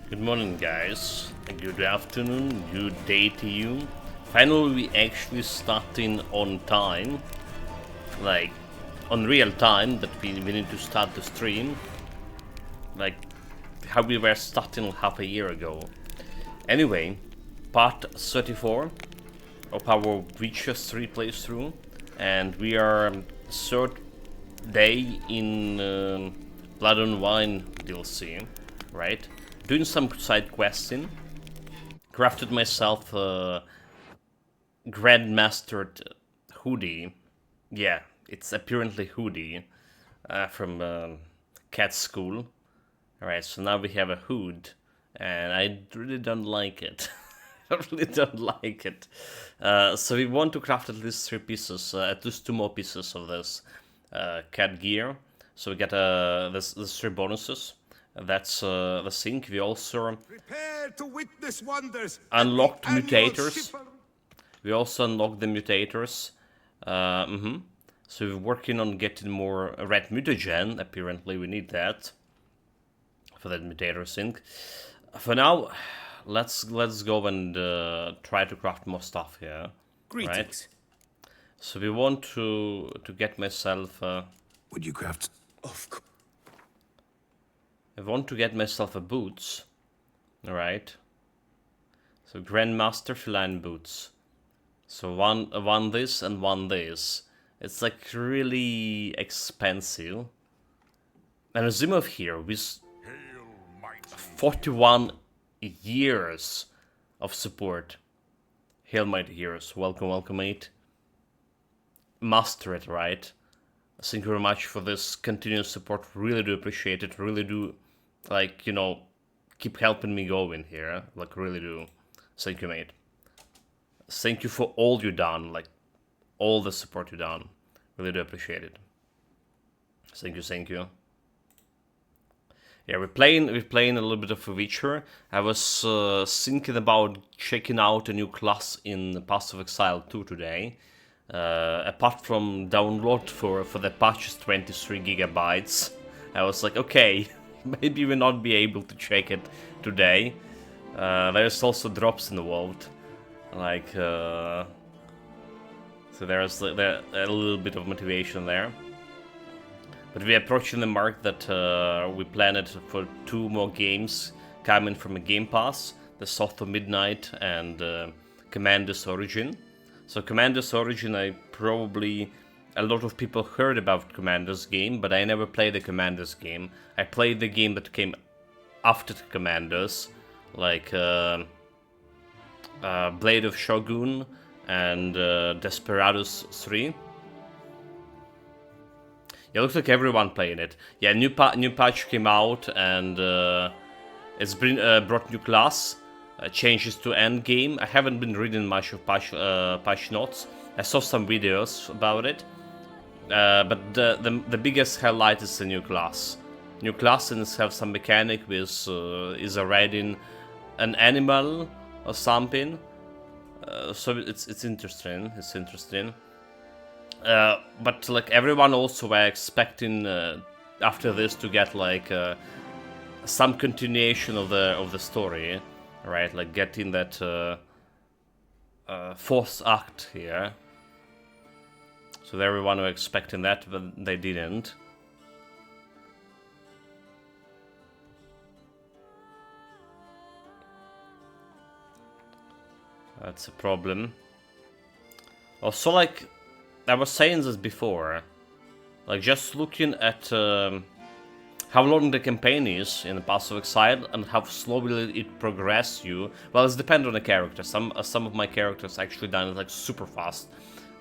Good morning, guys. Good afternoon. Good day to you. Finally, we actually starting on time, like on real time. That we need to start the stream, like how we were starting half a year ago. Anyway, part 34 of our Witcher 3 playthrough, and we are third day in Blood and Wine DLC, right? Doing some side questing. Crafted myself a Grandmastered hoodie. Yeah, it's apparently hoodie from cat school. Alright, so now we have a hood, and I really don't like it. I really don't like it. So we want to craft at least 3 pieces, at least 2 more pieces of this cat gear. So we get this 3 bonuses. That's the thing. We also Prepare to witness wonders unlocked at the annual mutators. shipper. We also unlocked the mutators. So we're working on getting more red mutagen. Apparently, we need that for that mutator thing. For now, let's go and try to craft more stuff here. Greetings. Right? So we want to get myself. Would you craft? Of course. I want to get myself a boots. All right. So Grandmaster feline boots. So one this and one this. It's like really expensive. And Azimov here with 41 years of support. Hail mighty heroes. Welcome mate. Master it, right? Thank you very much for this continuous support. Really do appreciate it. Really do, like, keep helping me going here. Like, really do. Thank you, mate. Thank you for all you done. Like, all the support you done. Really do appreciate it. Thank you. Yeah, we're playing a little bit of a Witcher. I was thinking about checking out a new class in Path of Exile 2 today. Apart from download for the patches 23 gigabytes, I was like, okay, maybe we'll not be able to check it today. There's also drops in the world, like so there's a little bit of motivation there. But we're approaching the mark that we planned for 2 more games coming from a Game Pass, the South of Midnight and Commander's Origin. So Commander's Origin, a lot of people heard about Commander's game, but I never played the Commander's game. I played the game that came after the Commander's, like Blade of Shogun and Desperados 3. Yeah, looks like everyone playing it. Yeah, new patch came out, and it's brought new class, changes to endgame. I haven't been reading much of patch notes. I saw some videos about it, but the biggest highlight is the new class. New class and have some mechanic with is riding an animal or something. So it's interesting. It's interesting. But like everyone also were expecting after this to get like some continuation of the story, right? Like getting that 4th act here. So everyone were expecting that, but they didn't. That's a problem. Also, like I was saying this before, like just looking at how long the campaign is in the Path of Exile and how slowly it progresses you. Well, it's dependent on the character. Some of my characters actually done it like super fast,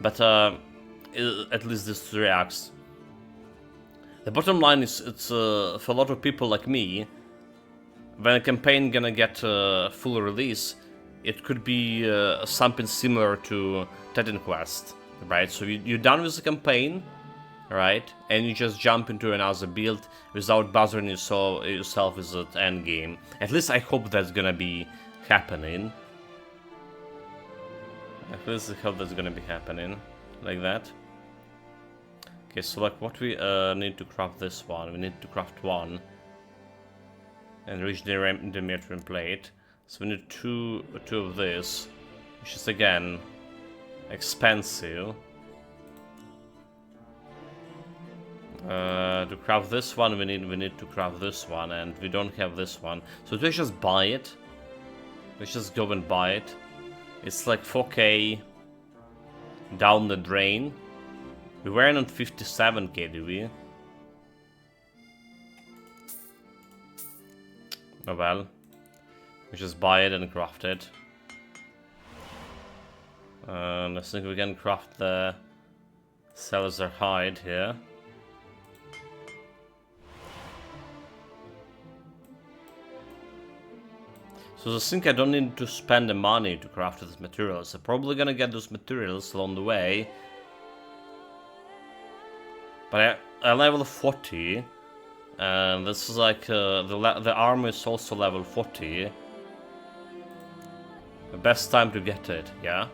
but at least this 3 acts. The bottom line is, it's for a lot of people like me, when a campaign gonna get full release, it could be something similar to Titan Quest. Right, so you're done with the campaign, right, and you just jump into another build without bothering yourself with the end game. At least I hope that's gonna be happening. At least I hope that's gonna be happening, like that. Okay, so like what we need to craft this one. We need to craft one. and reach the Demetrian plate. So we need two of this, which is again expensive. To craft this one, we need to craft this one, and we don't have this one. So let's just buy it. Let's just go and buy it. It's like 4k down the drain. We weren't on 57k, do we? Oh well. We just buy it and craft it. And I think we can craft the Salazar hide here. So I think I don't need to spend the money to craft these materials. I'm probably gonna get those materials along the way. But I level 40. And this is like, the armor is also level 40. The best time to get it, yeah?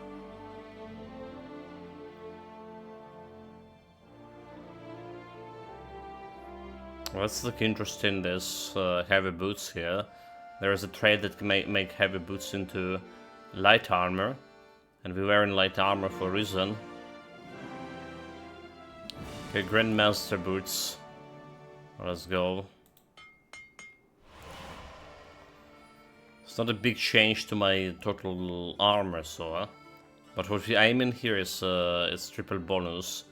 Let's look interesting, this heavy boots here. There is a trade that can make heavy boots into light armor. And we were in light armor for a reason. Okay, Grandmaster boots. Let's go. It's not a big change to my total armor, so. But what we aim in here is triple bonus.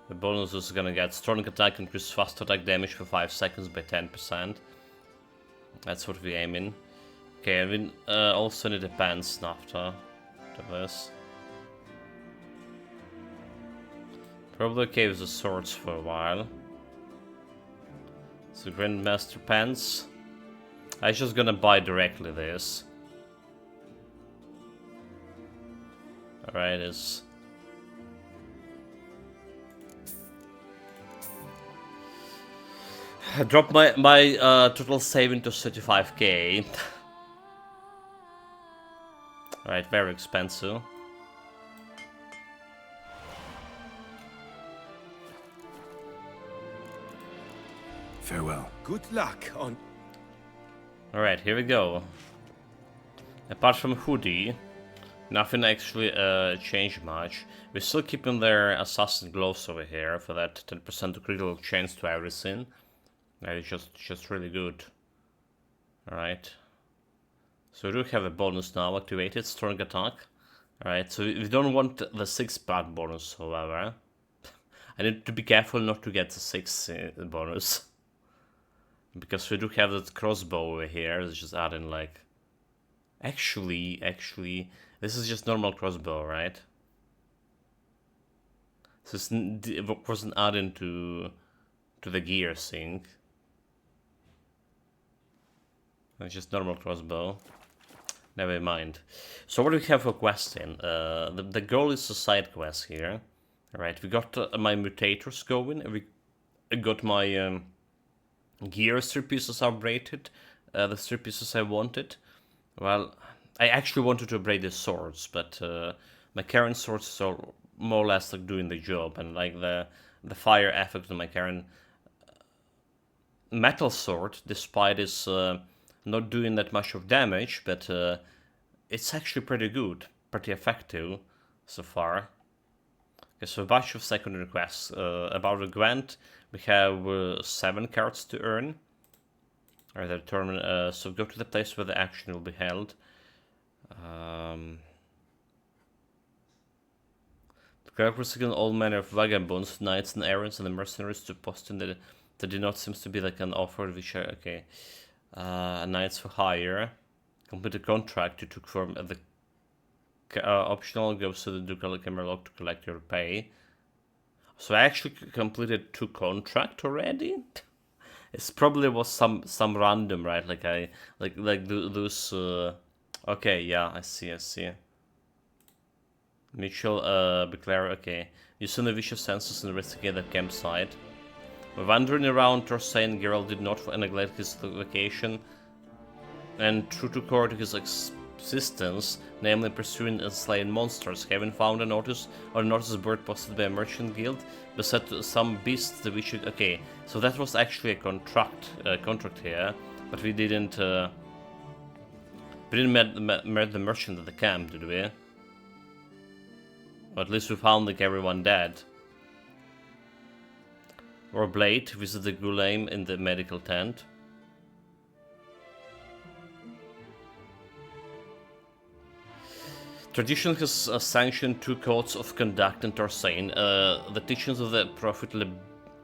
The bonus is gonna get strong attack, increase fast attack damage for 5 seconds by 10%. That's what we aim in. Okay, and we also need a pants after this. Probably okay with the swords for a while. So Grandmaster pants. I'm just gonna buy directly this. Alright, it's... I dropped my total saving to 35k. Alright, very expensive. Farewell. Good luck on... Alright, here we go. Apart from Hoodie, nothing actually changed much. We're still keeping their assassin gloves over here for that 10% critical chance to everything. That is just really good. Alright. So we do have a bonus now activated, strong attack. Alright, so we don't want the 6 bad bonus, however. I need to be careful not to get the 6 bonus. Because we do have that crossbow over here, it's just adding like... Actually, this is just normal crossbow, right? So it wasn't adding to the gear thing. It's just normal crossbow. Never mind. So what do we have for questing? The goal is a side quest here. Alright, we got my mutators going, and we got my gear 3 pieces upgraded. The 3 pieces I wanted. Well, I actually wanted to upgrade the swords, but my current swords are more or less like doing the job, and like the fire effect on my current metal sword, despite its not doing that much of damage, but it's actually pretty good, pretty effective so far. Okay, so a bunch of secondary quests. About the Gwent, we have 7 cards to earn. Or determine, so go to the place where the action will be held. Requesting all manner of vagabonds, knights and errands, and the mercenaries to post in that did not seems to be like an offer which okay. Knights for hire. Complete a contract you took from the optional goes to the Ducal Camerlock to collect your pay. So I actually completed 2 contracts already. It probably was some random, right? Like those. Okay, yeah, I see. Mutual declare. Okay, use the vicious senses and investigate the campsite. Wandering around, Torsain Geralt did not neglect his location, and true to core to his subsistence, namely pursuing and slaying monsters. Having found a notice or notice board posted by a merchant guild, beset some beasts that we should. Okay, so that was actually a contract here, but we didn't meet the merchant at the camp, did we? Or at least we found like everyone dead. Or Blade visit the Gulaim in the medical tent. Tradition has sanctioned 2 codes of conduct in Torsane, the teachings of the prophet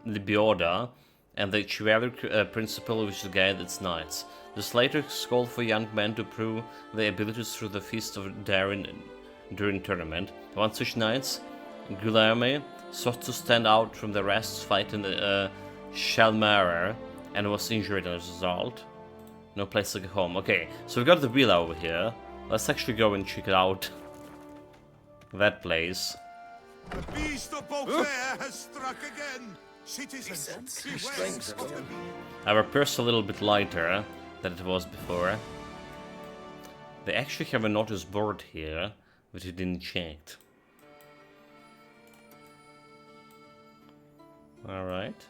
Libioda and the chivalric principle which guide its knights. This later called for young men to prove their abilities through the Feast of Daring during tournament. One such knight, Guilherme, sought to stand out from the rest fighting the Shalmarer and was injured as a result. No place like home. Okay, so we got the villa over here. Let's actually go and check it out. That place. The beast of Beauclair has struck again. Citizens, beware of the beast. Our purse a little bit lighter than it was before. They actually have a notice board here, which we didn't check. Alright.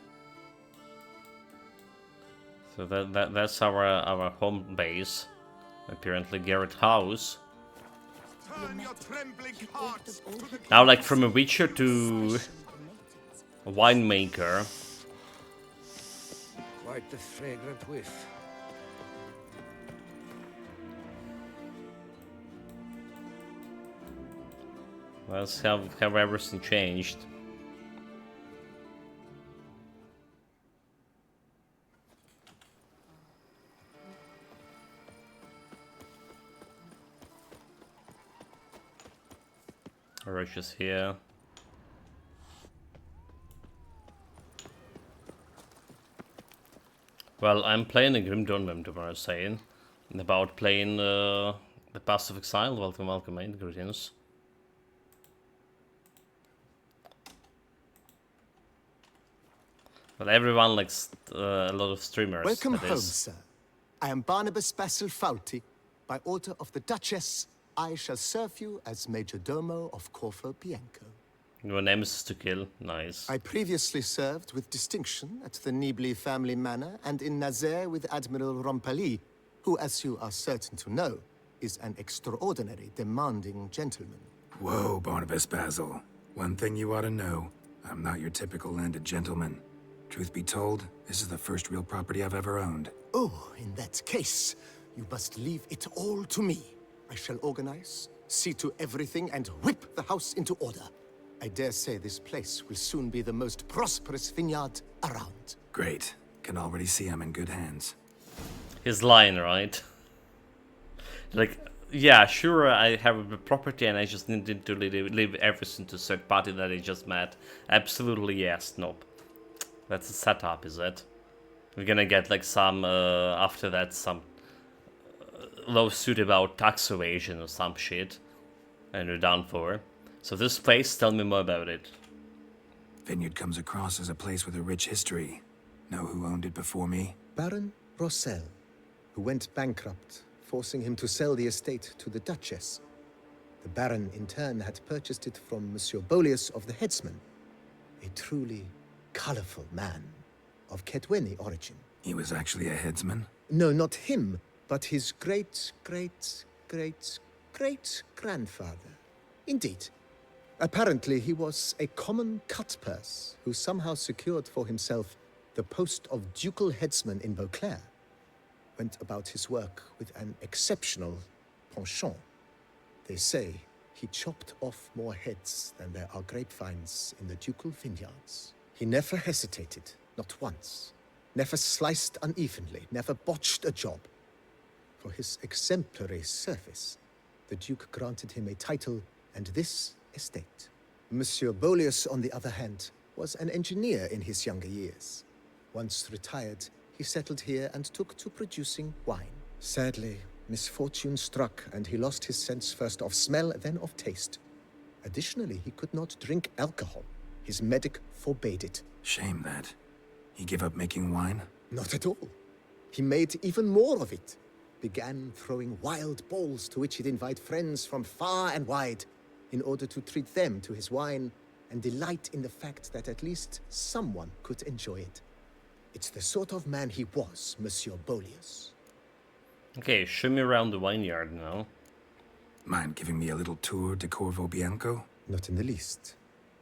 So that's our home base. Apparently Garrett House. Turn your trembling hearts to the Now like from a witcher to a winemaker. Quite the fragrant whiff. Let's have everything changed. Russia's here. Well, I'm playing a Grim Dawn tomorrow, saying about playing the Pass of Exile. Welcome, welcome, mate. Greetings. Well, everyone likes a lot of streamers. Welcome that home, is. sir. I am Barnabas Basil Fauti. By order of the Duchess, I shall serve you as Major Domo of Corfu Bianco. Your name is to kill. Nice. I previously served with distinction at the Nibli family manor and in Nazaire with Admiral Rompali, who, as you are certain to know, is an extraordinary, demanding gentleman. Whoa, Barnabas Basil. One thing you ought to know. I'm not your typical landed gentleman. Truth be told, this is the first real property I've ever owned. Oh, in that case, you must leave it all to me. I shall organize, see to everything, and whip the house into order. I dare say this place will soon be the most prosperous vineyard around. Great. Can already see I'm in good hands. His line, right? Like, yeah, sure, I have a property and I just needed to leave everything to third party that I just met. Absolutely yes, nope. That's a setup, is it? We're gonna get like some, after that, some lawsuit about tax evasion or some shit. And we're done for. So this place, tell me more about it. Vineyard comes across as a place with a rich history. Know who owned it before me? Baron Rossel, who went bankrupt, forcing him to sell the estate to the Duchess. The Baron, in turn, had purchased it from Monsieur Bolius of the Headsman, a truly colorful man of Ketweni origin. He was actually a headsman? No, not him, but his great-great-great-great-grandfather. Indeed. Apparently, he was a common cut-purse who somehow secured for himself the post of ducal headsman in Beauclair. Went about his work with an exceptional penchant. They say he chopped off more heads than there are grapevines in the ducal vineyards. He never hesitated, not once. Never sliced unevenly, never botched a job. For his exemplary service, the Duke granted him a title and this estate. Monsieur Bolius, on the other hand, was an engineer in his younger years. Once retired, he settled here and took to producing wine. Sadly, misfortune struck and he lost his sense first of smell, then of taste. Additionally, he could not drink alcohol. His medic forbade it. Shame that. He gave up making wine? Not at all. He made even more of it. began throwing wild balls to which he'd invite friends from far and wide in order to treat them to his wine and delight in the fact that at least someone could enjoy it. It's the sort of man he was, Monsieur Bolius. Okay, show me around the vineyard now. Mind giving me a little tour de Corvo Bianco? Not in the least.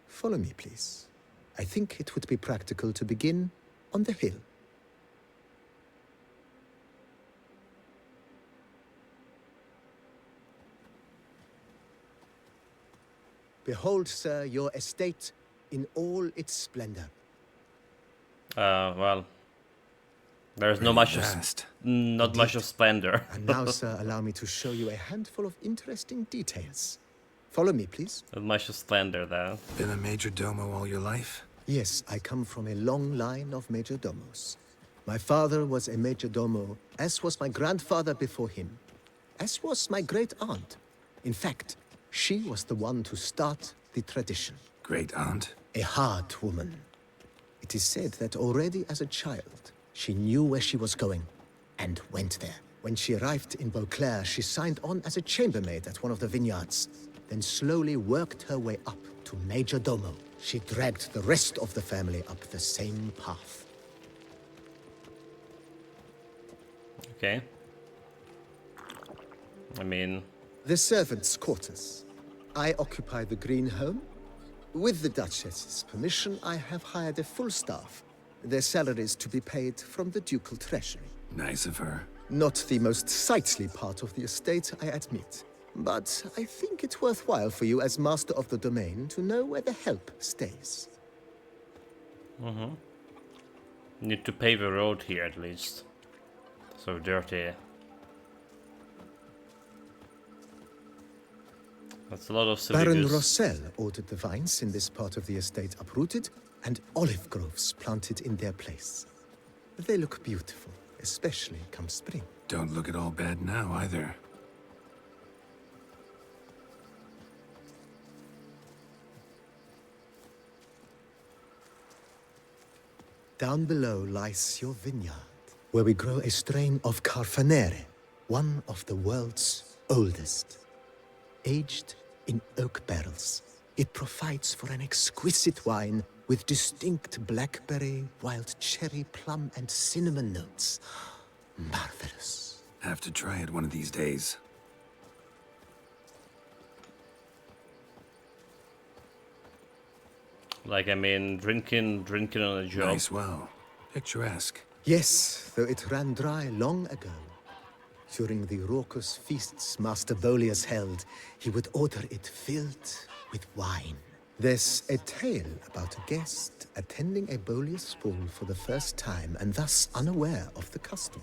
Follow me, please. I think it would be practical to begin on the hill. Behold, sir, your estate in all its splendor. Well, there's no Really much of vast. not much of splendor. And now, sir, allow me to show you a handful of interesting details. Follow me, please. Not much of splendor there. Been a major domo all your life? Yes, I come from a long line of majordomos. My father was a majordomo, as was my grandfather before him, as was my great-aunt. In fact, she was the one to start the tradition. Great aunt? A hard woman. It is said that already as a child, she knew where she was going, and went there. When she arrived in Beauclair, she signed on as a chambermaid at one of the vineyards, then slowly worked her way up to majordomo. She dragged the rest of the family up the same path. Okay. I mean, The servants' quarters. I occupy the green home. With the Duchess's permission, I have hired a full staff. Their salaries to be paid from the ducal treasury. Nice of her. Not the most sightly part of the estate, I admit. But I think it worthwhile for you as master of the domain to know where the help stays. need to pave a road here at least. So dirty. That's a lot of Baron civilians. Rossel ordered the vines in this part of the estate uprooted and olive groves planted in their place. They look beautiful, especially come spring. Don't look at all bad now, either. Down below lies your vineyard, where we grow a strain of Carfanere, one of the world's oldest. Aged in oak barrels, it provides for an exquisite wine with distinct blackberry, wild cherry, plum, and cinnamon notes. Marvelous. Have to try it one of these days. Like, I mean, drinking on a job. Nice well. Picturesque. Yes, though it ran dry long ago. During the raucous feasts Master Bolius held, he would order it filled with wine. There's a tale about a guest attending a Bolius ball for the first time and thus unaware of the custom.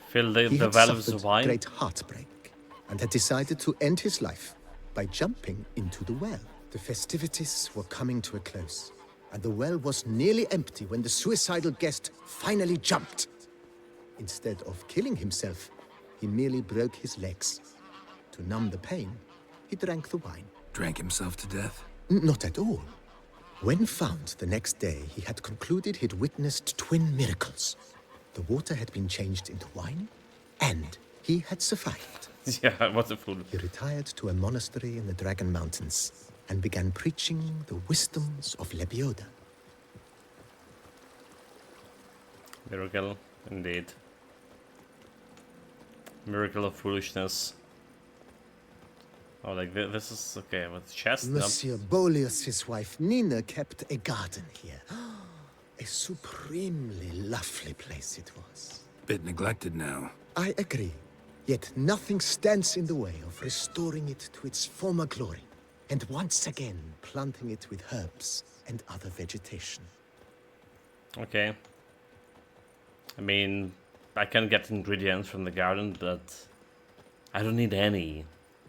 Fill the He had valves suffered of wine. great heartbreak and had decided to end his life by jumping into the well. The festivities were coming to a close, and the well was nearly empty when the suicidal guest finally jumped. Instead of killing himself, he merely broke his legs. To numb the pain, he drank the wine. Drank himself to death? Not at all. When found the next day, he had concluded he'd witnessed twin miracles. The water had been changed into wine, and he had survived. Yeah, what a fool. He retired to a monastery in the Dragon Mountains and began preaching the wisdoms of Lebioda. Miracle, indeed. Miracle of foolishness. Oh, like this is okay. With chest, no. Monsieur Bolius' wife Nina kept a garden here. A supremely lovely place it was. Bit neglected now. I agree. Yet nothing stands in the way of restoring it to its former glory, and once again planting it with herbs and other vegetation. Okay. I mean, I can get ingredients from the garden, but I don't need any.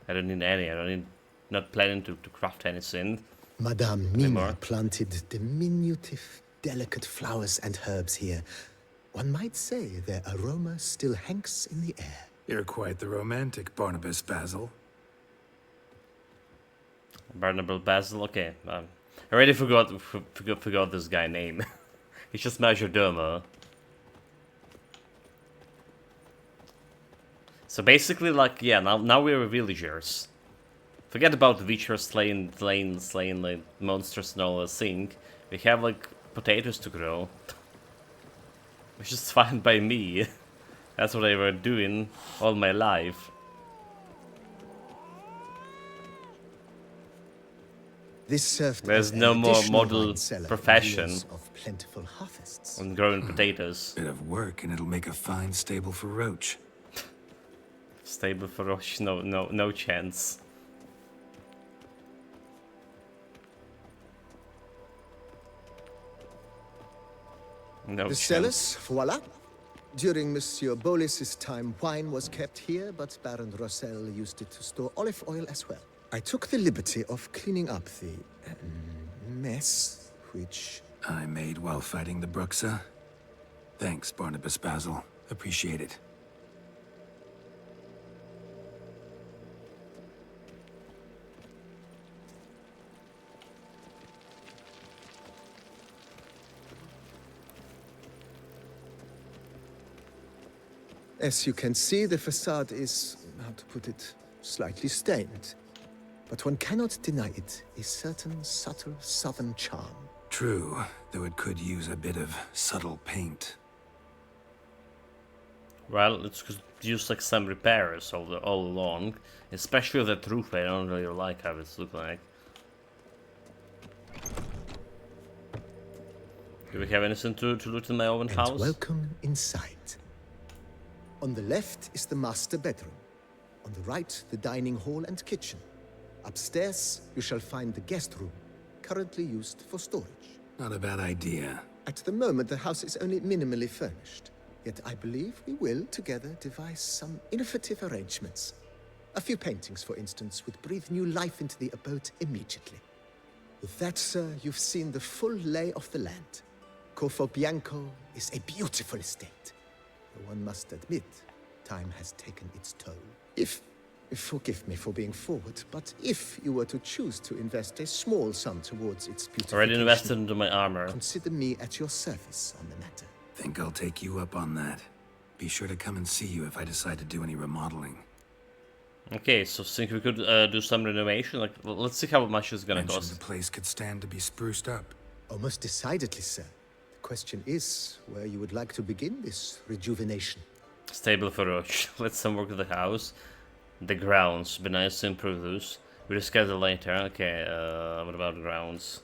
I don't need, not planning to craft anything. Madame Nina Anymore. planted diminutive, delicate flowers and herbs here. One might say their aroma still hangs in the air. You're quite the romantic, Barnabas Basil. Barnable Basil, okay. I already forgot this guy's name. He's just Majordomo. So basically, like, yeah, now we're villagers. Forget about the Witcher slaying like monsters and all this thing. We have like potatoes to grow, which is fine by me. That's what I were doing all my life. This served There's as an no more additional model wine cellar in profession. years of plentiful harvests. On growing potatoes. Bit of work and it'll make a fine stable for Roach. Stable for Roche, no chance. No The chance. cellars, voila. During Monsieur Bolis's time, wine was kept here, but Baron Rossel used it to store olive oil as well. I took the liberty of cleaning up the mess, which... I made while fighting the Bruxa. Thanks, Barnabas Basil. Appreciate it. As you can see, the facade is, how to put it, slightly stained. But one cannot deny it, a certain subtle southern charm. True, though it could use a bit of subtle paint. Well, let's use like some repairs all along. Especially that roof, I don't really like how it looks like. Do we have anything to loot in my own And house? welcome inside. On the left is the master bedroom. On the right, the dining hall and kitchen. Upstairs, you shall find the guest room, currently used for storage. Not a bad idea. At the moment, the house is only minimally furnished. Yet I believe we will, together, devise some innovative arrangements. A few paintings, for instance, would breathe new life into the abode immediately. With that, sir, you've seen the full lay of the land. Corvo Bianco is a beautiful estate. Though one must admit, time has taken its toll. Forgive me for being forward, but if you were to choose to invest a small sum towards its beautification... Already invested into my armor. Consider me at your service on the matter. Think I'll take you up on that. Be sure to come and see you if I decide to do any remodeling. Okay, so think we could do some renovation? Like, let's see how much it's gonna Mentioned cost. the place could stand to be spruced up. Oh, most decidedly, sir. The question is where you would like to begin this rejuvenation. Stable for Roche. Let's some work at the house. The grounds. Be nice to improve those. We'll discuss it later. Okay, what about grounds?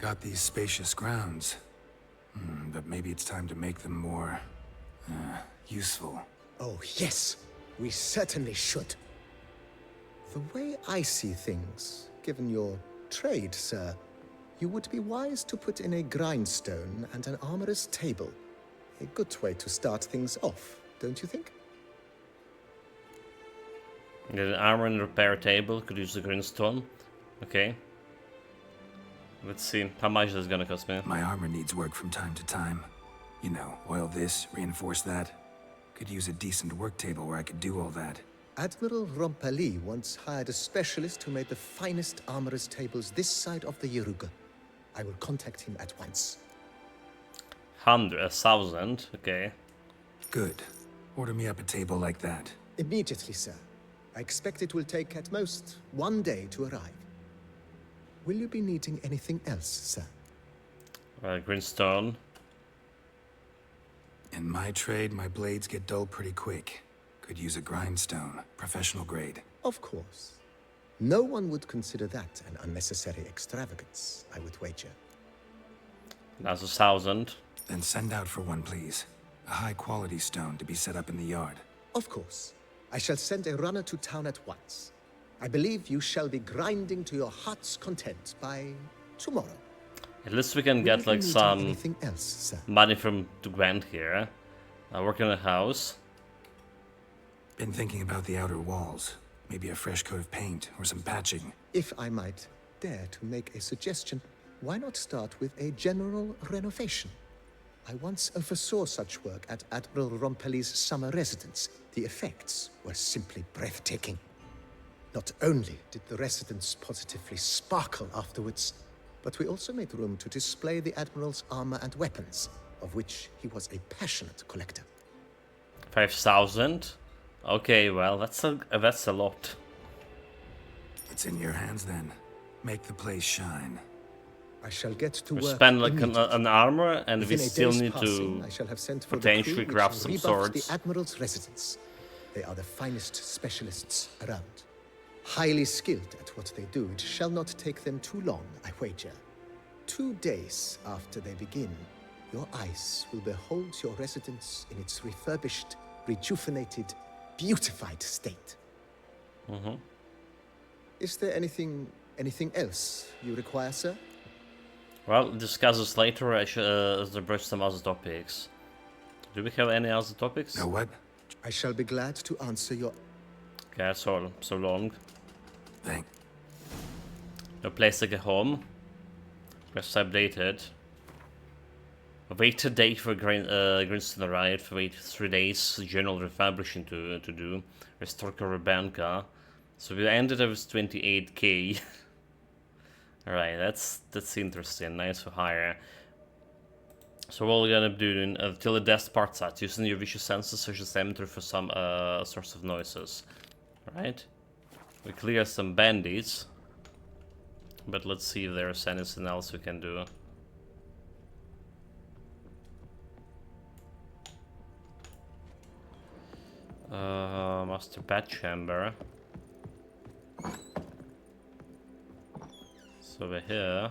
Got these spacious grounds. But maybe it's time to make them more... useful. Oh, yes. We certainly should. The way I see things, given your trade, sir, you would be wise to put in a grindstone and an armorer's table. A good way to start things off, don't you think? Get an armor and repair table. Could use the greenstone. Okay. Let's see how much that's gonna cost me. My armor needs work from time to time. You know, oil this, reinforce that. Could use a decent work table where I could do all that. Admiral Rompali once hired a specialist who made the finest armorer's tables this side of the Yaruga. I will contact him at once. 1,000. Okay. Good. Order me up a table like that. Immediately, sir. I expect it will take at most 1 day to arrive. Will you be needing anything else, sir? Greenstone. In my trade, my blades get dull pretty quick. Could use a grindstone, professional grade. Of course. No one would consider that an unnecessary extravagance, I would wager. That's 1,000. Then send out for one, please. A high-quality stone to be set up in the yard. Of course. I shall send a runner to town at once. I believe you shall be grinding to your heart's content by tomorrow. At least we can Will get you be like needing some anything else, sir? money from the grant here. I work in a house. Been thinking about the outer walls. Maybe a fresh coat of paint or some patching. If I might dare to make a suggestion, why not start with a general renovation? I once oversaw such work at Admiral Rompeli's summer residence. The effects were simply breathtaking. Not only did the residence positively sparkle afterwards, but we also made room to display the Admiral's armor and weapons, of which he was a passionate collector. 5,000. Okay, well, that's a lot. It's in your hands then. Make the place shine. I shall get to We work spend like immediately. an armor, and we Within a still day's need passing, to I shall have sent for the potentially crew craft which some rebuffed the swords. Admiral's residence. They are the finest specialists around. Highly skilled at what they do, it shall not take them too long, I wager. 2 days after they begin, your eyes will behold your residence in its refurbished, rejuvenated, beautified state. Is there anything else you require, sir? Well, discuss this later as there brush some other topics. Do we have any other topics? Know what? I shall be glad to answer your... Okay, so long. Thank. No place like a home. Rest updated. Wait a day for Greenstone arrived. Wait 3 days. General refurbishing to do. Restore Karabanka. So we ended up with 28k. Alright, that's interesting. Nice for hire. So what we're gonna do until the death part starts, using your visual senses such as enter for some source of noises. Right? We clear some bandits. But let's see if there's anything else we can do. Master Bat Chamber. So over here.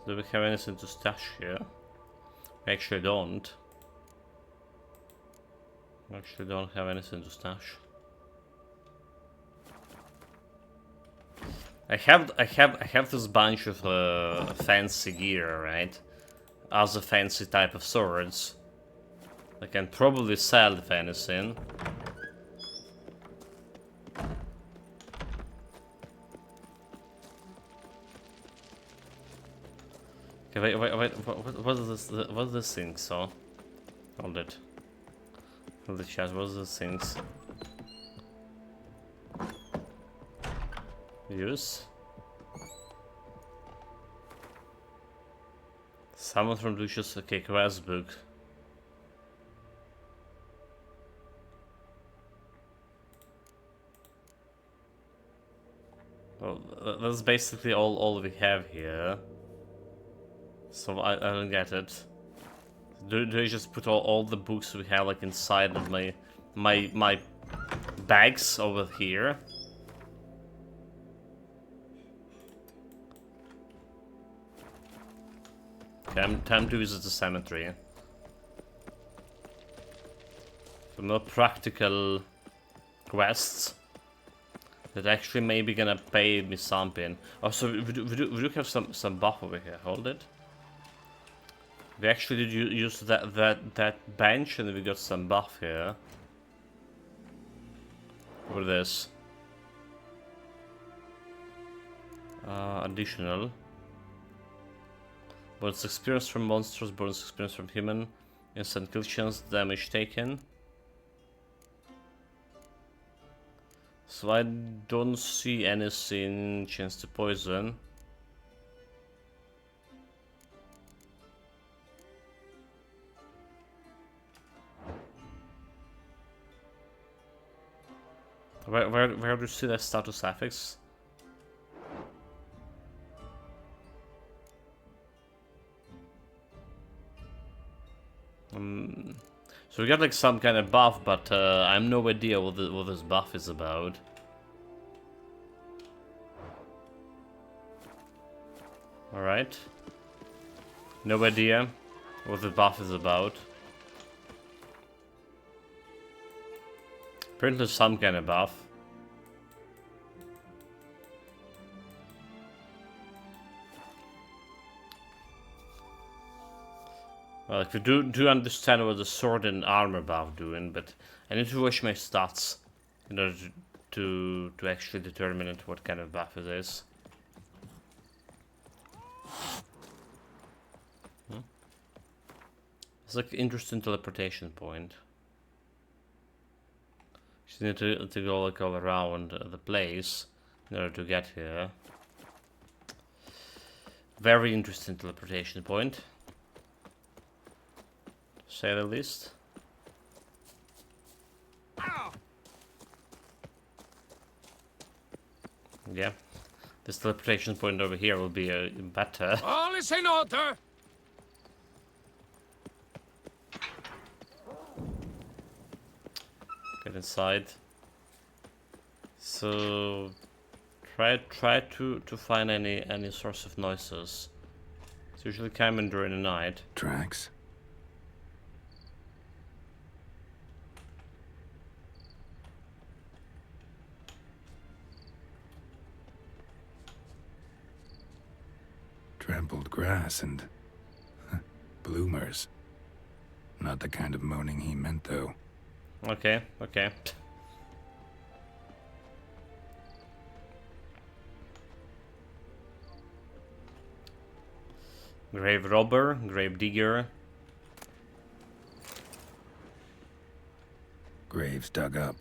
Do we have anything to stash here? We actually don't. We actually don't have anything to stash. I have this bunch of fancy gear, right? Other fancy type of swords. I can probably sell if anything. Okay, wait, what is this thing, so? Hold it. Hold the chat, what is this things? Use? Someone from Lucius, okay, quest book. Well, that's basically all we have here. So I don't get it. Do I just put all the books we have like inside of my bags over here? Okay, time to visit the cemetery. So more practical quests that actually maybe gonna pay me something. Also, we do have some buff over here. Hold it. We actually did use that bench, and we got some buff here. For this. Additional. Bonus experience from monsters, bonus experience from human, instant kill chance, damage taken. So I don't see anything chance to poison. Where do you see that status affix? So we got like some kind of buff, but I have no idea what this buff is about. Alright. No idea what the buff is about. Apparently some kind of buff. Well, if you do understand what the sword and armor buff doing, but I need to watch my stats in order to actually determine what kind of buff it is. It's like interesting teleportation point. You need to go like all around the place in order to get here. Very interesting teleportation point. say the least. Yeah, this teleportation point over here will be better. All is in order. Get inside. So try to find any source of noises. It's usually coming during the night. Tracks? Trampled grass and bloomers. Not the kind of moaning he meant, though. Okay. Grave robber, grave digger. Graves dug up.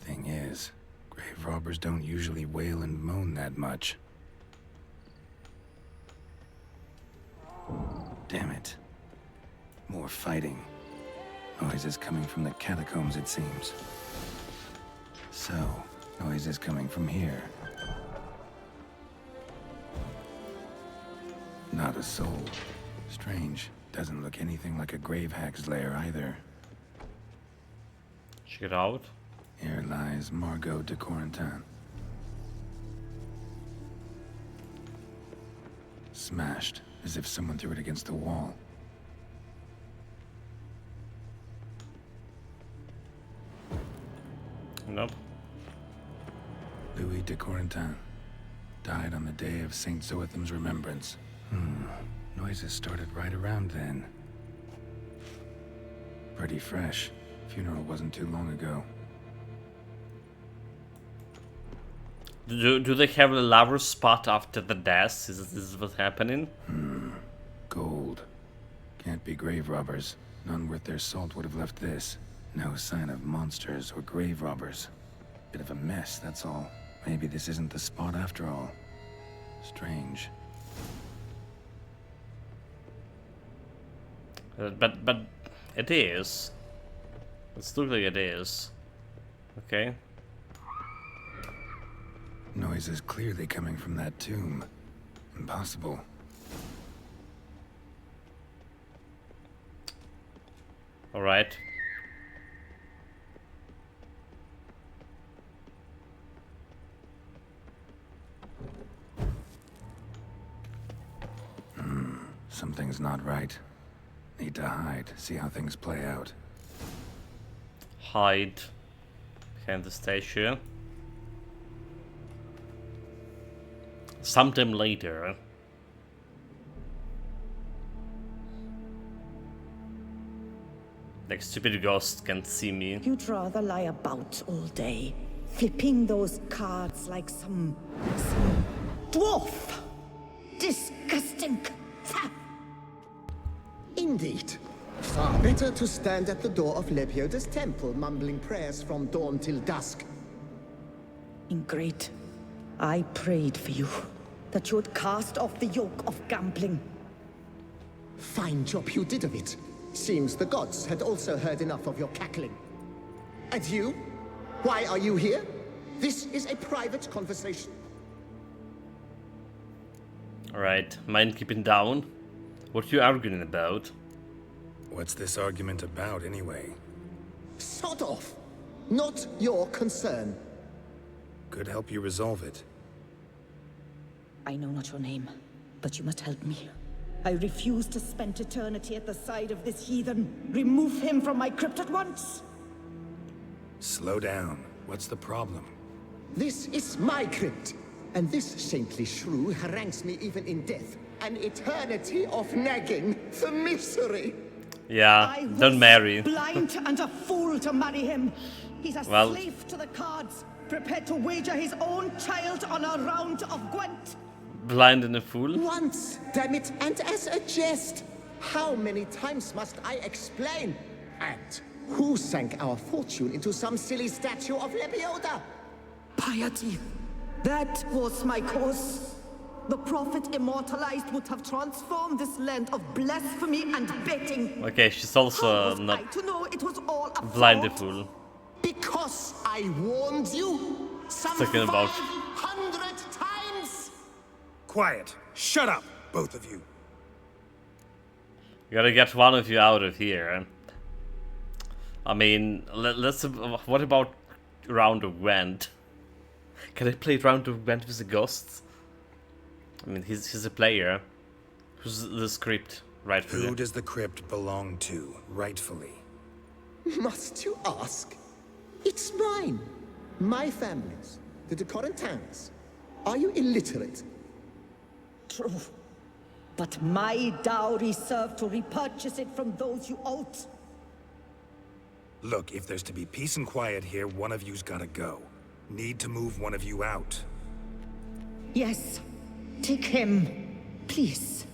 Thing is, grave robbers don't usually wail and moan that much. Damn it. More fighting. Noises coming from the catacombs, it seems. So, noises coming from here. Not a soul. Strange. Doesn't look anything like a grave hack's lair either. Check it out. Here lies Margot de Corentin. Smashed, as if someone threw it against the wall. Nope. Louis de Corentin. Died on the day of St. Zoetham's remembrance. Noises started right around then. Pretty fresh. Funeral wasn't too long ago. Do they have a lover spot after the death? Is this what's happening? Gold. Can't be grave robbers. None worth their salt would have left this. No sign of monsters or grave robbers. Bit of a mess, that's all. Maybe this isn't the spot after all. Strange. But it is. It's looks like it is. Okay. Noises clearly coming from that tomb. Impossible. All right. Something's not right. Need to hide, see how things play out. Hide behind the statue. Sometime later. Like stupid ghost can't see me. You'd rather lie about all day, flipping those cards like some dwarf. Disgusting. Indeed. Far better to stand at the door of Lepioda's temple, mumbling prayers from dawn till dusk. Ingrid, I prayed for you, that you would cast off the yoke of gambling. Fine job you did of it. Seems the gods had also heard enough of your cackling. And you? Why are you here? This is a private conversation. Alright, mind keeping down. What you arguing about? What's this argument about, anyway? Sod off! Not your concern. Could help you resolve it. I know not your name, but you must help me. I refuse to spend eternity at the side of this heathen. Remove him from my crypt at once! Slow down. What's the problem? This is my crypt, and this saintly shrew harangues me even in death. An eternity of nagging, the misery! Yeah, I was don't marry. blind and a fool to marry him. He's a Well- slave to the cards, prepared to wager his own child on a round of Gwent. Blind and a fool? Once, damn it, and as a jest. How many times must I explain? And who sank our fortune into some silly statue of Lepioda? Piety. That was my cause. the prophet immortalized would have transformed this land of blasphemy and betting. Okay, she's How also was I not to know it was all a blind fraud? fool. Because I warned you some Talking about- 500 times! Quiet. Shut up, both of you. You gotta get one of you out of here. I mean, let's. What about Round of Gwent? Can I play Round of Gwent with the ghosts? I mean, he's a player. Who's the script, rightfully? Who does the crypt belong to, rightfully? Must you ask? It's mine. My family's. The de Corentans. Are you illiterate? True. But my dowry served to repurchase it from those you owed. Look, if there's to be peace and quiet here, one of you's gotta go. Need to move one of you out. Yes. Take him. Please.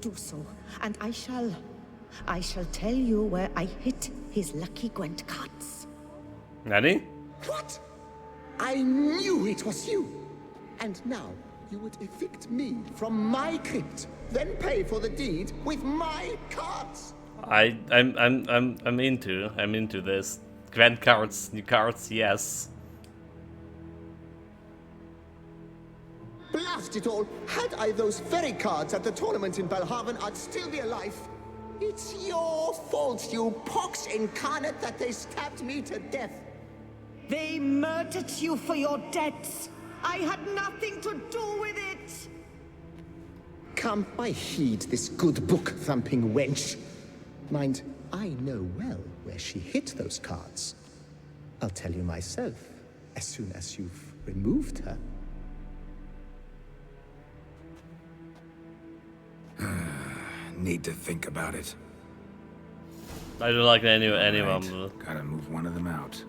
Do so. And I shall tell you where I hid his lucky Gwent cards. Nanny? What? I knew it was you. And now you would evict me from my crypt, then pay for the deed with my cards. I'm into this. Gwent cards, new cards, yes. Blast it all! Had I those very cards at the tournament in Belhaven, I'd still be alive. It's your fault, you pox incarnate, that they stabbed me to death. They murdered you for your debts. I had nothing to do with it. Come, I heed this good book-thumping wench. Mind, I know well where she hid those cards. I'll tell you myself, as soon as you've removed her. Need to think about it. I don't like anyone. Right. Gotta move one of them out.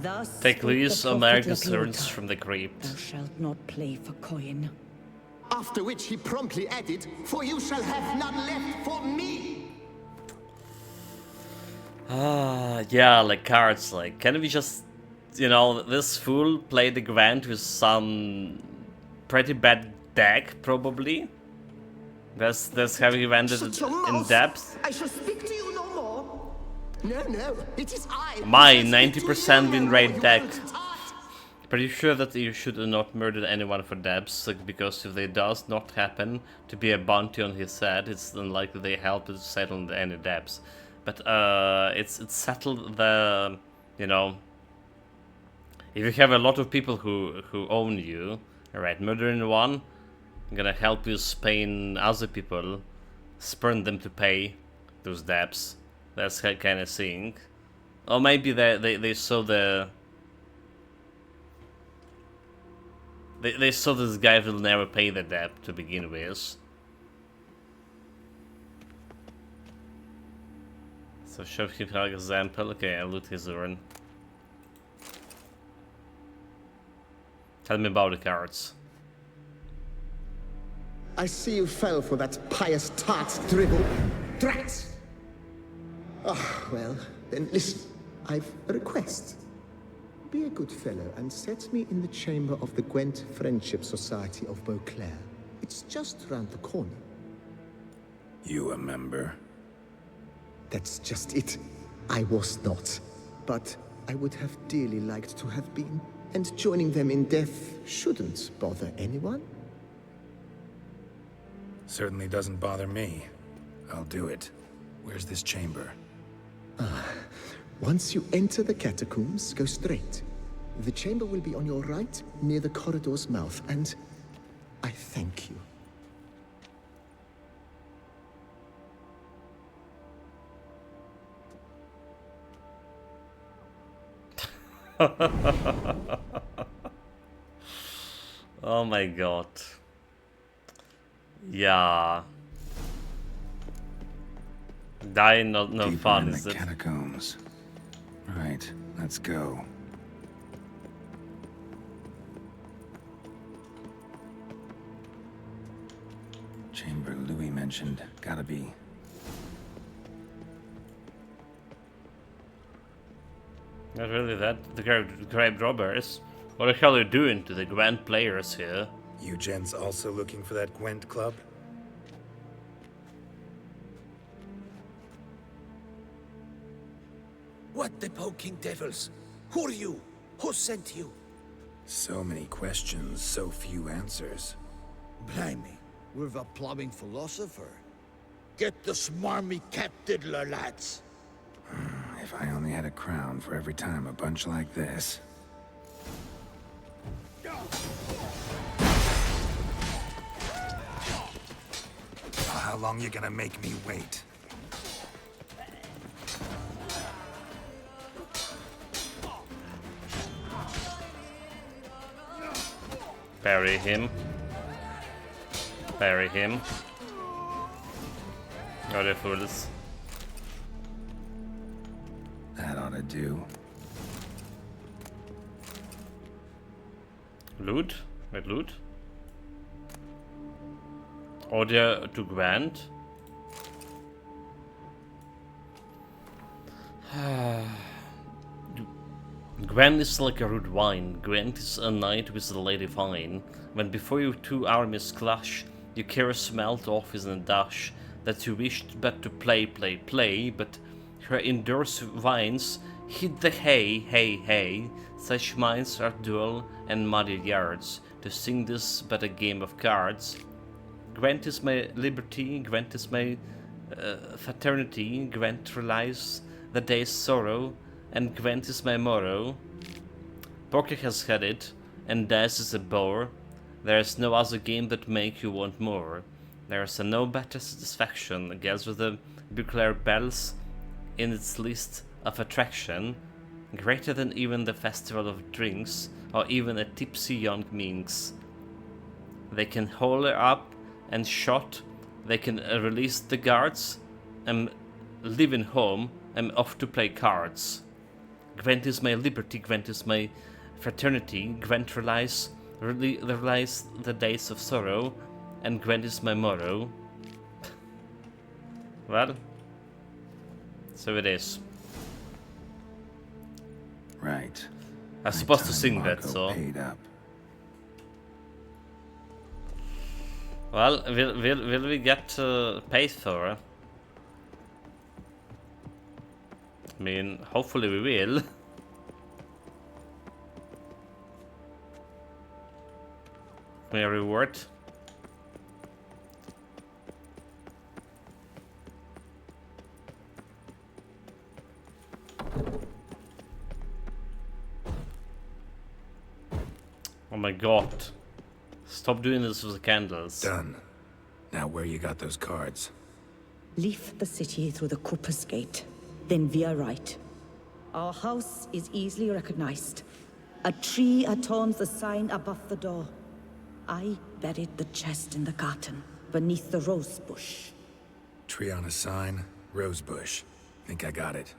Thus Take spoke Luis the America's prophet servants Laputa. from the crypt. Thou shalt not play for coin. After which he promptly added, "For you shall have none left for me." Yeah, like cards, like, can we just, this fool play the Gwent with some pretty bad deck, probably? That's heavy Gwented Shut your in mouth. depth. I shall speak to you no more. No, it is I. My who shall speak to 90% you, win rate you deck. old tart. Pretty sure that you should not murder anyone for debts, like, because if they does not happen to be a bounty on his head, it's unlikely they help to settle any debts. But it's settled the, if you have a lot of people who own you, alright, murdering one, gonna help you paying other people, spurn them to pay those debts. That's kind of thing. Or maybe they saw they saw this guy will never pay the debt to begin with. So show him an example. Okay, I loot his urn. Tell me about the cards. I see you fell for that pious tart's dribble. Drats! Ah, well, then listen. I've a request. Be a good fellow and set me in the chamber of the Gwent Friendship Society of Beauclair. It's just round the corner. You a member? That's just it. I was not. But I would have dearly liked to have been. And joining them in death shouldn't bother anyone. Certainly doesn't bother me. I'll do it. Where's this chamber? Once you enter the catacombs, go straight. The chamber will be on your right, near the corridor's mouth, and I thank you. Oh my god. Yeah. Dying no Deeper fun, in is the it? catacombs. Right, let's go. Chamber Louis mentioned. Gotta be. Not really that. The grave robbers. What the hell are you doing to the Gwent players here? You gents also looking for that Gwent club? What the poking devils? Who are you? Who sent you? So many questions, so few answers. Blimey, we're the plumbing philosopher. Get the smarmy cat diddler, lads. If I only had a crown for every time a bunch like this. How long you gonna make me wait? Parry him. Parry him. Oh, the fools. That ought to do. Loot? Wait, loot? Order to Gwent. Gwent is like a rude wine. Gwent is a knight with a lady fine. When before your two armies clash, your cares melt off in a dash. That you wished but to play, but her endures vines hit the hay. Such minds are dull and muddy yards. To sing this but a game of cards. Gwent is my liberty, Gwent is my fraternity, Gwent relies the day's sorrow, and Gwent is my morrow. Poker has had it, and dice is a bore. There is no other game that make you want more. There is no better satisfaction against with the Buclair bells in its list of attraction, greater than even the festival of drinks, or even a tipsy young minx. They can haul her up and shot, they can release the guards, and live in home, and off to play cards. Gwent is my liberty, Gwent is my fraternity, Gwent relies the days of sorrow, and Gwent is my morrow. Well, so it is. Right. I was supposed to sing that, so. Paid up. Well, will we get paid for it? I mean, hopefully we will. My reward. Oh my god. Stop doing this with the candles. Done. Now where you got those cards? Leave the city through the Cooper's Gate. Then we are right. Our house is easily recognized. A tree adorns the sign above the door. I buried the chest in the garden, beneath the rose bush. Tree on a sign, rose bush. Think I got it.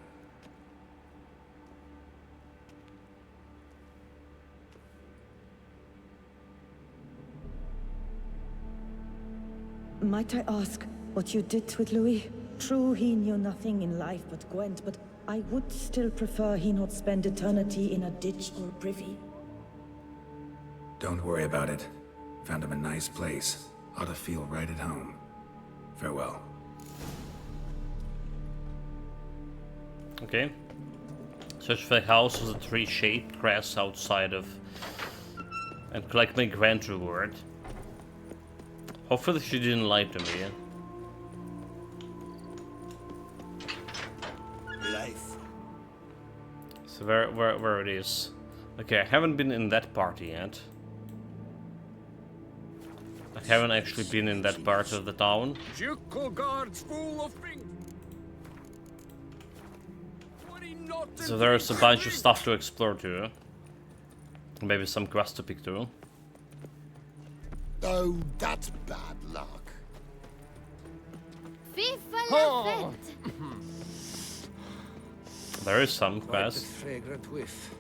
Might I ask what you did with Louis? True, he knew nothing in life but Gwent, but I would still prefer he not spend eternity in a ditch or privy. Don't worry about it. Found him a nice place. Ought to feel right at home. Farewell. Okay. Search for a house with a tree-shaped grass outside of, and collect my grand reward. Hopefully she didn't lie to me. Life. So where it is? Okay, I haven't been in that party yet. I haven't actually been in that part of the town. Ducal guards full of things. So there's a bunch of stuff to explore too. Maybe some quests to pick too. Oh, that's bad luck. FIFA la fête. There is some Quite a quest. fragrant whiff.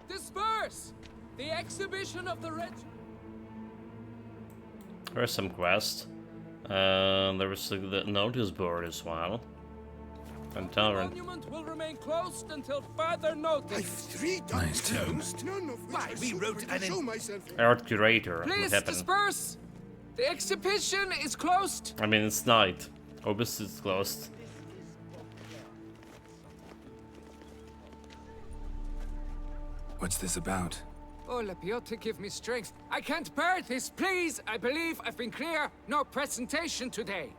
Disperse! The exhibition of the There is some quest. There is the notice board as well. And The tavern. monument will remain closed until further I've notice. 3 Nice times tune. closed, none of which Why, I we should wrote to an show myself. Art curator. What Please happened? disperse. The exhibition is closed. I mean, it's night. Obviously, it's closed. What's this about? Oh, Lepiota, give me strength. I can't bear this, please. I believe I've been clear. No presentation today.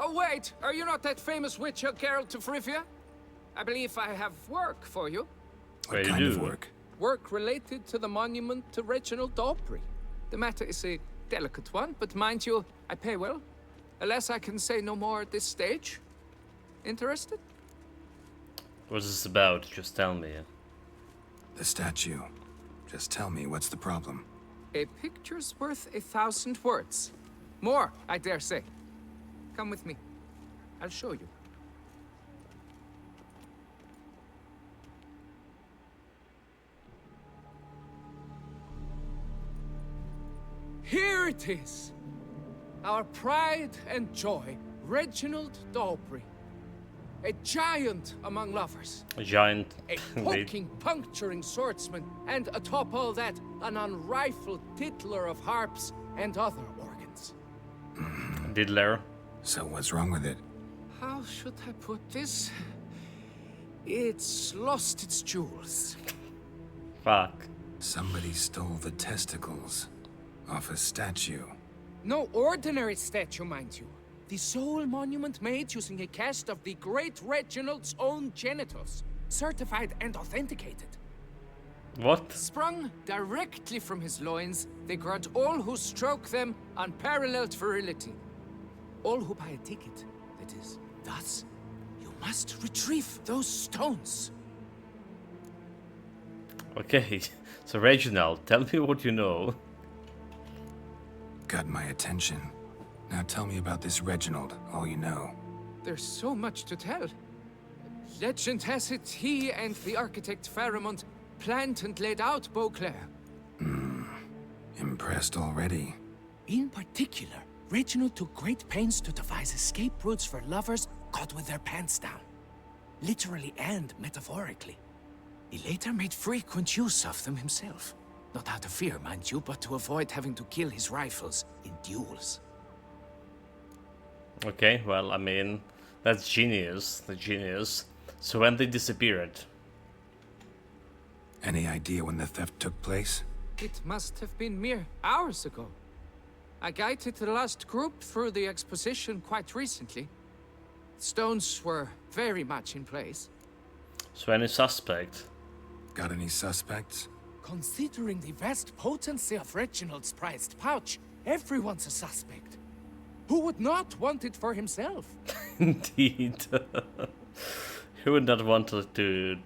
Oh, wait. Are you not that famous witcher, Geralt of Rivia? I believe I have work for you. What What do kind you of do? work? Work related to the monument to Reginald Daubry. The matter is a delicate one, but mind you, I pay well. Alas, I can say no more at this stage. Interested? What's this about? Just tell me. The statue. Just tell me, what's the problem? A picture's worth 1,000 words. More, I dare say. Come with me. I'll show you. Here it is. Our pride and joy, Reginald Daubry. A giant among lovers. A giant. A poking, puncturing swordsman, and atop all that, an unrifled tittler of harps and other organs. Diddler. So what's wrong with it? How should I put this? It's lost its jewels. Fuck. Somebody stole the testicles off a statue. No ordinary statue, mind you. The sole monument made using a cast of the great Reginald's own genitals, certified and authenticated. What? Sprung directly from his loins, they grant all who stroke them unparalleled virility. All who buy a ticket, that is. Thus, you must retrieve those stones. Okay. So Reginald, tell me what you know. Got my attention. Now tell me about this Reginald, all you know. There's so much to tell. Legend has it he and the architect Faramond planned and laid out Beauclair. Impressed already? In particular, Reginald took great pains to devise escape routes for lovers caught with their pants down. Literally and metaphorically. He later made frequent use of them himself. Not out of fear, mind you, but to avoid having to kill his rivals in duels. Okay, well, I mean, that's genius. The genius. So when they disappeared? Any idea when the theft took place? It must have been mere hours ago. I guided the last group through the exposition quite recently. Stones were very much in place. So any suspect? Got any suspects? Considering the vast potency of Reginald's prized pouch, everyone's a suspect. Who would not want it for himself? Indeed. Who would not want to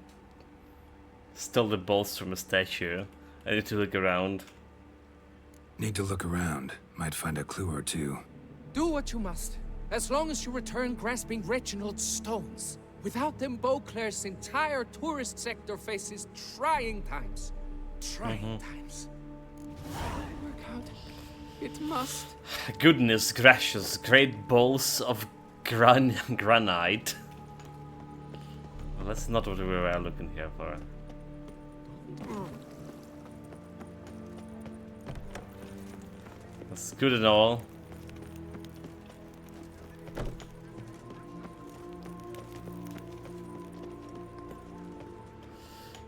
steal the bolts from a statue? I need to look around. Need to look around. Might find a clue or two. Do what you must, as long as you return grasping Reginald's stones. Without them, Beauclair's entire tourist sector faces trying times. Trying times. Work out. It must. Goodness gracious, great balls of granite. Well, that's not what we were looking here for. That's good and all.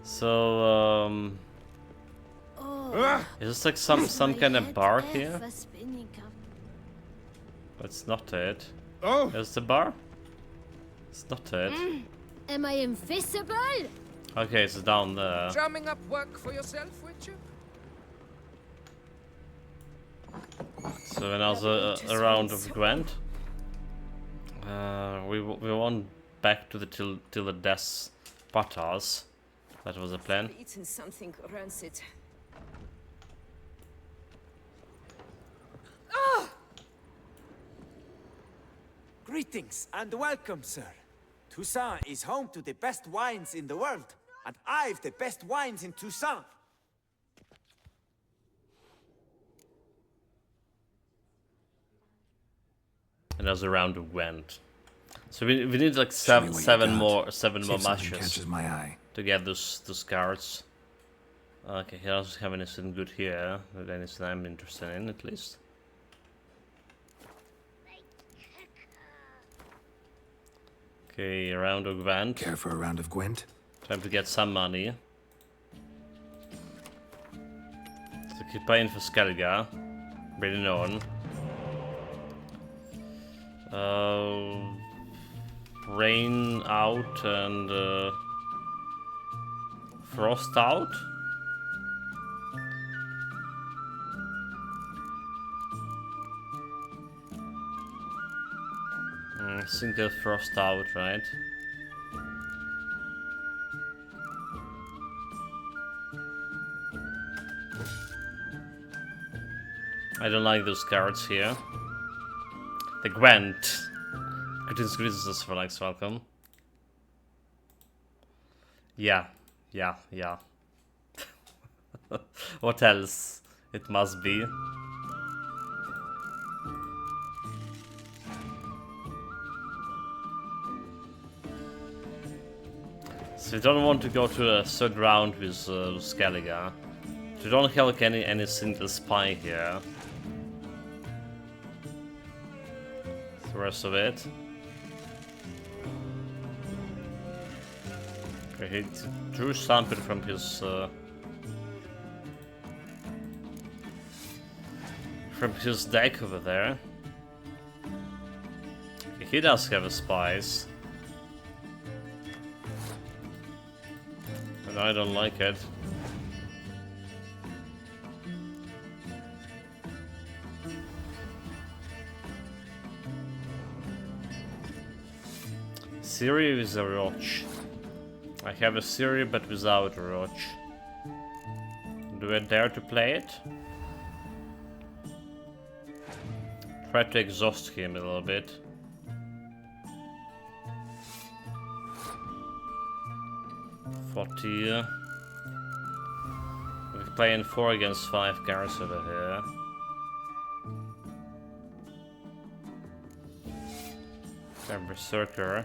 So, is this like some kind of bar here? That's not it. Oh, Is the bar? It's not it. Am I invisible? Okay, it's down there. Drumming up work for yourself, Witcher? So another a round of Gwent. We want back to the till the Des Patas. That was the plan. Eaten something rancid. Greetings and welcome, sir. Toussaint is home to the best wines in the world, and I've the best wines in Toussaint. And that's a round of Gwent. So we need like Show me what you seven got. more See if something matches catches my eye. to get those cards. Okay, he doesn't have anything good here. Anything I'm interested in, at least. Okay, a round of Gwent. Care for a round of Gwent? Time to get some money. So keep playing for Skellige. Bring it on. Rain out and frost out. Single frost out, right? I don't like those cards here. The Gwent. Greetings for likes, welcome. Yeah. What else? It must be. So you don't want to go to a third round with Skellige. You don't have like any single spy here. The rest of it. Okay, he drew something from his deck over there. Okay, he does have a spies. And I don't like it. Siri with a Roach. I have a Siri but without a Roach. Do I dare to play it? Try to exhaust him a little bit. We're playing 4 against 5 guards over here. Berserker.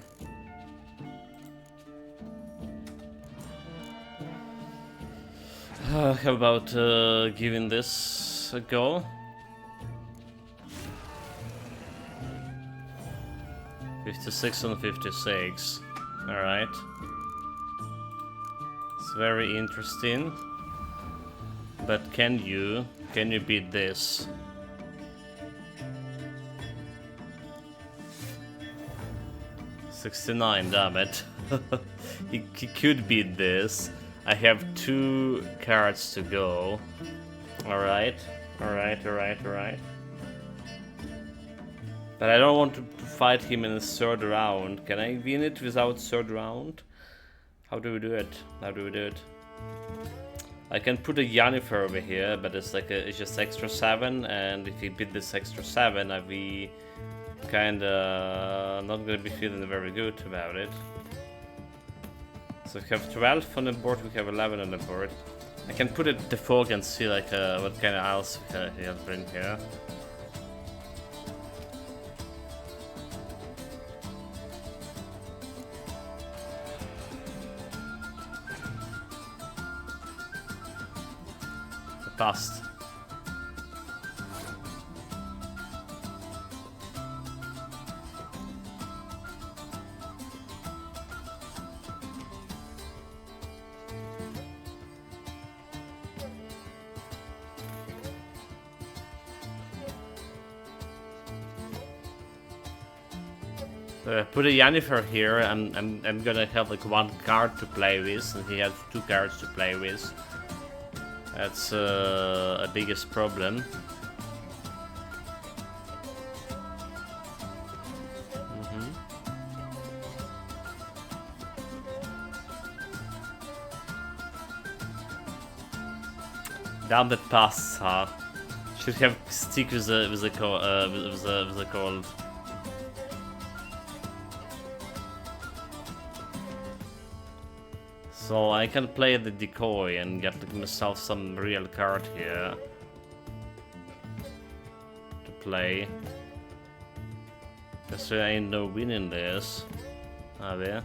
How about giving this a go? $56 on 56. Alright. It's very interesting. But can you beat this? $69, damn it. he could beat this. I have 2 cards to go. Alright. But I don't want to fight him in the 3rd round. Can I win it without 3rd round? How do we do it? I can put a Yennefer over here, but it's like it's just extra 7, and if he beat this extra 7, I'd be kinda not gonna be feeling very good about it. So we have 12 on the board, we have 11 on the board. I can put it default and see like what kind of else he has bring here. Passed. Put a Yennefer here. I'm gonna have like 1 card to play with, and he has 2 cards to play with. That's a biggest problem. Damn that pass, huh? Should have stick with the cold. So I can play the decoy and get myself some real card here to play. Guess there ain't no winning this. Are there?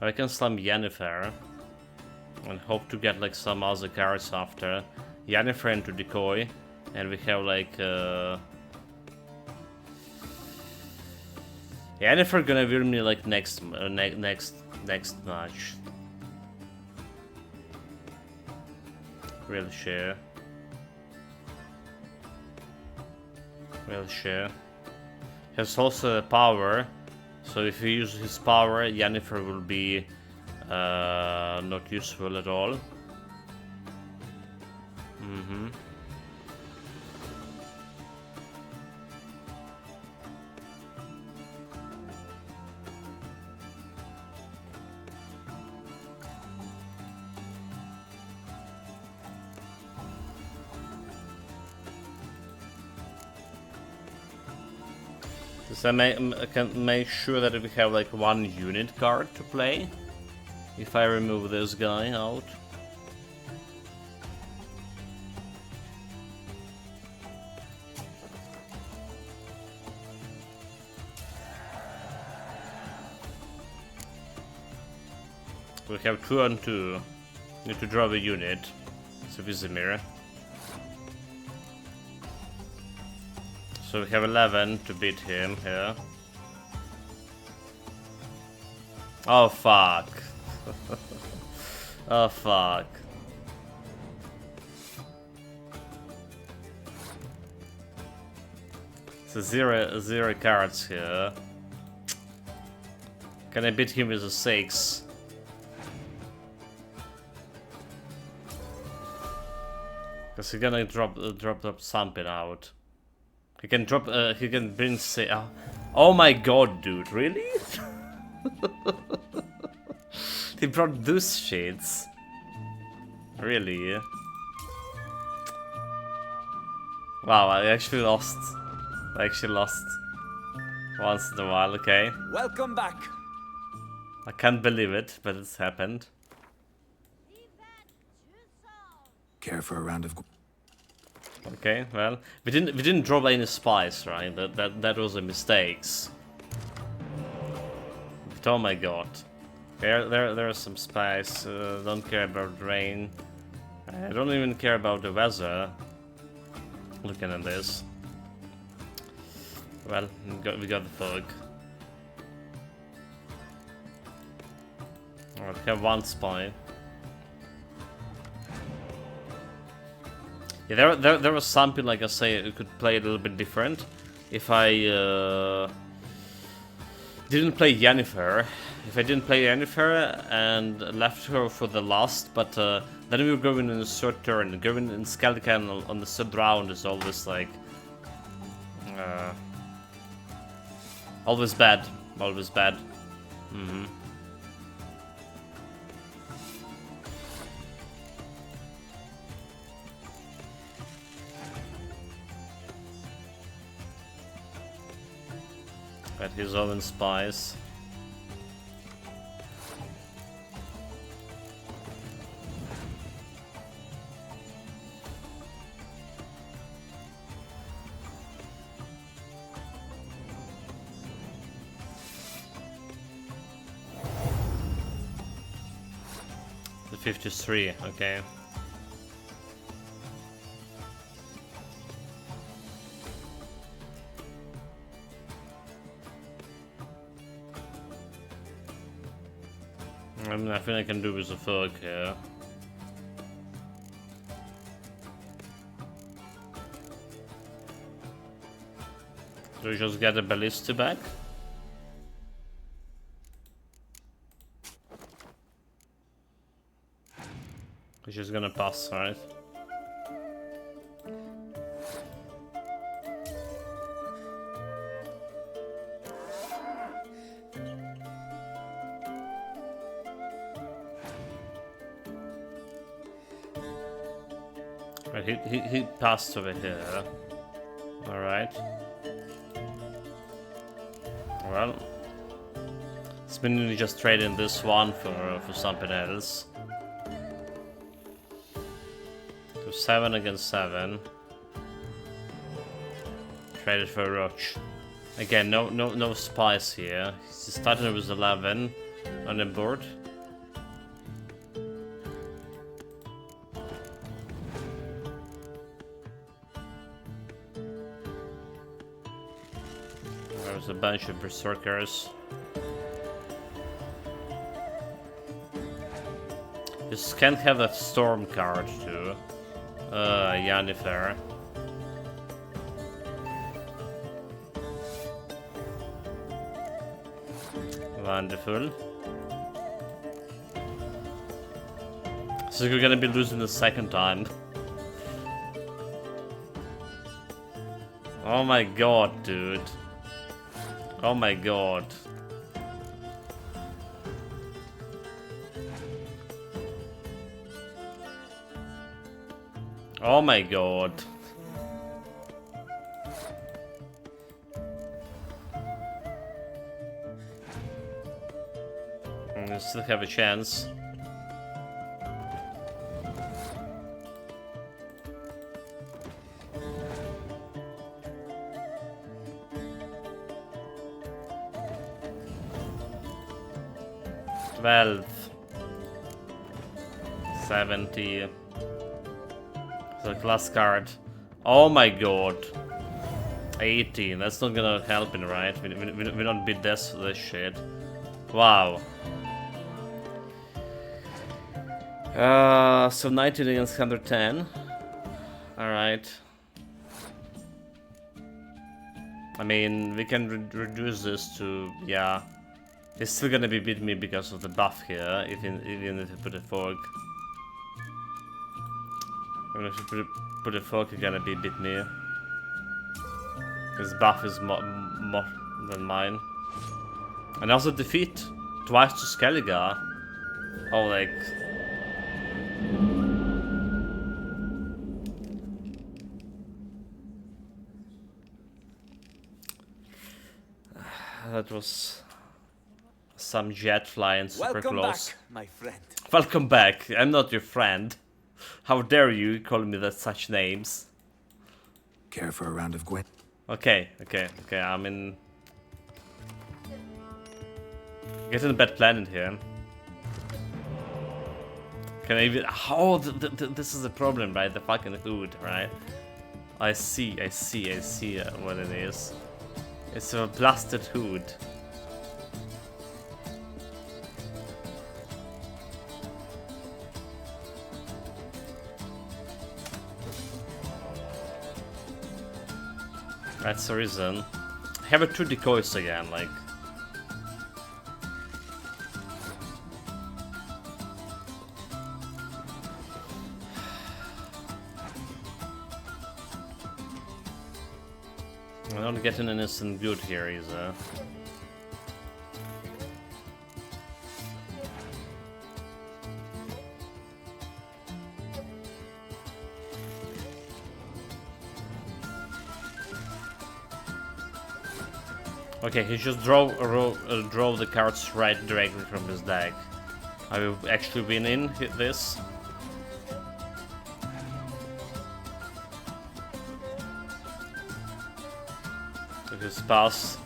I can slam Yennefer. And hope to get like some other cards after. Yennefer into decoy. And we have like Yennefer gonna win me like next match. Real share. Real share. Has also a power, so if he uses his power, Yennefer will be not useful at all. So I can make sure that we have like one unit card to play if I remove this guy out. We have 2 on 2. Need to draw a unit. So Vizimir. So we have 11 to beat him here. Oh fuck. Oh fuck. So zero cards here. Can I beat him with a 6? Cause he's gonna drop something out. He can drop. He can bring. Say, oh my god, dude! Really? He brought those shits. Really? Wow! I actually lost. I actually lost once in a while. Okay. Welcome back. I can't believe it, but it's happened. Care for a round of... Okay, well, we didn't drop any spies, right? That was a mistake. But oh my god, there are some spies. Don't care about rain. I don't even care about the weather. Looking at this, well, we got the fog. Alright, we have 1 spy. Yeah, there was something, like I say, it could play a little bit different if I didn't play Yennefer. If I didn't play Yennefer and left her for the last, but then we were going in a third turn. Going in Skeleton on the third round is always like always bad. Always bad. Got his own spies. The 53, okay. I mean, nothing I can do with the fog here. Do we just get a ballista back? Which is gonna pass, right? Right, he passed over here. Alright. Well, it's been just trading this one for something else. So 7 against 7. Traded for a roach. Again, no spies here. He's starting with 11 on the board. There's a bunch of berserkers. Just can't have that storm card too. Yennefer. Wonderful. So we're gonna be losing the second time. Oh my god, dude. Oh my god. Oh my god. I still have a chance. $12. $70. The class card. Oh my god. 18. That's not gonna help me, right? We don't beat this shit. Wow. So 19 against 110. Alright. I mean, we can reduce this to, yeah. He's still gonna be beat me because of the buff here, even if you put a fog. Even if you put a fog, you're gonna beat me. His buff is more than mine. And also defeat twice to Skellige. Oh, like... That was some jet flying super Welcome close. back, my friend. Welcome back. I'm not your friend. How dare you call me that such names? Care for a round of Gwent? Okay. I'm in. Getting a bad plan in here. Can I even? Oh, this is the problem, right? The fucking hood, right? I see what it is. It's a blasted hood. That's the reason. Have it two decoys again, like. I don't get an innocent good here either. Okay, he just drove the cards right directly from his deck. Are we actually winning this? Just pass.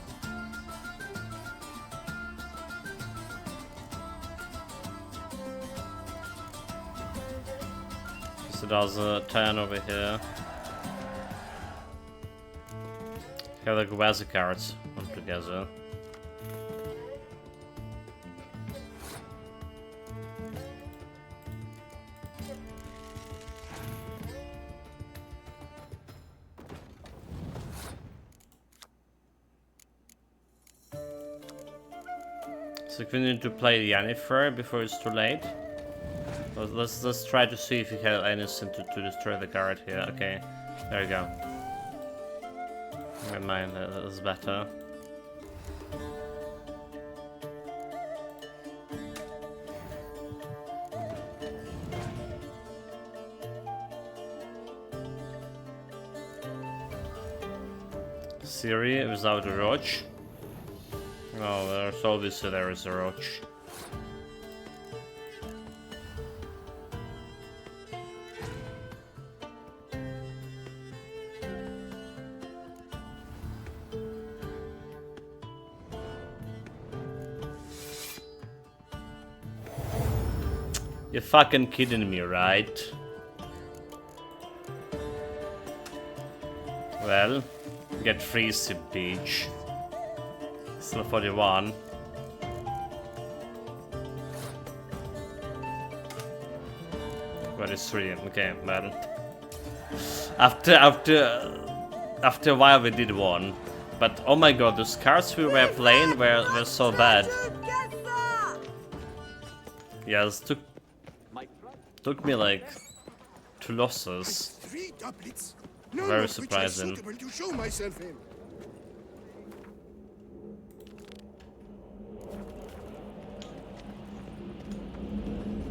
So does a turn over here. Have the Gwazi cards on together. So we need to play Yennefer before it's too late. Let's try to see if we have anything to destroy the card here. Okay, there we go. Never mind, that's better. Ciri without a Roach. Oh, there's obviously there is a Roach. You're fucking kidding me, right? Well, get freezy, bitch. Still 41. Where is 3? Okay, well. After a while we did 1. But oh my god, those cards we were playing were so bad. Yes, took me like 2 losses. 3 doublets. Very surprising. To show myself in.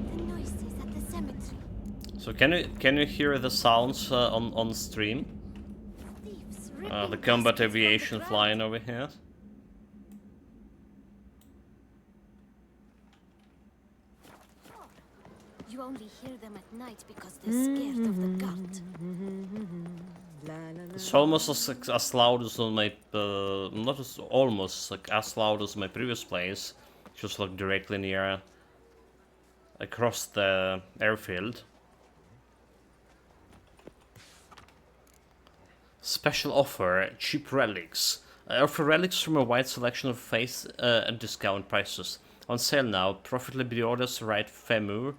The noises at the cemetery. So can you hear the sounds on stream? Thieves The ripping combat baskets from the aviation ground. flying over here. You only hear them at night because they're scared of the gut. It's almost as loud as on my not as almost like as loud as my previous plays, just like directly near across the airfield. Special offer: cheap relics. I offer relics from a wide selection of face and discount prices. On sale now. Profitably pre-orders right femur.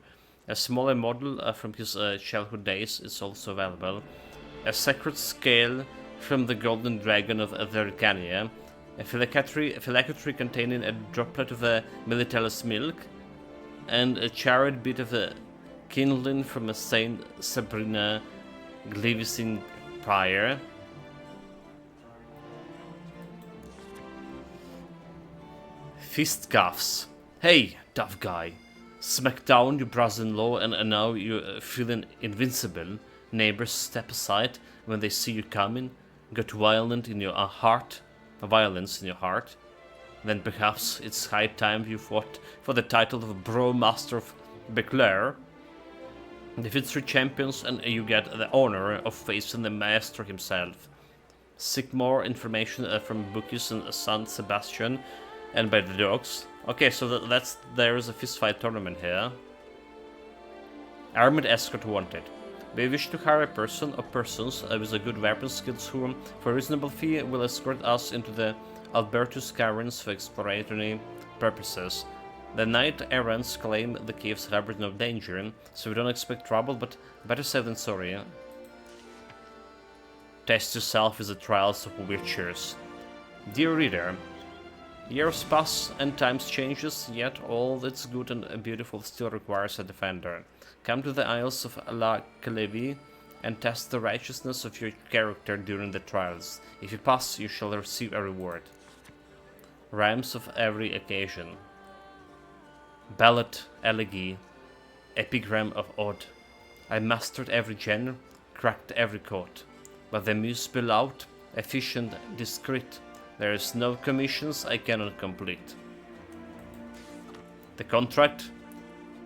A smaller model from his childhood days is also available. A sacred scale from the Golden Dragon of Vergania. A phylactery containing a droplet of Militalis milk. And a charred bit of kindling from a Saint Sabrina Glevising prior. Fist cuffs. Hey, tough guy. Smack down your brother-in-law and now you're feeling invincible. Neighbors step aside when they see you coming. Got violence in your heart. Then perhaps it's high time you fought for the title of Bro Master of Beclair. Defeat 3 champions and you get the honor of facing the master himself. Seek more information from Bookies and San Sebastian and by the dogs. Okay, so there is a fistfight tournament here. Armored escort wanted. We wish to hire a person or persons with a good weapon skills who, for a reasonable fee, will escort us into the Albertus Caverns for exploratory purposes. The knight errants claim the caves harbor no danger, so we don't expect trouble, but better safe than sorry. Test yourself with the trials of virtues. Dear reader, years pass and times changes, yet all that's good and beautiful still requires a defender. Come to the Isles of La Calevi and test the righteousness of your character during the trials. If you pass, you shall receive a reward. Rhymes of every occasion. Ballad, elegy, epigram of ode. I mastered every genre, cracked every chord. But the muse beloved, efficient, discreet. There is no commissions I cannot complete. The contract?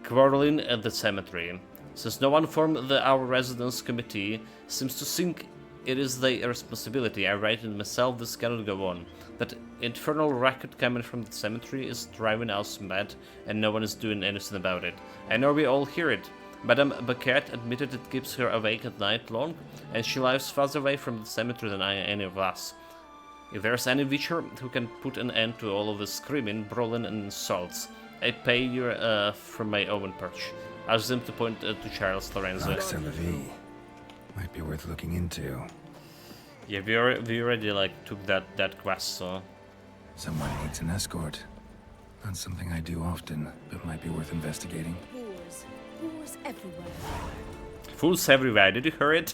Quarreling at the cemetery. Since no one formed our residence committee seems to think it is their responsibility, I write it myself, this cannot go on. That infernal racket coming from the cemetery is driving us mad, and no one is doing anything about it. I know we all hear it. Madame Baquette admitted it keeps her awake at night long, and she lives farther away from the cemetery than any of us. If there's any witcher who can put an end to all of the screaming, brawling, and insults, I pay you from my own perch. Ask them to point to Charles Lorenzo. Oxelavi. Might be worth looking into. Yeah, we already like took that quest, so. Someone needs an escort. Not something I do often, but might be worth investigating. Boars everywhere. Fools everywhere, did you hear it?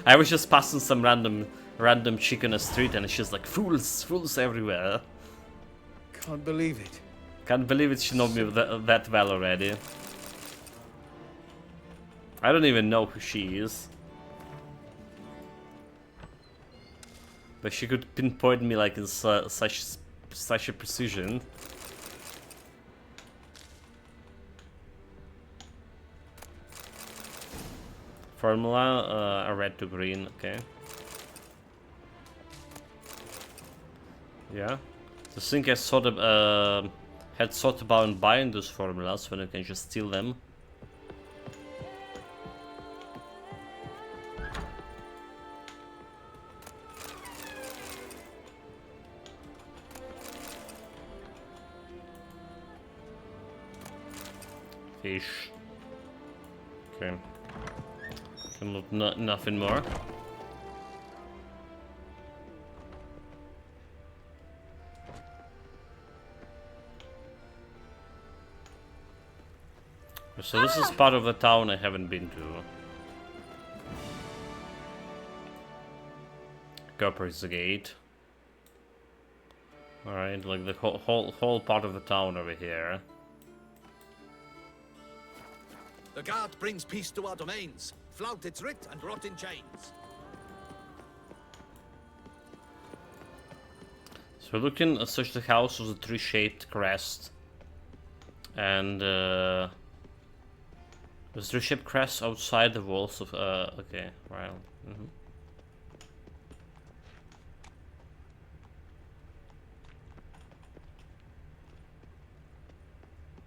I was just passing some random chick on the street and she's like, fools everywhere. Can't believe it. Can't believe it, she knows me that well already. I don't even know who she is. But she could pinpoint me like in such a precision. Formula, a red to green, okay. Yeah. I think I saw had thought about buying those formulas when you can just steal them. Fish. Okay. Can look nothing more. So this is part of the town I haven't been to. Copper's Gate. Alright, like the whole part of the town over here. The guard brings peace to our domains. Flout its writ and rot in chains. So we're looking at such the house with a tree-shaped crest. And there's a tree-shaped crest outside the walls of okay, right.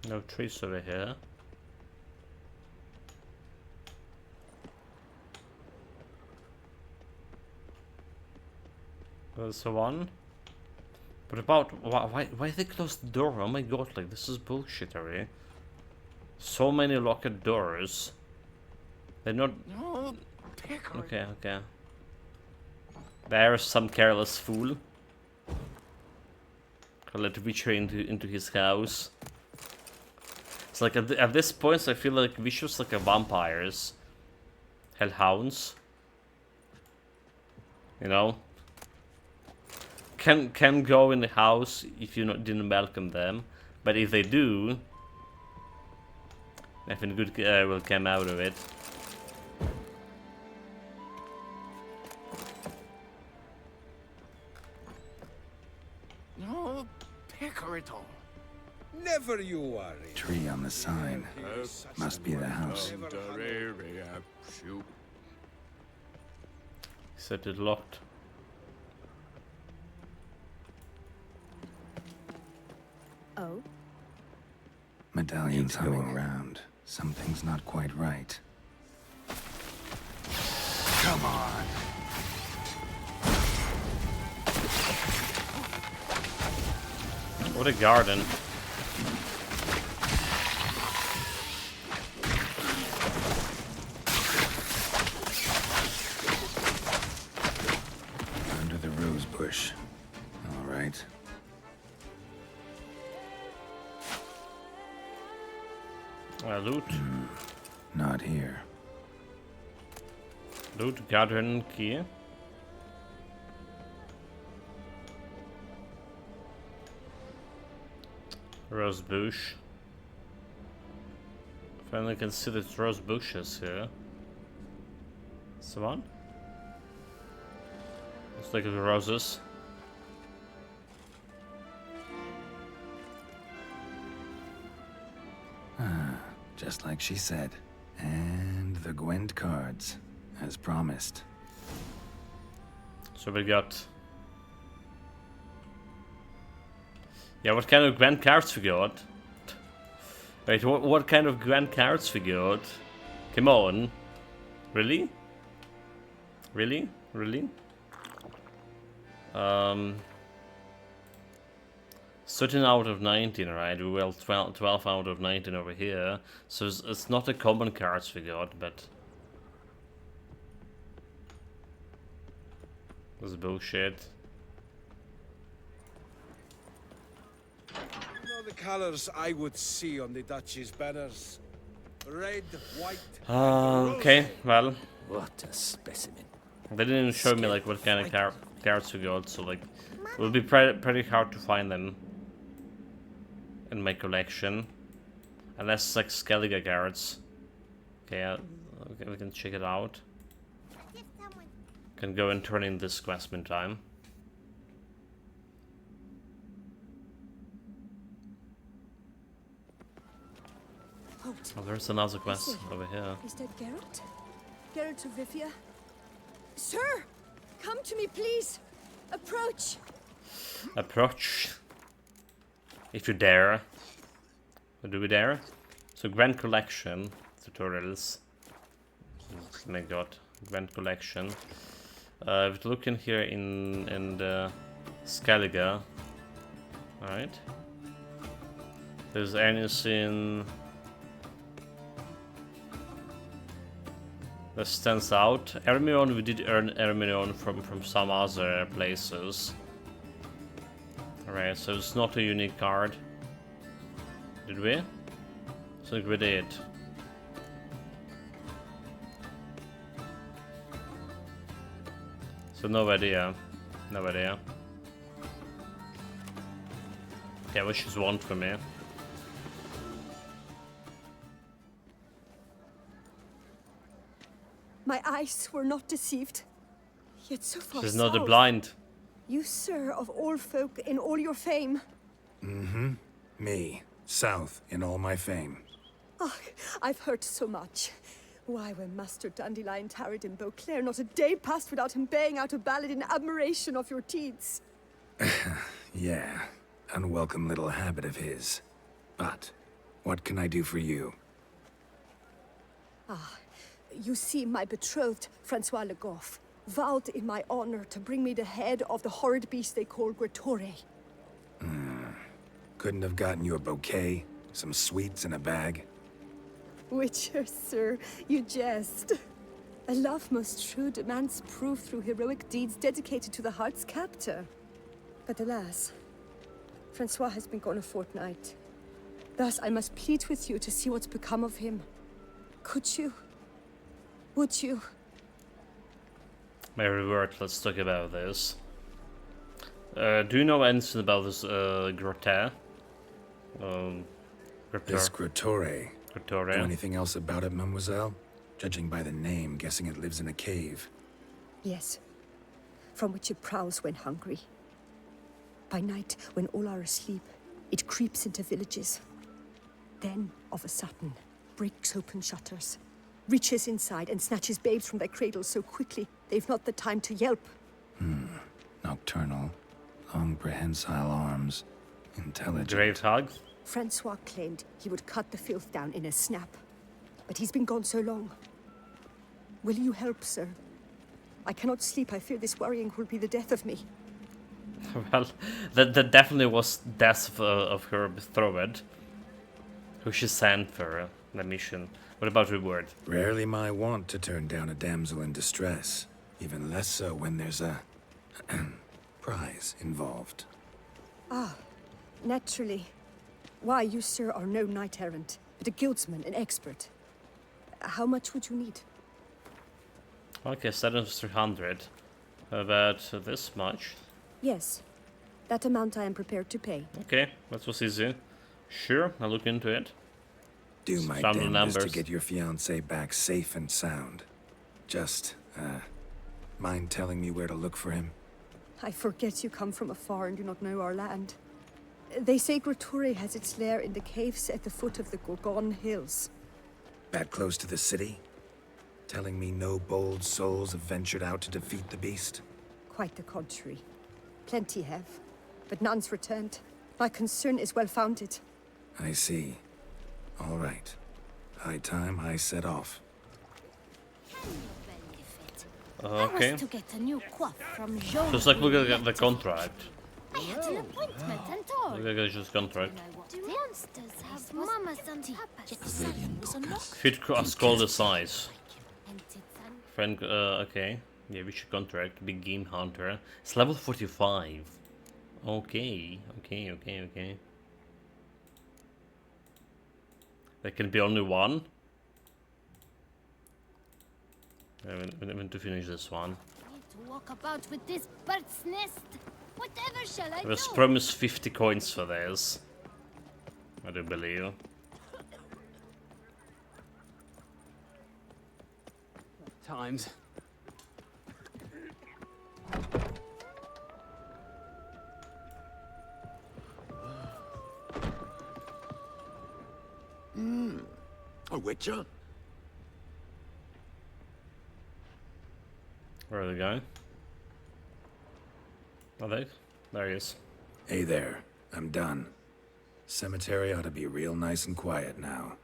No trees over here. There's one. But about why they closed the door? Oh my god, like this is bullshit already. So many locked doors. They're not. No, okay. There's some careless fool. Let Witcher into his house. It's like at this point I feel like Witcher's like a vampires. Hellhounds. You know? Can go in the house if you didn't welcome them, but if they do, nothing good will come out of it. No, Pecorito. Never you worry. Tree on the sign. Must be the house. Except it's locked. Oh? Medallions humming around. Something's not quite right. Come on. What a garden. Under the rose bush. All right. Loot. Not here. Loot, garden key. Rose bush. Finally can see the rose bushes here. Someone? Let's look at the roses. Just like she said. And the Gwent cards, as promised. So we got... Yeah, what kind of Gwent cards we got? Wait, what kind of Gwent cards we got? Come on. Really? Really? Really? 13 out of 19, right? We will 12 out of 19 over here. So it's not a common cards we got, but... This is bullshit. You know the colors I would see on the Duchy's banners. Red, white, Okay, well... What a specimen. They didn't show me like what kind of cards we got, so like... It will be pretty hard to find them. In my collection. Unless it's like Skellige cards. Okay, okay, we can check it out. Can go and turn in this quest meantime. Halt. Oh, there's another quest over here. Is that Geralt? Geralt of Rivia? Sir! Come to me, please! Approach! Approach. If you dare. What do we there? So Grand Collection tutorials. Oh my god, Grand Collection. If you look in here in the Skellige, alright. There's anything that stands out. Hermione, we did earn Hermione from some other places. Alright, so it's not a unique card. Did we? I think we did. So no idea. No idea. Okay, which is one for me. My eyes were not deceived. Yet so far She's not a south. blind. You, sir, of all folk in all your fame. Mm-hmm. Me. South in all my fame. Oh, I've heard so much. Why, when Master Dandelion tarried in Beauclair, not a day passed without him baying out a ballad in admiration of your deeds. Yeah, unwelcome little habit of his. But, what can I do for you? You see, my betrothed, Francois Le Goff, vowed in my honor to bring me the head of the horrid beast they call Gretore. Couldn't have gotten you a bouquet? Some sweets in a bag? Witcher, sir, you jest. A love most true demands proof through heroic deeds dedicated to the heart's captor. But alas, Francois has been gone a fortnight. Thus, I must plead with you to see what's become of him. Could you? Would you? My reward, let's talk about this. Do you know anything about this Grotte? This Gretore. Know Gretore. anything else about it, mademoiselle? Judging by the name, guessing it lives in a cave. Yes. From which it prowls when hungry. By night, when all are asleep, it creeps into villages. Then, of a sudden, breaks open shutters, reaches inside and snatches babes from their cradles so quickly they've not the time to yelp. Nocturnal. Long prehensile arms. Intelligent. Grave hug. Francois claimed he would cut the filth down in a snap. But he's been gone so long. Will you help, sir? I cannot sleep. I fear this worrying will be the death of me. Well, that definitely was death of her betrothed, who she sent for the mission. What about reward? Rarely my wont to turn down a damsel in distress. Even less so when there's a prize involved. Naturally. Why, you, sir, are no knight-errant, but a guildsman, an expert. How much would you need? Okay, 7,300. About this much. Yes. That amount I am prepared to pay. Okay, that was easy. Sure, I'll look into it. Do my Found the damnedest to numbers. get your fiancé back safe and sound. Just, mind telling me where to look for him? I forget you come from afar and do not know our land. They say Gretore has its lair in the caves at the foot of the Gorgon Hills. That close to the city? Telling me no bold souls have ventured out to defeat the beast? Quite the contrary. Plenty have, but none's returned. My concern is well founded. I see. All right. High time I set off. I Okay. was to get a new coif from Jean. Just like we're gonna get the contract. I had an appointment and all. We're gonna get just contract. Do monsters have mamas and papas? Fit scroll the size. And it's an Friend, okay. Yeah, we should contract. Big game hunter. It's level 45. Okay, okay. There can be only one. I want to finish this one. need to walk about with this bird's nest. Whatever shall I I was do? promised 50 coins for this. I do believe. Times. A witcher? Where are they going? Are they? There he is. Hey there. I'm done. Cemetery ought to be real nice and quiet now.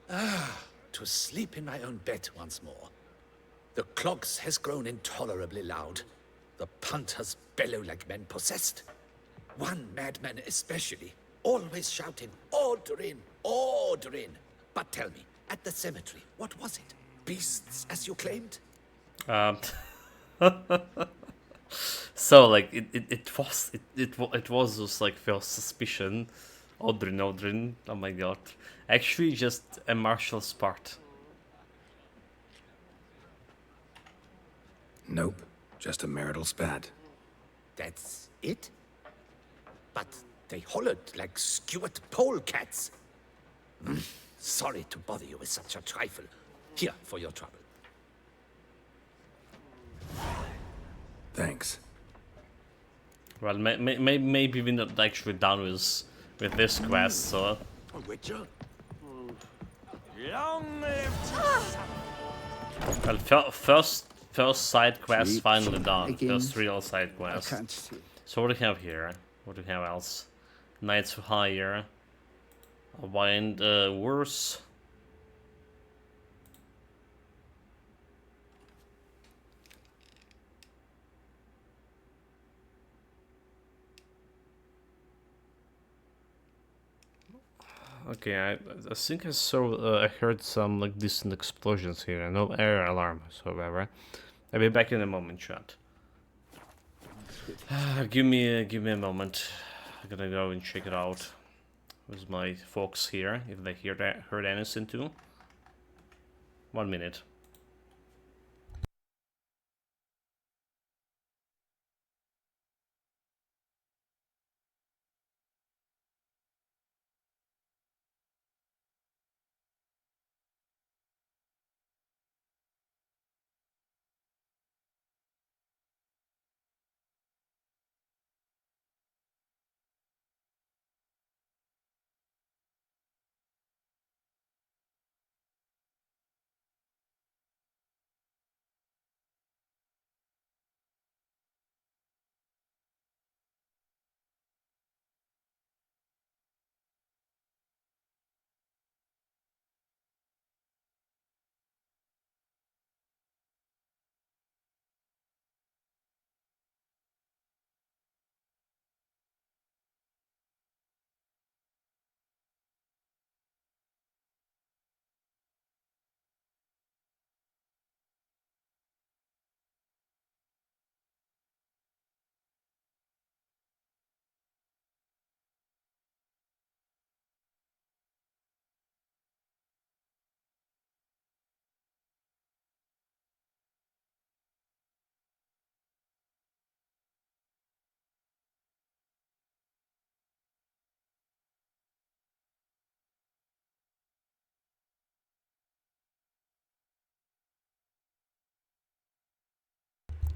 To sleep in my own bed once more. The clogs has grown intolerably loud. The punters bellow like men possessed. One madman especially, always shouting, "Order in! Order in!" But tell me, at the cemetery, what was it? Beasts, as you claimed? So like it was just like first suspicion. Odrin, oh my god. Actually just a martial sport. Nope, just a marital spat. That's it? But they hollered like skewered polecats. Sorry to bother you with such a trifle. Here for your trouble. Thanks. Well, maybe we're not actually done with this quest, so... Witcher? Long live Well, first side quest Cheap, finally cheap done. again. First real side quest. Can't see. So what do we have here? What do we have else? Knights for Hire. A Wind Worse. Okay, I think I heard some like distant explosions here. No air alarms, however. I'll be back in a moment, chat. Give me a moment. I'm gonna go and check it out with my folks here if they heard anything too. 1 minute.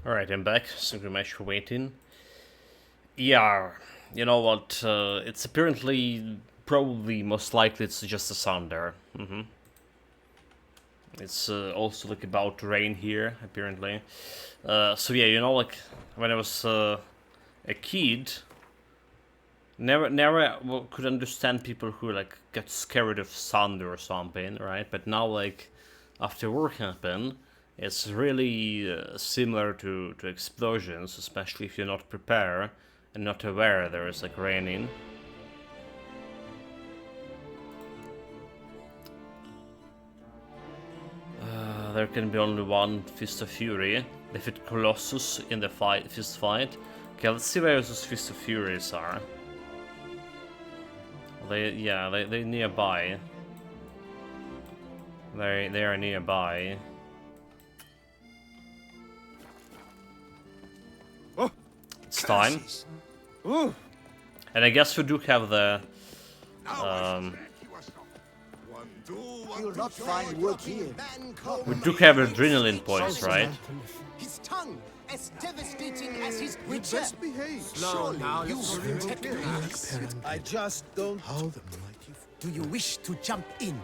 Alright, I'm back. Thank you very much for waiting. Yeah, you know what? It's apparently, probably, most likely, it's just a sound there. It's also like about rain here, apparently. So yeah, you know, like when I was a kid, never could understand people who like get scared of thunder or something, right? But now, like after war happened, it's really similar to explosions, especially if you're not prepared and not aware there is like raining. There can be only one Fist of Fury. Defeat Colossus in the fist fight. Okay, let's see where those Fist of Furies are. They're nearby. They are nearby. It's time. And I guess we do have the You'll not find work here. we do have adrenaline points, right? His tongue as devastating as his We creature. best behave. Surely you protect us. I just don't. Do you wish to jump in?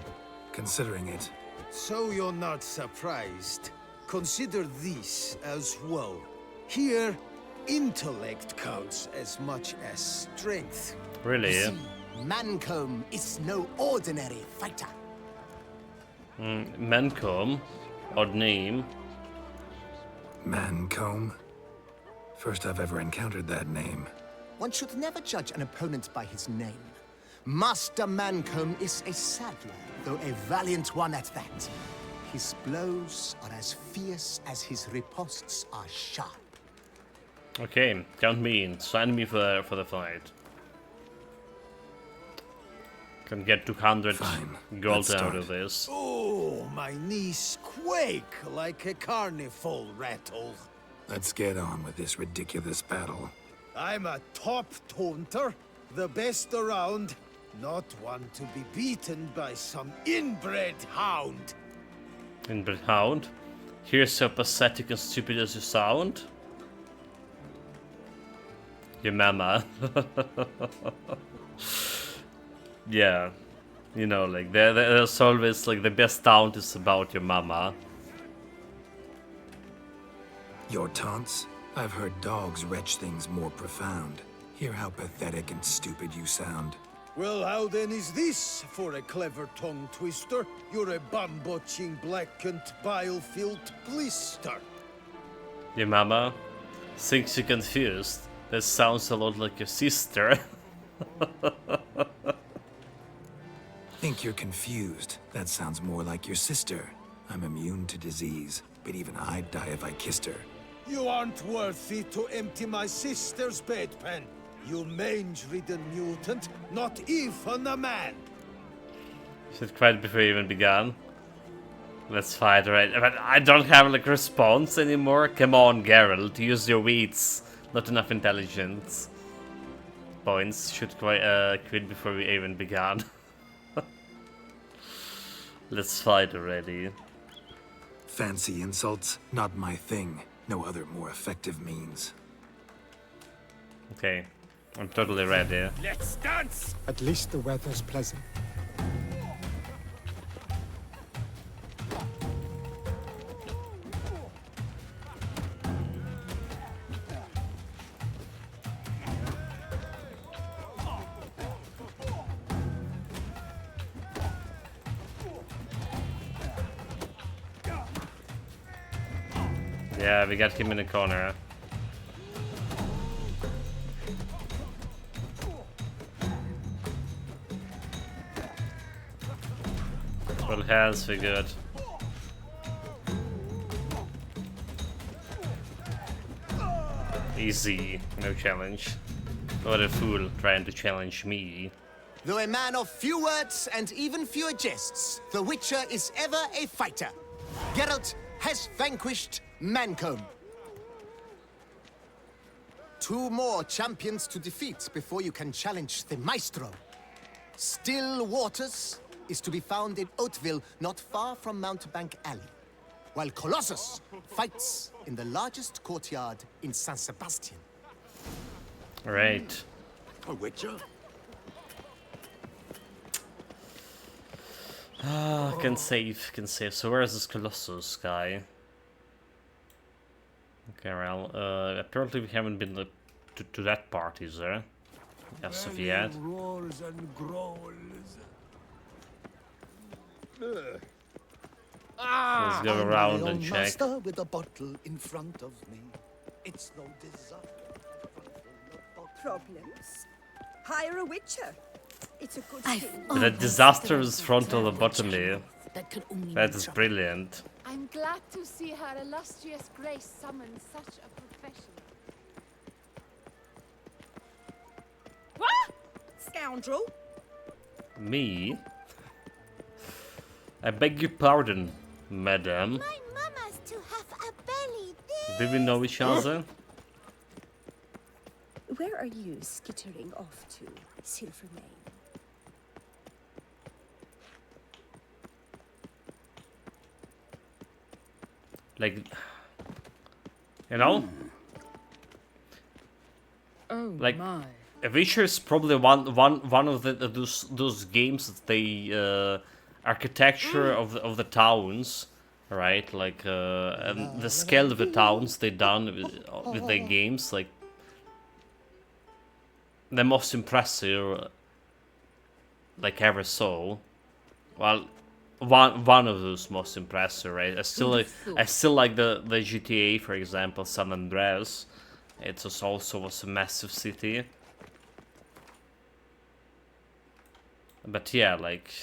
Considering it. So you're not surprised. Consider this as well. Here, intellect counts as much as strength. Really? You see, Mancomb is no ordinary fighter. Mancomb, odd name. Mancomb? First I've ever encountered that name. One should never judge an opponent by his name. Master Mancomb is a saddler, though a valiant one at that. His blows are as fierce as his riposts are sharp. Okay, count me in. Sign me for the fight. Can get 200 gold out of this. Oh, my knees quake like a carnival rattle. Let's get on with this ridiculous battle. I'm a top taunter, the best around, not one to be beaten by some inbred hound. Inbred hound? Here's so pathetic and stupid as you sound. Your mama. Yeah. You know, like, there's always, like, the best taunt is about your mama. Your taunts? I've heard dogs retch things more profound. Hear how pathetic and stupid you sound. Well, how then is this for a clever tongue twister? You're a bum-botching, blackened, bile-filled blister. Your mama thinks you're confused. That sounds a lot like your sister. Think you're confused? That sounds more like your sister. I'm immune to disease, but even I'd die if I kissed her. You aren't worthy to empty my sister's bedpan. You mange-ridden mutant, not even a man. Should cried before you even began. Let's fight, right? But I don't have like response anymore. Come on, Geralt, use your wits. Not enough intelligence points. Should quit before we even began. Let's fight already. Fancy insults? Not my thing. No other more effective means. Okay, I'm totally ready. Let's dance! At least the weather's pleasant. Yeah, we got him in the corner. Full health, we're good. Easy, no challenge. What a fool trying to challenge me. Though a man of few words and even fewer jests, the Witcher is ever a fighter. Geralt has vanquished Mancomb. 2 more champions to defeat before you can challenge the Maestro. Still Waters is to be found in Oatville, not far from Mountebank Alley, while Colossus fights in the largest courtyard in San Sebastian. Right. A Witcher? Ah, can save, can save. So where is this Colossus guy? Okay, well, apparently we haven't been to that part, is there? As of yet. Roars and growls. Let's go around and check. Master with a bottle in front of me. It's no disaster. Problems? Hire a Witcher. It's a good thing. The disastrous frontal lobotomy. That is brilliant. I'm glad to see her illustrious grace summon such a profession. What? Scoundrel! Me? I beg your pardon, madam. My mama's to have a belly this. Do we know each other? Where are you skittering off to, Silvermane? Like, you know? Oh like, my. Witcher is probably one of those games that they architecture of the towns, right? Like and the scale of the towns they done with their games, like the most impressive like ever saw. Well, one of those most impressive, right? I still like the GTA, for example, San Andreas. It also was a massive city. But yeah, like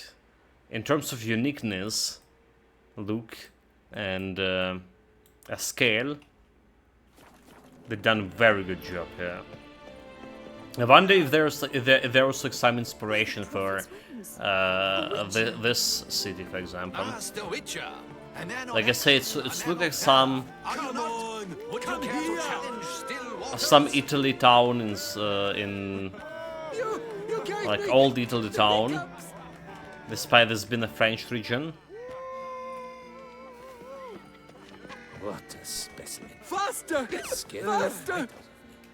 in terms of uniqueness, look, and a scale, they've done a very good job here. I wonder if there was like some inspiration for this city, for example. Like I say, it's looked like some Italy town in like old Italy town, despite this being a French region. What a specimen. Faster! Faster!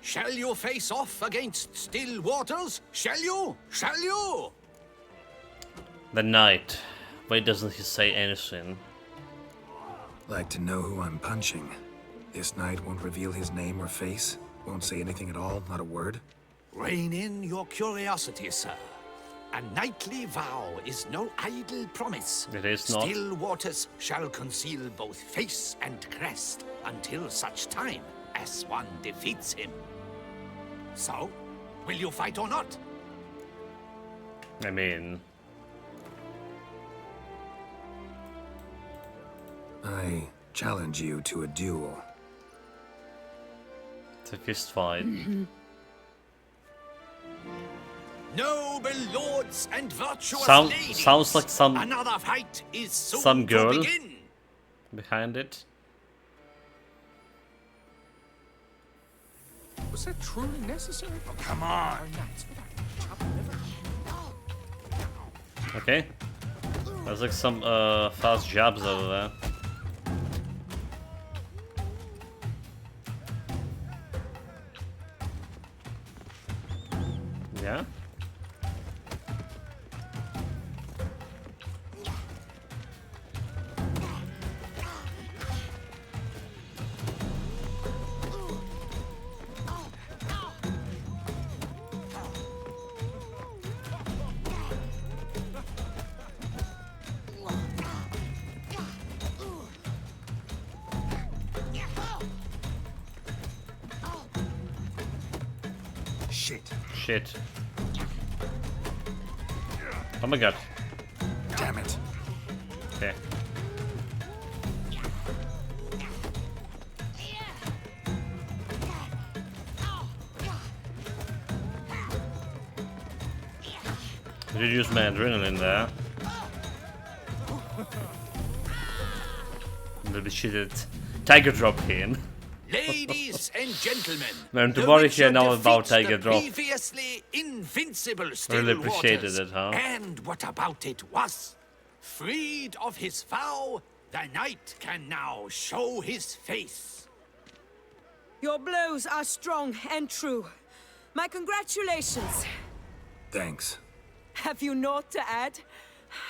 Shall you face off against still waters? Shall you? Shall you? The knight. Why doesn't he say anything? Like to know who I'm punching. This knight won't reveal his name or face? Won't say anything at all? Not a word? Rein in your curiosity, sir. A knightly vow is no idle promise. It is not. Still waters shall conceal both face and crest until such time as one defeats him. So, will you fight or not? I mean, I challenge you to a duel. it's a fist fight. Noble lords and virtuous ladies. Sounds like another fight is soon some girl to begin. behind it. Was that truly necessary? Oh, come on. Okay. There's like some fast jabs over there. Yeah. Shit. Oh my god. Damn it. Okay. I did use my adrenaline there. A little bit cheated. Tiger drop in. Ladies and gentlemen, Man, to worry here now about defeats Tiger the drop. previously invincible Really appreciated Stillwaters. it, huh? And what about it was? Freed of his vow, the knight can now show his face. Your blows are strong and true. My congratulations. Thanks. Have you naught to add?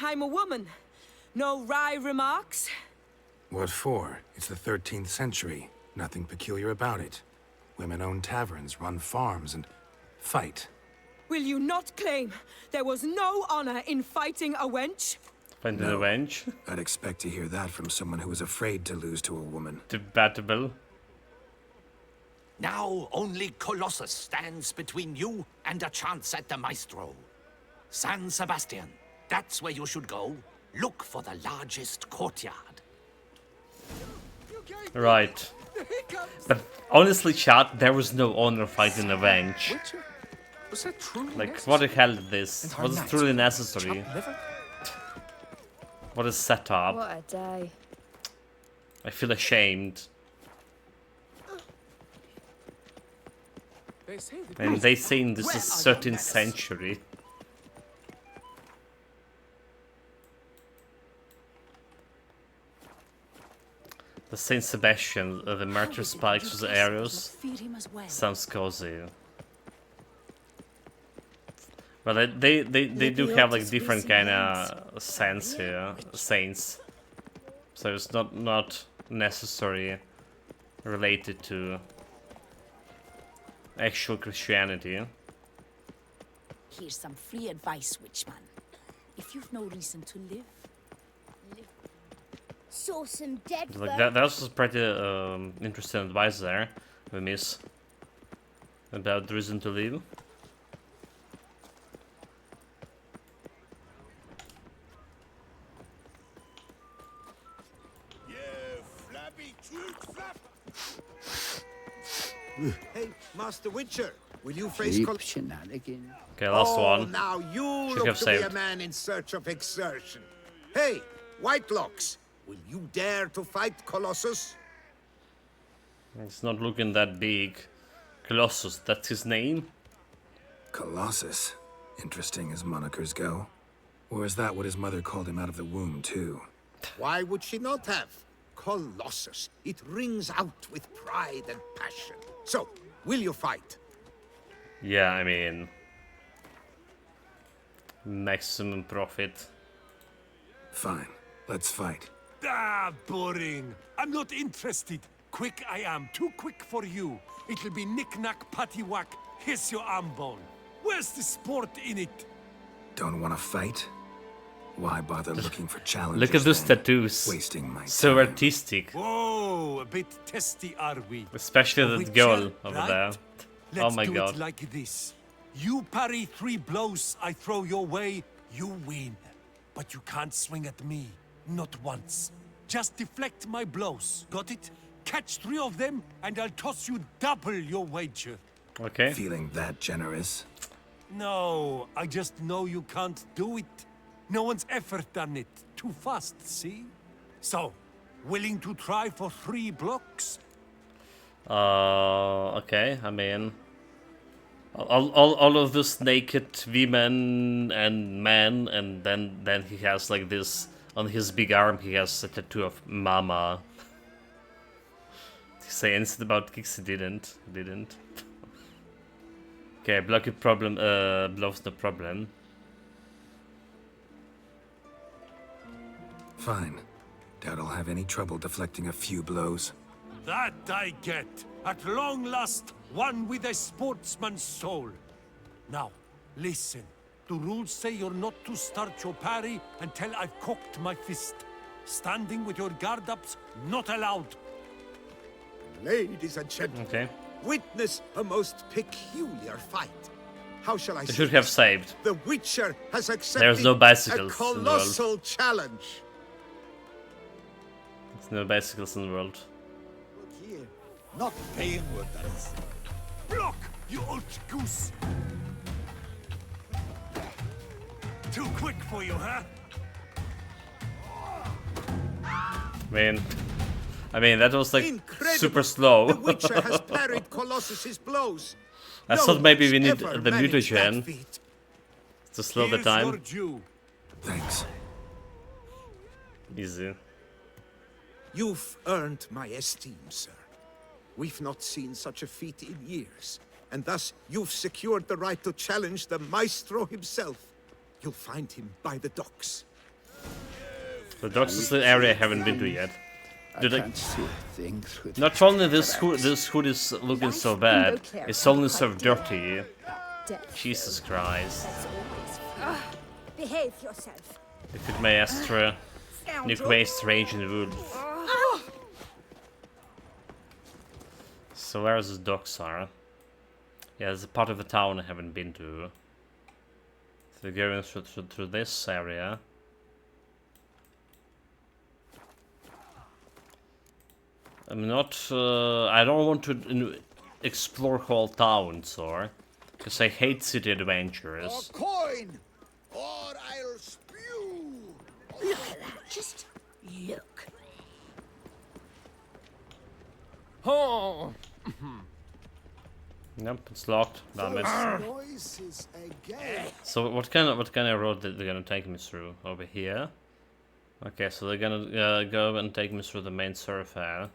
I'm a woman. No wry remarks? What for? It's the 13th century. Nothing peculiar about it. Women own taverns, run farms, and fight. Will you not claim there was no honor in fighting a wench? Find the revenge. I'd expect to hear that from someone who was afraid to lose to a woman. Debatable. Now only Colossus stands between you and a chance at the Maestro. San Sebastian, that's where you should go. Look for the largest courtyard. Right. But honestly, chat, there was no honor fight in revenge. Was that truly Like, necessary? what the hell is this? Was it truly necessary? Chopped liver? What is set up? What a day. I feel ashamed. They say that And they saying this is 13th century. The Saint Sebastian, the martyr spikes with the arrows. Sounds cozy. Well, they do have like different kind of sense here, saints. So it's not necessarily related to actual Christianity. Here's some free advice, Witchman. If you've no reason to live. Saw some dead Like that was pretty interesting advice there, we miss about the reason to live. Hey, Master Witcher, will you face Cheap shenanigans. Okay, last one. Now you Should look have to be a saved. man in search of exertion. Hey, Whitelocks, will you dare to fight Colossus? It's not looking that big. Colossus, that's his name? Colossus. Interesting as monikers go. Or is that what his mother called him out of the womb, too? Why would she not have? Colossus. It rings out with pride and passion. So, will you fight? Yeah, I mean... maximum profit. Fine. Let's fight. Ah, boring. I'm not interested. Quick I am. Too quick for you. It'll be knick-knack, paddywhack. Here's your arm bone. Where's the sport in it? Don't want to fight? Why bother looking for challenges? Look at those then? tattoos. Wasting my So time. artistic. Whoa, a bit testy are we? Especially A that witcher, girl over right? there. Let's Oh my do god. it like this. You parry 3 blows I throw your way, you win. But you can't swing at me. Not once. Just deflect my blows. Got it? Catch 3 of them, and I'll toss you double your wager. Okay. Feeling that generous? No, I just know you can't do it. No one's ever done it. Too fast, see? So, willing to try for 3 blocks? Okay, I mean... All of this naked women and men, and then he has like this... on his big arm he has a tattoo of Mama. Did he say anything about kicks? He didn't. Okay, blocky problem, blows no problem. Fine. Doubt I'll have any trouble deflecting a few blows. That I get. At long last, one with a sportsman's soul. Now, listen. The rules say you're not to start your parry until I've cocked my fist. Standing with your guard ups, not allowed. Ladies and gentlemen, Okay. witness a most peculiar fight. How shall I They say should have this? saved. The Witcher has accepted There's no bicycles a in the world. colossal challenge. There's no bicycles in the world. Look here. Not paying what that is. Block, you old goose! Too quick for you, huh? I mean that was like Incredible. super slow. The Witcher has parried Colossus's blows. I No thought maybe we one's need ever the managed that mutagen feat. to slow the Here's your time. due. Thanks. Easy. You've earned my esteem, sir. We've not seen such a feat in years. And thus, you've secured the right to challenge the Maestro himself. You'll find him by the docks. The docks is the area I haven't been to yet. Dude, I can't see a thing through the not only this hood is looking so bad, it's only so dirty. Jesus Christ. Behave yourself. If it may Astra, nuke waste range in wood. So where is the docks are? Yeah, there's a part of the town I haven't been to. So going through this area. I'm not. I don't want to explore whole towns, or because I hate city adventures. coin, or I'll spew. Look at that. Just look. Oh! Nope, it's locked. Damn it. Noises again. So what kind of road that they're gonna take me through over here? Okay, so they're gonna go and take me through the main thoroughfare,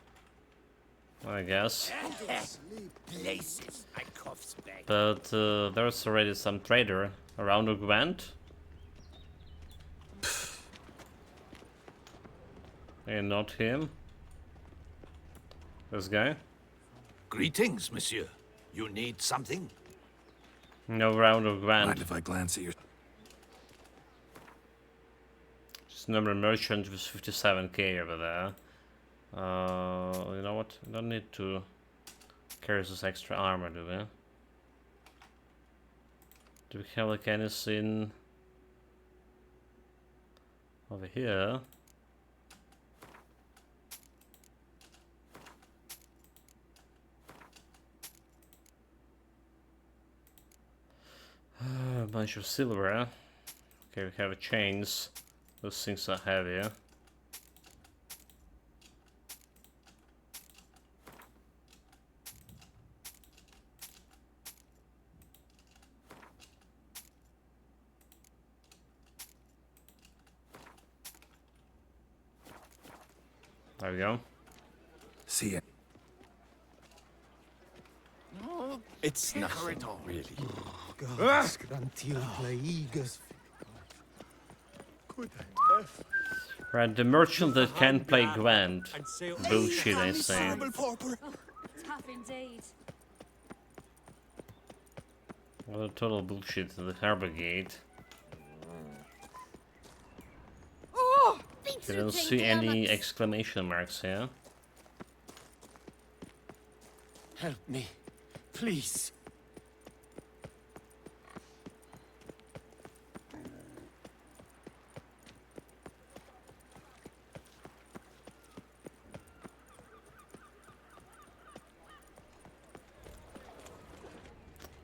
I guess. Places, my cough's back. But there's already some trader around who went. And not him. This guy. Greetings, monsieur. You need something? No round of Gwent. Mind if I glance at your... Number merchant with 57k over there. You know what? I don't need to carry this extra armor, do we? Do we have like anything over here? A bunch of silver. Okay, we have chains. Those things are heavier. There we go. See it. It's nothing, really. Right, the merchant that can play Gwent. Bullshit, I say. Tough indeed. What a total bullshit, the harbor gate. I don't see any exclamation marks here. Help me, please.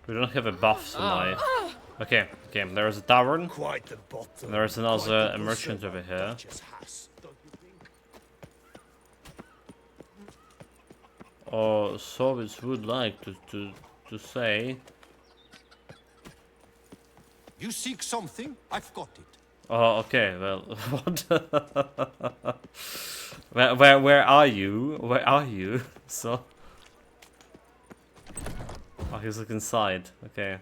We don't have a buff, so my... Okay, there's a tavern. Quite the bottom. There's another merchant over here. Oh, Soviets would like to say... You seek something? I've got it. Oh, okay, well, what? Where are you? Where are you? So... Oh, he's like inside, okay.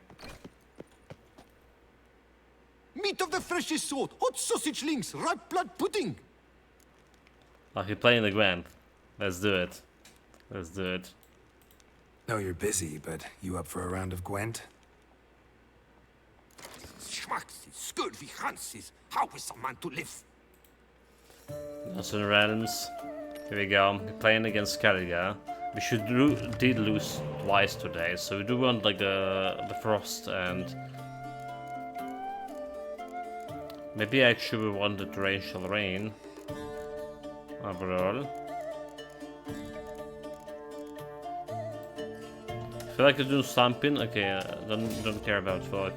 Meat of the freshest sort, hot sausage links, ripe blood pudding. Oh, he's playing the Gwent. Let's do it. Let's do it. Know you're busy, but you up for a round of Gwent? Schmackses, scurvy Hanses, how is a man to live? Some randoms. Here we go. We're playing against Skellige. We did lose twice today, so we do want like the frost and maybe actually we want the torrential rain overall. I feel like I do something. Okay, don't care about what.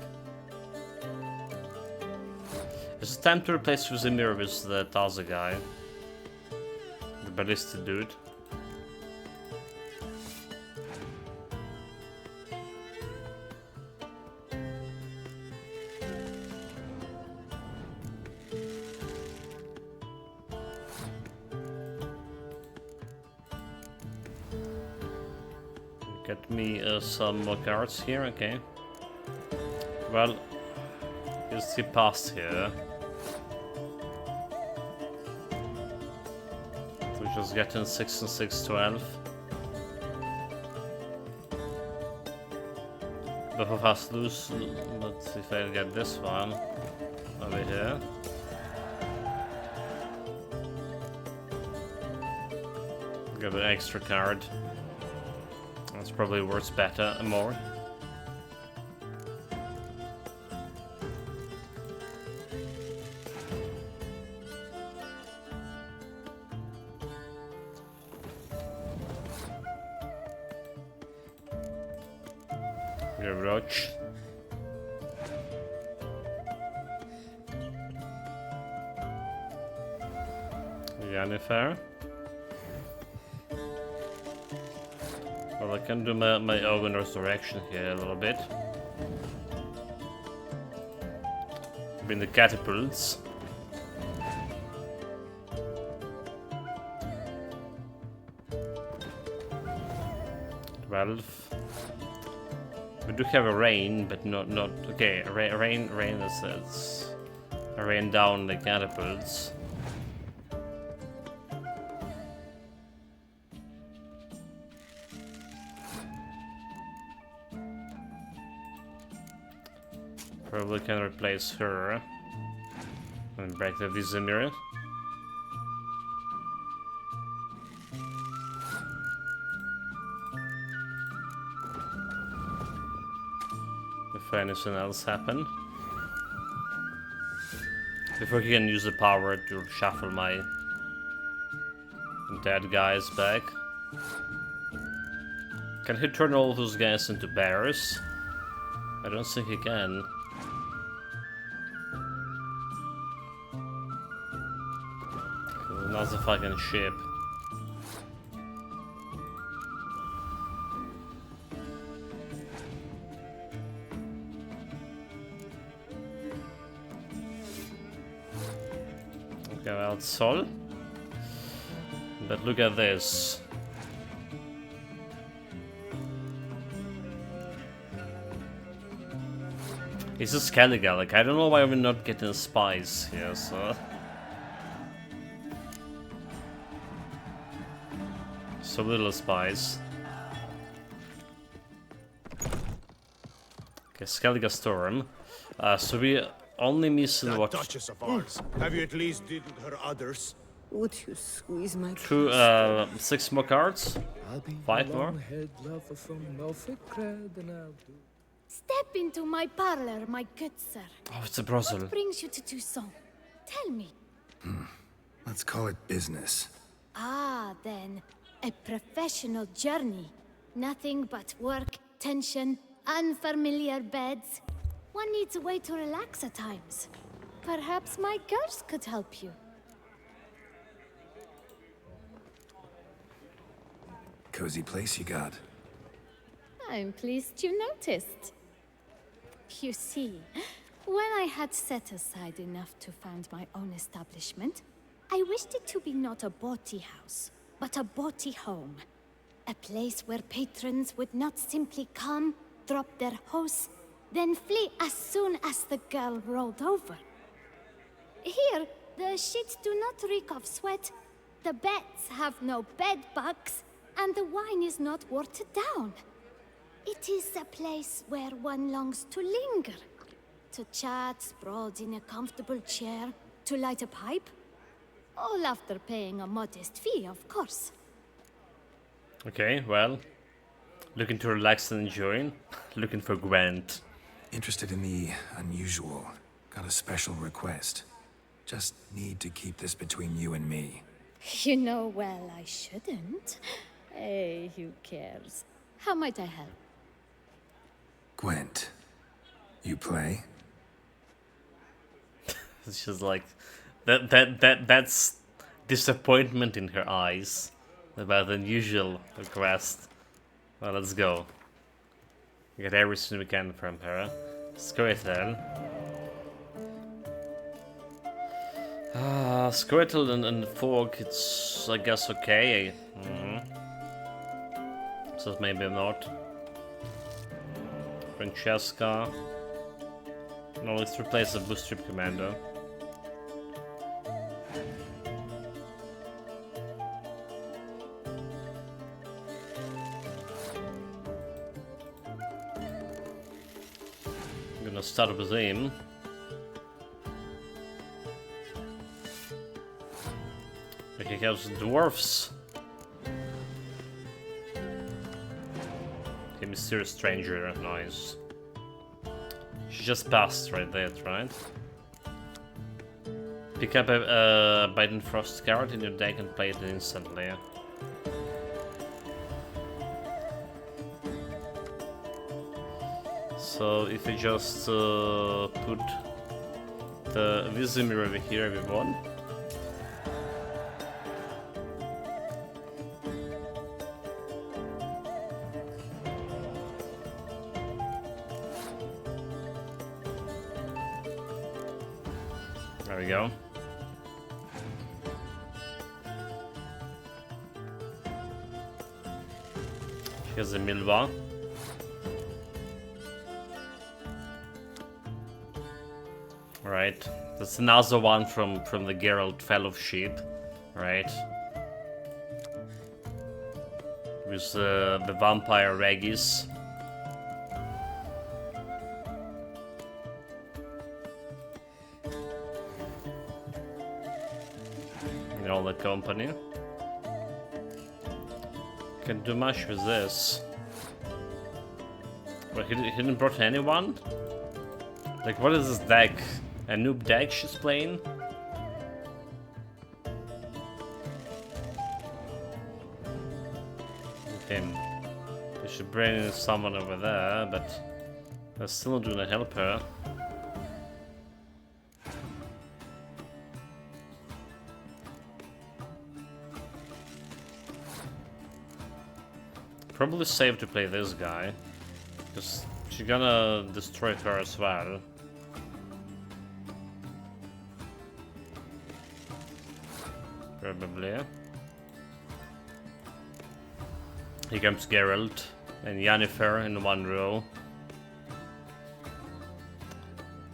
It's time to replace Vizimir with the Taza guy, the ballista dude. Get me some more cards here, okay. Well, just he passed here. We're just getting 6 and 6, 12. Both of us lose. Let's see if I get this one over here. Get an extra card. That's probably worth better and more. Roach. Yennefer. Well, I can do my own resurrection here a little bit. Bring the catapults. We do have a rain, but not okay. Rain is rain down the catapults. Probably can replace her. And break the Vizimir. If anything else happened. Before he can use the power to shuffle my dead guys back. Can he turn all those guys into bears? I don't think he can. Another fucking ship. Okay, well, it's Sol. But look at this. It's a Skellige, like I don't know why we're not getting spies here, so... So little spies. Okay, Skellige Storm. So we only missing That what... Duchess of ours. Have you at least didn't her others? Would you squeeze my 6 more cards? 5 more? Step into my parlor, my good sir. Oh, it's a brothel. What brings you to Toussaint? Tell me. Let's call it business. Ah, then. A professional journey. Nothing but work, tension, unfamiliar beds. One needs a way to relax at times. Perhaps my girls could help you. Cozy place you got. I'm pleased you noticed. You see, when I had set aside enough to found my own establishment, I wished it to be not a bawdy house, but a bawdy home. A place where patrons would not simply come, drop their hose, then flee as soon as the girl rolled over. Here, the sheets do not reek of sweat, the beds have no bed bugs, and the wine is not watered down. It is a place where one longs to linger, to chat sprawled in a comfortable chair, to light a pipe. All after paying a modest fee, of course. Okay, well, looking to relax and enjoy. Looking for Gwent. Interested in the unusual. Got a special request. Just need to keep this between you and me. You know well I shouldn't. Hey, who cares? How might I help? Gwent, you play? It's just like that's disappointment in her eyes about the unusual request. Well, let's go. Get everything we can from her. Squirtle. Squirtle and Fork, it's I guess okay. So maybe not. Francesca. No, let's replace the Boost Trip Commander. I'm gonna start with him. Okay, he has dwarfs. Okay, Mysterious Stranger, nice. She just passed right there, right? Pick up a Biden Frost card in your deck and play it instantly. So if we just put the Vizimir over here, we won. There we go. Here's the Milva. Right, that's another one from the Geralt Fellowship, right? With the vampire Regis. smaller company. Can't do much with this. But he didn't brought anyone? Like, what is this deck? A noob deck she's playing? Okay. We should bring in someone over there, but that's still not gonna help her. Probably safe to play this guy, because she's gonna destroy her as well. Probably. Here comes Geralt and Yennefer in one row.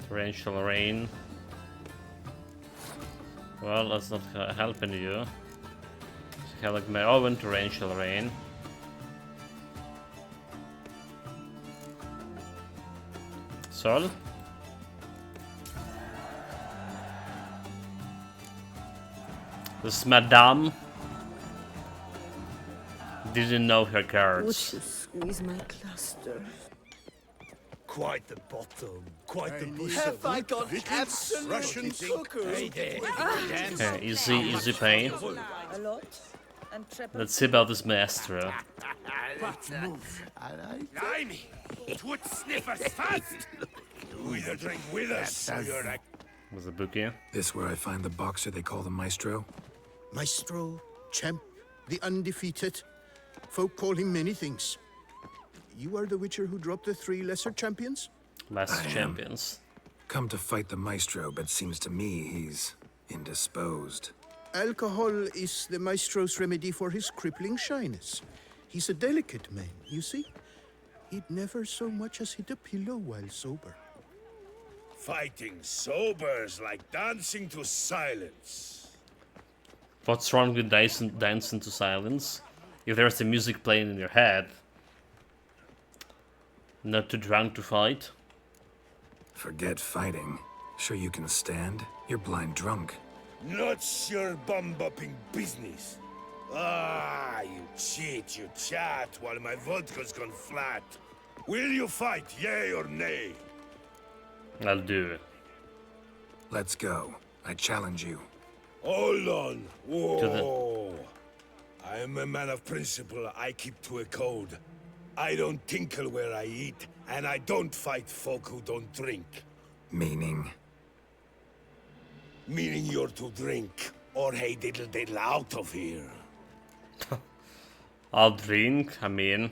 Torrential Rain. Well, that's not helping you. Helic Meow and Torrential Rain. Sol. This is Madame. Didn't know her Would cards. you squeeze my cluster? Quite the bottom, quite the bush. Have I got absolute Russian cookery? Okay, easy pain. A lot. And triple. Let's see about this maestro. Blimey! Twould sniffers fast! You either drink with us or you're a... With a book here. This where I find the boxer they call the Maestro? Maestro, champ, the undefeated. Folk call him many things. You are the Witcher who dropped the 3 lesser champions? Last champions. Come to fight the Maestro, but seems to me he's indisposed. Alcohol is the Maestro's remedy for his crippling shyness. He's a delicate man, you see? He'd never so much as hit a pillow while sober. Fighting sober's like dancing to silence. What's wrong with dancing to silence? If there's the music playing in your head. Not too drunk to fight. Forget fighting. Sure you can stand? You're blind drunk. Not your bum-bopping business. Ah, you cheat, you chat, while my vodka's gone flat. Will you fight, yay or nay? I'll do it. Let's go. I challenge you. Hold on. To the- Whoa. I am a man of principle. I keep to a code. I don't tinkle where I eat, and I don't fight folk who don't drink. Meaning? Meaning you're to drink, or hey diddle diddle out of here. I'll drink. I mean,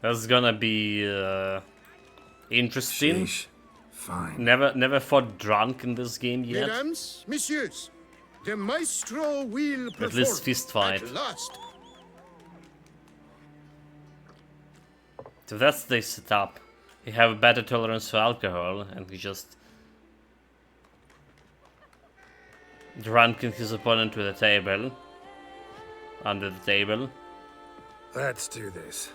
that's gonna be interesting. Sheesh. Fine. Never fought drunk in this game yet. Mesdames, messieurs, the Maestro will perform. At least fist fight. At last. So that's the setup. He have a better tolerance for alcohol, and he just drunken his opponent to the table, under the table. Let's do this.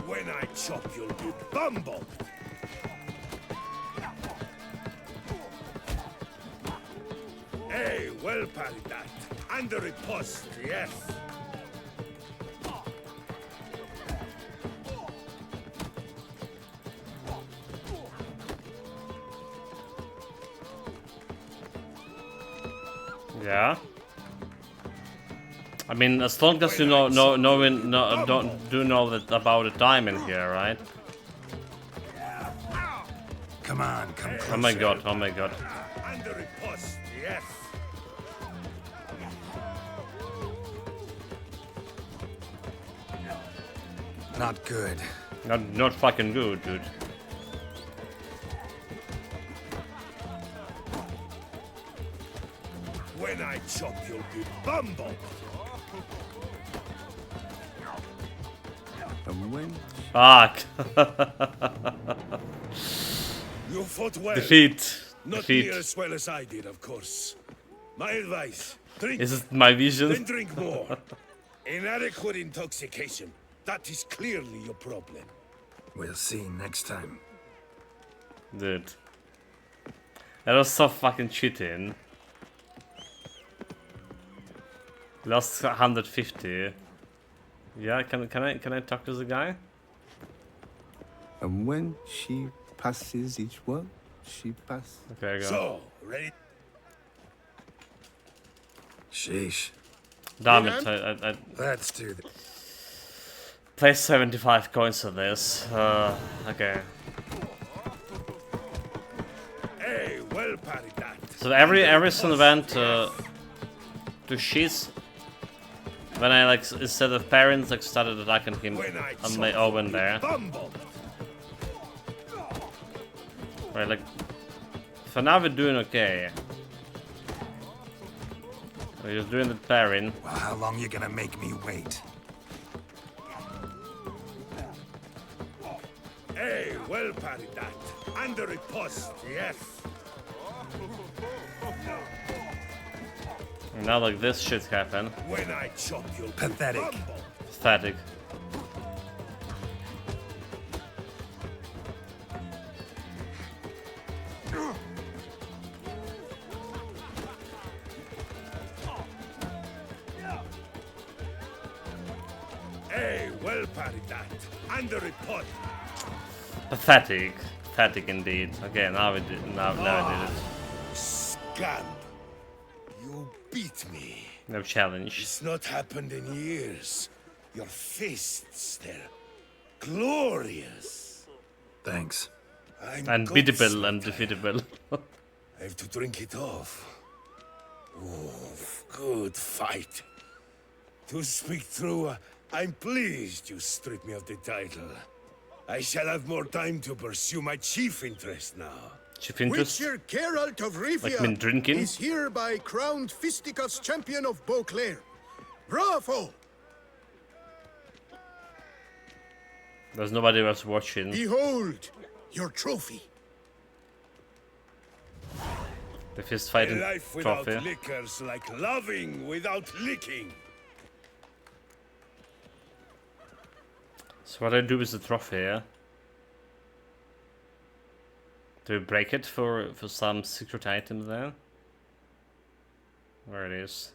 When I chop, you'll be bumbled. Hey, well parried that. Under riposte, yes. Yeah. I mean, as long as you don't know that about the timing here, right? Come on, come closer. Oh my god! Oh my god! Under riposte, yes. Not good. Not fucking good, dude. When I chop, you'll be bumbled. Fuck. You fought well. Defeat. Not Defeat. near as well as I did, of course. My advice: drink. Is it my vision? Then drink more. Inadequate intoxication. That is clearly your problem. We'll see next time. Dude. That was so fucking cheating. Lost 150. Yeah, can I talk to the guy? And when she passes each one, she passes. Okay, go. So, ready? Sheesh. Damn it, I Let's do this. place 75 coins on this. Okay. Hey, well parried that. So every single event to sheets. When I like instead of parents like started attacking him on my oven there. Right, like for now we're doing okay. We're just doing the parrying. Well, how long you gonna make me wait? Hey, well parried that. And the riposte, yes. And now like this shit happen. When I chop you. Pathetic. Pathetic. Hey, well parried that. And the riposte. Pathetic. Pathetic indeed. Okay, now we did now I did it. Scamp. You beat me. No challenge. It's not happened in years. Your fists, they're glorious. Thanks. I'm Unbeatable, undefeatable. I have to drink it off. Oof, good fight. To speak true, I'm pleased you stripped me of the title. I shall have more time to pursue my chief interest now. Chief interest? Witcher Geralt of Rivia Like me drinking? is hereby crowned Fisticuffs champion of Beauclair. Bravo! There's nobody else watching. Behold your trophy. The fist fighting A life without trophy. liquor's like loving without licking. So what I do with the trophy, yeah? Do we break it for some secret item there? Where it is?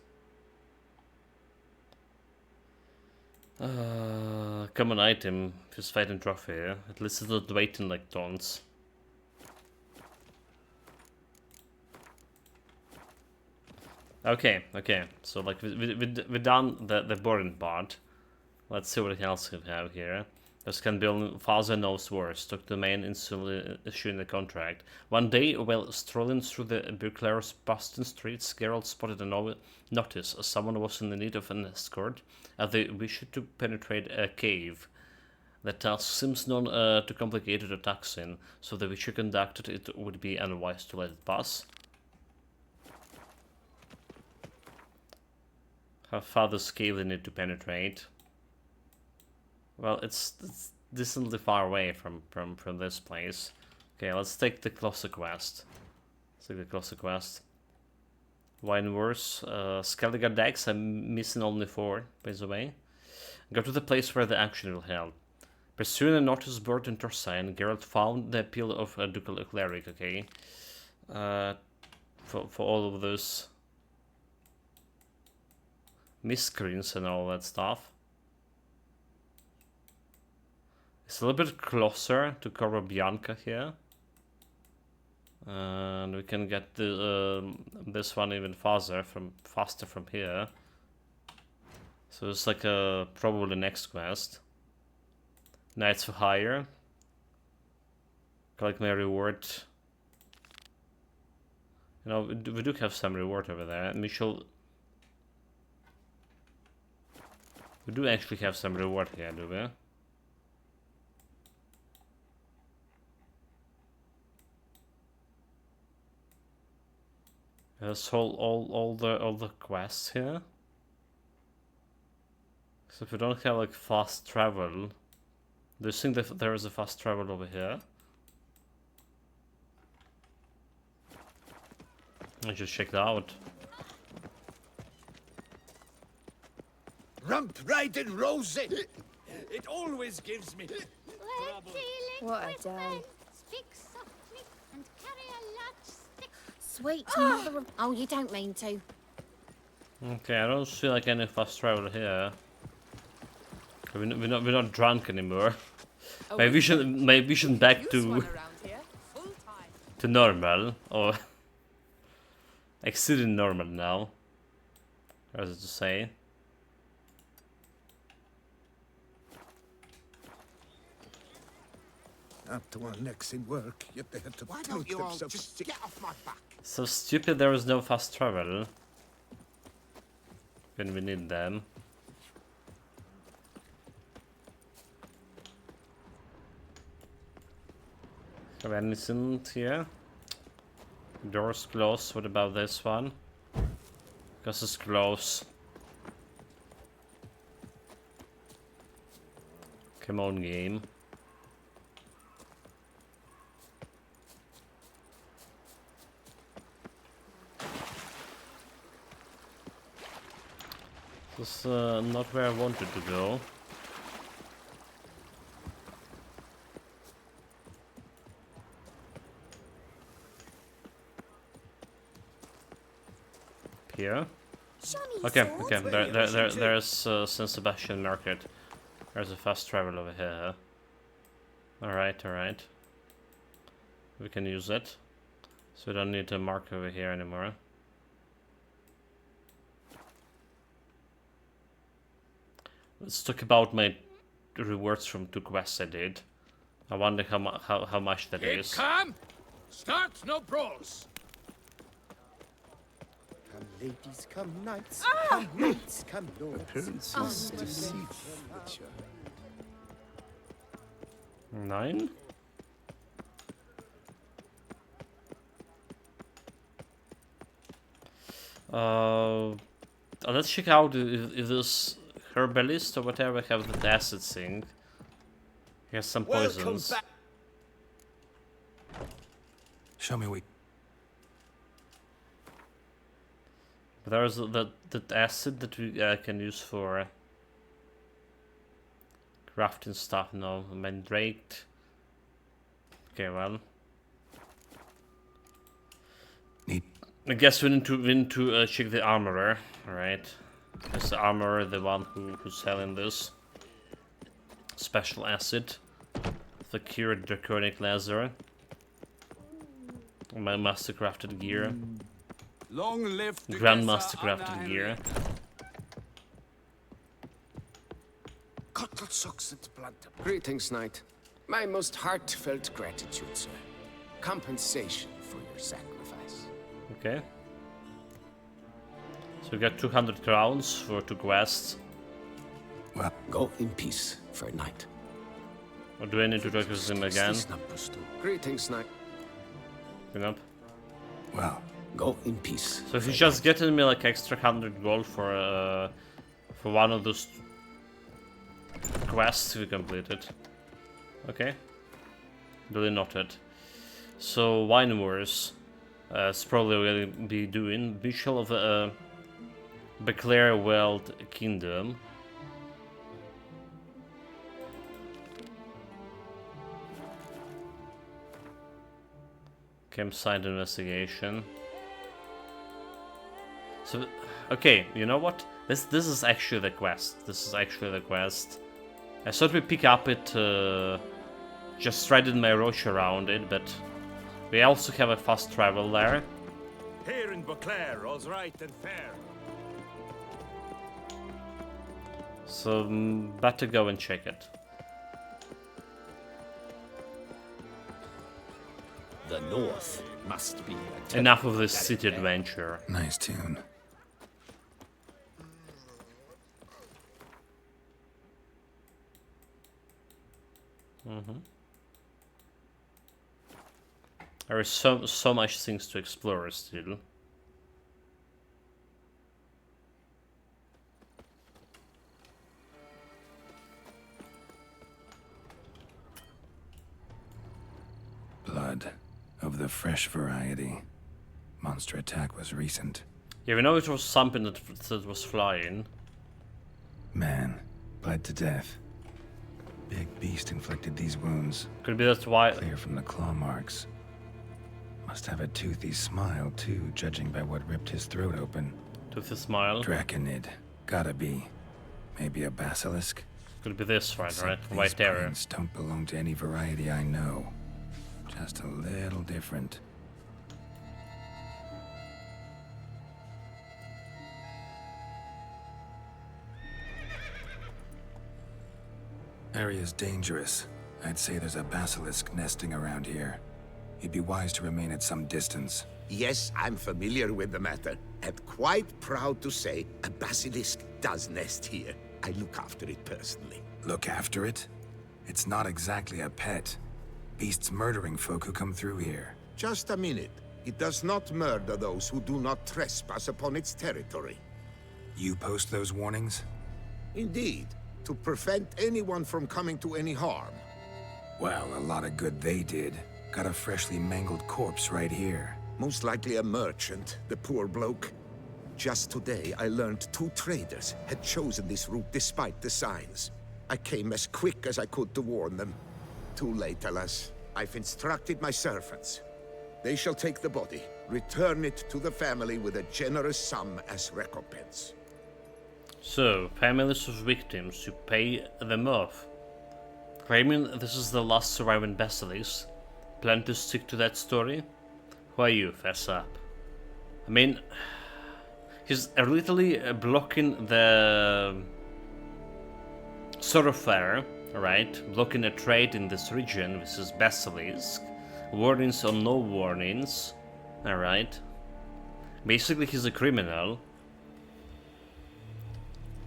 Common item, just fighting trophy, yeah? At least it's not waiting like taunts. Okay, okay. So like we done the boring part. Let's see what else we have here. This can be only Father knows worse. Took the main instantly issuing the contract. One day, while strolling through the Beauclair's Boston streets, Geralt spotted a notice. Someone was in the need of an escort, as they wished to penetrate a cave. The task seems none too complicated to tax in, so the Witcher conducted it would be unwise to let it pass. How far the scale they need to penetrate? Well, it's decently far away from this place. Okay, let's take the closer quest. Let's take the closer quest. Wine worse. Skellige decks, I'm missing only 4, by the way. Go to the place where the action will held. Pursuing a notice board in Torsine, Geralt found the appeal of a ducal cleric, okay? For all of those miscreants and all that stuff. It's a little bit closer to Corrobianca here. And we can get the this one even faster from here. So it's like probably next quest. Knights for Hire. Collect my reward. You know, we do have some reward over there. We do actually have some reward here, do we? Let's hold all the quests here. So if we don't have like fast travel, do you think that there is a fast travel over here? I just check it out. Rump riding rosy. It always gives me trouble. What a day. Speak softly, sweet mother of... Oh, you don't mean to. Okay, I don't see like any fast travel here. We're not drunk anymore. Maybe we should back to normal, or exceeding normal now. As to say. After one legs in work, yet they had to Why tote don't you all themselves. just get off my back? So stupid there is no fast travel when we need them. Have anything here? Doors closed. What about this one? Because it's close. Come on, game. This is not where I wanted to go. Here. Okay, there's San Sebastian Market. There's a fast travel over here. Alright. We can use it. So we don't need to mark over here anymore. Let's talk about my rewards from 2 quests I did. I wonder how much that is. Come! Start no brawls! Come ladies, come knights, come knights, come lords. Appearances deceive, Witcher. 9? Let's check out if this herbalist or whatever have the acid thing. He has some poisons. Show me we. There's that acid that we can use for crafting stuff. No, mandrake. Okay, well. Neat. I guess we need to check the armorer, right? Is the armorer the one who's selling this special acid? The cured draconic laser. My master crafted gear. Long live Grandmaster crafted gear. Greetings, knight. My most heartfelt gratitude, sir. Compensation for your sacrifice. Okay. So we got 200 crowns for 2 quests. Well, go in peace for a night. Or do I need to talk with him again? Greetings, knight. Clean up. Well, go in peace. So if he's just getting me like extra 100 gold for one of those quests we completed. Okay. Duly noted. So Wine Wars. It's probably what we'll be doing. Betrayal of Beclaire World Kingdom. Campsite investigation. So, okay, you know what? This is actually the quest. This is actually the quest. I thought we pick up it, just riding my roach around it, but we also have a fast travel there. Here in Beauclair, all's right and fair. So, better go and check it. The north must be Enough of this city adventure. Nice tune. There is so much things to explore still. Blood of the fresh variety. Monster attack was recent. Yeah, we know it was something that was flying. Man, bled to death. Big beast inflicted these wounds. Could be that's why. Clear from the claw marks. Must have a toothy smile, too, judging by what ripped his throat open. Toothy smile? Draconid. Gotta be. Maybe a basilisk? Could be this one, right? These White area. prints don't belong to any variety I know. Just a little different. Area's dangerous. I'd say there's a basilisk nesting around here. You'd be wise to remain at some distance. Yes, I'm familiar with the matter, and quite proud to say a basilisk does nest here. I look after it personally. Look after it? It's not exactly a pet. Beast's murdering folk who come through here. Just a minute. It does not murder those who do not trespass upon its territory. You post those warnings? Indeed, to prevent anyone from coming to any harm. Well, a lot of good they did. Got a freshly mangled corpse right here. Most likely a merchant, the poor bloke. Just today, I learned 2 traders had chosen this route despite the signs. I came as quick as I could to warn them. Too late, alas. I've instructed my servants. They shall take the body, return it to the family with a generous sum as recompense. So, families of victims, you pay them off. Claiming this is the last surviving basilisk. Plan to stick to that story? Who are you, fess up? I mean, he's literally blocking the thoroughfare, right? Blocking a trade in this region. This is basilisk. Warnings or no warnings. Alright. Basically, he's a criminal.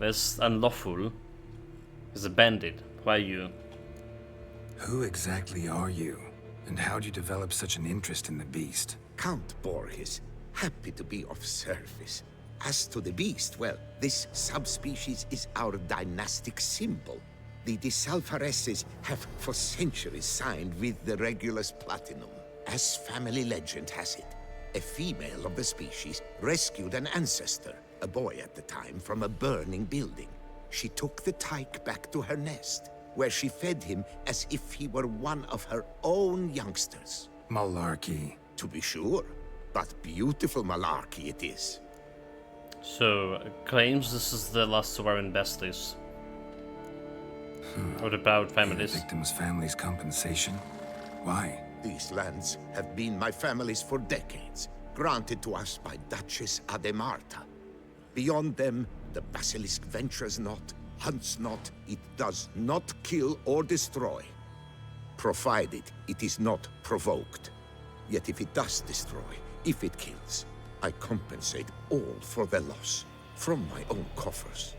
That's unlawful. He's a bandit. Who are you? Who exactly are you? And how'd you develop such an interest in the beast? Count Borges. Happy to be of service. As to the beast, well, this subspecies is our dynastic symbol. The Disalfareses have for centuries signed with the Regulus Platinum. As family legend has it, a female of the species rescued an ancestor, a boy at the time, from a burning building. She took the tyke back to her nest, where she fed him as if he were one of her own youngsters. Malarkey. To be sure, but beautiful malarkey it is. So, claims this is the last surviving basilisk. What about families? The victims' families' compensation? Why? These lands have been my family's for decades, granted to us by Duchess Ademarta. Beyond them, the basilisk ventures not, hunts not, it does not kill or destroy, provided it is not provoked. Yet if it does destroy, if it kills, I compensate all for the loss, from my own coffers.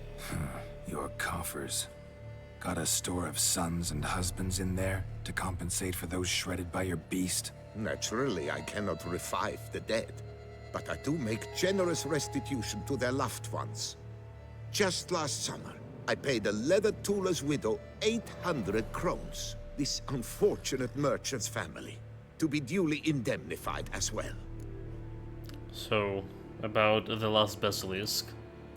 Your coffers. Got a store of sons and husbands in there to compensate for those shredded by your beast? Naturally, I cannot revive the dead, but I do make generous restitution to their loved ones. Just last summer, I paid a leather tooler's widow 800 crowns, this unfortunate merchant's family, to be duly indemnified as well. So, about the last basilisk.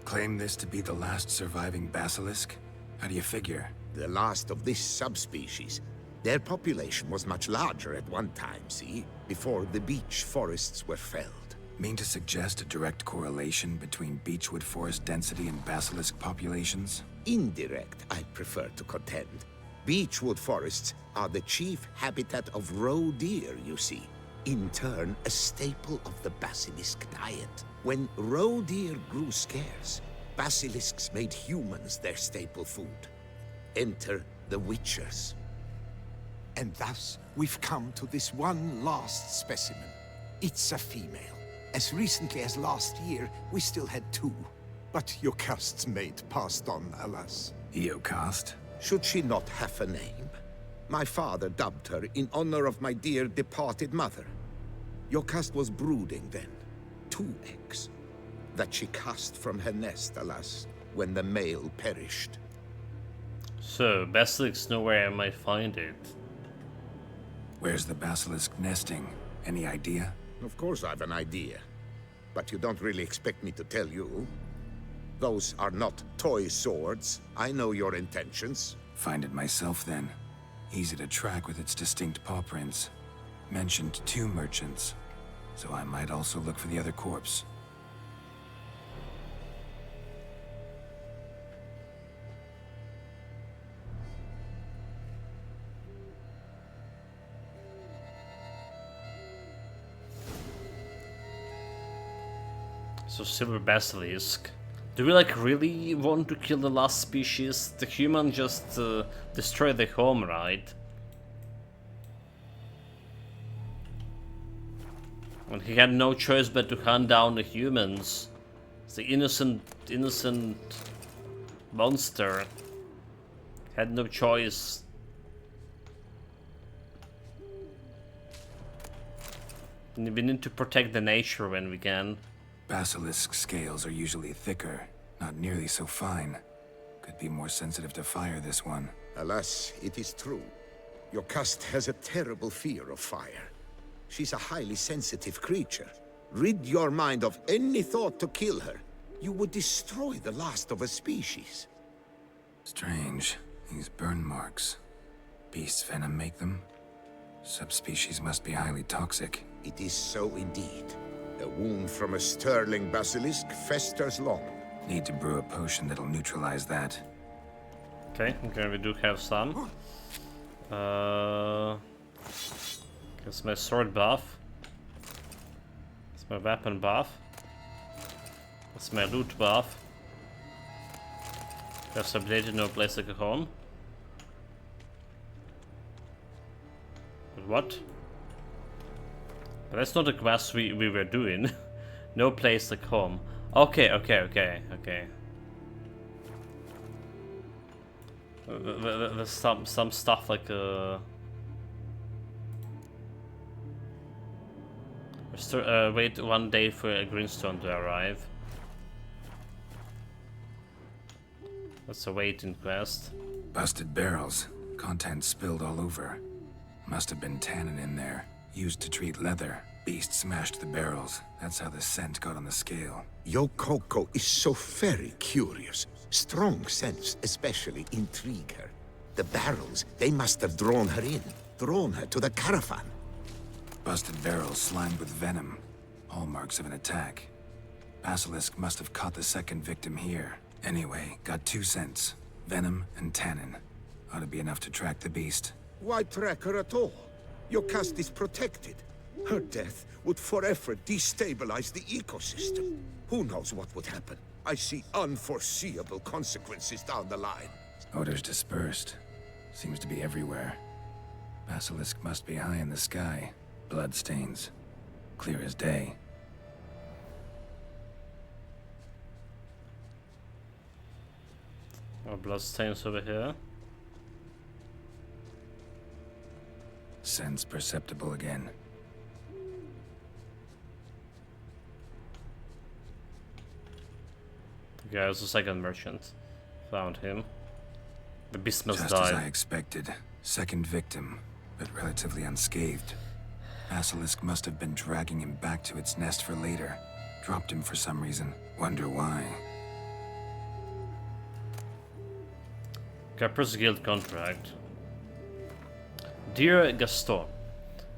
Claim this to be the last surviving basilisk? How do you figure? The last of this subspecies. Their population was much larger at one time, see? Before the beech forests were felled. Mean to suggest a direct correlation between beechwood forest density and basilisk populations? Indirect, I prefer to contend. Beechwood forests are the chief habitat of roe deer, you see. In turn, a staple of the basilisk diet. When roe deer grew scarce, basilisks made humans their staple food. Enter the Witchers. And thus, we've come to this one last specimen. It's a female. As recently as last year, we still had 2. But Jocast's mate passed on, alas. Jocast? Should she not have a name? My father dubbed her in honor of my dear departed mother. Jocast was brooding then. 2 eggs. That she cast from her nest, alas, when the male perished. So, basilisk know where I might find it. Where's the basilisk nesting? Any idea? Of course I've an idea. But you don't really expect me to tell you. Those are not toy swords. I know your intentions. Find it myself then. Easy to track with its distinct paw prints. Mentioned 2 merchants. so I might also look for the other corpse. So Silver Basilisk. Do we like really want to kill the last species? The human just destroyed the home, right? And he had no choice but to hunt down the humans. The innocent monster had no choice. We need to protect the nature when we can. Basilisk scales are usually thicker, not nearly so fine. Could be more sensitive to fire, this one. Alas, it is true. Your caste has a terrible fear of fire. She's a highly sensitive creature. Rid your mind of any thought to kill her. You would destroy the last of a species. Strange. These burn marks. Beast's venom make them? Subspecies must be highly toxic. It is so indeed. A wound from a sterling basilisk festers long. Need to brew a potion that'll neutralize that. Okay, we do have some. That's my sword buff. That's my weapon buff. That's my loot buff. Just updated, no place like a home. But what? But that's not the quest we were doing. No place like home. Okay. There's some stuff like wait 1 day for a greenstone to arrive. That's a waiting quest. Busted barrels. Contents spilled all over. Must have been tannin in there. Used to treat leather. Beast smashed the barrels. That's how the scent got on the scale. Yokoko is so very curious. Strong scents especially intrigue her. The barrels, they must have drawn her in. Drawn her to the caravan. Busted barrels slimed with venom. Hallmarks of an attack. Basilisk must have caught the second victim here. Anyway, got 2 scents. Venom and tannin. Ought to be enough to track the beast. Why track her at all? Your caste is protected. Her death would forever destabilize the ecosystem. Who knows what would happen? I see unforeseeable consequences down the line. Odors dispersed. Seems to be everywhere. Basilisk must be high in the sky. Bloodstains. Clear as day. More bloodstains over here. Sense perceptible again. Okay, there's a second merchant. Found him. The beast must Just die. as I expected. Second victim, but relatively unscathed. Basilisk must have been dragging him back to its nest for later. Dropped him for some reason. Wonder why. Capr's Guild contract. Dear Gaston,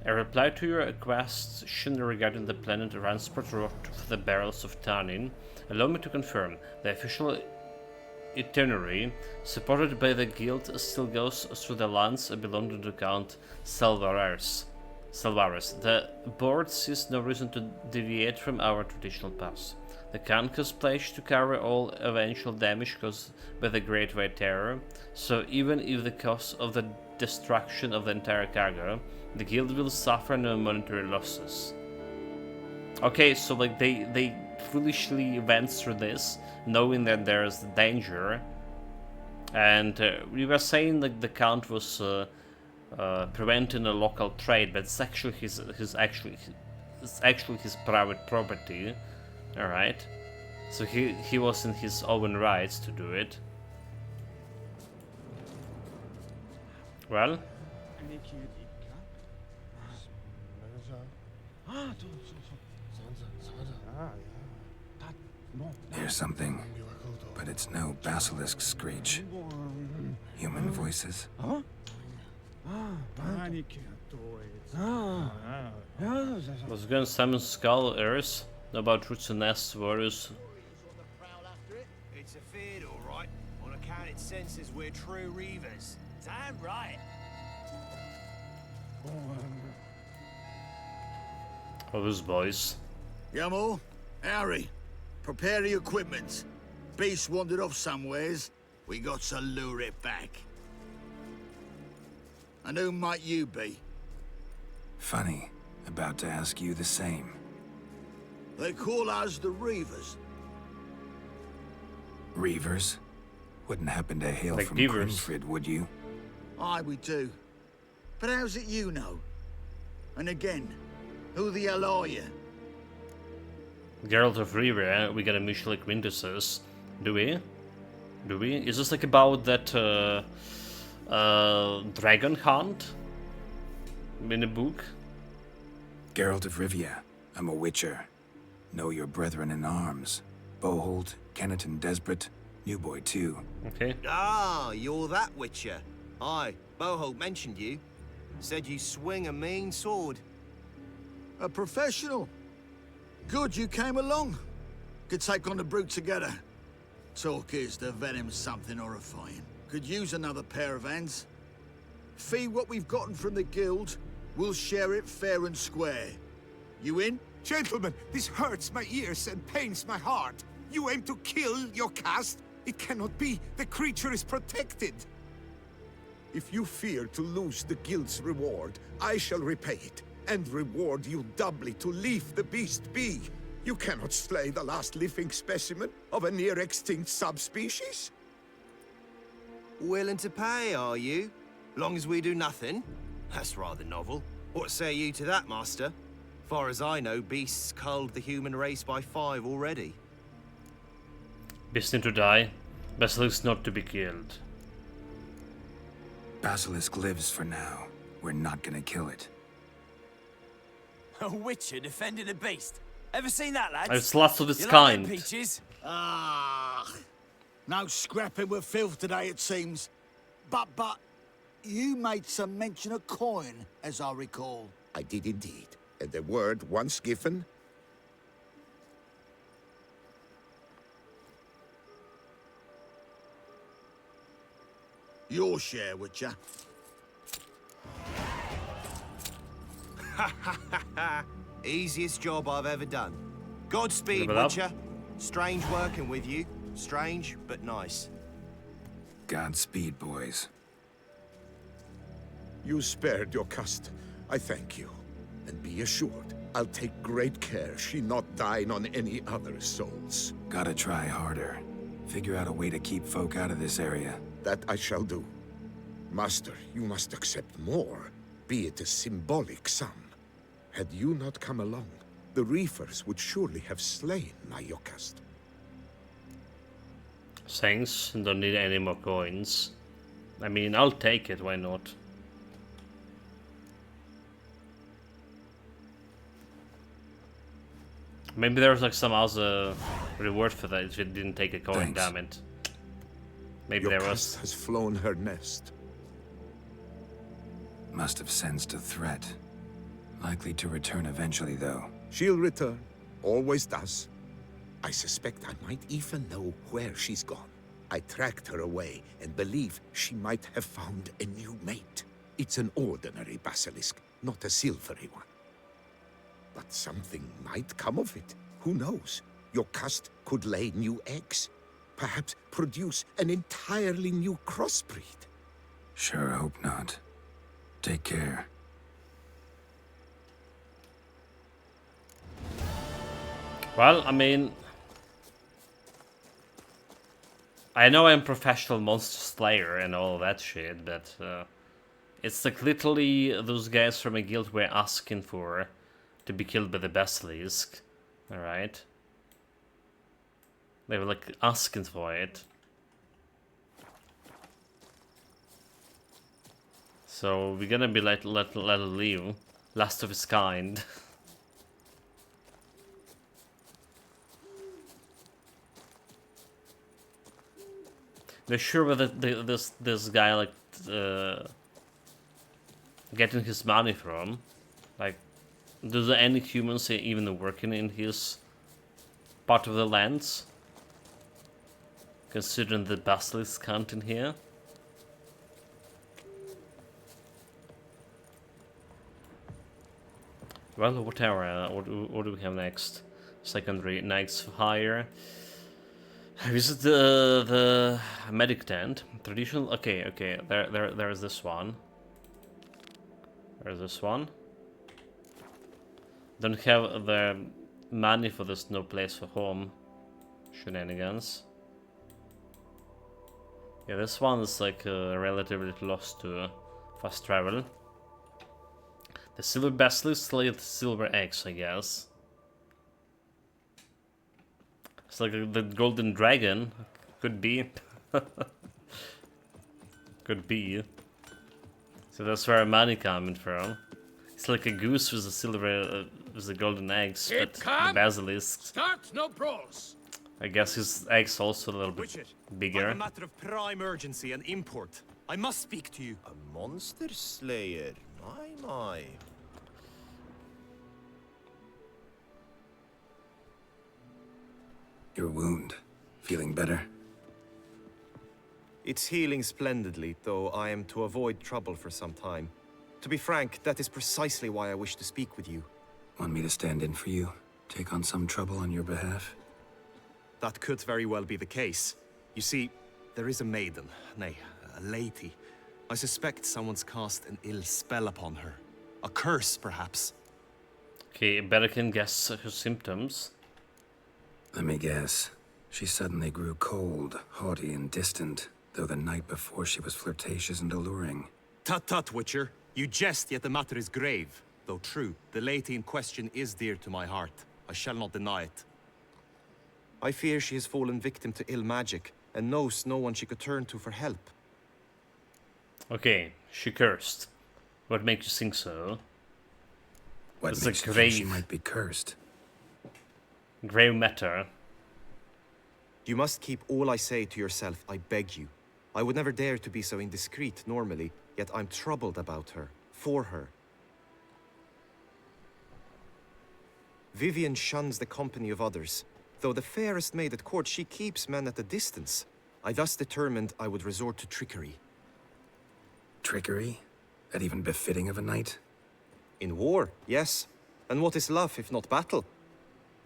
a reply to your question regarding the planned transport route for the barrels of tannin. Allow me to confirm, the official itinerary supported by the guild still goes through the lands belonging to Count Salvares. The board sees no reason to deviate from our traditional path. The Count has pledged to cover all eventual damage caused by the Great White Terror, so even if the cost of the destruction of the entire cargo, the guild will suffer no monetary losses. Okay, so like they foolishly went through this, knowing that there's danger, and we were saying like the Count was preventing a local trade, but it's actually his private property. All right, so he was in his own rights to do it. Well. Here's something, but it's no basilisk screech. Human voices. Was going Simon Skull, Eris? About roots and nests, warriors. It's a feared, all right. On account it senses we're true reavers. Damn right. Oh, those boys. Yamo, Harry, prepare the equipment. Beast wandered off somewheres. We got to lure it back. And who might you be? Funny. About to ask you the same. They call us the Reavers. Reavers? Wouldn't happen to hail Like from beavers. Grimfrid, would you? Aye, we do. But how's it you know? And again, who the hell are you? Geralt of Rivia, we got a mutual acquaintances. Do we? Do we? Is this like about that dragon hunt in the book? Geralt of Rivia. I'm a witcher. Know your brethren in arms. Boholt, Kenneton Desperate, New Boy too. Okay. Ah, you're that witcher. Aye, Boholt mentioned you. Said you swing a mean sword. A professional. Good you came along. Could take on the brute together. Talk is the venom's something horrifying. Could use another pair of hands. Fee what we've gotten from the guild. We'll share it fair and square. You in? Gentlemen, this hurts my ears and pains my heart. You aim to kill your caste? It cannot be. The creature is protected. If you fear to lose the guild's reward, I shall repay it, and reward you doubly to leave the beast be. You cannot slay the last living specimen of a near-extinct subspecies. Willing to pay, are you? Long as we do nothing? That's rather novel. What say you to that, master? Far as I know, beasts culled the human race by 5 already. Destined to die, Basilisk not to be killed. Basilisk lives for now. We're not gonna kill it. A witcher defending a beast. Ever seen that, lads? It's lots of its You kind. Like them peaches? Ah, no scrapping with filth today, it seems. But, you made some mention of coin, as I recall. I did indeed. And the word once given. Your share, Witcher. Easiest job I've ever done. Godspeed, Level up. Witcher. Strange working with you. Strange, but nice. Godspeed, boys. You spared your caste. I thank you. And be assured, I'll take great care she not dine on any other souls. Gotta try harder. Figure out a way to keep folk out of this area. That I shall do. Master, you must accept more, be it a symbolic sum. Had you not come along, the Reefers would surely have slain my Yokast. Thanks, don't need any more coins. I mean, I'll take it, why not? Maybe there's like some other reward for that if it didn't take a coin, Thanks. damn it. Maybe Your there caste was. has flown her nest. Must have sensed a threat. Likely to return eventually, though. She'll return. Always does. I suspect I might even know where she's gone. I tracked her away and believe she might have found a new mate. It's an ordinary basilisk, not a silvery one. But something might come of it. Who knows? Your caste could lay new eggs. Perhaps produce an entirely new crossbreed. Sure hope not. Take care. Well, I mean, I know I'm professional monster slayer and all that shit, but it's like literally those guys from a guild were asking for to be killed by the basilisk. Alright? They were like asking for it. So we're gonna be let it leave. Last of its kind. They're sure whether this guy like getting his money from? Like, do there any humans even working in his part of the lands? Considering the basilisk count in here. Well, whatever. What do we have next? Secondary Knights for Hire. Visit the medic tent. Traditional. Okay. There's this one. There's this one. Don't have the money for this. No place for home shenanigans. Yeah, this one is like relatively close to fast travel. The silver basilisk laid silver eggs, I guess. It's like the golden dragon. Could be. Could be. So that's where money coming from. It's like a goose with the silver, with the golden eggs, but the basilisk. Start no brawls. I guess his eggs also a little bit bigger. A matter of prime urgency and import. I must speak to you. A monster slayer? My. Your wound. Feeling better? It's healing splendidly, though I am to avoid trouble for some time. To be frank, that is precisely why I wish to speak with you. Want me to stand in for you? Take on some trouble on your behalf? That could very well be the case. You see, there is a maiden, nay, a lady. I suspect someone's cast an ill spell upon her. A curse, perhaps. Okay, better can guess her symptoms. Let me guess. She suddenly grew cold, haughty, and distant, though the night before she was flirtatious and alluring. Tut, Witcher. You jest, yet the matter is grave. Though true, the lady in question is dear to my heart. I shall not deny it. I fear she has fallen victim to ill magic, and knows no one she could turn to for help. Okay, she cursed. What makes you think so? What it's makes you think she might be cursed? Grave matter. You must keep all I say to yourself, I beg you. I would never dare to be so indiscreet normally, yet I'm troubled about her, for her. Vivienne shuns the company of others. Though the fairest maid at court, she keeps men at a distance. I thus determined I would resort to trickery. Trickery? That even befitting of a knight? In war, yes. And what is love if not battle?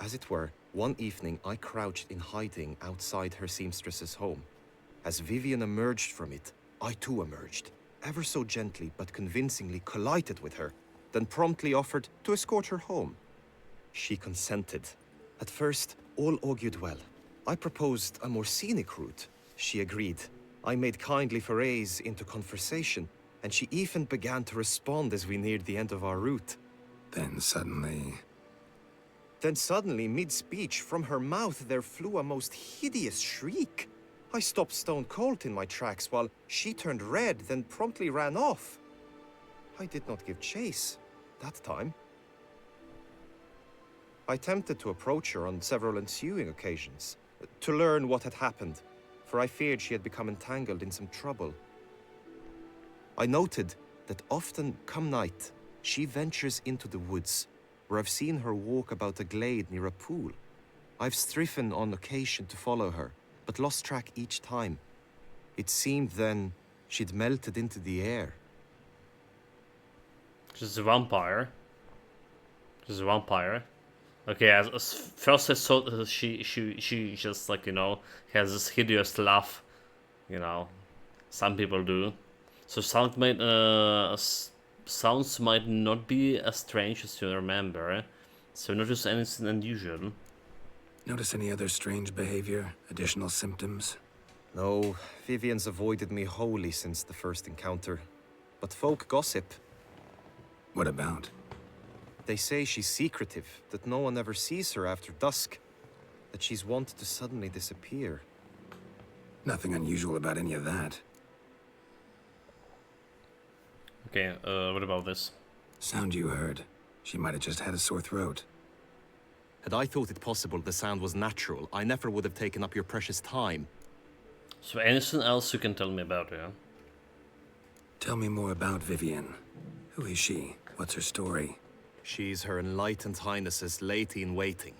As it were, one evening I crouched in hiding outside her seamstress's home. As Vivienne emerged from it, I too emerged. Ever so gently but convincingly collided with her, then promptly offered to escort her home. She consented. At first, all augured well. I proposed a more scenic route. She agreed. I made kindly forays into conversation, and she even began to respond as we neared the end of our route. Then suddenly, mid-speech, from her mouth there flew a most hideous shriek. I stopped stone cold in my tracks while she turned red, then promptly ran off. I did not give chase that time. I attempted to approach her on several ensuing occasions, to learn what had happened, for I feared she had become entangled in some trouble. I noted that often, come night, she ventures into the woods, where I've seen her walk about a glade near a pool. I've striven on occasion to follow her, but lost track each time. It seemed then she'd melted into the air. She's a vampire. She's a vampire. Okay, as first I thought she just, like, you know, has this hideous laugh. You know, some people do. So sounds might not be as strange as you remember. So notice anything unusual. notice any other strange behavior? Additional symptoms? No, Vivienne's avoided me wholly since the first encounter. But folk gossip. What about? They say she's secretive, that no one ever sees her after dusk, that she's wont to suddenly disappear. Nothing unusual about any of that. Okay, what about this? Sound you heard. She might have just had a sore throat. Had I thought it possible the sound was natural, I never would have taken up your precious time. So anything else you can tell me about her? Tell me more about Vivienne. Who is she? What's her story? She's Her Enlightened Highness's lady-in-waiting.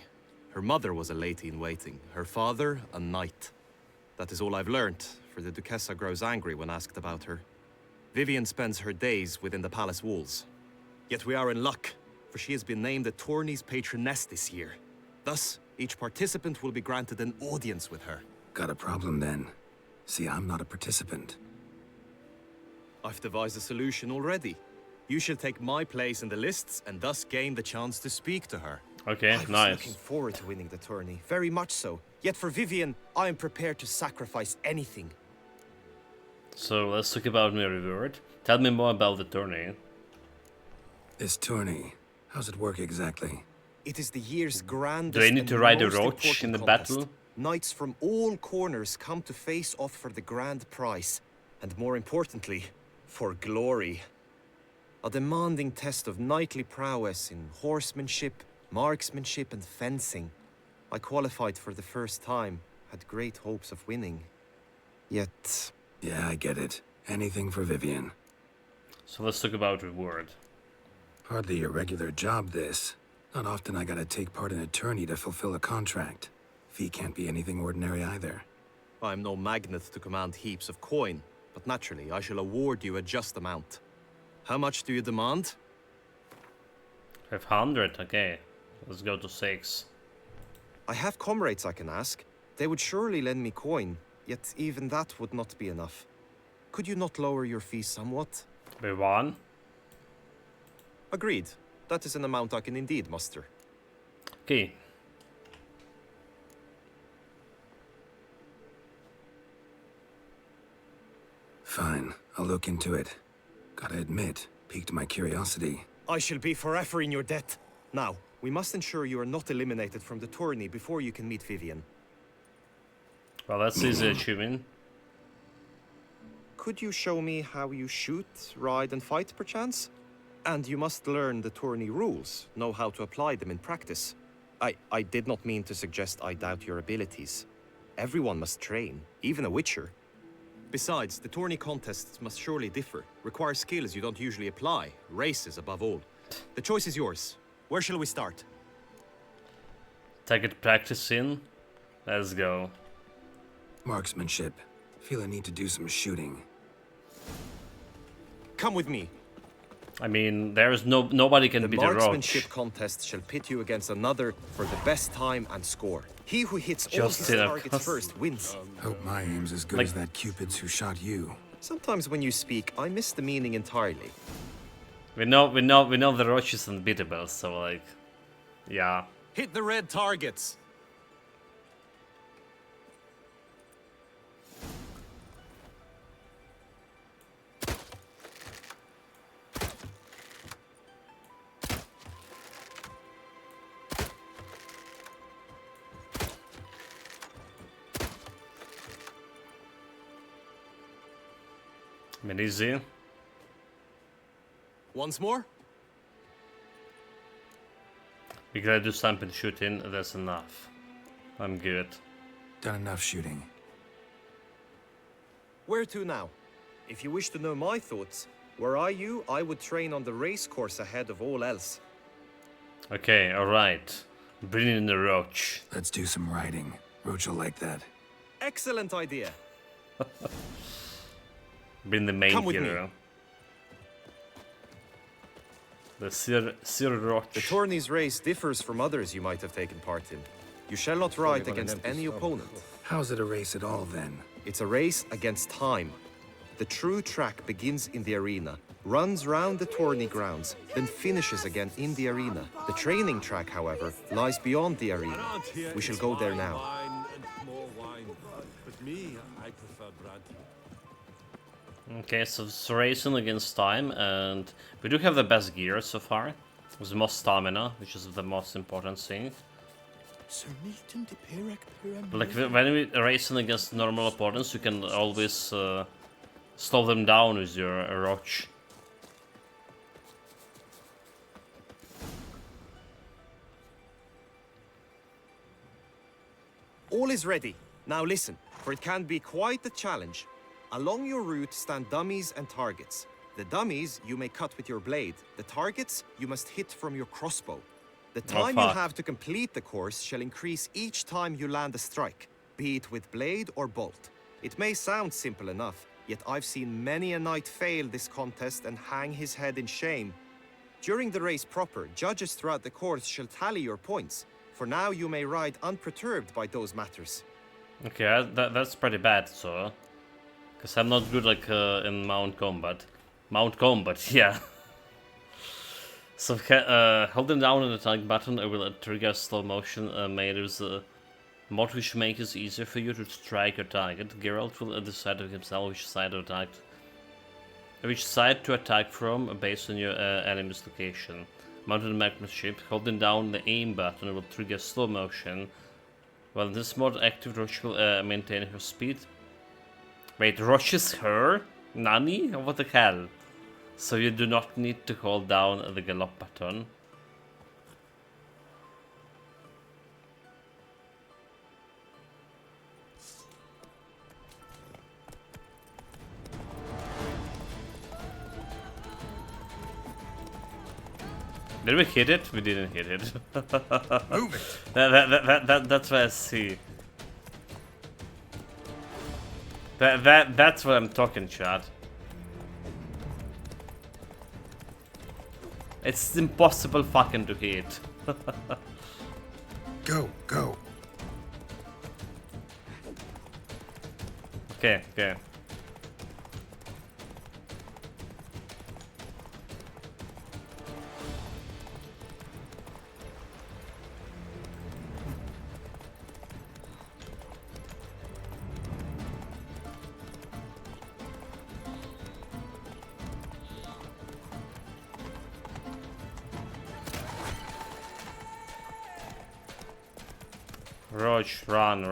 Her mother was a lady-in-waiting, her father a knight. That is all I've learnt, for the Duchessa grows angry when asked about her. Vivienne spends her days within the palace walls. Yet we are in luck, for she has been named the tourney's patroness this year. Thus, each participant will be granted an audience with her. Got a problem then. See, I'm not a participant. I've devised a solution already. You shall take my place in the lists and thus gain the chance to speak to her. Okay, I was nice. looking forward to winning the tourney, very much so. Yet for Vivienne, I am prepared to sacrifice anything. So let's talk about my reward. Tell me more about the tourney. This tourney, how's it work exactly? It is the year's grandest Do I need and to ride a most roach important in the contest. battle? Knights from all corners come to face off for the grand prize, and more importantly, for glory. A demanding test of knightly prowess in horsemanship, marksmanship, and fencing. I qualified for the first time, had great hopes of winning. Yet... Yeah, I get it. Anything for Vivienne. So let's talk about reward. Hardly a regular job, this. Not often I gotta take part in a tourney to fulfill a contract. Fee can't be anything ordinary either. I'm no magnet to command heaps of coin, but naturally I shall award you a just amount. How much do you demand? 500, okay. Let's go to 6. I have comrades I can ask. They would surely lend me coin, yet even that would not be enough. Could you not lower your fees somewhat? By 1? Agreed. That is an amount I can indeed muster. Okay. Fine, I'll look into it. Gotta admit, piqued my curiosity. I shall be forever in your debt. Now, we must ensure you are not eliminated from the tourney before you can meet Vivienne. Well, that's easy achievement. Could you show me how you shoot, ride, and fight, perchance? And you must learn the tourney rules, know how to apply them in practice. I did not mean to suggest I doubt your abilities. Everyone must train, even a witcher. Besides, the tourney contests must surely differ, require skills you don't usually apply, races above all. The choice is yours. Where shall we start? Take it practice in. Let's go. Marksmanship. Feel I need to do some shooting. Come with me. I mean, there's nobody can beat a roach. The marksmanship contest shall pit you against another for the best time and score. He who hits all his targets first wins. Hope my aim's as good as that Cupid's who shot you. Sometimes when you speak, I miss the meaning entirely. We know the roach is unbeatable, so like, yeah. Hit the red targets. Easy. Once more? We gotta do something shooting, that's enough. I'm good. Done enough shooting. Where to now? If you wish to know my thoughts, were I you, I would train on the race course ahead of all else. Okay, alright. Bring in the roach. Let's do some riding. Roach will like that. Excellent idea. Been the main Come with hero. me. The Sir Roach. The tourney's race differs from others you might have taken part in. You shall not ride against any opponent. How's it a race at all, then? It's a race against time. The true track begins in the arena, runs round the tourney grounds, then finishes again in the arena. The training track, however, lies beyond the arena. We shall go there now. Wine and more wine. But me, I prefer brandy. Okay, so it's racing against time, and we do have the best gear so far. With the most stamina, which is the most important thing. Like when we racing against normal opponents, you can always slow them down with your roach. All is ready. Now listen, for it can be quite a challenge. Along your route stand dummies and targets. The dummies you may cut with your blade. The targets you must hit from your crossbow. The Oh, time you fuck. have to complete the course shall increase each time you land a strike, be it with blade or bolt. It may sound simple enough, yet I've seen many a knight fail this contest and hang his head in shame. During the race proper, judges throughout the course shall tally your points. For now you may ride unperturbed by those matters. Okay, that's pretty bad, so. Because I'm not good like in mount combat. Mount combat, yeah. So holding down on the attack button, I will trigger slow motion. May use a mod which makes it easier for you to strike your target. Geralt will decide for himself which side to attack from based on your enemy's location. Mounted marksmanship, holding down the aim button will trigger slow motion. While in this mod, active Roche will maintain her speed. Wait, Roche is her? Nani? What the hell? So you do not need to hold down the gallop button. Did we hit it? We didn't hit it. Move it. That's what I see. That's what I'm talking, chat. It's impossible fucking to hit. Go. Okay. Roach, run.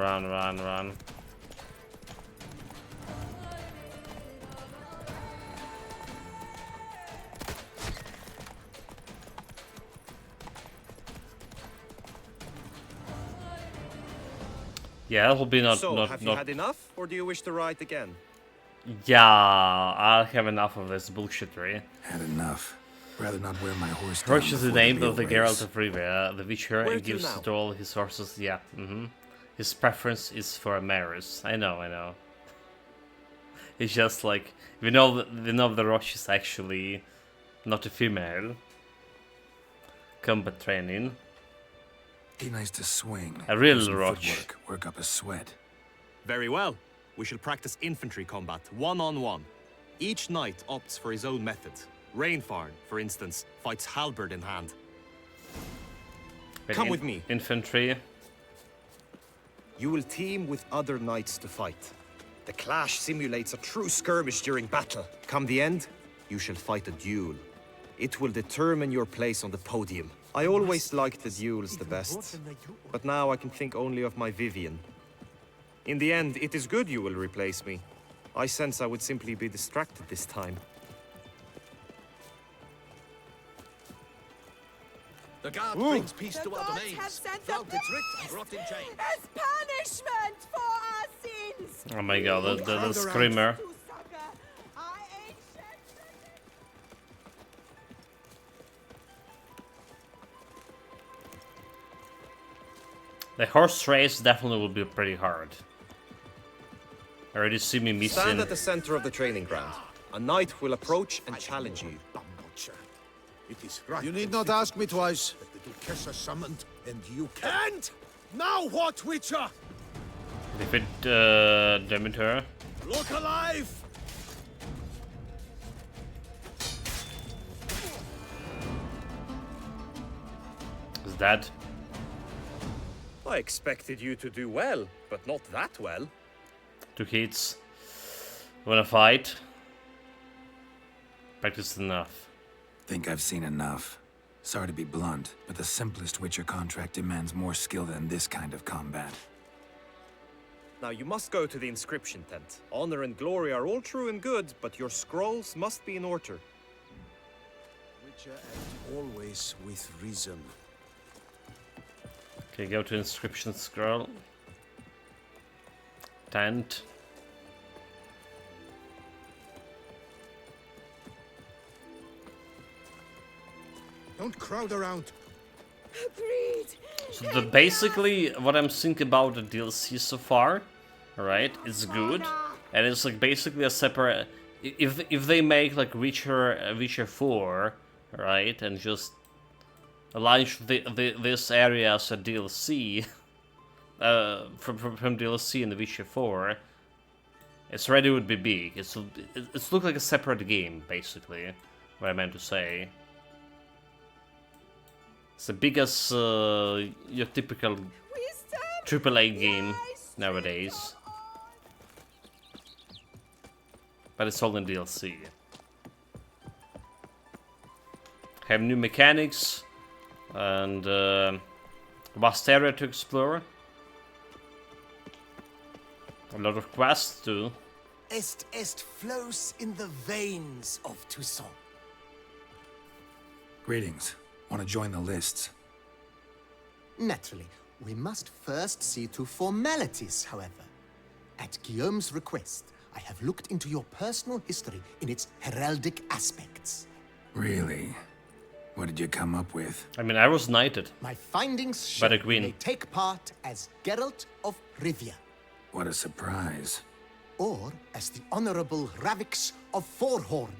Yeah, that will be not. So, not, have not... you had enough, or do you wish to ride again? Yeah, I'll have enough of this bullshittery. Had enough. Rather not wear my horse down. Roach is the before name real of the race. Geralt of Rivia, the Witcher, Where and to gives now? to all his horses. Yeah, His preference is for a Maris. I know. It's just like we know the Roach is actually not a female. Combat training. Be nice to swing. A real Do some Roach. footwork, work up a sweat. Very well. We shall practice infantry combat, one-on-one. Each knight opts for his own method. Rainfarn, for instance, fights halberd in hand. Wait, Come with me. Infantry. You will team with other knights to fight. The clash simulates a true skirmish during battle. Come the end, you shall fight a duel. It will determine your place on the podium. I always liked the duels the best, but now I can think only of my Vivian. In the end, it is good you will replace me. I sense I would simply be distracted this time. The guard Ooh. brings peace The to our gods domains. have sent Thou the didst writ and rot in chains. as punishment for our sins. Oh my god, the screamer. The horse race definitely will be pretty hard. I already see me missing. Stand at the center of the training ground. A knight will approach and challenge you. It is right. You need not ask me twice. The Duquesa summoned, and you can't. Now what, Witcher? Defeat Demeter. Look alive! Is that? I expected you to do well, but not that well. 2 hits. Wanna fight? Practice enough. Think I've seen enough. Sorry to be blunt, but the simplest Witcher contract demands more skill than this kind of combat. Now you must go to the inscription tent. Honor and glory are all true and good, but your scrolls must be in order. Witcher act always with reason. Okay, go to inscription scroll. Tent. Don't crowd around. Agreed. So basically, what I'm thinking about the DLC so far, right? It's good, and it's like basically a separate. If they make like Witcher 4, right, and just launch this area as a DLC, from DLC in the Witcher 4, it's already would be big. It's look like a separate game, basically. What I meant to say. It's the biggest your typical AAA game nowadays. But it's all in DLC. Have new mechanics and vast area to explore. A lot of quests too. Est flows in the veins of Toussaint. Greetings. Want to join the lists? Naturally, we must first see to formalities, however. At Guillaume's request, I have looked into your personal history in its heraldic aspects. Really? What did you come up with? I mean, I was knighted. My findings show by the you queen. may take part as Geralt of Rivia. What a surprise. Or as the Honorable Ravix of Forhorn.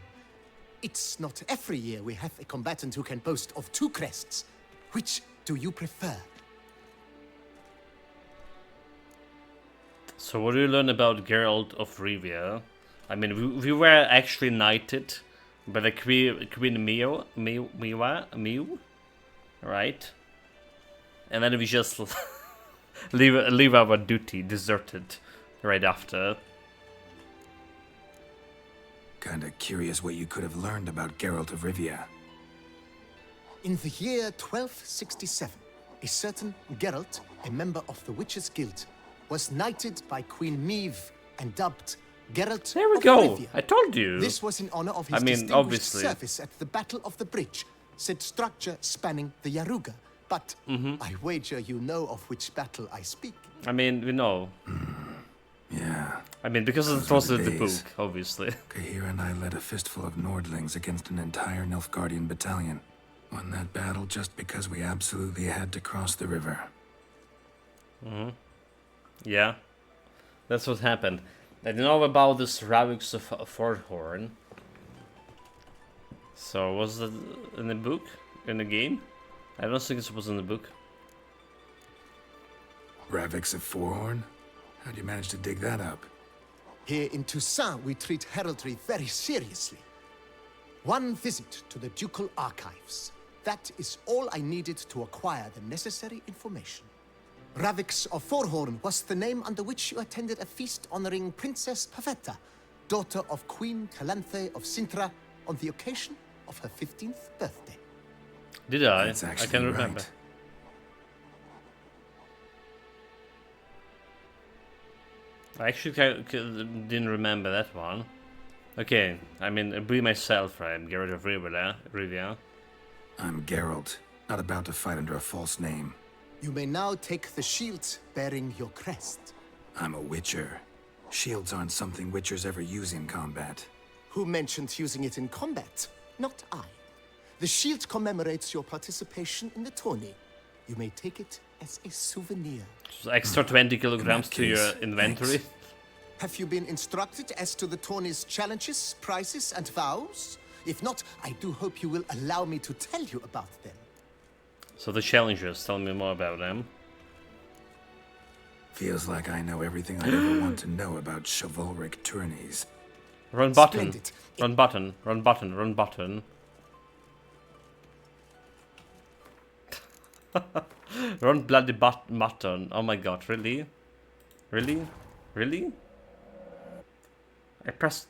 It's not every year we have a combatant who can boast of 2 crests. Which do you prefer? So what do you learn about Geralt of Rivia? I mean, we were actually knighted by the Queen Miwa, right? And then we just leave our duty, deserted right after. Kinda curious what you could have learned about Geralt of Rivia. In the year 1267, a certain Geralt, a member of the Witches' Guild, was knighted by Queen Meve and dubbed Geralt There we of go. Rivia. I told you. This was in honor of his I mean, distinguished obviously. service at the Battle of the Bridge, said structure spanning the Yaruga. But I wager you know of which battle I speak. I mean, we know. Yeah. I mean, because it Those was were in the the days. book, obviously. Kahir and I led a fistful of Nordlings against an entire Nilfgaardian battalion. Won that battle just because we absolutely had to cross the river. Yeah. That's what happened. I know about this Ravix of Forthorn. So, was it in the book? In the game? I don't think it was in the book. Ravix of Forhorn? How'd you manage to dig that up? Here in Toussaint, we treat heraldry very seriously. One visit to the Ducal Archives. That is all I needed to acquire the necessary information. Ravix of Forhorn was the name under which you attended a feast honoring Princess Pavetta, daughter of Queen Calanthe of Sintra, on the occasion of her 15th birthday. Did I? That's I actually can remember. right. I actually didn't remember that one. Okay, I mean, be myself, right? I'm Geralt of Rivia. I'm Geralt, not about to fight under a false name. You may now take the shield bearing your crest. I'm a Witcher. Shields aren't something Witchers ever use in combat. Who mentioned using it in combat? Not I. The shield commemorates your participation in the tourney. You may take it as a souvenir. So extra 20 kilograms to your inventory. Have you been instructed as to the tourney's challenges, prizes, and vows? If not, I do hope you will allow me to tell you about them. So the challengers, tell me more about them. Feels like I know everything I'd ever want to know about chivalric tourneys. Run button. Splendid. Run button. Run button. Run button. Run bloody button. Oh my god, really? Really? Really? I pressed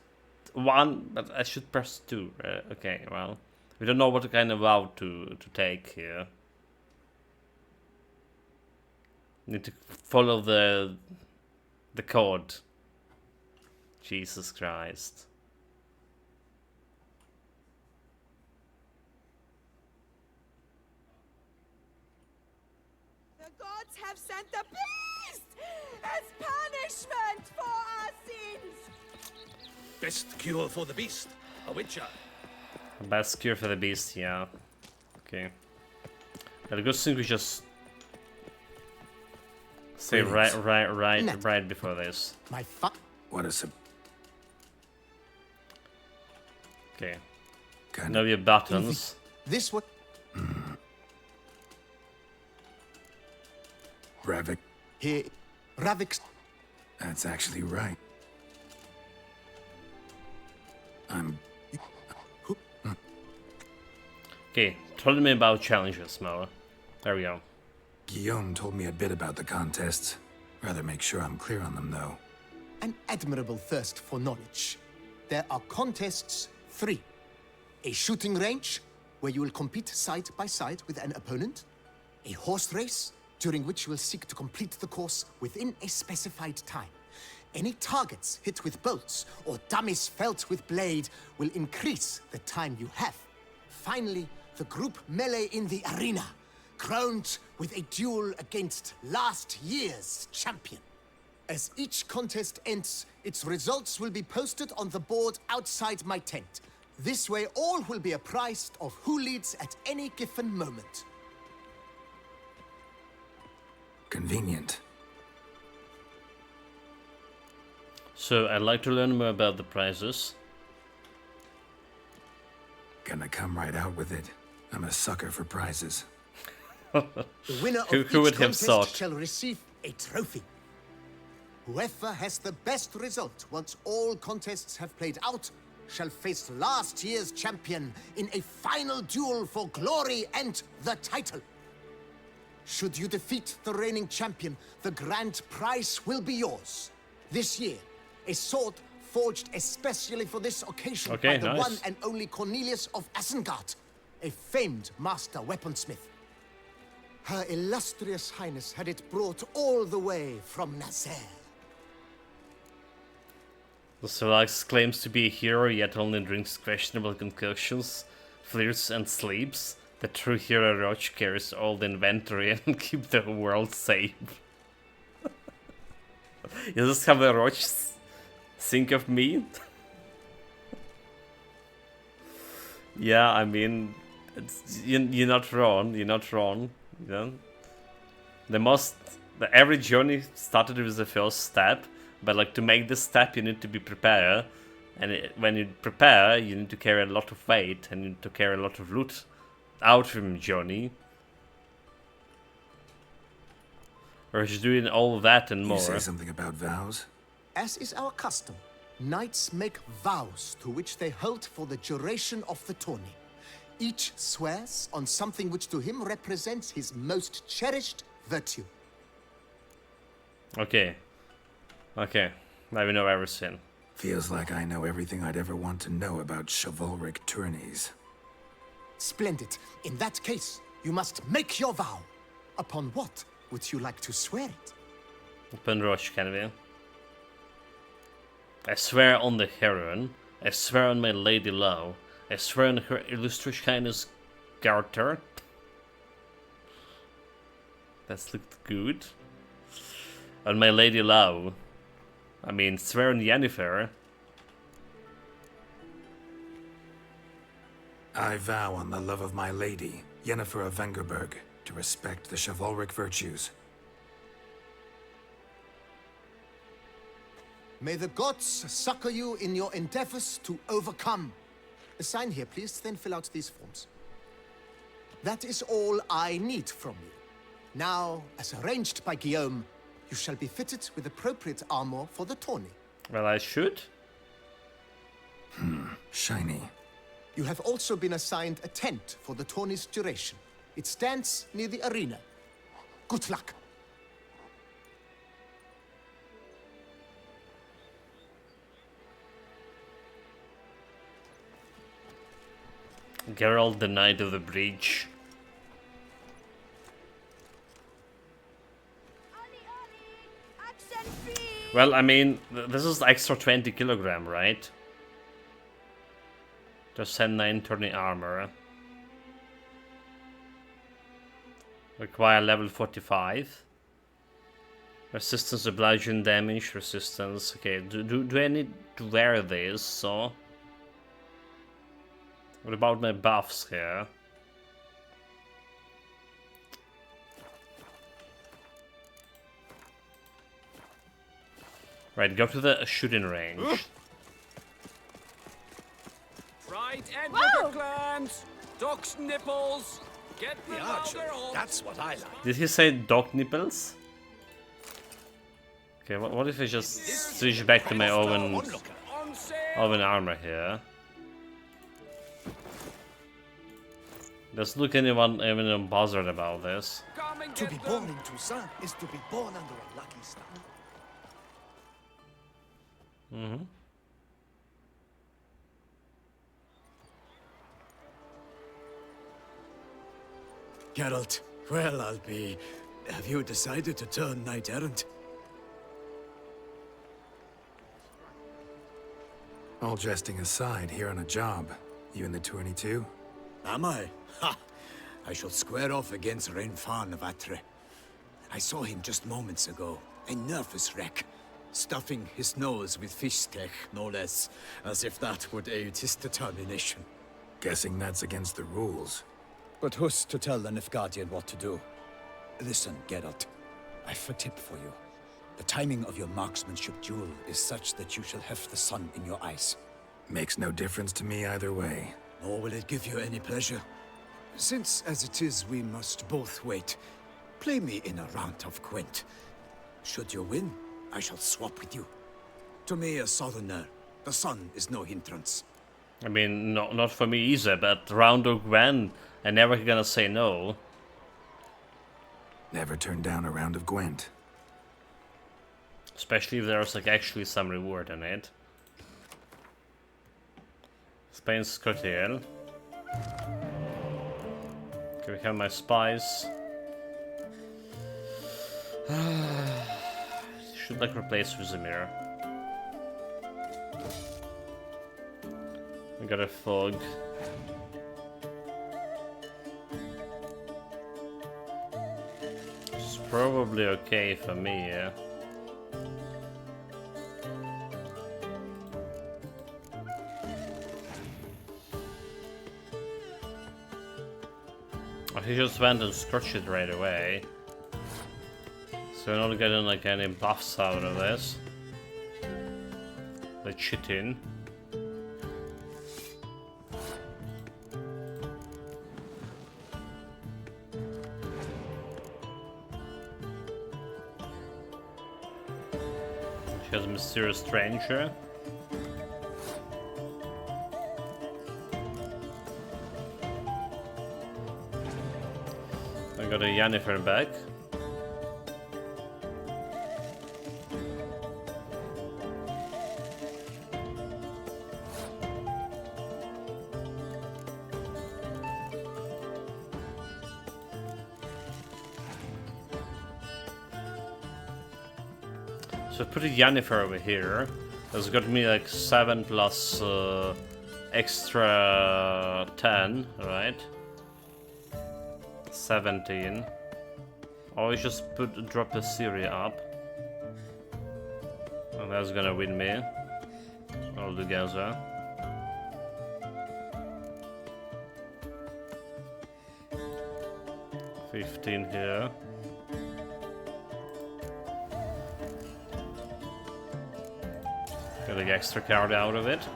1, but I should press 2. Okay, well. We don't know what kind of vow to take here. Need to follow the code. Jesus Christ. The gods have sent a beast as punishment for our sins. Best cure for the beast, a witcher. Best cure for the beast, yeah. Okay. The good thing we just say Greetings. right before this. My fuck. What a sub. Okay. Know your buttons. This what? Ravik. Here, Ravik. That's actually right. I'm. Okay, tell me about challenges, Mel. There we go. Guillaume told me a bit about the contests. Rather make sure I'm clear on them, though. An admirable thirst for knowledge. There are contests 3. A shooting range, where you will compete side by side with an opponent. A horse race, during which you will seek to complete the course within a specified time. Any targets hit with bolts or dummies felt with blade will increase the time you have. Finally, the group melee in the arena, crowned with a duel against last year's champion. As each contest ends, its results will be posted on the board outside my tent. This way, all will be apprised of who leads at any given moment. Convenient. So, I'd like to learn more about the prizes. Gonna come right out with it. I'm a sucker for prizes. The winner of Who each would have contest thought? shall receive a trophy. Whoever has the best result once all contests have played out shall face last year's champion in a final duel for glory and the title. Should you defeat the reigning champion, the grand prize will be yours. This year, a sword forged especially for this occasion by the one and only Cornelius of Isengard, a famed master weaponsmith. Her illustrious highness had it brought all the way from Nazaire. The Solax claims to be a hero, yet only drinks questionable concoctions, flirts and sleeps. The true hero Roach carries all the inventory and keep the world safe. Is this how the Roach think of me? Yeah, I mean, you're not wrong. You're not wrong. You know, every journey started with the first step, but like to make this step, you need to be prepared, and when you prepare, you need to carry a lot of weight and you need to carry a lot of loot out from the journey. Or is doing all of that and more. You say something about vows? As is our custom, knights make vows to which they hold for the duration of the tourney. Each swears on something which to him represents his most cherished virtue. Okay. Okay. Now we know everything. Feels like I know everything I'd ever want to know about chivalric tourneys. Splendid. In that case, you must make your vow. Upon what would you like to swear it? Upon Roche, can we? I swear on the heroine. I swear on my lady love. I swear on her illustrious highness Garter. That's looked good. On my lady love. I mean, swear on Yennefer. I vow on the love of my lady, Yennefer of Vengerberg, to respect the chivalric virtues. May the gods succor you in your endeavors to overcome. Sign here, please, then fill out these forms. That is all I need from you. Now, as arranged by Guillaume, you shall be fitted with appropriate armor for the tourney. Well, I should. Shiny. You have also been assigned a tent for the tourney's duration. It stands near the arena. Good luck. Geralt, the Knight of the Bridge. Well, I mean, this is extra 20 kilogram, right? Just send 9 tourney armor. Require level 45. Resistance to bludgeon damage, resistance. Okay, do I need to wear this? So, what about my buffs here? Right, go to the shooting range. Right end with the clams, duck's nipples. Get The archer, that's what I like. Did he say dog nipples? Okay, what if I just switch back to my Owen armor here? Does look anyone even bothered about this? To be born in Toussaint is to be born under a lucky star. Mm-hmm. Geralt, well, I'll be... Have you decided to turn knight-errant? All jesting aside, here on a job. You in the 22? Am I? Ha! I shall square off against Renfan of Atre. I saw him just moments ago. A nervous wreck. Stuffing his nose with fish steak, no less. As if that would aid his determination. Guessing that's against the rules. But who's to tell the Nilfgaardian what to do? Listen, Geralt. I've a tip for you. The timing of your marksmanship duel is such that you shall have the sun in your eyes. Makes no difference to me either way. Nor will it give you any pleasure. Since, as it is, we must both wait, play me in a round of Gwent. Should you win, I shall swap with you. To me, a southerner, the sun is no hindrance. I mean, not for me either, but round of Gwent, I'm never gonna say no. Never turn down a round of Gwent. Especially if there's like actually some reward in it. Spain's Cotillion. Okay, we have my spies. Should like replace Vizimir. We got a fog. It's probably okay for me, yeah. He just went and scorched it right away. So we're not getting like any buffs out of this. The cheating. She has a mysterious stranger. I got a Yennefer back. So I put a Yennefer over here. That's got me like 7 plus extra 10, right? 17. Always just drop the Syria up. And that's gonna win me. All together. $15 here. Get an extra card out of it.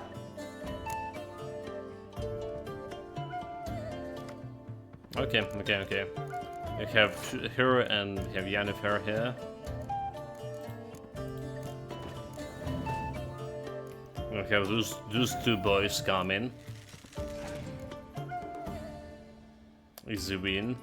Okay. We have her and we have Yennefer here. We have those two boys coming. Easy win.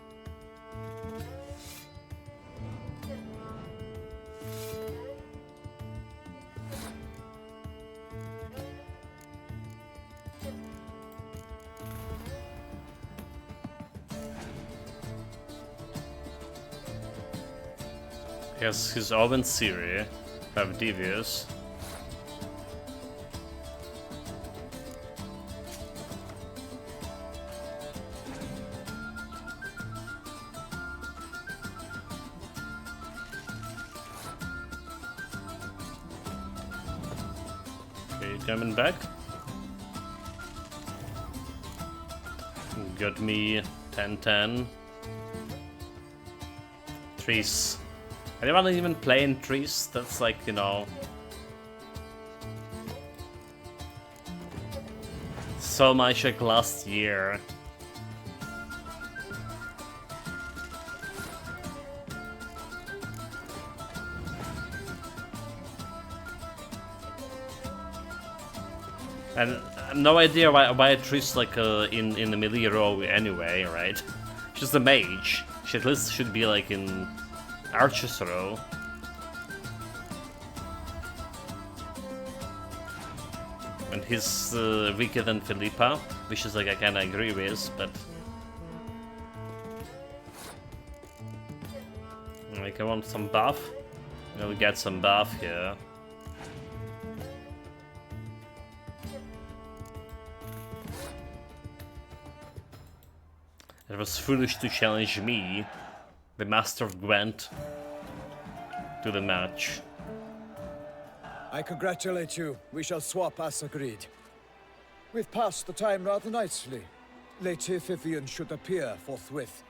He has his own Ciri, have Devious. Okay, coming back. Got me 10-10. Trees. Anyone even playing trees? That's like, you know, so much like last year. And no idea why Triss like in the melee row anyway, right? She's a mage. She at least should be like in Archer's row. And he's weaker than Philippa, which is like I kinda agree with, but like I want some buff. We'll get some buff here. It was foolish to challenge me, the Master of Gwent, to the match. I congratulate you. We shall swap as agreed. We've passed the time rather nicely. Lady Vivian should appear forthwith.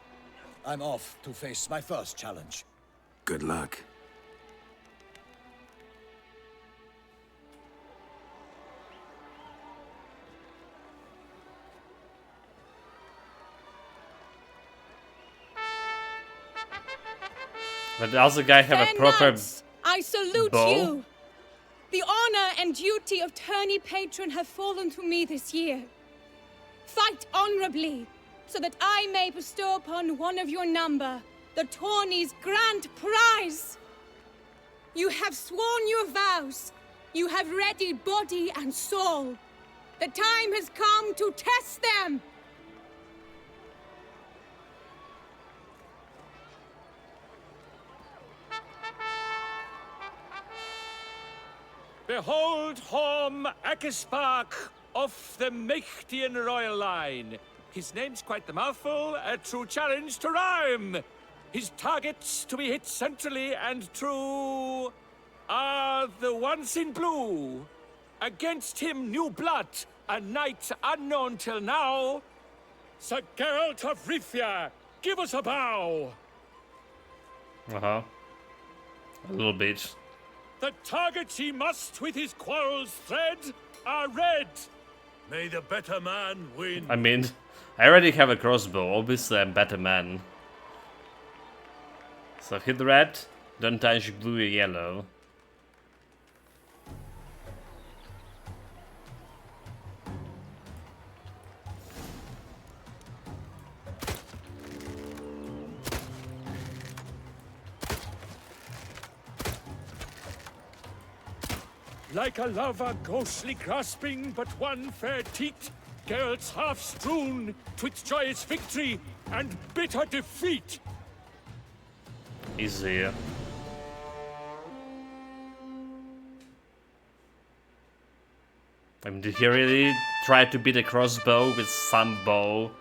I'm off to face my first challenge. Good luck. But the other guy have a proper I salute bow? you. The honor and duty of tourney patron have fallen to me this year. Fight honorably, so that I may bestow upon one of your number the tourney's grand prize. You have sworn your vows. You have readied body and soul. The time has come to test them. Behold Horm Akispark of the Mechtian royal line. His name's quite the mouthful, a true challenge to rhyme. His targets to be hit centrally and true are the ones in blue. Against him new blood, a knight unknown till now. Sir Geralt of Rivia, give us a bow. Uh-huh. A little bit. The targets he must with his quarrels thread are red. May the better man win. I mean, I already have a crossbow, obviously I'm better man. So hit the red, don't touch blue or yellow. Like a lover ghostly grasping but one fair teat, Geralt's half strewn 'twixt joyous victory and bitter defeat. Easy. I mean, did he really try to beat a crossbow with some bow?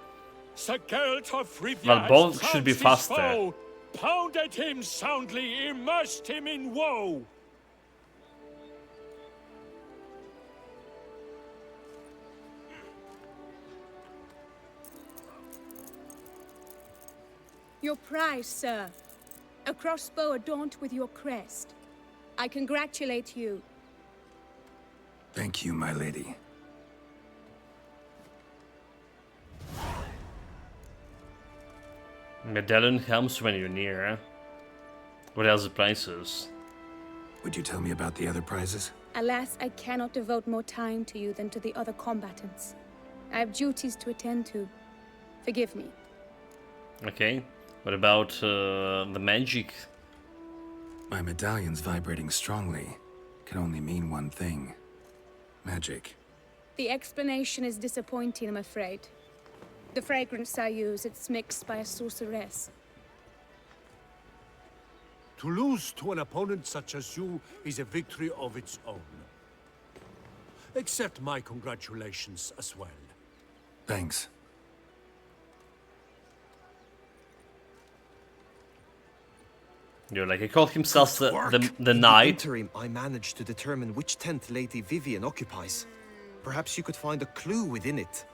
Sir Geralt of Rivia Well, bow should be faster. Pounded him soundly, immersed him in woe. Your prize, sir. A crossbow adorned with your crest. I congratulate you. Thank you, my lady. Medallion helps when you're near. What else the prices? Would you tell me about the other prizes? Alas, I cannot devote more time to you than to the other combatants. I have duties to attend to. Forgive me. Okay. What about the magic? My medallion's vibrating strongly. Can only mean one thing. Magic. The explanation is disappointing, I'm afraid. The fragrance I use, it's mixed by a sorceress. To lose to an opponent such as you is a victory of its own. Accept my congratulations as well. Thanks. You're like, he called himself the knight. In the interim, I managed to determine which tent Lady Vivian occupies. Perhaps you could find a clue within it.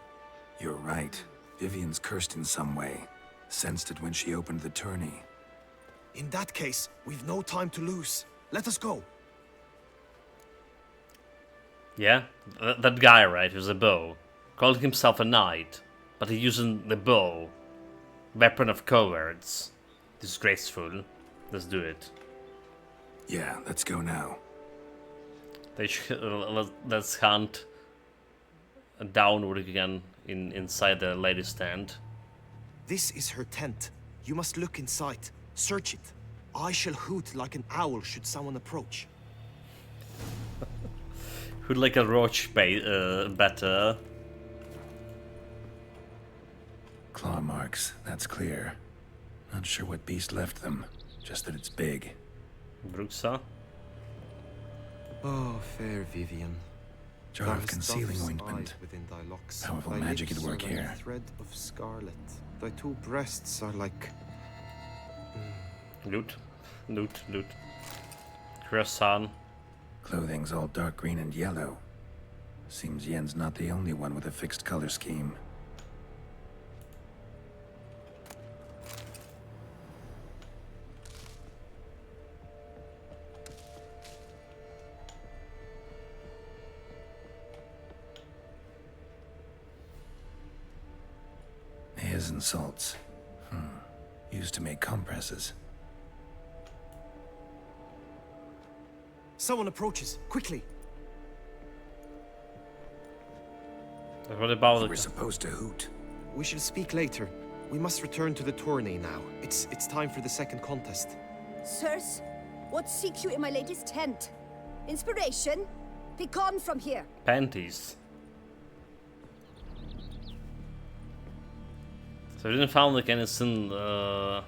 You're right. Vivian's cursed in some way. Sensed it when she opened the tourney. In that case, we've no time to lose. Let us go. Yeah? That guy, right? Who's a bow. calling himself a knight, but he's using the bow. Weapon of cowards. Disgraceful. Let's do it. Yeah, let's go now. Let's hunt downward again inside the lady's stand. This is her tent. You must look inside. Search it. I shall hoot like an owl should someone approach. Hoot like a roach better. Claw marks, that's clear. Not sure what beast left them, just that it's big. Bruxa. Oh, fair Vivian. Jar of concealing ointment. Powerful magic at work here. Thread of scarlet. Thy two breasts are like... Loot. Croissant. Clothing's all dark green and yellow. Seems Yen's not the only one with a fixed color scheme. Hairs and salts. Used to make compresses. Someone approaches. Quickly. What about We're supposed to hoot. We shall speak later. We must return to the tourney now. It's time for the second contest. Sirs, what seek you in my lady's tent? Inspiration? Be gone from here. Panties. So we didn't found like anything not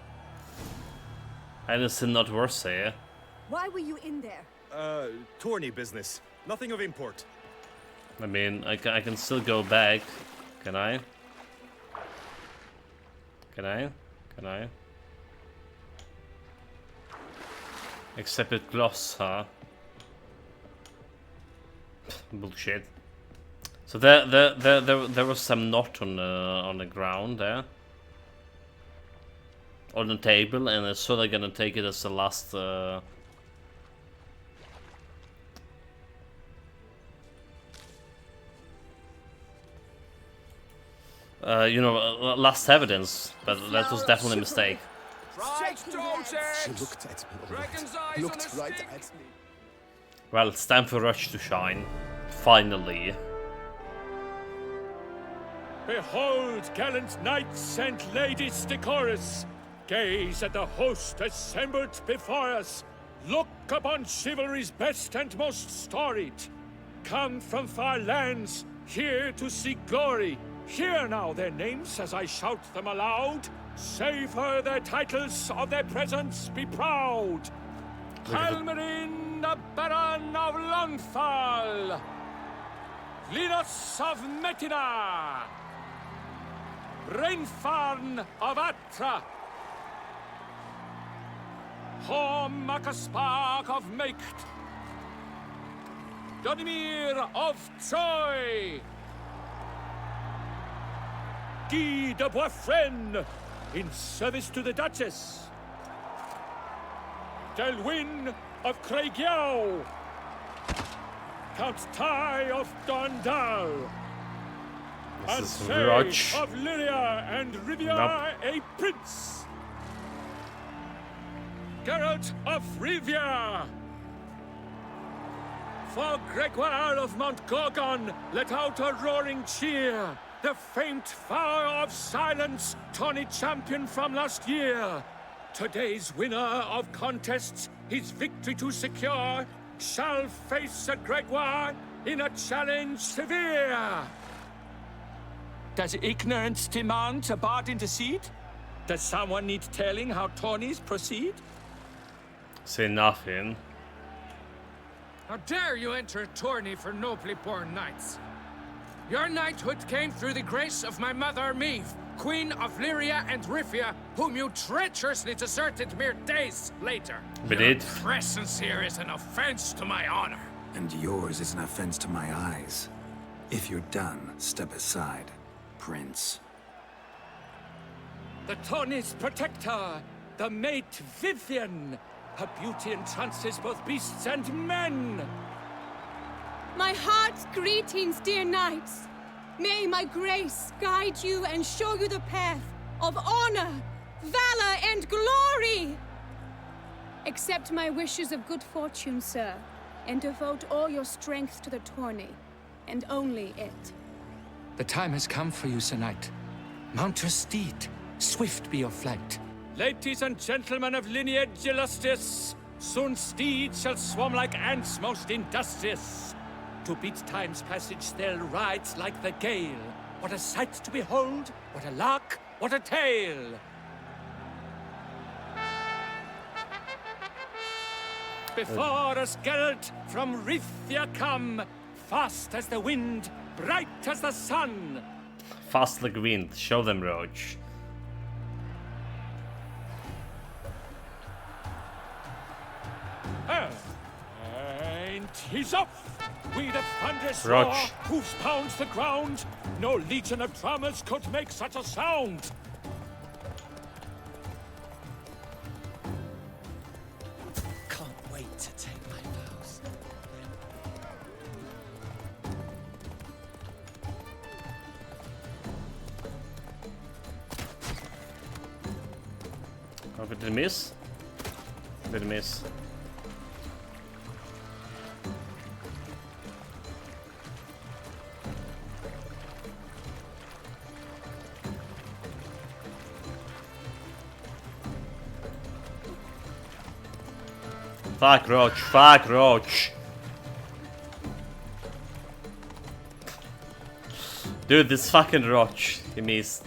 worth here. Why were you in there? Tourney business. Nothing of import. I mean, I can still go back. Can I? Can I? Except with gloss, huh? Bullshit. So there was some knot on the ground there. On the table, and so they're gonna take it as the last last evidence, but that was definitely a mistake. She looked at me. Looked right at me. Well, it's time for Rush to shine. Finally. Behold, gallant knights and ladies decorous. Gaze at the host assembled before us. Look upon chivalry's best and most storied. Come from far lands, here to seek glory. Hear now their names as I shout them aloud. Savor their titles, of their presence be proud. Halmarin, the Baron of Longfall. Linus of Metina. Rainfarn of Atra. Horm Akaspark of Meikt. Donimir of Troy. Guy de Boisfren, in service to the Duchess. Delwyn of Craigiau. Count Tai of Dondal. Ansay of Lyria and Rivia a prince. Geralt of Rivia. For Gregoire of Mount Gorgon, let out a roaring cheer. The famed Flower of Silence, tourney champion from last year. Today's winner of contests, his victory to secure, shall face Sir Gregoire in a challenge severe. Does ignorance demand a bard intercede? Does someone need telling how tourneys proceed? Say nothing. How dare you enter a tourney for nobly born knights? Your knighthood came through the grace of my mother Meve, Queen of Lyria and Rivia, whom you treacherously deserted mere days later. Your presence here is an offense to my honor. And yours is an offense to my eyes. If you're done, step aside, Prince. The tourney's protector, the mate Vivian. Her beauty entrances both beasts and men. My heart's greetings, dear knights. May my grace guide you and show you the path of honor, valor, and glory! Accept my wishes of good fortune, sir, and devote all your strength to the tourney, and only it. The time has come for you, Sir Knight. Mount your steed. Swift be your flight. Ladies and gentlemen of lineage illustrious, soon steeds shall swarm like ants most industrious. To beat time's passage, they'll ride like the gale. What a sight to behold! What a lark! What a tale! Before us, Geralt, from Rithia come, fast as the wind, bright as the sun. Fast like wind. Show them, Roach. And he's off! We the thunderous Roach. roar, hoofs pounds the ground. No legion of drummers could make such a sound. Can't wait to take my vows. Oh, did it miss? Did it miss? Fuck Roach, fuck Roach. Dude, this fucking Roach, he missed.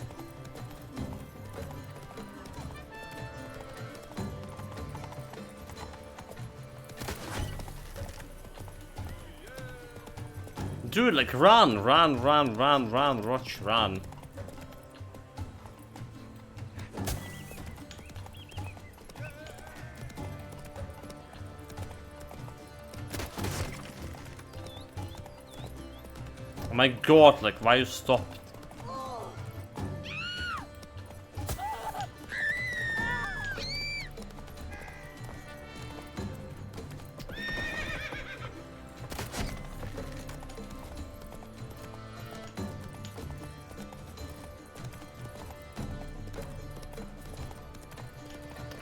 Dude, like run, Roach, run. Oh my god, like why you stopped?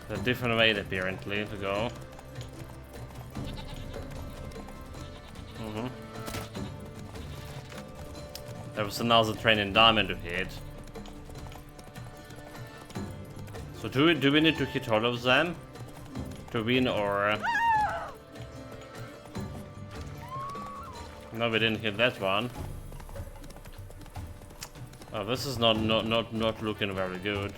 A different way apparently to go. There was another train in Diamond to hit. So do we need to hit all of them to win, or no? We didn't hit that one. Oh, this is not looking very good.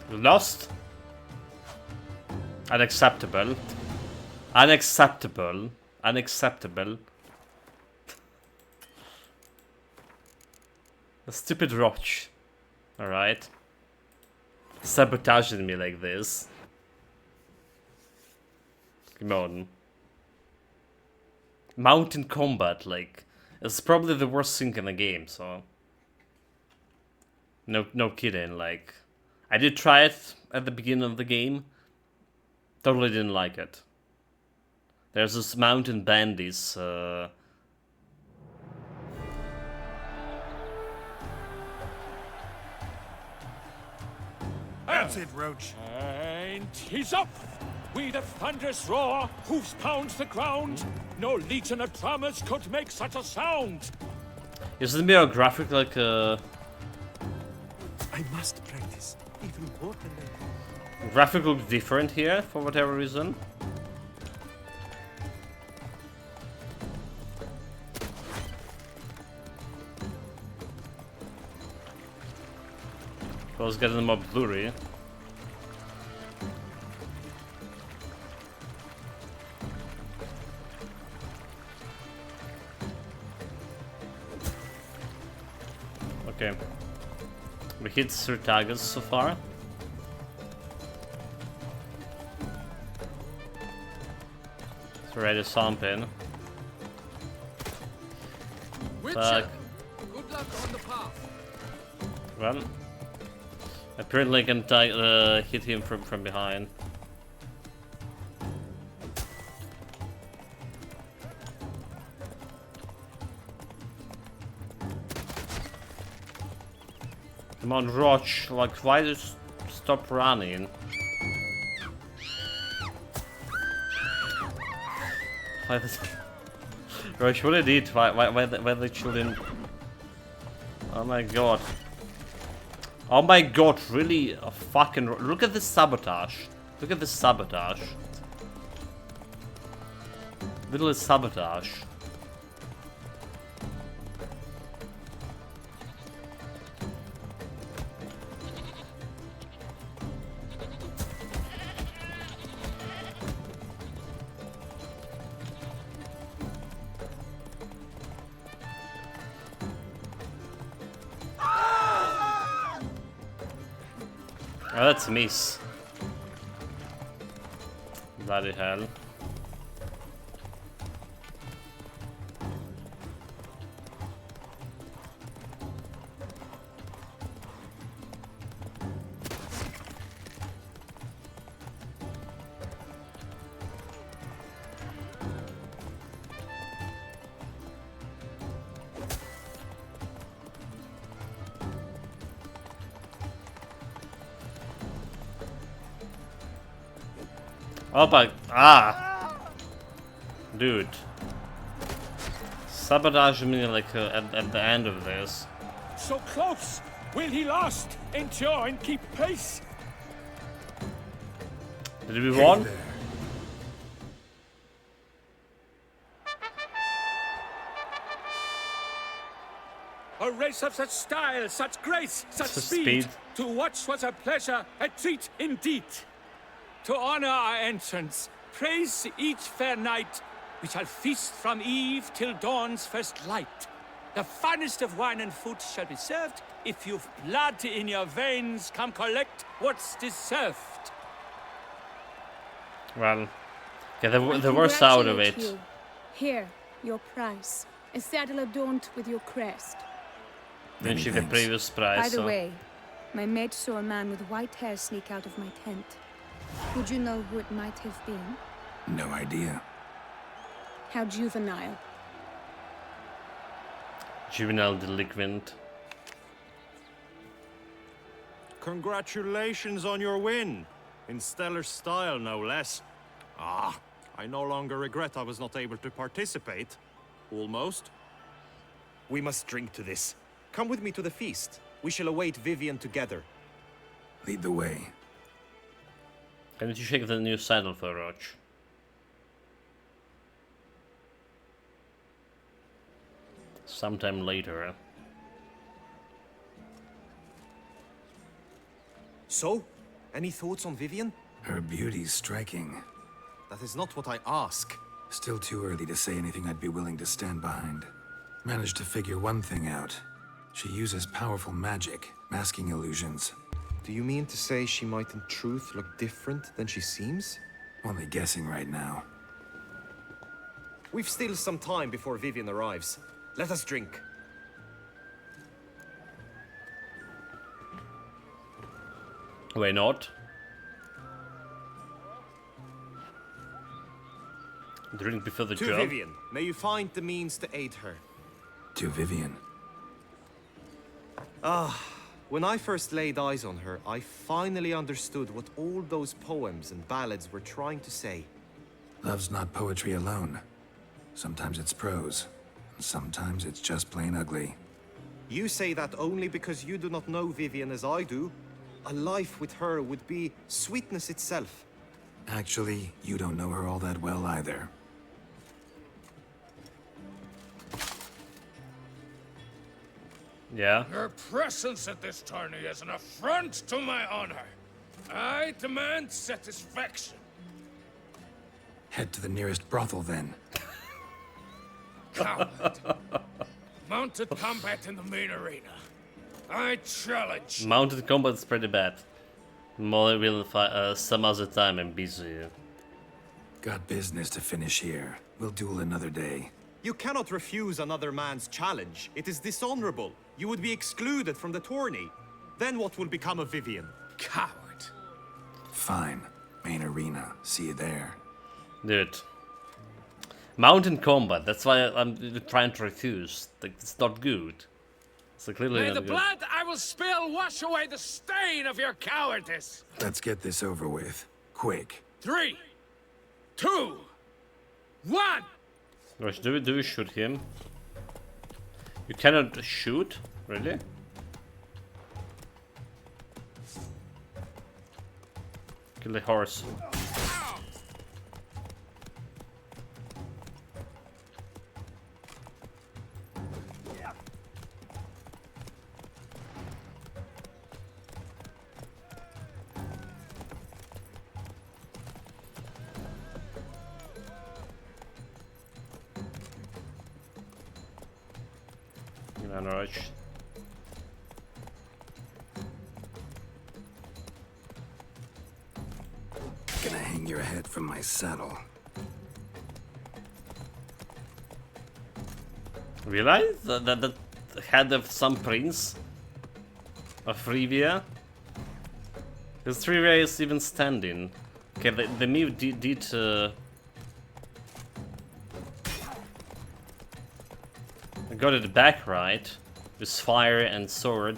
We lost. Unacceptable. Unacceptable. Unacceptable. A stupid Roach. Alright. Sabotaging me like this. Come on. Mountain combat, like, it's probably the worst thing in the game, so. No kidding, like. I did try it at the beginning of the game. Totally didn't like it. There's this mountain bandits. That's it, Roach. And he's up! We the thunderous roar, hoofs pounds the ground. No legion of drummers could make such a sound. Is it more graphic like I must practice even more than that. graphic looks different here for whatever reason? I was getting more blurry. Okay. We hit 3 targets so far. It's already something. Fuck. Good luck on the path. Well, apparently I can hit him from behind. Come on, Roach, like, why just stop running? Why the... Roach, what did it? Why the children... Oh my god. Oh my god, really? A fucking... Look at this sabotage. Look at this sabotage. Little sabotage. Oh, that's a miss. Bloody hell. Oh my... Dude. Sabotage me like at the end of this. So close! Will he last, endure, and keep pace? Did we won? A race of such style, such grace, such speed. To watch was a pleasure, a treat indeed. To honor our entrance, praise each fair knight, we shall feast from eve till dawn's first light. The finest of wine and food shall be served. If you've blood in your veins, come collect what's deserved. Well, yeah, the worst out of it. You. Here, your prize. A saddle adorned with your crest. Didn't she the previous prize? By the way, my mate saw a man with white hair sneak out of my tent. Would you know who it might have been? No idea. How juvenile. Juvenile delinquent. Congratulations on your win. In stellar style, no less. Ah, I no longer regret I was not able to participate. Almost. We must drink to this. Come with me to the feast. We shall await Vivian together. Lead the way. Why did you shake the new saddle for Roach? Sometime later. So, any thoughts on Vivian? Her beauty's striking. That is not what I ask. Still too early to say anything I'd be willing to stand behind. Managed to figure one thing out. She uses powerful magic, masking illusions. Do you mean to say she might in truth look different than she seems? Only guessing right now. We've still some time before Vivian arrives. Let us drink. Why not? Drink before the to job. Vivian, may you find the means to aid her. To Vivian. When I first laid eyes on her, I finally understood what all those poems and ballads were trying to say. Love's not poetry alone. Sometimes it's prose. And sometimes it's just plain ugly. You say that only because you do not know Vivian as I do. A life with her would be sweetness itself. Actually, you don't know her all that well either. Yeah? Your presence at this tourney is an affront to my honor. I demand satisfaction. Head to the nearest brothel, then. Coward. Mounted combat in the main arena. I challenge. Mounted combat is pretty bad. Molly will some other time. I'm busy. Got business to finish here. We'll duel another day. You cannot refuse another man's challenge. It is dishonorable. You would be excluded from the tourney. Then what will become of Vivian? Coward. Fine. Main arena. See you there. Dude. Mountain combat. That's why I'm trying to refuse. Like, it's not good. So clearly May not the good. blood I will spill wash away the stain of your cowardice. Let's get this over with. Quick. 3, 2, 1. Gosh, do we shoot him? You cannot shoot? Really? Kill the horse. Rush. Gonna hang your head from my saddle. Realize that the head of some prince of Rivia? Because Rivia is even standing. Okay, the Miv did got it back right with fire and sword.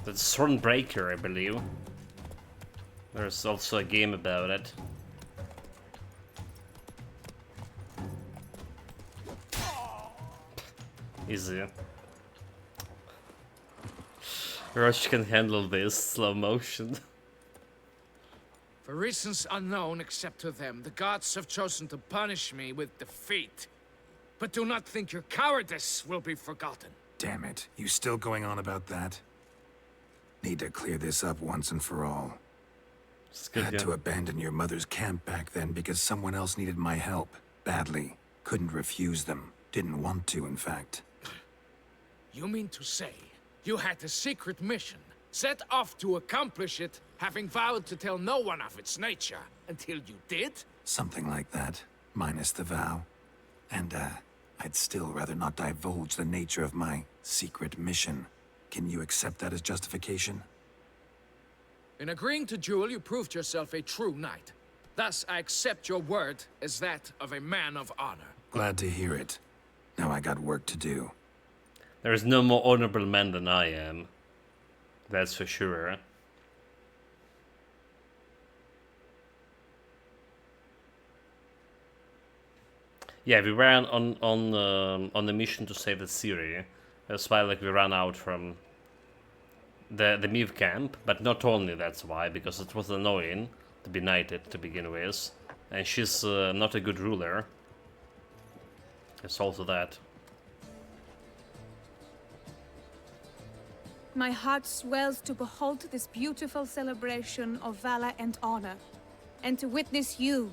That's Thornbreaker, I believe. There's also a game about it. Easy. Rush can handle this slow motion. For reasons unknown except to them, the gods have chosen to punish me with defeat. But do not think your cowardice will be forgotten. Damn it, you still going on about that? Need to clear this up once and for all. Had to abandon your mother's camp back then because someone else needed my help. Badly. Couldn't refuse them. Didn't want to, in fact. You mean to say you had a secret mission, set off to accomplish it, having vowed to tell no one of its nature, until you did? Something like that. Minus the vow. And, I'd still rather not divulge the nature of my secret mission. Can you accept that as justification? In agreeing to duel, you proved yourself a true knight. Thus, I accept your word as that of a man of honor. Glad to hear it. Now I got work to do. There is no more honorable man than I am. That's for sure. Yeah, we ran on the mission to save the Ciri. That's why like we ran out from the Miv camp, but not only that's why, because it was annoying to be knighted to begin with, and she's not a good ruler. It's also that. My heart swells to behold this beautiful celebration of valor and honor, and to witness you,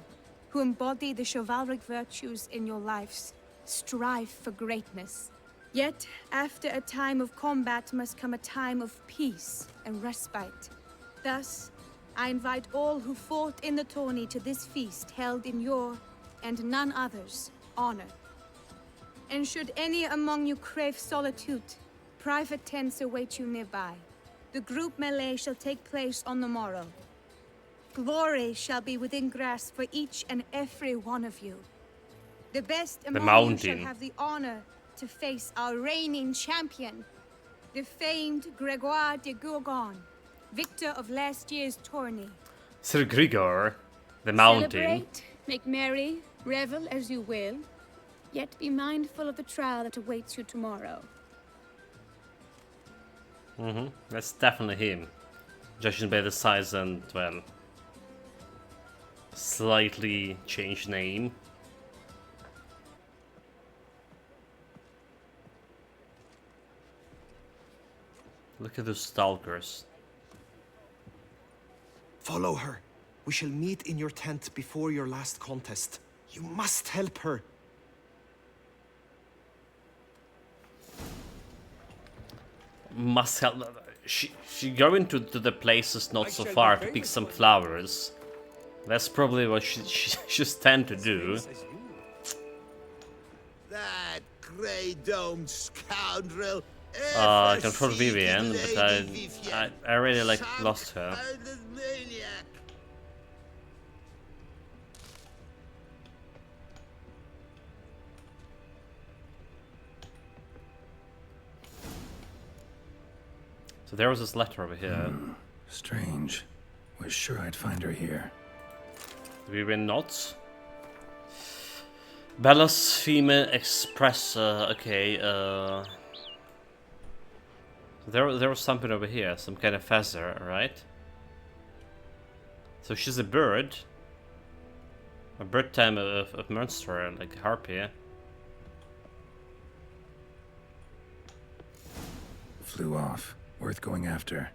who embody the chivalric virtues in your lives, strive for greatness. Yet, after a time of combat must come a time of peace and respite. Thus, I invite all who fought in the tourney to this feast held in your, and none other's, honor. And should any among you crave solitude, private tents await you nearby. The group melee shall take place on the morrow. Glory shall be within grasp for each and every one of you. The best among you shall have the honor to face our reigning champion, the famed Gregoire de Gourgon, victor of last year's tourney. Sir Grigor, the mountain. Celebrate, make merry, revel as you will, yet be mindful of the trial that awaits you tomorrow. That's definitely him. Judging by the size and, well, slightly changed name. Look at those stalkers. Follow her. We shall meet in your tent before your last contest. You must help her. Must help. She going to the places not so far to pick some flowers. That's probably what she's tend to do. That grey-domed scoundrel. Control Vivian, but I really like lost her. So there was this letter over here. Strange. Was sure I'd find her here. We were not. Bella's female express. Okay. There was something over here. Some kind of feather, right? So she's a bird. A bird time of monster, like harpy. Flew off. Worth going after.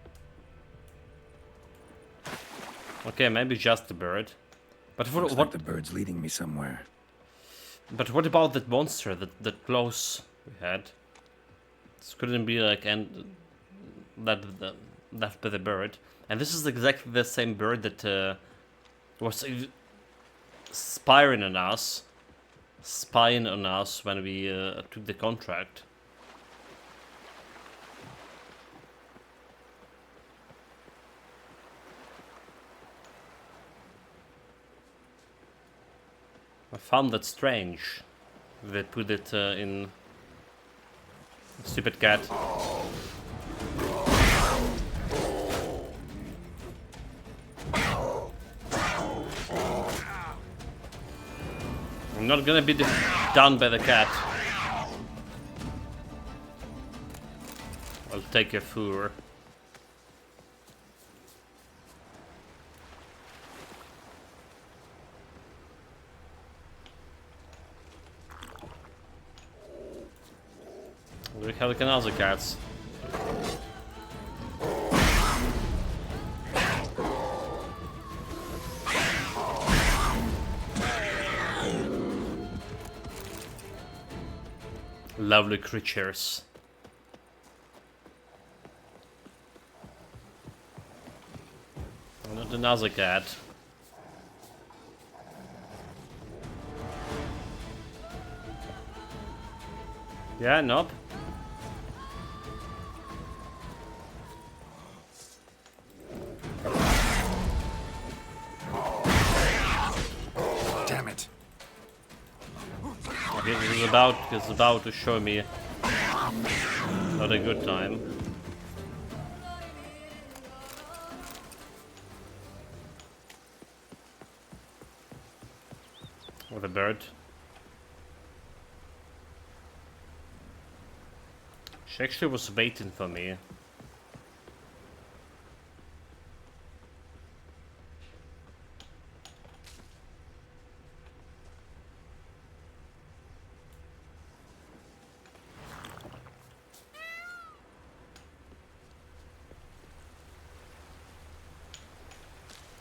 Okay, maybe just the bird. But Looks like the bird's leading me somewhere. But what about that monster, that close we had? This couldn't be like left by the bird. And this is exactly the same bird that was spying on us when we took the contract. I found that strange. They put it in stupid cat. I'm not gonna be done by the cat. I'll take a four. We have other cats. Lovely creatures. Not another cat. Yeah, nope. Damn it. He's about to show me not a good time. With a bird. She actually was waiting for me.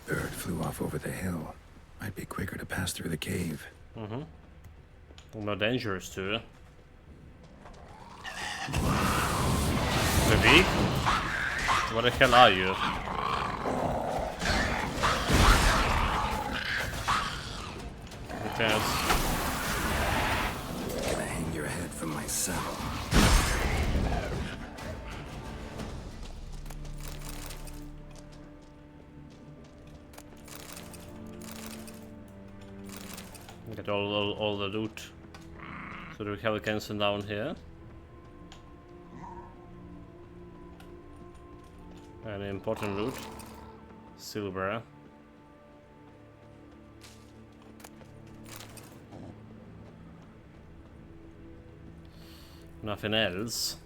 Bird flew off over the hill. Might be quicker to pass through the cave. No dangerous too. Baby? What the hell are you? Okay. Gonna hang your head from my saddle. Get all the loot. So do we have a cancel down here? Any important loot? Silver. Nothing else.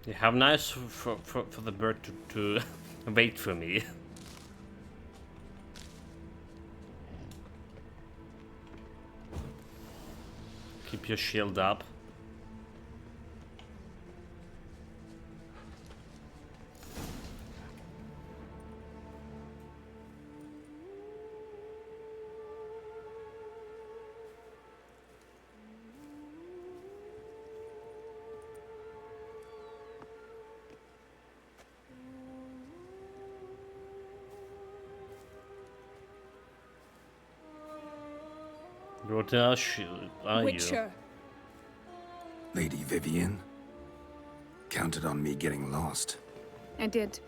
Yeah, how nice for the bird to wait for me. Keep your shield up. What else are you? Witcher. Lady Vivian? Counted on me getting lost. I did.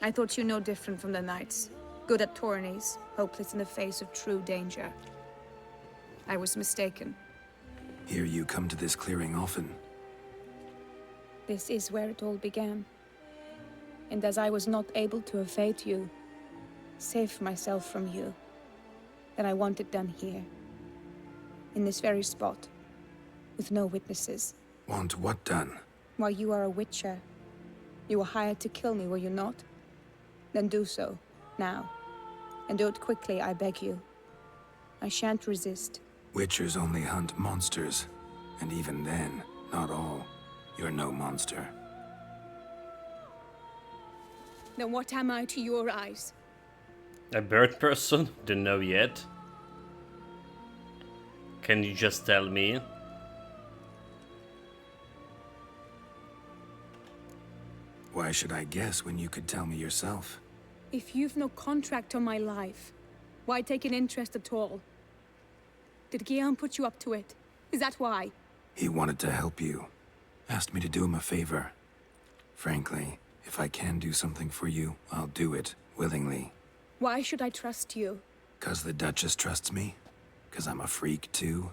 I thought you no different from the knights. Good at tourneys, hopeless in the face of true danger. I was mistaken. Hear you come to this clearing often. This is where it all began. And as I was not able to evade you, save myself from you, then I want it done here. In this very spot. With no witnesses. Want what done? Why, you are a witcher. You were hired to kill me, were you not? Then do so, now. And do it quickly, I beg you. I shan't resist. Witchers only hunt monsters. And even then, not all. You're no monster. Then what am I to your eyes? A bird person? Don't know yet. Can you just tell me? Why should I guess when you could tell me yourself? If you've no contract on my life, why take an interest at all? Did Guillaume put you up to it? Is that why? He wanted to help you. Asked me to do him a favor. Frankly, if I can do something for you, I'll do it, willingly. Why should I trust you? 'Cause the Duchess trusts me? 'Cause I'm a freak, too?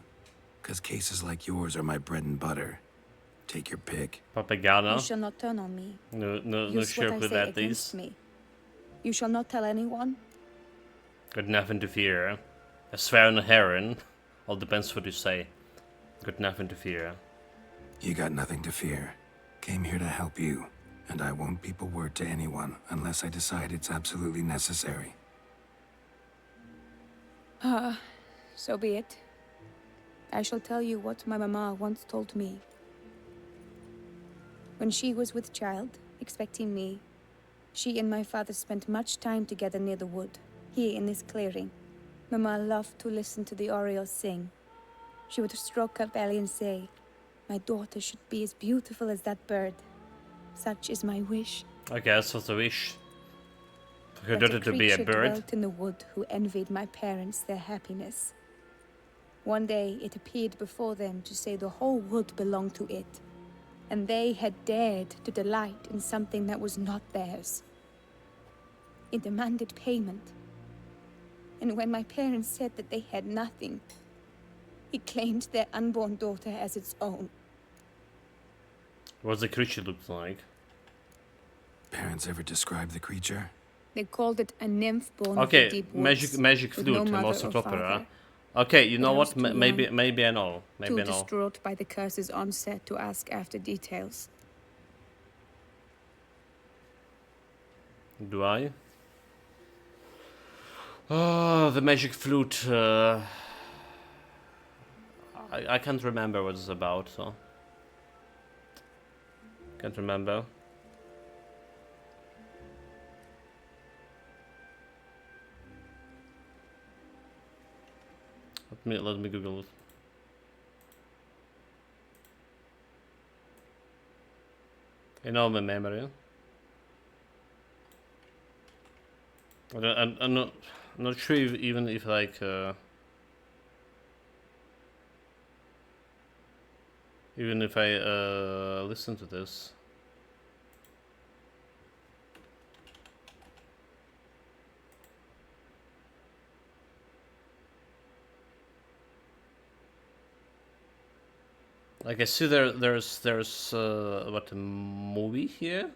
'Cause cases like yours are my bread and butter. Take your pick. Propaganda. You shall not turn on me. No Use sure what I with say that against is. me. You shall not tell anyone. Got nothing to fear. A swear and a heron. All depends what you say. Got nothing to fear. You got nothing to fear. Came here to help you, and I won't peep a word to anyone unless I decide it's absolutely necessary. So be it. I shall tell you what my mama once told me. When she was with child, expecting me, she and my father spent much time together near the wood, here in this clearing. Mama loved to listen to the orioles sing. She would stroke her belly and say, "My daughter should be as beautiful as that bird. Such is my wish." Okay, that's what I wish. For her But daughter to be a creature bird. dwelt in the wood who envied my parents their happiness. One day it appeared before them to say the whole wood belonged to it, and they had dared to delight in something that was not theirs. It demanded payment, and when my parents said that they had nothing, it claimed their unborn daughter as its own. What's the creature look like? Parents ever describe the creature? They called it a nymph born of the Okay, deep woods, magic with flute, no no mother Monster or Opera. father. Okay, you know But I was what? too Maybe young, I know. Maybe too I know. distraught by the curse's onset to ask after details. Do I? Oh, the magic flute. I can't remember what it's about, so can't remember. Let me Google it. You know my memory. I'm not sure if, even if like even if I listen to this. Like I see there's what, a movie here,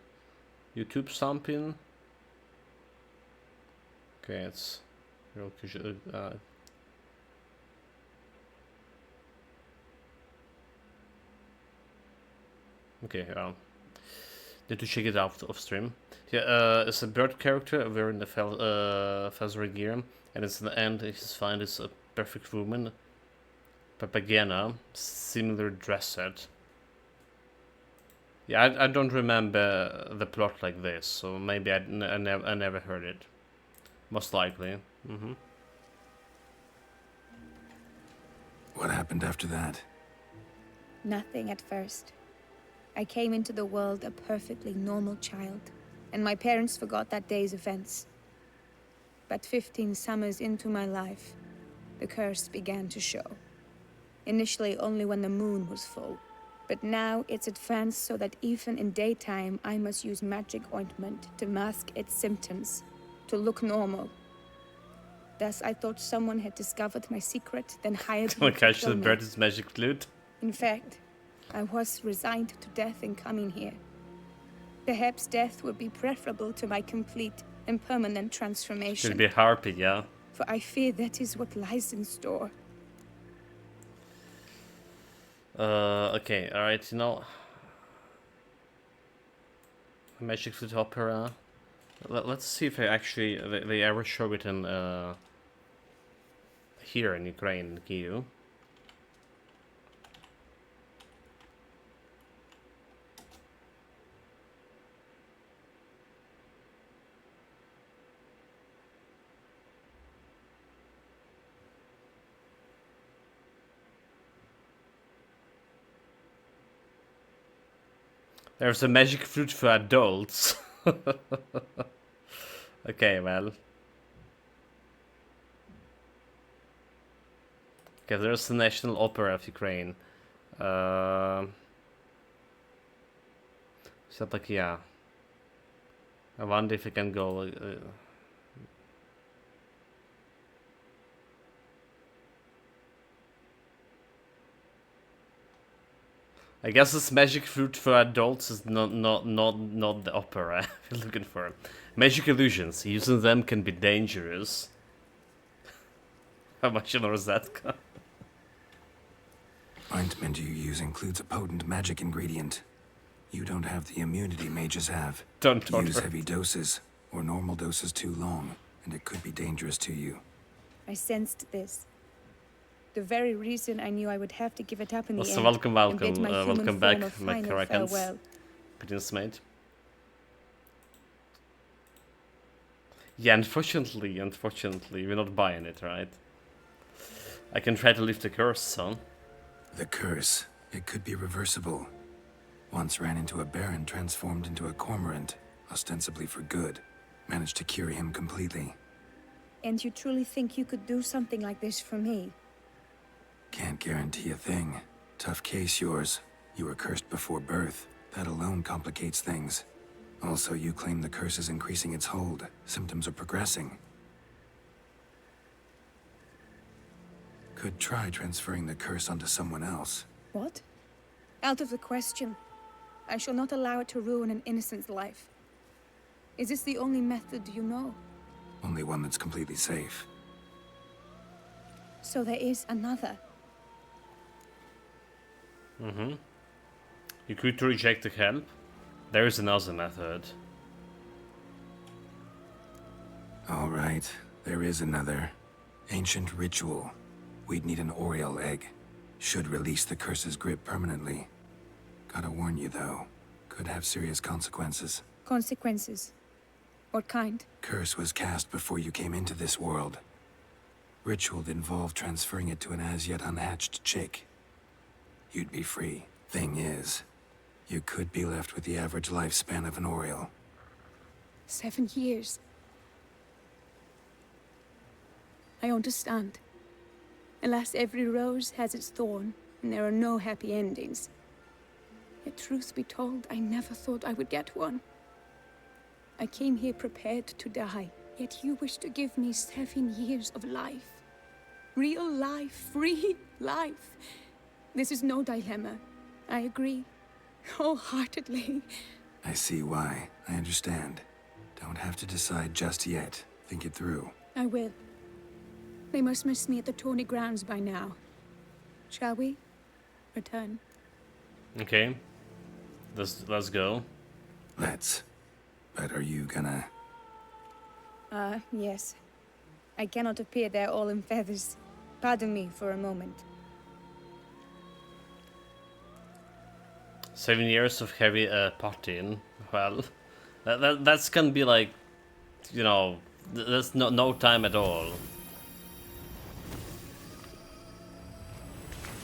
YouTube something. Okay, it's real okay, need to check it out off stream. Yeah, it's a bird character wearing the feathery gear, and it's in the end he's find is a perfect woman. Papagena, similar dress set. Yeah, I don't remember the plot like this, so maybe I never heard it. Most likely. What happened after that? Nothing at first. I came into the world a perfectly normal child, and my parents forgot that day's events. But 15 summers into my life, the curse began to show. Initially only when the moon was full, But now it's advanced so that even in daytime, I must use magic ointment to mask its symptoms, to look normal. Thus, I thought someone had discovered my secret, then hired me to Catch the kill me. bird his magic flute. In fact, I was resigned to death in coming here. Perhaps death would be preferable to my complete and permanent transformation. Should be harpy, yeah. For I fear that is what lies in store. Okay, alright, you know. Magic Flute Opera. Let's see if they ever show it in, here in Ukraine, in Kyiv. There's a magic flute for adults. Okay, well. Okay, there's the National Opera of Ukraine. So like, yeah. I wonder if I can go. I guess this magic flute for adults is not the opera I'm looking for. Magic illusions. Using them can be dangerous. How much does that cost? Ointment you use includes a potent magic ingredient. You don't have the immunity mages have. Don't use heavy doses, or normal doses too long, and it could be dangerous to you. I sensed this. The very reason I knew I would have to give it up in the Also, end. welcome, and bid my human welcome form back, a my final Karakans. farewell. Pigeons mate. Yeah, unfortunately, we're not buying it, right? I can try to lift the curse, son. The curse. It could be reversible. Once ran into a baron transformed into a cormorant, ostensibly for good. Managed to cure him completely. And you truly think you could do something like this for me? Can't guarantee a thing. Tough case, yours. You were cursed before birth. That alone complicates things. Also, you claim the curse is increasing its hold. Symptoms are progressing. Could try transferring the curse onto someone else. What? Out of the question. I shall not allow it to ruin an innocent's life. Is this the only method you know? Only one that's completely safe. So there is another. Mm-hmm. You could reject the help. There is another method. Alright, there is another. Ancient ritual. We'd need an Oriole egg. Should release the curse's grip permanently. Gotta warn you though, could have serious consequences. Consequences? What kind? Curse was cast before you came into this world. Ritual involved transferring it to an as-yet unhatched chick. You'd be free. Thing is, you could be left with the average lifespan of an Oriole. 7 years. I understand. Alas, every rose has its thorn, and there are no happy endings. Yet truth be told, I never thought I would get one. I came here prepared to die, yet you wish to give me 7 years of life. Real life, free life. This is no dilemma. I agree, wholeheartedly. I see why. I understand. Don't have to decide just yet. Think it through. I will. They must miss me at the tourney grounds by now. Shall we? Return. Okay. Let's go. Let's. But are you gonna... Yes. I cannot appear there all in feathers. Pardon me for a moment. 7 years of heavy partying. Well, that's gonna be like, you know, there's no time at all.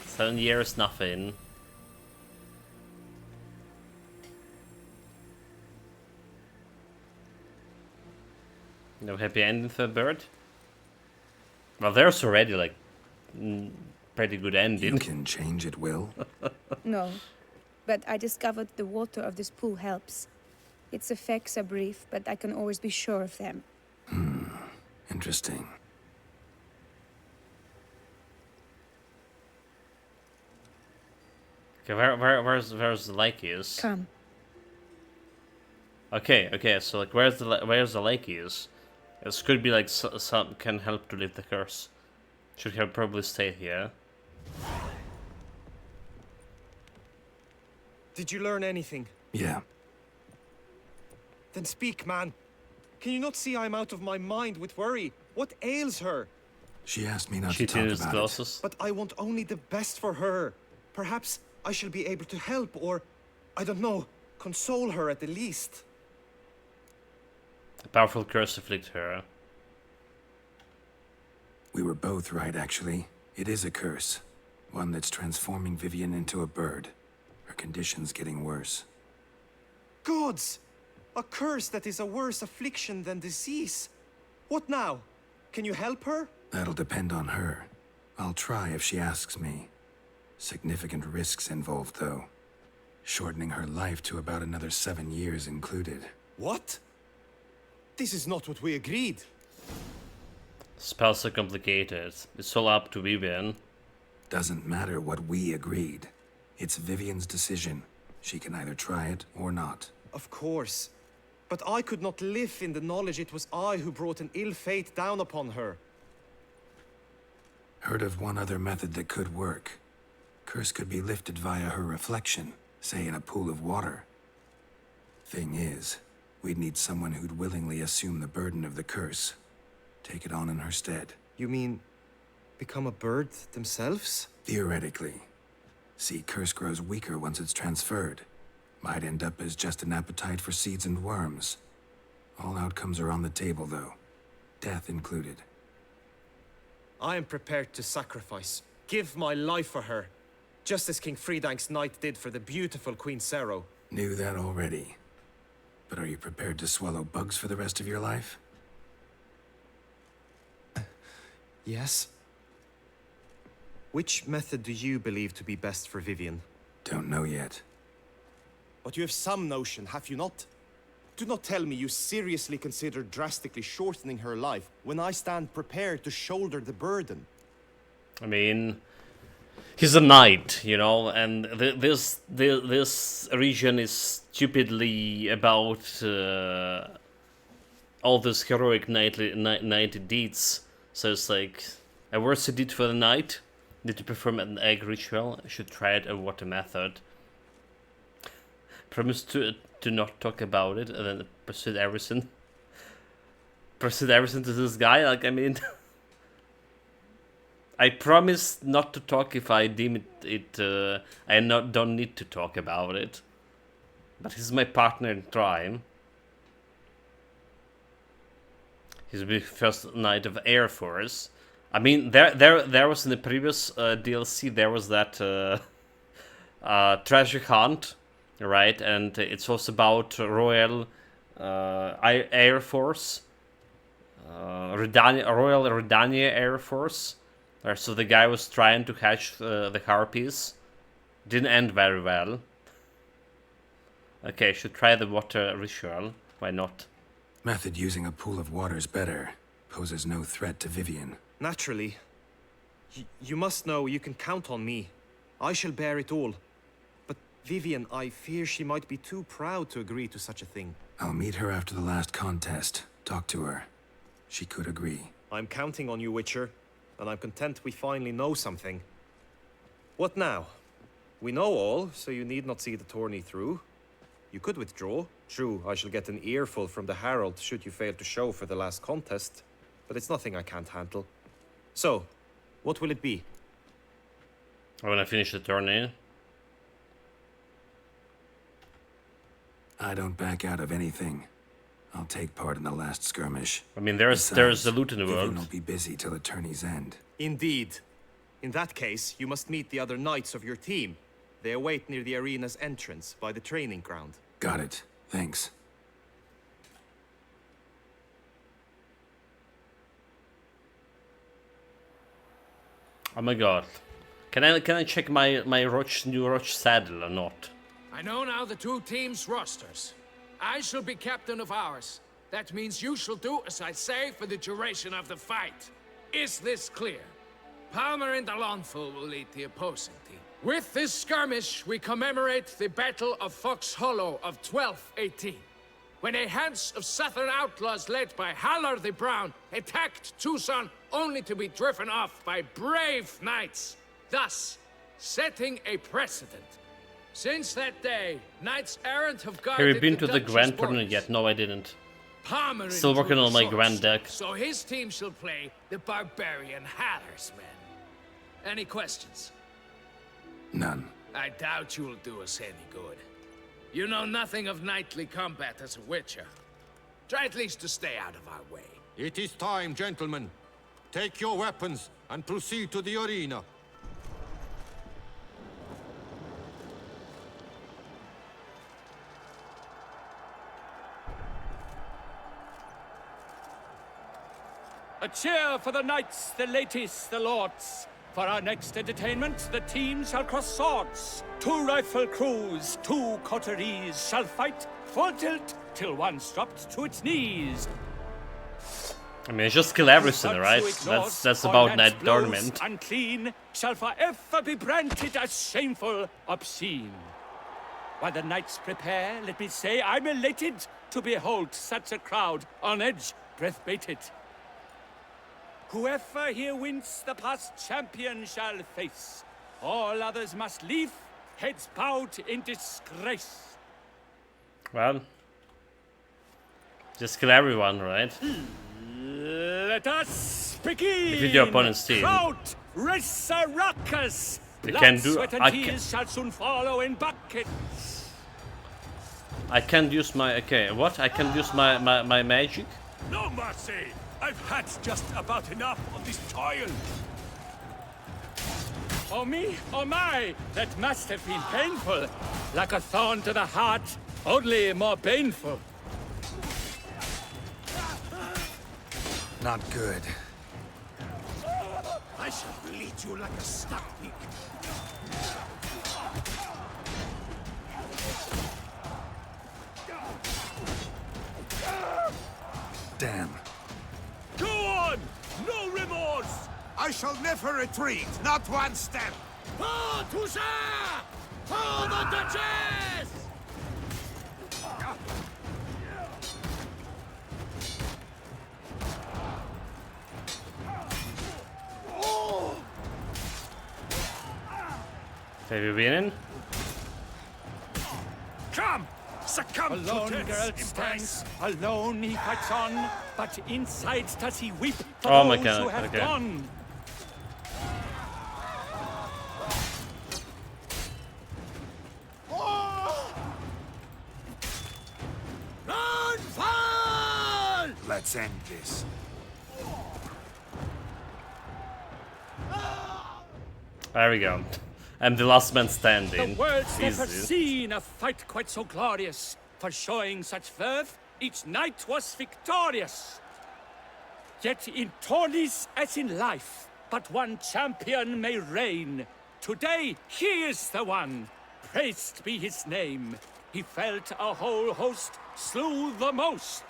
7 years, nothing. No happy ending for Bird? Well, there's already like pretty good ending. You can change at will. No. but I discovered the water of this pool helps. Its effects are brief, but I can always be sure of them. Interesting. Okay, where's the lake is? Come. Okay, so like where's the lake is? This could be like some can help to lift the curse. Should have probably stayed here. Did you learn anything? Yeah. Then speak, man. Can you not see I'm out of my mind with worry? What ails her? She asked me not to talk about it. But I want only the best for her. Perhaps I shall be able to help or, I don't know, console her at the least. A powerful curse afflict her. We were both right, actually. It is a curse. One that's transforming Vivian into a bird. Her condition's getting worse. Gods! A curse that is a worse affliction than disease. What now? Can you help her? That'll depend on her. I'll try if she asks me. Significant risks involved, though. Shortening her life to about another 7 years included. What? This is not what we agreed. Spells are complicated. It's all up to Vivian. Doesn't matter what we agreed. It's Vivian's decision. She can either try it or not. Of course. But I could not live in the knowledge it was I who brought an ill fate down upon her. Heard of one other method that could work. Curse could be lifted via her reflection, say in a pool of water. Thing is, we'd need someone who'd willingly assume the burden of the curse. Take it on in her stead. You mean, become a bird themselves? Theoretically. See, curse grows weaker once it's transferred. Might end up as just an appetite for seeds and worms. All outcomes are on the table, though. Death included. I am prepared to sacrifice. Give my life for her. Just as King Fridank's knight did for the beautiful Queen Sero. Knew that already. But are you prepared to swallow bugs for the rest of your life? Yes. Which method do you believe to be best for Vivian? Don't know yet. But you have some notion, have you not? Do not tell me you seriously consider drastically shortening her life when I stand prepared to shoulder the burden. I mean, he's a knight, you know, and this region is stupidly about all these heroic knightly deeds. So it's like a worse deed for the knight. Need to perform an egg ritual. I should try it and what a method. Promise to not talk about it and then pursue everything. Pursue everything to this guy. Like, I mean, I promise not to talk if I deem it. I don't need to talk about it. But he's my partner in crime. He's the first knight of Air Force. I mean, there was in the previous DLC, there was that treasure hunt, right? And it's also about Royal Air Force, Royal Redania Air Force. So the guy was trying to catch the harpies. Didn't end very well. Okay, should try the water ritual. Why not? Method using a pool of water's better. Poses no threat to Vivian. Naturally. You must know you can count on me. I shall bear it all. But Vivian, I fear she might be too proud to agree to such a thing. I'll meet her after the last contest. Talk to her. She could agree. I'm counting on you, Witcher. And I'm content we finally know something. What now? We know all, so you need not see the tourney through. You could withdraw. True, I shall get an earful from the Herald should you fail to show for the last contest. But it's nothing I can't handle. So, what will it be? When I finish the tourney. I don't back out of anything. I'll take part in the last skirmish. I mean, there's a loot in the world. Vivian will be busy till the tourney's end. Indeed. In that case, you must meet the other knights of your team. They await near the arena's entrance, by the training ground. Got it. Thanks. Oh my god. Can I check my new Roach saddle or not? I know now the two teams' rosters. I shall be captain of ours. That means you shall do as I say for the duration of the fight. Is this clear? Palmer and Alonfo will lead the opposing team. With this skirmish, we commemorate the Battle of Fox Hollow of 1218, when a Hans of Southern outlaws led by Halar the Brown attacked Tucson only to be driven off by brave knights, thus setting a precedent. Since that day, knights-errant have guarded Have you been to the Duchy's Grand Tournament borders. yet? No, I didn't. Palmer Still working on my includes Grand swords, deck. So his team shall play the Barbarian Haller's men. Any questions? None. I doubt you will do us any good. You know nothing of knightly combat as a witcher. Try at least to stay out of our way. It is time, gentlemen. Take your weapons and proceed to the arena. A cheer for the knights, the ladies, the lords. For our next entertainment, the teams shall cross swords. 2 rifle crews, 2 coteries shall fight full tilt till one's dropped to its knees. I mean, it's just kill everything, right? That's about Night Tournament. Unclean shall forever be branded as shameful, obscene. While the knights prepare, let me say I'm elated to behold such a crowd on edge, breath baited. Whoever here wins the past champion shall face. All others must leave, heads bowed in disgrace. Well, just kill everyone, right? Let us begin! Defeat your opponent's team. Crowd, race a ruckus! You Blood, can do- sweat, and I tears shall soon follow in buckets. I can't use my... Okay, what? I can use my magic? No mercy! I've had just about enough of this toil. Oh me, oh my, that must have been painful. Like a thorn to the heart, only more painful. Not good. I shall bleed you like a stuck pig. Damn. Go on! No remorse! I shall never retreat, not one step. For Toussaint! For the Duchess! Have you been in? Come! Succumb Alone to death's Geralt embrace. stands, alone he fights on, but inside does he weep for Oh my those God, who have okay. gone. Unfall! Let's end this. There we go. I'm the last man The standing. world's never Easy. seen a fight quite so glorious. For showing such verve, each knight was victorious. Yet in tourneys as in life, but one champion may reign. Today he is the one. Praised be his name. He felt a whole host, slew the most.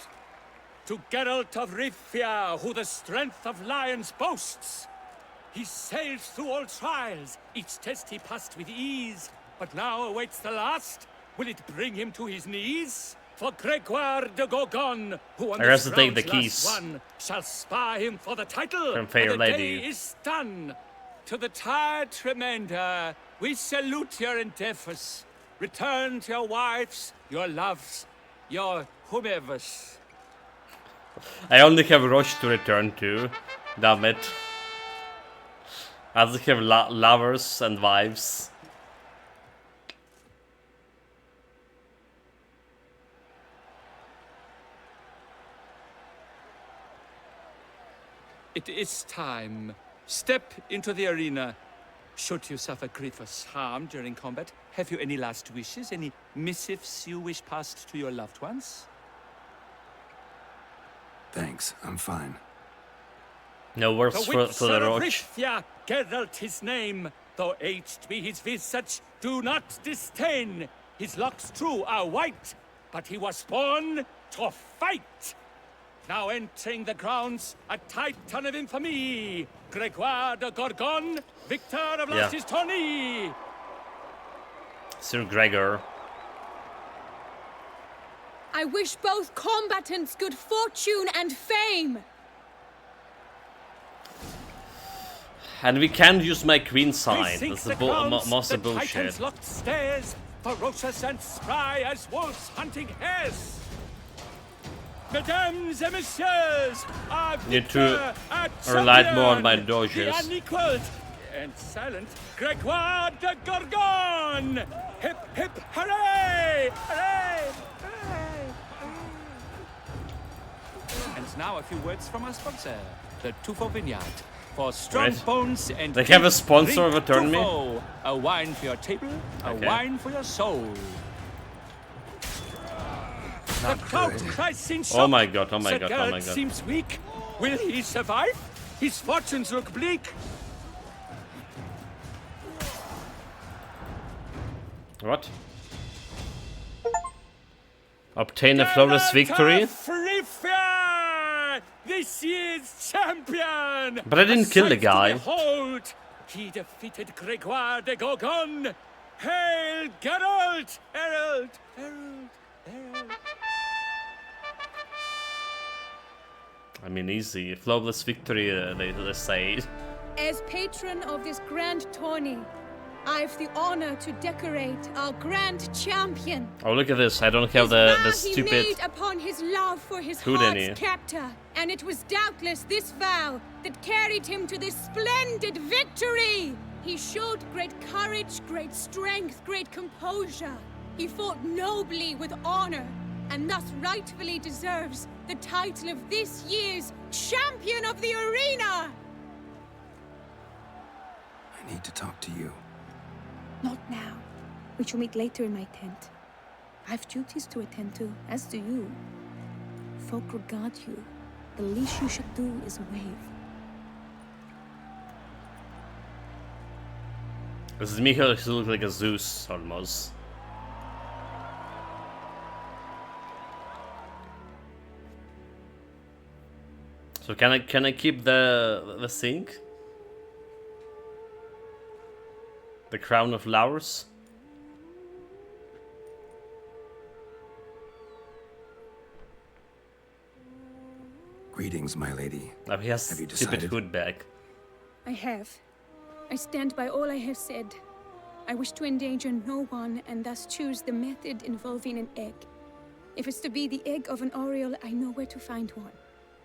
To Geralt of Rivia, who the strength of lions boasts. He sailed through all trials, each test he passed with ease. But now awaits the last. Will it bring him to his knees? For Gregoire de Gorgon, who on I have this to take the round's last keys. one, shall spar him for the title. From Fair and the Lady. day is done. To the tired remainder, we salute your endeavors. Return to your wives, your loves, your whomevers. I only have Roche to return to. Damn it. I only have lovers and wives. It is time. Step into the arena. Should you suffer grievous harm during combat, have you any last wishes? Any missives you wish passed to your loved ones? Thanks, I'm fine. No words The for Witcher the of Roche. Rivia, Geralt his name. Though aged be his visage, do not disdain. His locks, true, are white, but he was born to fight. Now entering the grounds, a titan of infamy, Gregoire de Gorgon, victor of last year's tourney. Sir Gregor. I wish both combatants good fortune and fame. And we can't use my queen sign. Precincts That's the master the bullshit. Titans locked stairs, ferocious and spry as wolves hunting hares. Mesdames et messieurs, our Need victor, to our rely more on my champion, dodges. the unequaled and silent Gregoire de Gorgon. Hip hip hooray! Hooray! Hooray! And now a few words from our sponsor, the Tufo Vineyard. For strong Right. bones and They have a teeth, sponsor drink of a tournament? Tufo. A wine for your table, a Okay. wine for your soul. The crowd cries in shock. Oh my god, oh my Sir god, oh Geralt my god. seems weak. Will he survive? His fortunes look bleak. What? Obtain a flawless victory? Rivia, this year's champion. But I didn't kill the A sight to guy. behold. He defeated Gregoire de Gorgon. Hail Geralt! Herald! Herald! Herald! I mean, easy. Flawless victory, they say. As patron of this grand tourney, I've the honor to decorate our grand champion. Oh, look at this. I don't have His the vow stupid... he made upon his love for his Houdini. heart's captor, and it was doubtless this vow that carried him to this splendid victory. He showed great courage, great strength, great composure. He fought nobly with honor, and thus rightfully deserves the title of this year's Champion of the Arena! I need to talk to you. Not now. We shall meet later in my tent. I've duties to attend to, as do you. Folk regard you. The least you should do is wave. This is Michael, he looks like a Zeus, almost. So can I keep the thing? The crown of flowers? Greetings, my lady. Oh, he has Have you stupid decided? hood back. I have. I stand by all I have said. I wish to endanger no one and thus choose the method involving an egg. If it's to be the egg of an oriole, I know where to find one.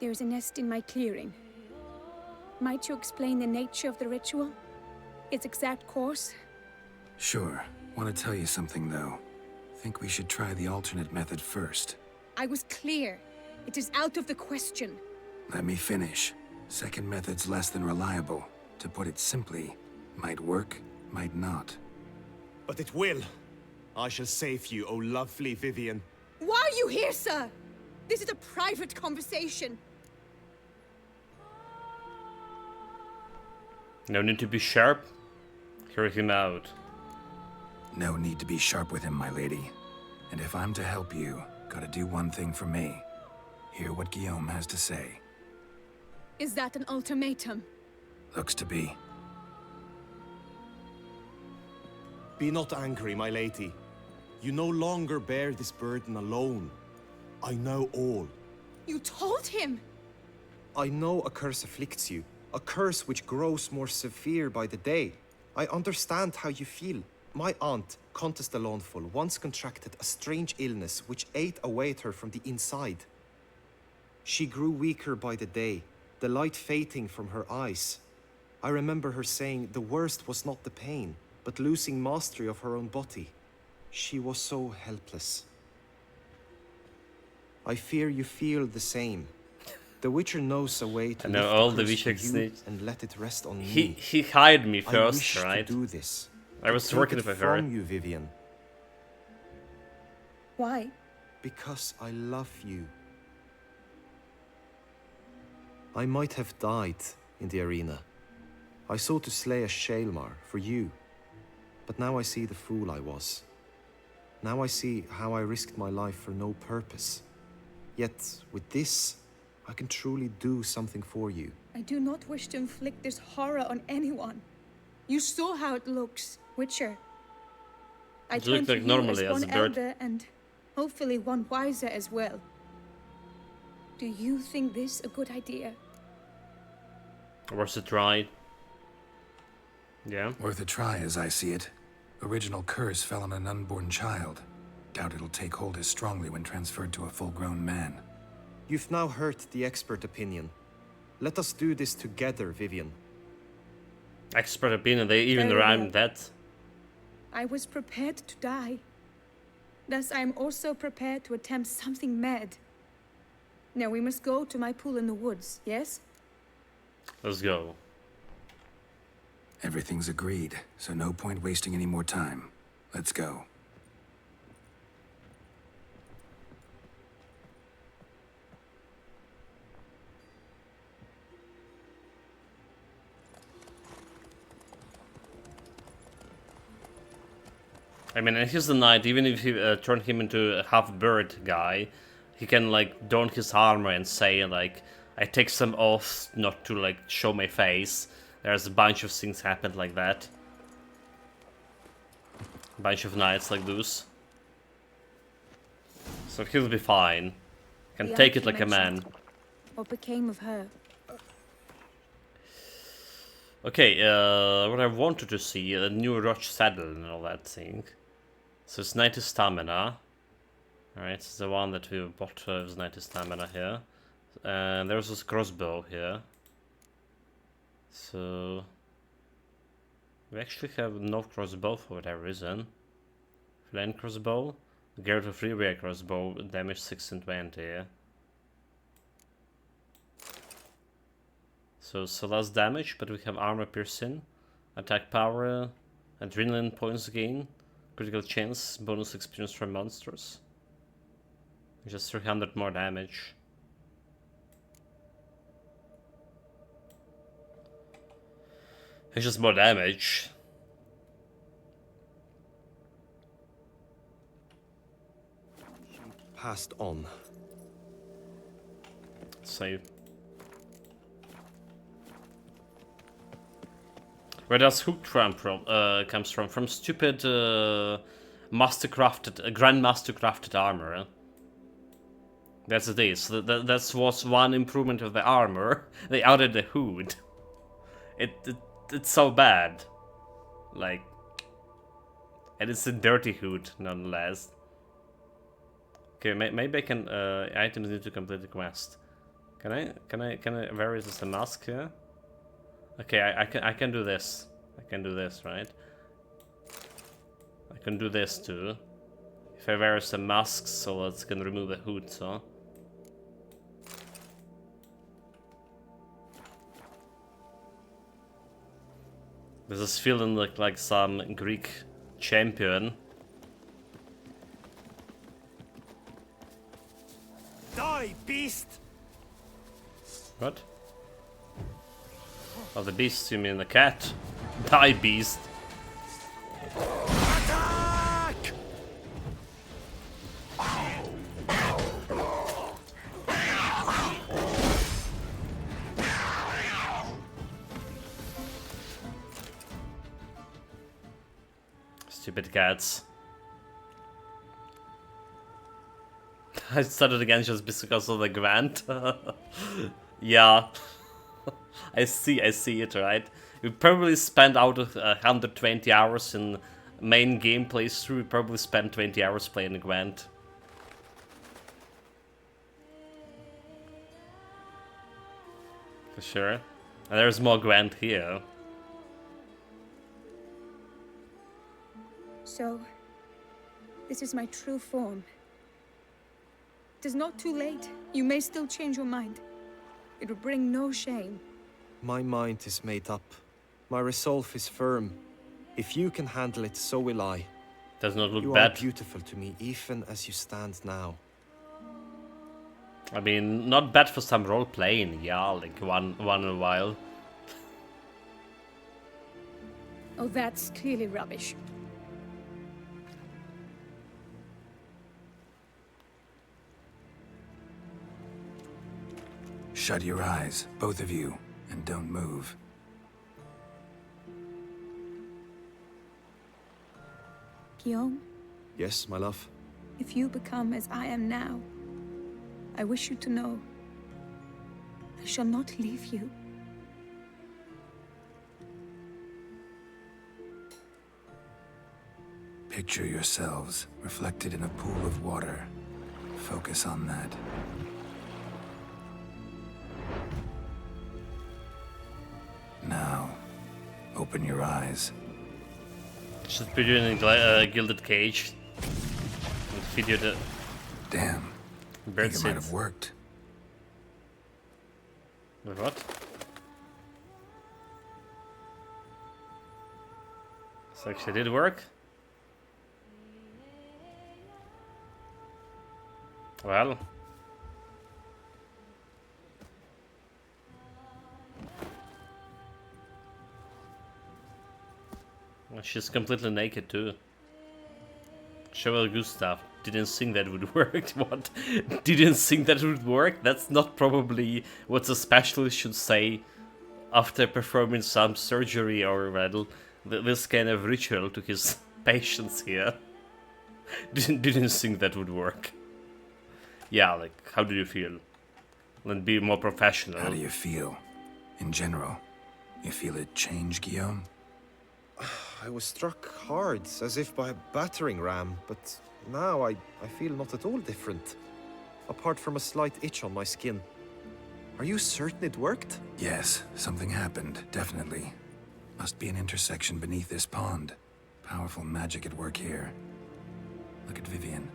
There is a nest in my clearing. Might you explain the nature of the ritual? Its exact course? Sure. Want to tell you something, though. Think we should try the alternate method first. I was clear. It is out of the question. Let me finish. Second method's less than reliable. To put it simply, might work, might not. But it will. I shall save you, O lovely Vivian. Why are you here, sir? This is a private conversation. No need to be sharp. Hear him out. No need to be sharp with him, my lady. And if I'm to help you, gotta do one thing for me. Hear what Guillaume has to say. Is that an ultimatum? Looks to be. Be not angry, my lady. You no longer bear this burden alone. I know all. You told him! I know a curse afflicts you. A curse which grows more severe by the day. I understand how you feel. My aunt, Countess de Lawnful, once contracted a strange illness which ate away at her from the inside. She grew weaker by the day, the light fading from her eyes. I remember her saying the worst was not the pain, but losing mastery of her own body. She was so helpless. I fear you feel the same. The Witcher knows a way to I know lift all the the curse Witcher from you sneaks. and let it rest on me. He hired me I first, wish right? to do this. I was Take working it with her. from you, Vivian, Why? because I love you. I might have died in the arena. I sought to slay a Shaelmar for you, but now I see the fool I was. Now I see how I risked my life for no purpose. Yet, with this, I can truly do something for you. I do not wish to inflict this horror on anyone. You saw how it looks, Witcher. I It turn looked to like you normally as as one a bird. elder and hopefully one wiser as well. Do you think this a good idea? Worth a try. Yeah. Worth a try, as I see it. Original curse fell on an unborn child. Doubt it'll take hold as strongly when transferred to a full-grown man. You've now heard the expert opinion. Let us do this together, Vivian. Expert opinion, they even Very rhymed well. that. I was prepared to die. Thus I am also prepared to attempt something mad. Now we must go to my pool in the woods, yes? Let's go. Everything's agreed, so no point wasting any more time. Let's go. I mean, and he's the knight, even if you turn him into a half-bird guy, he can, like, don his armor and say, like, I take some oaths not to, like, show my face. There's a bunch of things happened like that. A bunch of knights like those. So he'll be fine. Can The take it like a mentioned. man. What became of her? Okay, what I wanted to see, a new Roch saddle and all that thing. So it's 90 stamina. Alright, it's the one that we bought is 90 stamina here. And there's this crossbow here. So we actually have no crossbow for whatever reason. Flame crossbow, Geralt of Rivia crossbow, damage 6 and 20. So less damage, but we have armor piercing, attack power, adrenaline points gain, critical chance, bonus experience from monsters. Just 300 more damage. It's just more damage. Passed on. Save. Where does hook comes from? From stupid grandmaster crafted armor. That's it is. That was one improvement of the armor. They added the hood. It's so bad. Like, and it's a dirty hood nonetheless. Okay, maybe I can. Items need to complete the quest. Can I vary this a mask here? Okay, I can do this. I can do this, right? I can do this too. If I wear some masks, so let's can remove the hood, so. This is feeling like some Greek champion. Die, beast! What? Oh, the beast, you mean the cat? Die, beast. Attack! Stupid cats. I started again just because of the grant. Yeah. I see it, right? We probably spent out of 120 hours in main game playthrough, we probably spent 20 hours playing the Gwent. For sure. And there's more Gwent here. So, this is my true form. It is not too late. You may still change your mind. It will bring no shame. My mind is made up. My resolve is firm. If you can handle it, so will I. Does not look you bad. You are beautiful to me, even as you stand now. I mean, not bad for some role-playing, yeah, like one in a while. Oh, that's clearly rubbish. Shut your eyes, both of you, and don't move. Guillaume, Yes, my love? if you become as I am now, I wish you to know I shall not leave you. Picture yourselves reflected in a pool of water. Focus on that. Now, open your eyes. Should be doing a gilded cage. Video the. Damn. Bird Think it might have worked. Wait, what? This actually did work. Well. She's completely naked too. Cheval Gustav didn't think that would work. What? Didn't think that would work? That's not probably what a specialist should say after performing some surgery or well, this kind of ritual to his patients here. Didn't think that would work. Yeah, like, how do you feel? Let's be more professional. How do you feel? In general, you feel it change, Guillaume? I was struck hard, as if by a battering ram, but now I feel not at all different. Apart from a slight itch on my skin. Are you certain it worked? Yes, something happened, definitely. Must be an intersection beneath this pond. Powerful magic at work here. Look at Vivian.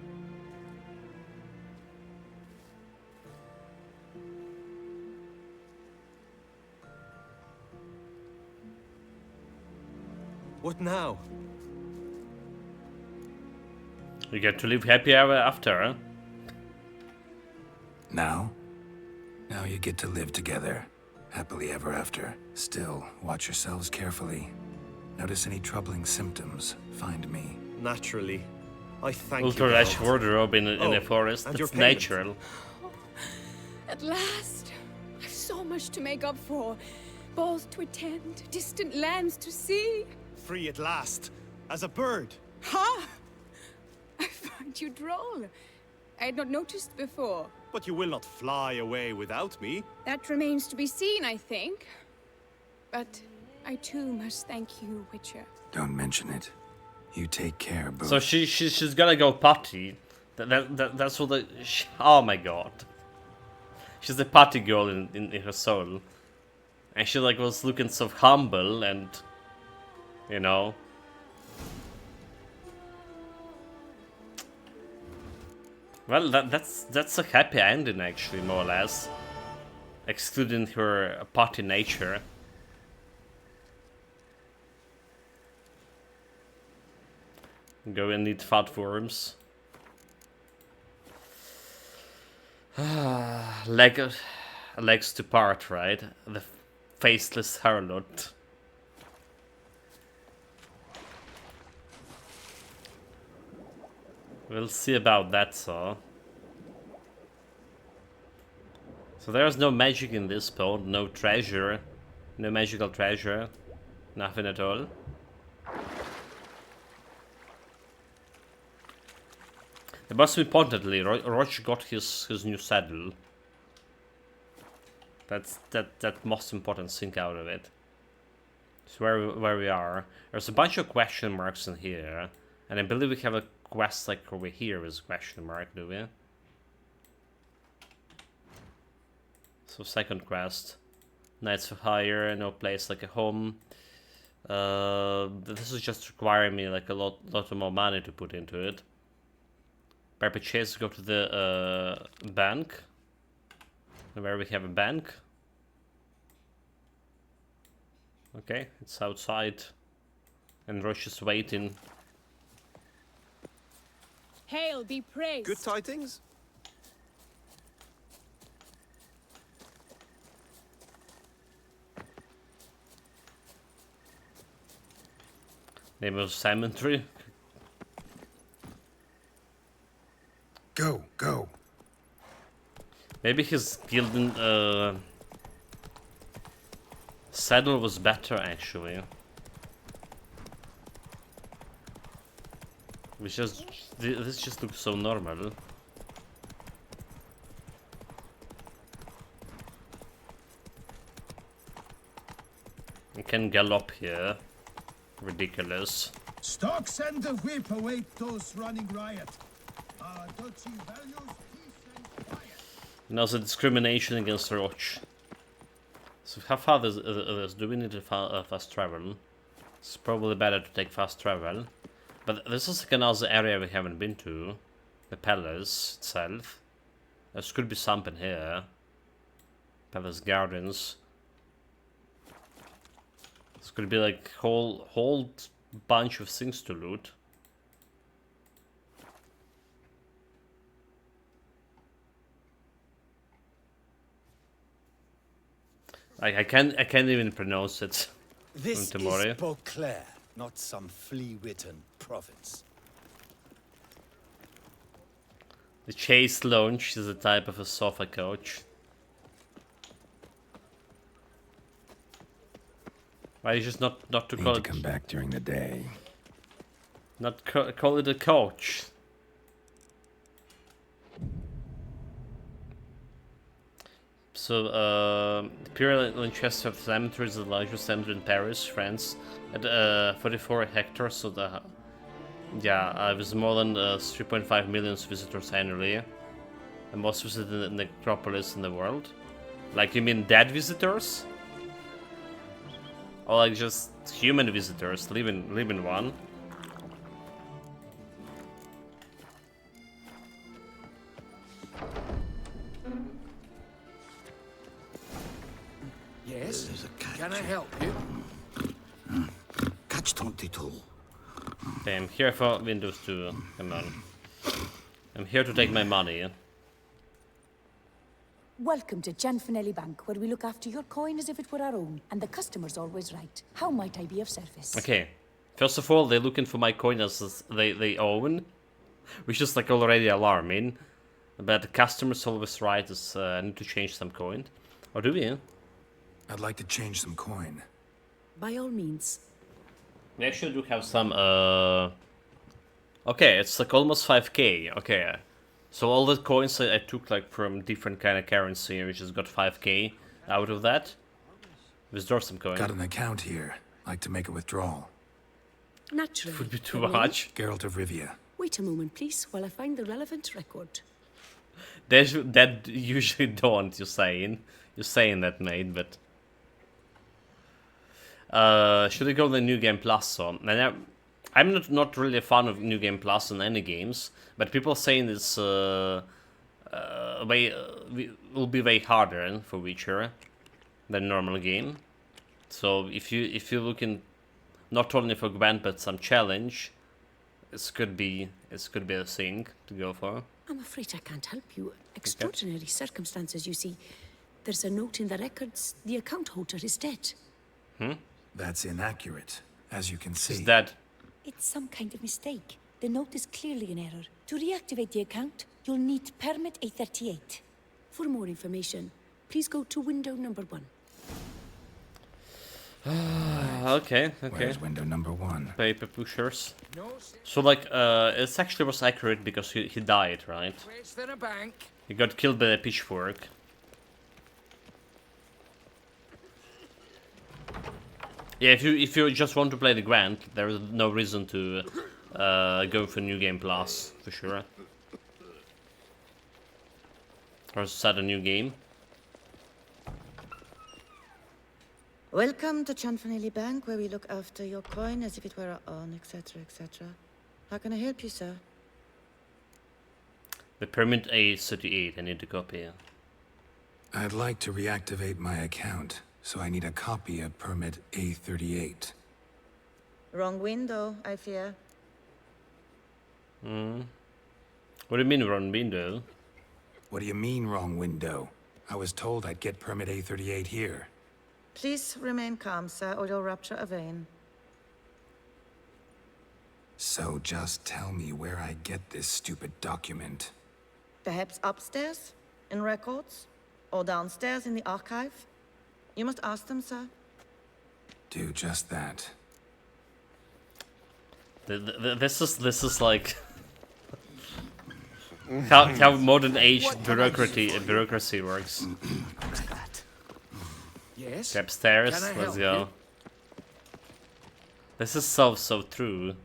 What now? You get to live happy ever after, huh? Now? Now you get to live together. Happily ever after. Still, watch yourselves carefully. Notice any troubling symptoms, find me. Naturally. I thank Ultra you. large wardrobe in a forest. and your That's payment. natural. At last! I've so much to make up for. Balls to attend, distant lands to see. Free at last, as a bird. Ha! I find you droll. I had not noticed before. But you will not fly away without me. That remains to be seen, I think. But I too must thank you, Witcher. Don't mention it. You take care, Boo. So she's gonna go potty. That's what oh my god. She's a potty girl in her soul. And she like was looking so humble and you know. Well, that's a happy ending actually, more or less. Excluding her potty nature. Go and eat fat worms. Legs to part, right? The faceless harlot. We'll see about that, so. So there's no magic in this pond, no treasure, no magical treasure, nothing at all. Most importantly, Roach got his new saddle. That's that most important thing out of it. It's where we are. There's a bunch of question marks in here, and I believe we have a quest like over here with a question mark, do we? So second quest, Knights for Hire, no place like a home. This is just requiring me like a lot more money to put into it. By purchase, go to the bank, where we have a bank. Okay, it's outside, and Roche is waiting. Hail be praised. Good tidings? Name of cemetery. Go. Maybe his Gildan saddle was better actually. Which just this just looks so normal. You can gallop here. Ridiculous. Stocks and the whip await those running riot. Our duchy values peace and quiet. And also discrimination against Roach. So how far is this? Do we need to fast travel? It's probably better to take fast travel. But this is like another area we haven't been to. The palace itself. There could be something here. Palace gardens. This could be like whole bunch of things to loot. I can't even pronounce it. This is Beauclair, not some flea-witten province. The Chase Lounge is a type of a sofa couch. Why is just not to call it? Come back during the day. Not call it a couch. So, Imperial Lanchester Cemetery is the largest cemetery in Paris, France, at 44 hectares. So there's more than 3.5 million visitors annually, the most visited necropolis in the world. Like, you mean dead visitors? Or like just human visitors, living one? Yes? Can I help you? Catch 22. Okay, I'm here for Windows 2. Come on. I'm here to take my money. Welcome to Gianfinelli Bank, where we look after your coin as if it were our own, and the customer's always right. How might I be of service? Okay, first of all, they're looking for my coin as they own, which is like already alarming. But the customer's always right, is I need to change some coin. Or do we? I'd like to change some coin. By all means. We actually do have some, okay, it's like almost 5k, okay. So all the coins I took like from different kind of currency, we just got 5k out of that. Withdraw some coin. Got an account here. Like to make a withdrawal. Naturally. Would be too much. Geralt of Rivia. Wait a moment, please, while I find the relevant record. That usually don't, you're saying that, mate, but... should I go to the New Game Plus on? And I'm not really a fan of New Game Plus in any games, but people saying it's will be way harder for Witcher than normal game. So if you're looking not only for Gwent but some challenge, it could be a thing to go for. I'm afraid I can't help you. Extraordinary circumstances, you see. There's a note in the records. The account holder is dead. That's inaccurate, as you can see. Is that? It's some kind of mistake. The note is clearly in error. To reactivate the account, you'll need permit A38. For more information, please go to window number 1. Okay. Where's window number 1? Paper pushers. So like, it actually was accurate because he died, right? Than a bank. He got killed by a pitchfork. Yeah, if you just want to play the Gwent, there is no reason to go for New Game Plus, for sure. Or start a new game. Welcome to Gianfinelli Bank, where we look after your coin as if it were our own, etc., etc. How can I help you, sir? The permit A38, I need to copy it. I'd like to reactivate my account, so I need a copy of permit A38. Wrong window, I fear. What do you mean wrong window? What do you mean wrong window? I was told I'd get permit A38 here. Please remain calm, sir, or you'll rupture a vein. So just tell me where I get this stupid document. Perhaps upstairs? In records? Or downstairs in the archive? You must ask them, sir. Do just that. This is like how modern age bureaucracy works. Yes. Okay, upstairs. Can I Let's help go. you? This is so true.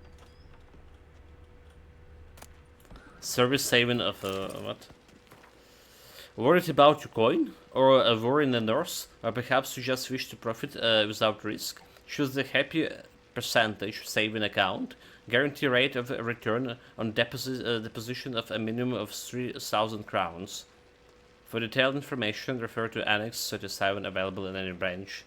Service saving of what? Worried about your coin, or a worry in the north, or perhaps you just wish to profit without risk? Choose the happy percentage saving account. Guarantee rate of return on deposition of a minimum of 3,000 crowns. For detailed information, refer to Annex 37 available in any branch.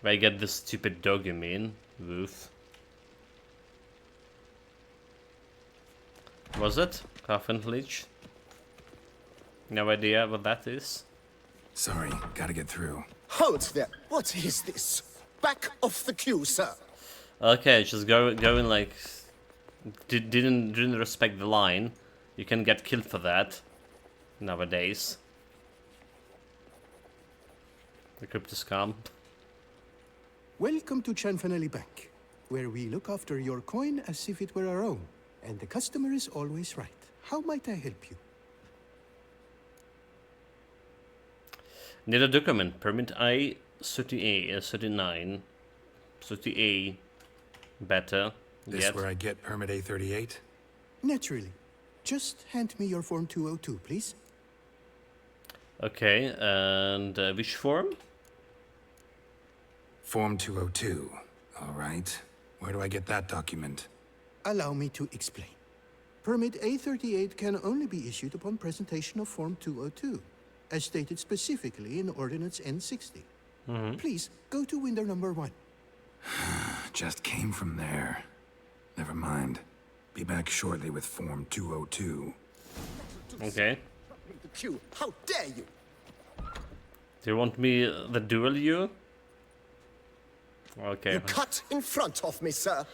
I get this stupid dog, you mean? Woof. Was it? Coffin Leech? No idea what that is. Sorry, gotta get through. Hold there. What is this? Back off the queue, sir. Okay, just going like didn't respect the line. You can get killed for that nowadays. The crypto scam. Welcome to Chanfanelli Bank, where we look after your coin as if it were our own, and the customer is always right. How might I help you? Need a document. Permit I-30A, 39, 30A, better. This Yet. where I get permit A38? Naturally. Just hand me your Form 202, please. Okay, and which form? Form 202. All right. Where do I get that document? Allow me to explain. Permit A38 can only be issued upon presentation of Form 202, as stated specifically in Ordinance N60. Please, go to window number 1. Just came from there. Never mind. Be back shortly with Form 202. Okay. The queue. How dare you? Do you want me the duel you? Okay. You cut in front of me, sir.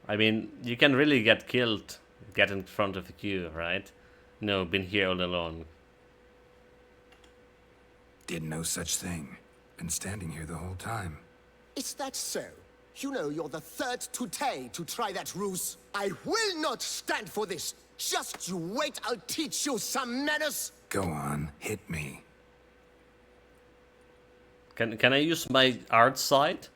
I mean, you can really get killed, get in front of the queue, right? No, been here all along. Did no such thing. Been standing here the whole time. Is that so? You know you're the third today to try that ruse. I will not stand for this. Just you wait, I'll teach you some manners. Go on, hit me. Can I use my art side?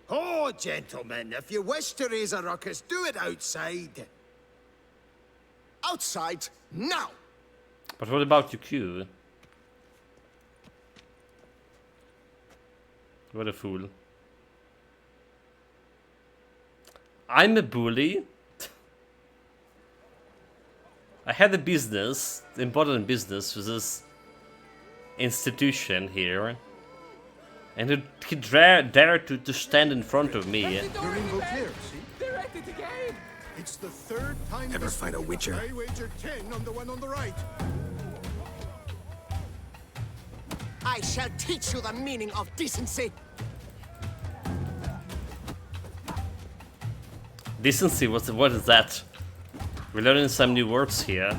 Oh, gentlemen, if you wish to raise a ruckus, do it outside. Outside, now! But what about your queue? What a fool. I'm a bully. I had a business, important business with this institution here. And he dared to stand in front of me. You're in clear, see? They're at it again! It's the third time. Ever fight a witcher? I wager 10 on the one on the right. I shall teach you the meaning of decency. Decency, what is that? We're learning some new words here.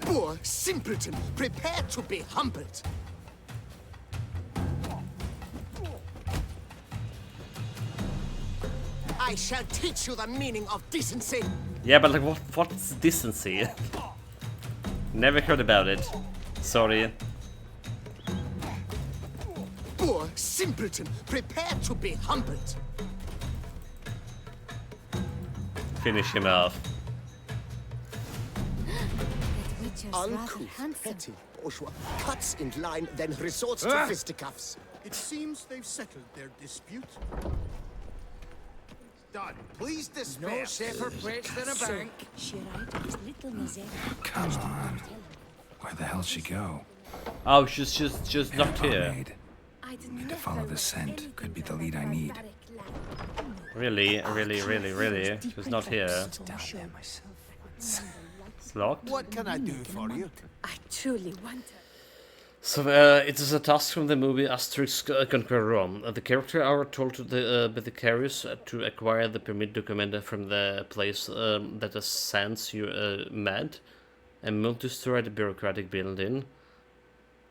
Poor simpleton, prepare to be humbled. I shall teach you the meaning of decency. Yeah, but like, what's decency? Never heard about it. Sorry. Poor simpleton, prepare to be humbled. Finish him off. Uncouth, petty bourgeois cuts in line, then resorts to fisticuffs. It seems they've settled their dispute. Done. Please despair. No safer place than a bank. Come on. Where the hell she go? Oh, she's just not here. Need to follow the scent. Could be the lead I need. Really? She's not here. It's locked? What can I do for you? I truly wonder. So it is a task from the movie Asterix Conquer Rome. The character are told to by the carriers to acquire the permit document from the place that sends you mad and move to destroy the bureaucratic building.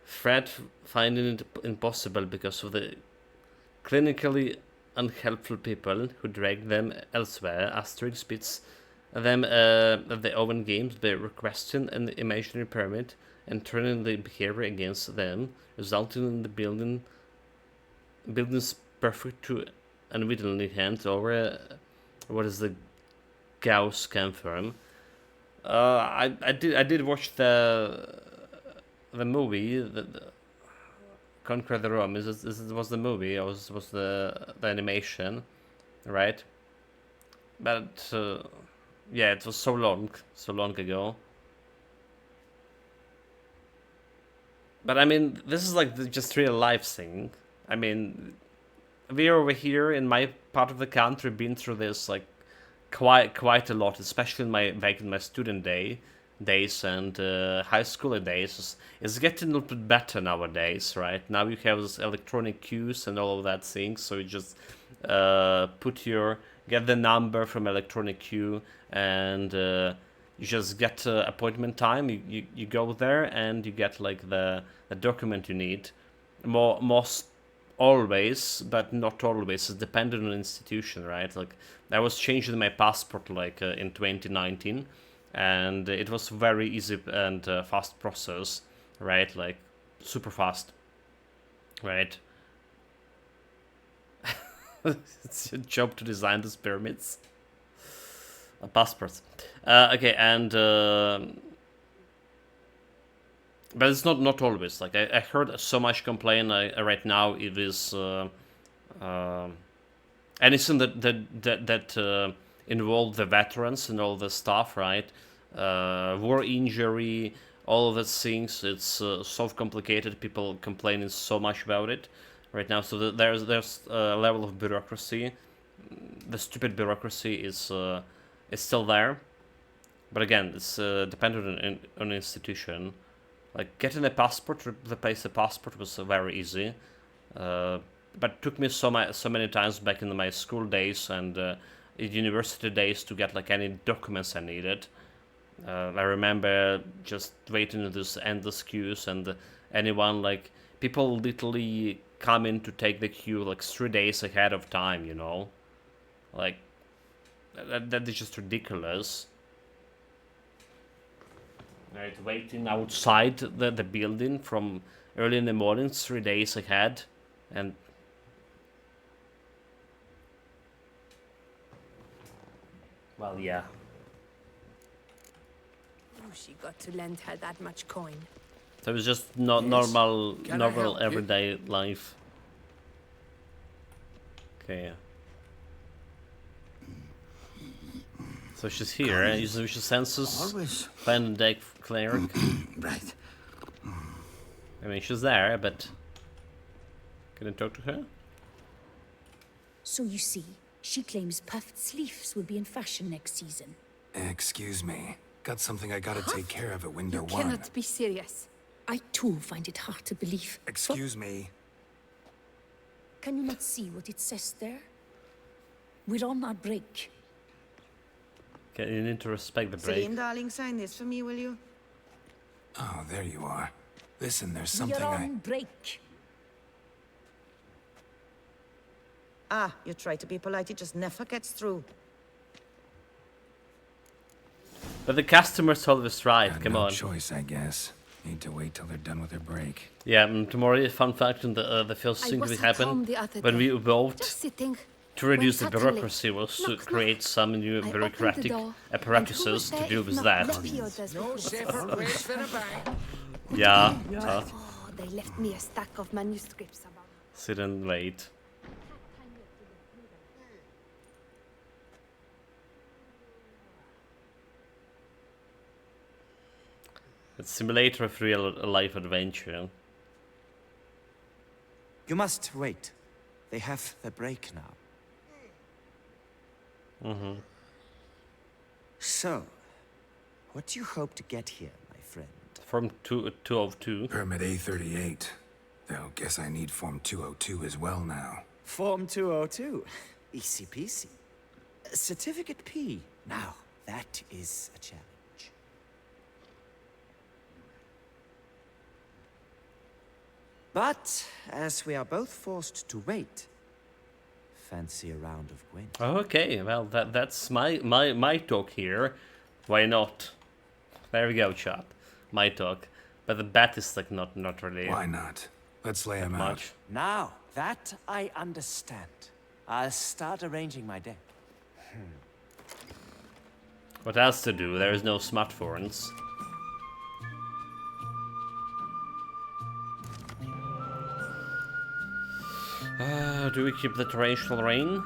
Fred finding it impossible because of the clinically unhelpful people who drag them elsewhere. Asterix beats them at the open games by requesting an imaginary permit and turning the behavior against them, resulting in the building's perfect to unwittingly hand over what is the Gauss confirm. I did watch the movie, the Conquer the Rome. This was the movie, or was the animation, right? But yeah, it was so long ago. But I mean, this is like just real life thing. I mean, we're over here in my part of the country been through this like quite a lot, especially back in my student days and high school days. It's getting a little bit better nowadays, right? Now you have this electronic queues and all of that thing, so you just get the number from electronic queue and you just get appointment time. You go there and you get like the document you need. Most always, but not always. It's dependent on the institution, right? Like I was changing my passport like in 2019, and it was very easy and fast process, right? Like super fast, right? It's your job to design these pyramids. Passports. Okay, and but it's not always. Like I heard so much complaint right now. It is anything that involved the veterans and all the stuff, right? War injury, all of those things. It's so complicated. People complaining so much about it right now. So there's a level of bureaucracy. The stupid bureaucracy is still there, but again, it's dependent on the institution. Like getting a passport, replace a passport was very easy, but it took me so many times back in my school days and university days to get like any documents I needed. I remember just waiting in this endless queues, and anyone like people literally come in to take the queue like 3 days ahead of time, you know, like. That is just ridiculous. Right, waiting outside the building from early in the morning, 3 days ahead, and well, yeah. Oh, she got to lend her that much coin. So it was just not normal everyday life. Okay. Yeah. So she's here, using visual senses, find the deck cleric. Right. I mean, she's there, but can I talk to her? So you see, she claims puffed sleeves will be in fashion next season. Excuse me. Got something I gotta take care of at window You 1. cannot be serious. I too find it hard to believe. Excuse me. Can you not see what it says there? We're on our break. Okay, you need to respect the break. Celine, darling, sign this for me, will you? Oh, there you are. Listen, there's something We're on break. Ah, you try to be polite, it just never gets through. But the customer's always right, come on. choice, I guess. Need to wait till they're done with their break. Yeah, tomorrow, fun fact, and the first thing that happened when we evolved to reduce the bureaucracy was to create some new bureaucratic apparatuses to deal with that. No safer place than a bank. Yeah. Oh, they left me a stack of manuscripts about. Sit and wait. It's simulator of real life adventure. You must wait. They have the break now. Mm-hmm. So, what do you hope to get here, my friend? Form 202. Permit A38. Though, guess I need Form 202 as well now. Form 202. Easy peasy. Certificate P. Now, that is a challenge. But, as we are both forced to wait, fancy a round of Gwent. Okay, well, that's my talk here. Why not? There we go, chap. My talk. But the bat is like not really. Why not? Let's lay him out. Now, that I understand. I'll start arranging my deck. What else to do? There is no smartphones. Do we keep the torrential rain?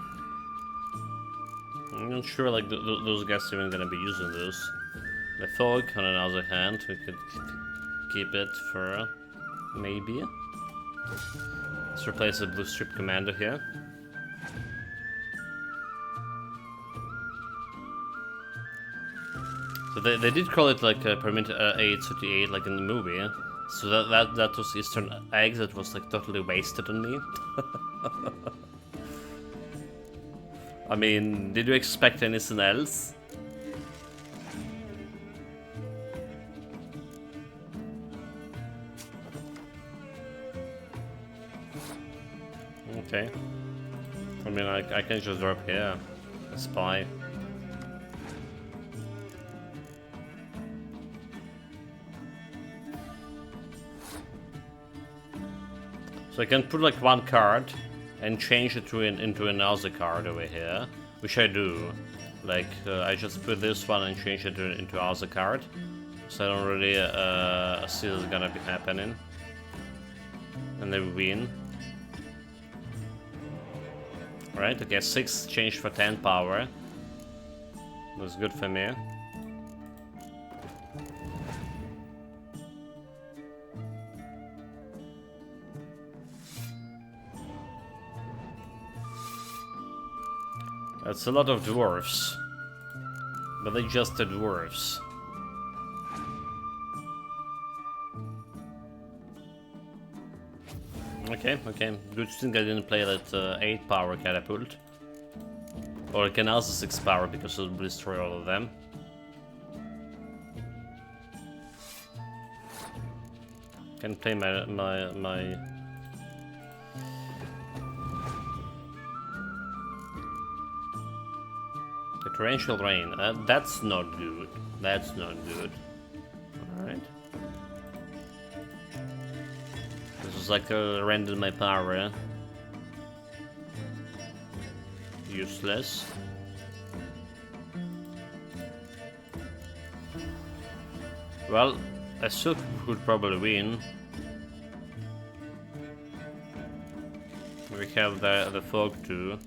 I'm not sure like those guys are even gonna be using this. The fog, on the other hand, we could keep it for maybe. Let's replace the blue strip commander here. So they did call it like permit A38 like in the movie. So that was Eastern egg that was like totally wasted on me. I mean, did you expect anything else? Okay. I mean, I can just drop here. A spy. So I can put like one card and change it into another card over here, which I do. Like I just put this one and change it into other card, so I don't really see this gonna be happening. And then we win. Right? Okay, 6 changed for 10 power. That's good for me. That's a lot of dwarves, but they're just the dwarves. Okay, good thing I didn't play that 8 power catapult. Or I can also 6 power because it will destroy all of them. Can play my torrential rain. That's not good. That's not good. Alright. This is like render my power. Useless. Well, I still could probably win. We have the fog too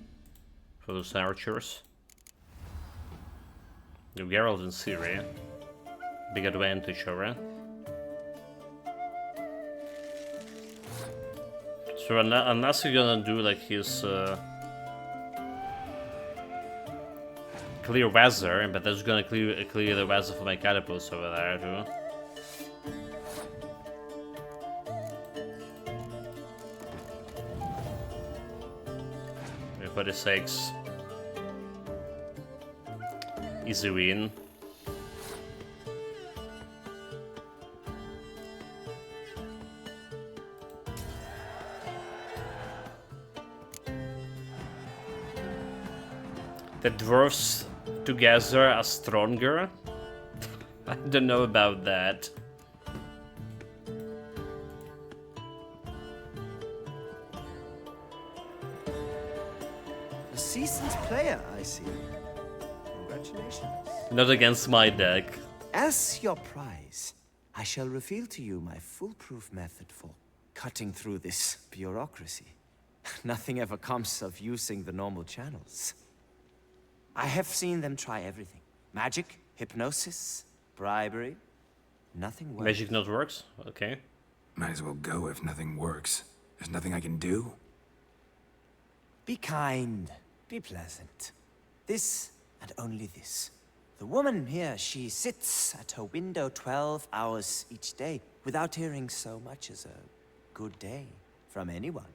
for those archers. The Geralt in Syria. Big advantage over it. So unless you're gonna do like his clear weather, but that's gonna clear the weather for my catapults over there too. 46. Easy win. The dwarves together are stronger? I don't know about that. A seasoned player, I see. Congratulations. Not against my deck. As your prize, I shall reveal to you my foolproof method for cutting through this bureaucracy. Nothing ever comes of using the normal channels. I have seen them try everything. Magic, hypnosis, bribery. Nothing works. Magic not works? Okay. Might as well go if nothing works. There's nothing I can do. Be kind. Be pleasant. This and only this. The woman here, she sits at her window 12 hours each day without hearing so much as a good day from anyone.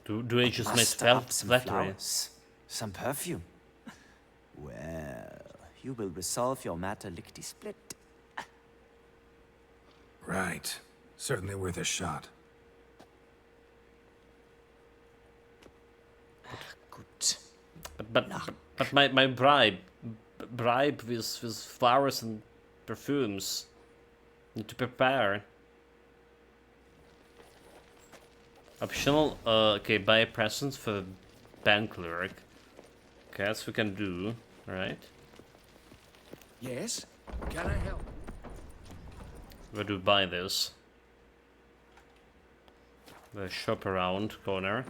Do I just make Muster up some flattery? flowers, some perfume. Well, you will resolve your matter lickety-split. Right. Certainly worth a shot. Good. But my bribe with flowers and perfumes. Need to prepare. Optional. Okay, buy a present for the bank clerk. Okay, that's what we can do. All right. Yes? Can I help? Where do we buy this? The shop around corner.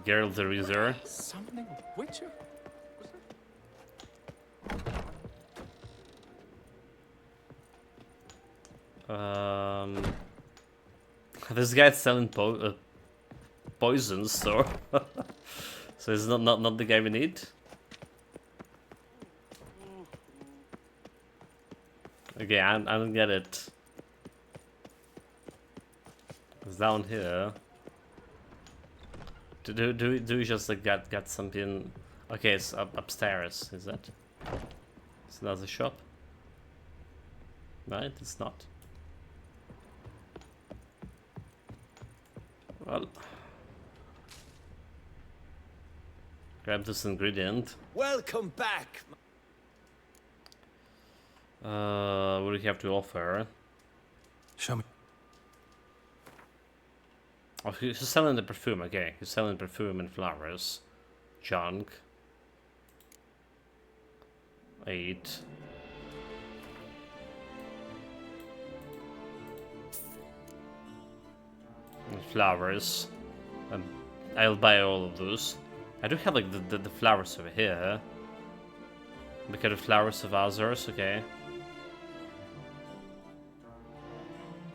Geralt the Reaser. Summoning a witcher? This guy's selling poisons, so so it's not the guy we need. Okay, I don't get it. It's down here. Do we just like got something? Okay, it's upstairs. Is that? It's another shop. Right, it's not. Well, grab this ingredient. Welcome back. What do you have to offer? Show me. Oh, he's selling the perfume. Okay, he's selling perfume and flowers. Junk. 8. And flowers. I'll buy all of those. I do have like the flowers over here. Because the flowers of others, okay.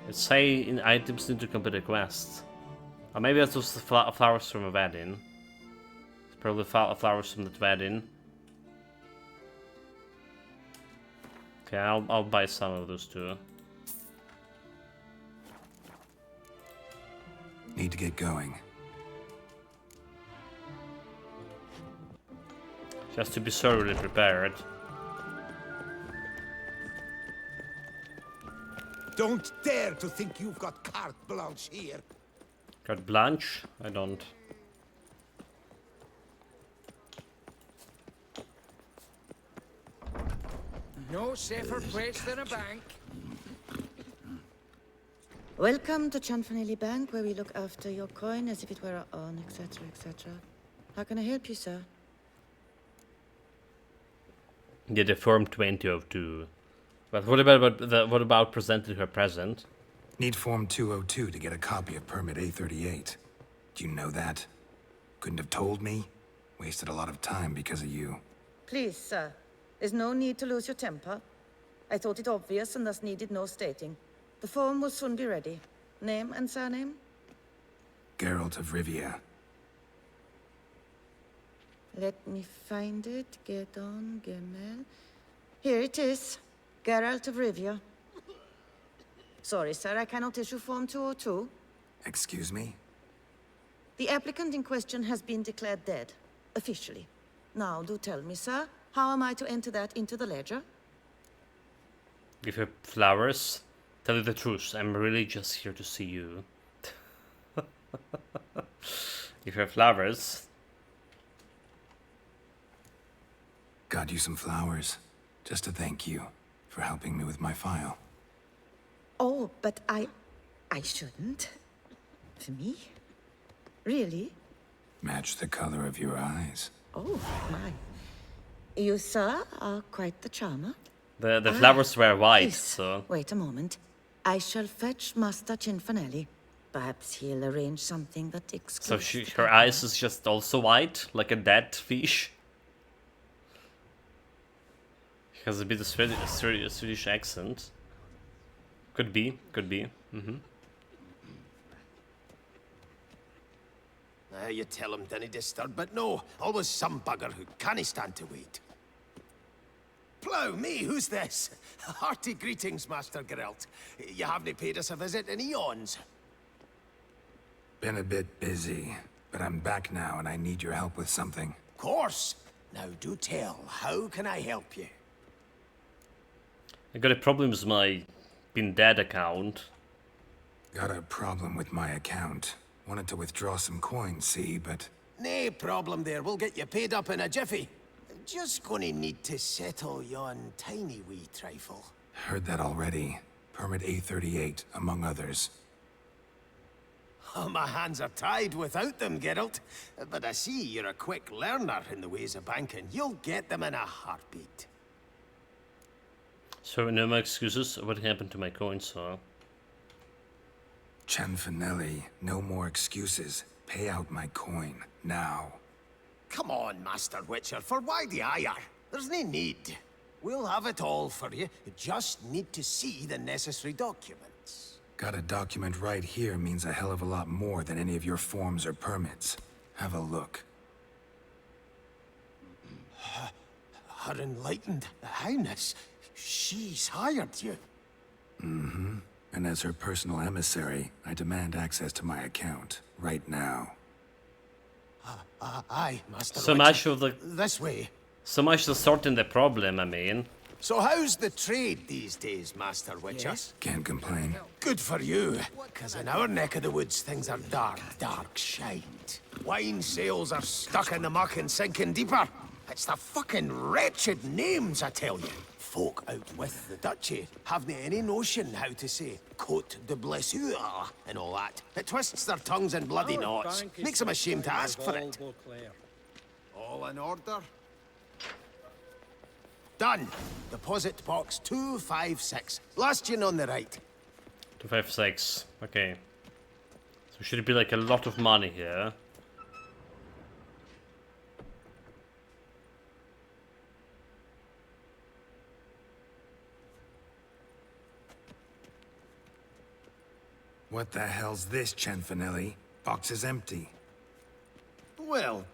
Let's say in items need to complete a quest. Or maybe that's just the flowers from a wedding. It's probably flowers from that wedding. Okay, I'll buy some of those too. Need to get going. Just to be thoroughly prepared. Don't dare to think you've got carte blanche here. Carte blanche? I don't. No safer place than a bank. Welcome to Chanfanelli Bank, where we look after your coin as if it were our own, etc., etc. How can I help you, sir? Yeah, the Form 20 of 2. But what about presenting her present? Need Form 202 to get a copy of Permit A38. Do you know that? Couldn't have told me? Wasted a lot of time because of you. Please, sir. There's no need to lose your temper. I thought it obvious and thus needed no stating. The form will soon be ready. Name and surname? Geralt of Rivia. Let me find it. Gedon, Gemel. Here it is. Geralt of Rivia. Sorry, sir, I cannot issue Form 202. Excuse me? The applicant in question has been declared dead, officially. Now, do tell me, sir, how am I to enter that into the ledger? Give her flowers. Tell you the truth, I'm really just here to see you. Give her flowers. Got you some flowers. Just to thank you for helping me with my file. Oh, but I shouldn't. For me? Really? Match the color of your eyes. Oh, my. You, sir, are quite the charmer. The flowers were white, Please, so... wait a moment. I shall fetch Master Cinfanelli. Perhaps he'll arrange something that excludes... So her eyes is just also white, like a dead fish? Has a bit of Swedish accent. Could be, could be. You tell him dinna disturb, but no, always some bugger who can't stand to wait. Plough me, who's this? Hearty greetings, Master Geralt. You haven't paid us a visit in eons. Been a bit busy, but I'm back now and I need your help with something. Of course. Now do tell, how can I help you? I got a problem with my Been Dead account. Got a problem with my account. Wanted to withdraw some coins, see, but... Nae problem there, we'll get you paid up in a jiffy. Just gonna need to settle yon tiny wee trifle. Heard that already. Permit A38, among others. Oh, my hands are tied without them, Geralt. But I see you're a quick learner in the ways of banking. You'll get them in a heartbeat. So, no more excuses. What happened to my coins, huh? Cianfanelli, no more excuses. Pay out my coin, now. Come on, Master Witcher, for why the ire? There's no need. We'll have it all for you. You just need to see the necessary documents. Got a document right here means a hell of a lot more than any of your forms or permits. Have a look. Her Enlightened Highness, she's hired you. Mm-hmm. And as her personal emissary, I demand access to my account, right now. Aye, Master So Witcher. much of the... This way. So much to sorting the problem, I mean. So how's the trade these days, Master Witcher? Yes. Can't complain. Good for you, because in our neck of the woods, things are dark shite. Wine sales are stuck in the muck and sinking deeper. It's the fucking wretched names, I tell you. Folk out with the duchy haven't any notion how to say Côte de Blessure and all that. It twists their tongues in bloody knots. Makes them ashamed to ask for it. All in order? Done. Deposit box 256. Last one on the right. 256. Okay. So should it be like a lot of money here? What the hell's this, Cianfanelli? Box is empty. Well,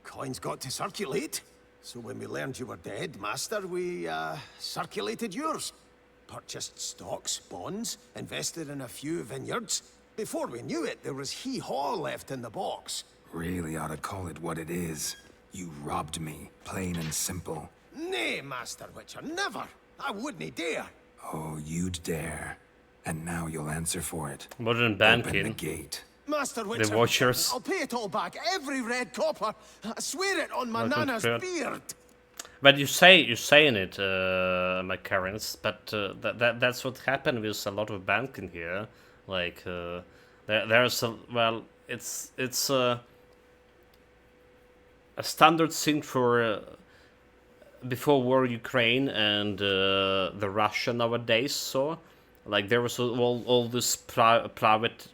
coins got to circulate. So when we learned you were dead, Master, we, circulated yours. Purchased stocks, bonds, invested in a few vineyards. Before we knew it, there was hee-haw left in the box. Really ought to call it what it is. You robbed me, plain and simple. Nay, Master Witcher, never. I wouldn't dare. Oh, you'd dare. And now you'll answer for it. Modern Open banking. the gate. Master Witcher, The Watchers. I'll pay it all back, every red copper. I swear it on my Welcome, nana's Fred. beard. But you're saying it, my Karens, but that's what happened with a lot of banking here. Like there's a, well, it's a standard thing for before war Ukraine and the Russia nowadays. So like there was all this private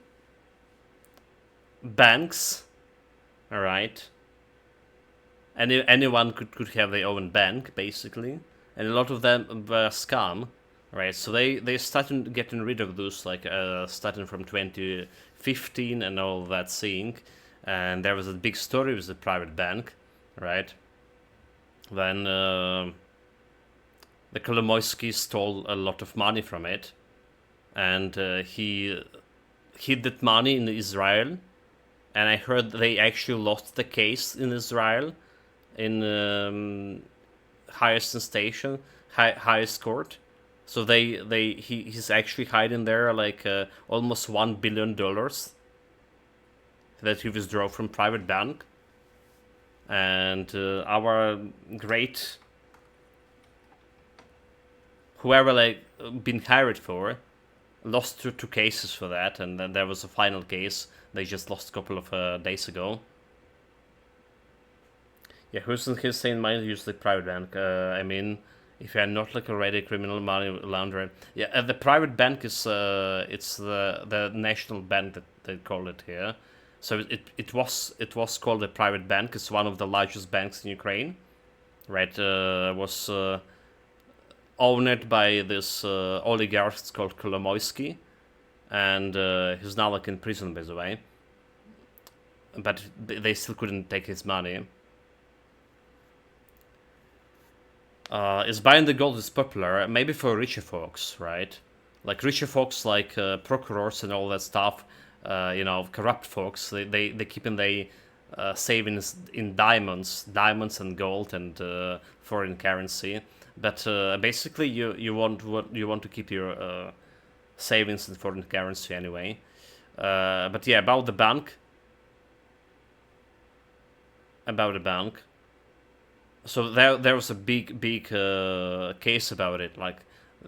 banks, all right. Anyone could have their own bank, basically, and a lot of them were scam, right? So they started getting rid of those, like starting from 2015 and all that thing, and there was a big story with the private bank, right? Then the Kolomoisky stole a lot of money from it, and he hid that money in Israel, and I heard they actually lost the case in Israel. In highest station, highest court, so he's actually hiding there like almost $1 billion that he withdrew from private bank, and our great whoever like been hired for lost two cases for that, and then there was a final case they just lost a couple of days ago. Yeah, who's in his sane mind use the private bank? I mean, if you're not like already criminal money laundering. Yeah, the private bank is it's the national bank that they call it here. So it was called a private bank. It's one of the largest banks in Ukraine, right? Was owned by this oligarch called Kolomoisky, and he's now like in prison, by the way. But they still couldn't take his money. Is buying the gold is popular, maybe for richer folks, right? Like richer folks, like procurors and all that stuff. You know, corrupt folks. They keep in their savings in diamonds and gold and foreign currency. But basically, you want to keep your savings in foreign currency anyway. But yeah, about the bank. So there was a big case about it. Like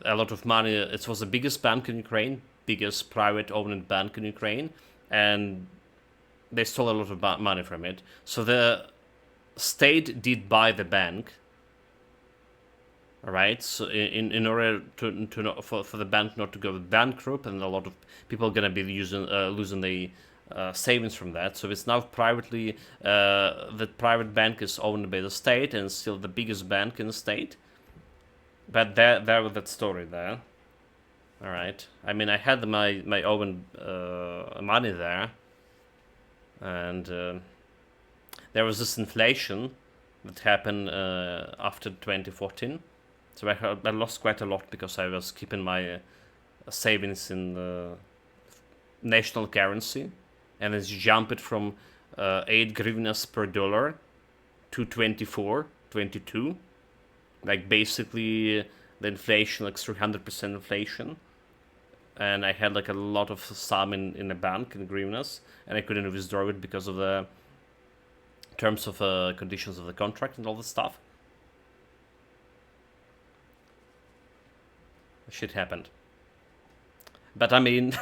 a lot of money. It was the biggest bank in Ukraine, biggest private owned bank in Ukraine, and they stole a lot of money from it. So the state did buy the bank. Right, so in order for the bank not to go bankrupt, and a lot of people are gonna be losing the savings from that. So it's now privately, the private bank is owned by the state and still the biggest bank in the state. But there was that story there. All right, I mean I had my own money there, and there was this inflation that happened after 2014. So I lost quite a lot because I was keeping my savings in national currency, and it's jumped from 8 hryvnias per dollar to 24, 22. Like basically the inflation, like 300% inflation. And I had like a lot of sum in the bank in hryvnias, and I couldn't withdraw it because of the terms of conditions of the contract and all this stuff. Shit happened. But I mean,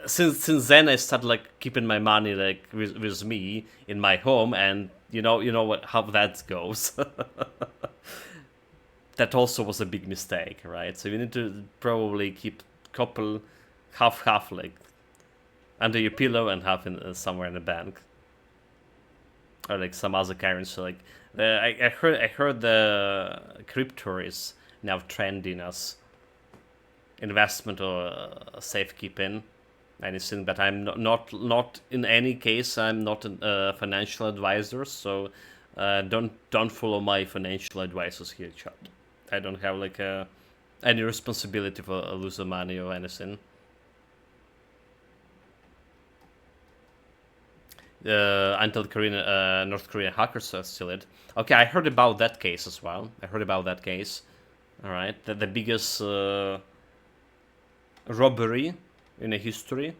since then I started like keeping my money like with me in my home, and you know how that goes. That also was a big mistake, right? So you need to probably keep couple half like under your pillow and half in somewhere in the bank, or like some other currency. Like I heard the crypto is now trending as investment or safekeeping, anything. But I'm not in any case. I'm not a financial advisor, so don't follow my financial advisors here, chat. I don't have like any responsibility for losing money or anything. Until North Korean hackers steal it. Okay, I heard about that case as well. All right, the biggest robbery in the history.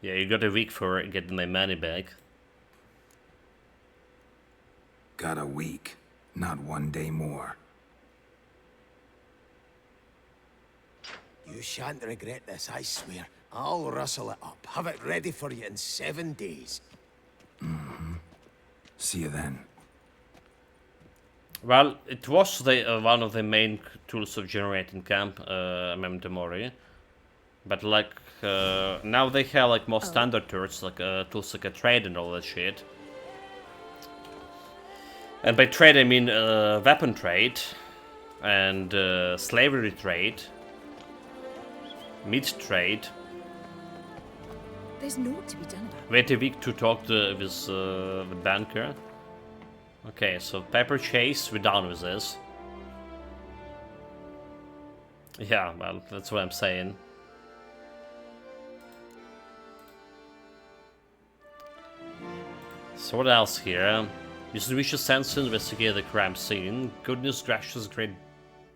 Yeah, you got a week for getting my money back. Got a week, not 1 day more. You shan't regret this, I swear. I'll rustle it up. Have it ready for you in 7 days. See you then. Well, it was one of the main tools of generating camp, Memento Mori. But like now they have like more standard tools like a trade and all that shit. And by trade I mean weapon trade and slavery trade, meat trade. There's no to be done about it. Wait a week to talk with the banker. Okay, so paper chase, we're done with this. Yeah, well, that's what I'm saying. So what else here? Use the vicious sense to investigate the crime scene. Goodness gracious, great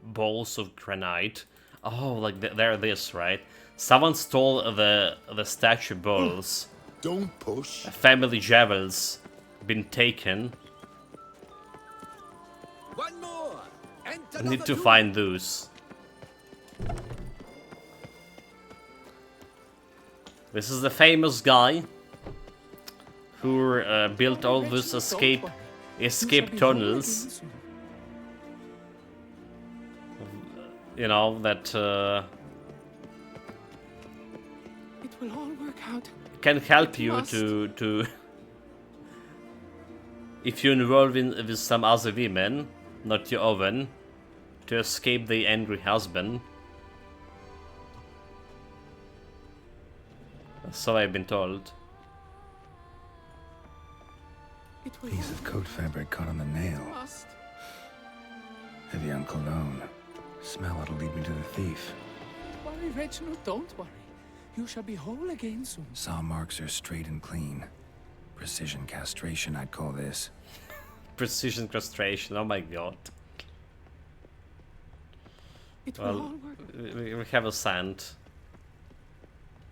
balls of granite. Oh, like they're this, right? Someone stole the statue balls. Don't push. Family jewels been taken. One more. I need to find those. This is the famous guy who built all these escape tunnels. You know that it will all work out. Can help you to if you involve with some other women, not your own, to escape the angry husband. So I've been told. Piece of coat fabric caught on the nail. Evian cologne. Smell it'll lead me to the thief. Worry, Reginald, don't worry. You shall be whole again soon. Saw marks are straight and clean. Precision castration, I'd call this. Precision castration, oh my god. Well, we have a scent.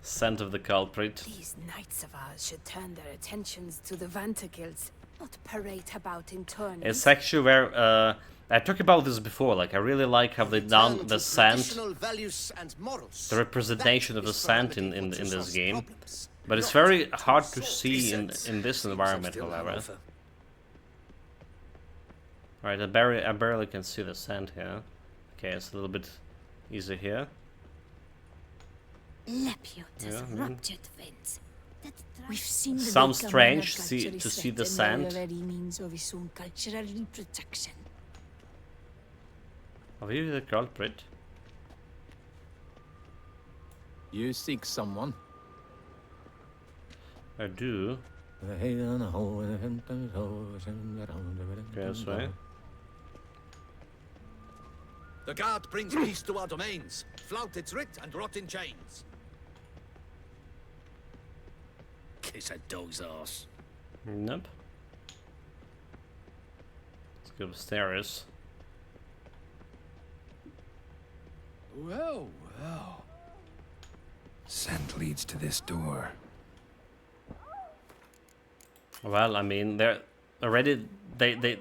Scent of the culprit. These knights of ours should turn their attentions to the Vanterkills, not parade about in tourneys. It's actually where I talked about this before. Like, I really like how they done the scent, the representation of the scent in this game. But it's very hard to see in this environment, however. Alright, I barely can see the scent here. Okay, it's a little bit easier here. Lepiot ruptured veins. We've seen sounds strange to see the sand. Means of his own cultural reproduction. Are you the culprit? You seek someone? I do. Guess right. The guard brings peace to our domains. Flout its writ and rot in chains. Kiss a dog's ass. Nope. Let's go upstairs. Well, well. Scent leads to this door. Well, I mean, they're already they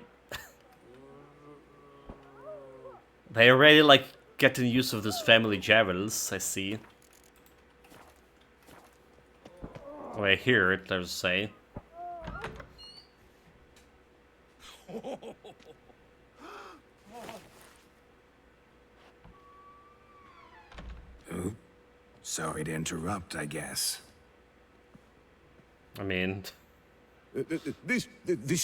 already like getting use of this family javels, I see. Oh, I hear it, let's say. Ooh, sorry to interrupt, I guess. I mean... This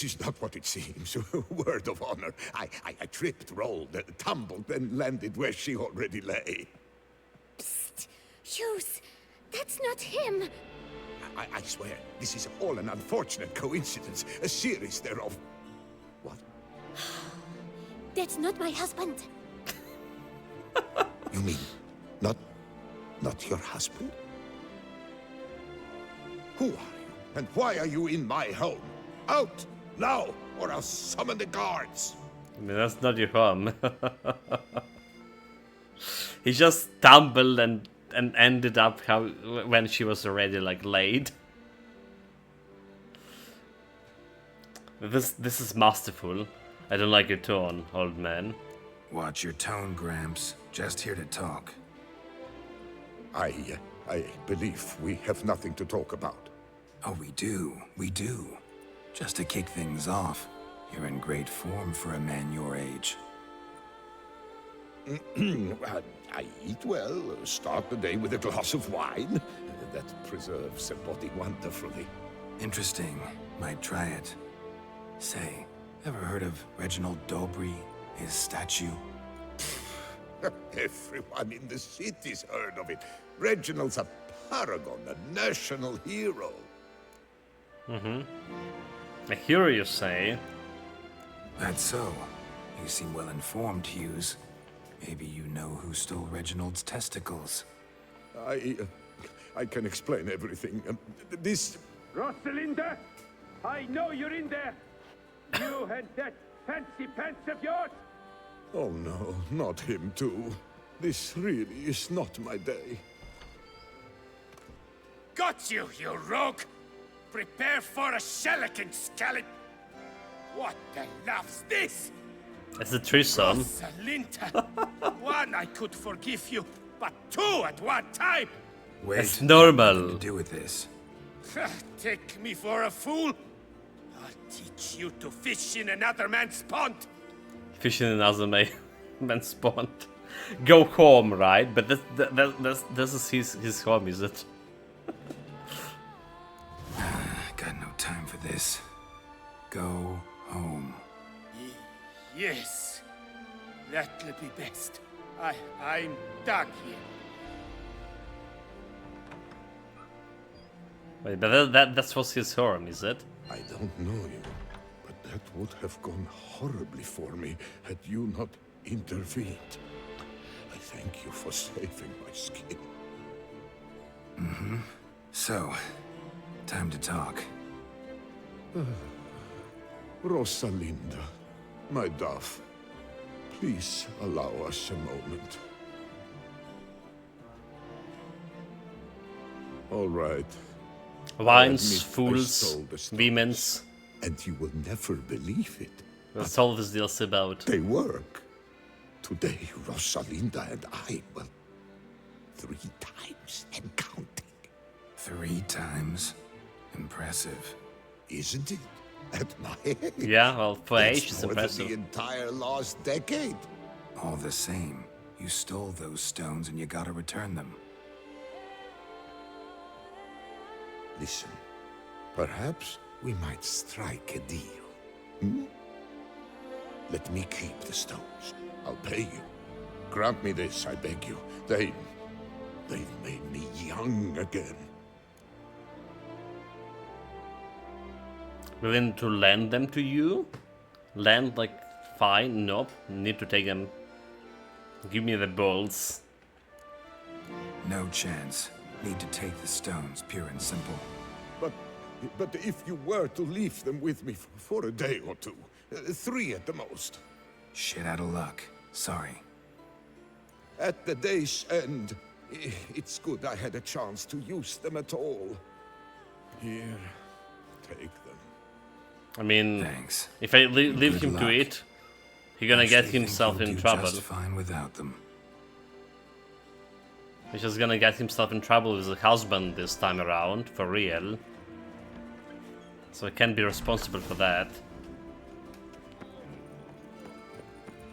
is not what it seems. Word of honor. I tripped, rolled, tumbled, and landed where she already lay. Psst! Hughes! That's not him! I swear, this is all an unfortunate coincidence. A series thereof. What? That's not my husband. You mean, not your husband? Who are you? And why are you in my home? Out! Now! Or I'll summon the guards! I mean, that's not your home. He just stumbled and ended up when she was already like laid. This is masterful. I don't like your tone, old man. Watch your tone, Gramps. Just here to talk. I believe we have nothing to talk about. Oh, we do. Just to kick things off, you're in great form for a man your age. I eat well, start the day with a glass of wine. That preserves a body wonderfully. Interesting. Might try it. Say, ever heard of Reginald Dobry, his statue? Everyone in the city's heard of it. Reginald's a paragon, a national hero. I hear you say. That's so. You seem well informed, Hughes. Maybe you know who stole Reginald's testicles. I can explain everything. This... Rosalinda! I know you're in there! You and that fancy pants of yours! Oh no, not him too. This really is not my day. Got you, you rogue! Prepare for a shellacking, scallop! What the love's this? It's a threesome. Rosalinda! One, I could forgive you, but two at one time! Wait, it's normal. Nothing to do with this. Take me for a fool? I'll teach you to fish in another man's pond! Fish in another man's pond. Go home, right? But this is his home, is it? Got no time for this. Go home. Yes, that'll be best. I'm done here. Wait, but that was his home, is it? I don't know you, but that would have gone horribly for me had you not intervened. I thank you for saving my skin. Mm-hmm. So, time to talk. Rosalinda, my dove, please allow us a moment. All right. Wines, fools, demons. And you will never believe it. That's all this deal's about. They work. Today, Rosalinda and I, well, 3 times and counting. 3 times? Impressive. Isn't it? At my age. Yeah, well, for That's age, it's more impressive. than the entire last decade. All the same, you stole those stones and you gotta return them. Listen, perhaps we might strike a deal. Hmm? Let me keep the stones. I'll pay you. Grant me this, I beg you. They've made me young again. Willing to lend them to you? Lend, like, fine, nope. Need to take them. Give me the bolts. No chance. Need to take the stones, pure and simple. But if you were to leave them with me for a day or 2, 3 at the most. Shit out of luck. Sorry. At the day's end, it's good I had a chance to use them at all. Here, take them. I mean, thanks. If I leave Good him to luck. it, he's gonna get Actually, himself think in he'll do trouble. Just fine without them. He's just gonna get himself in trouble with the husband this time around, for real. So I can't be responsible for that.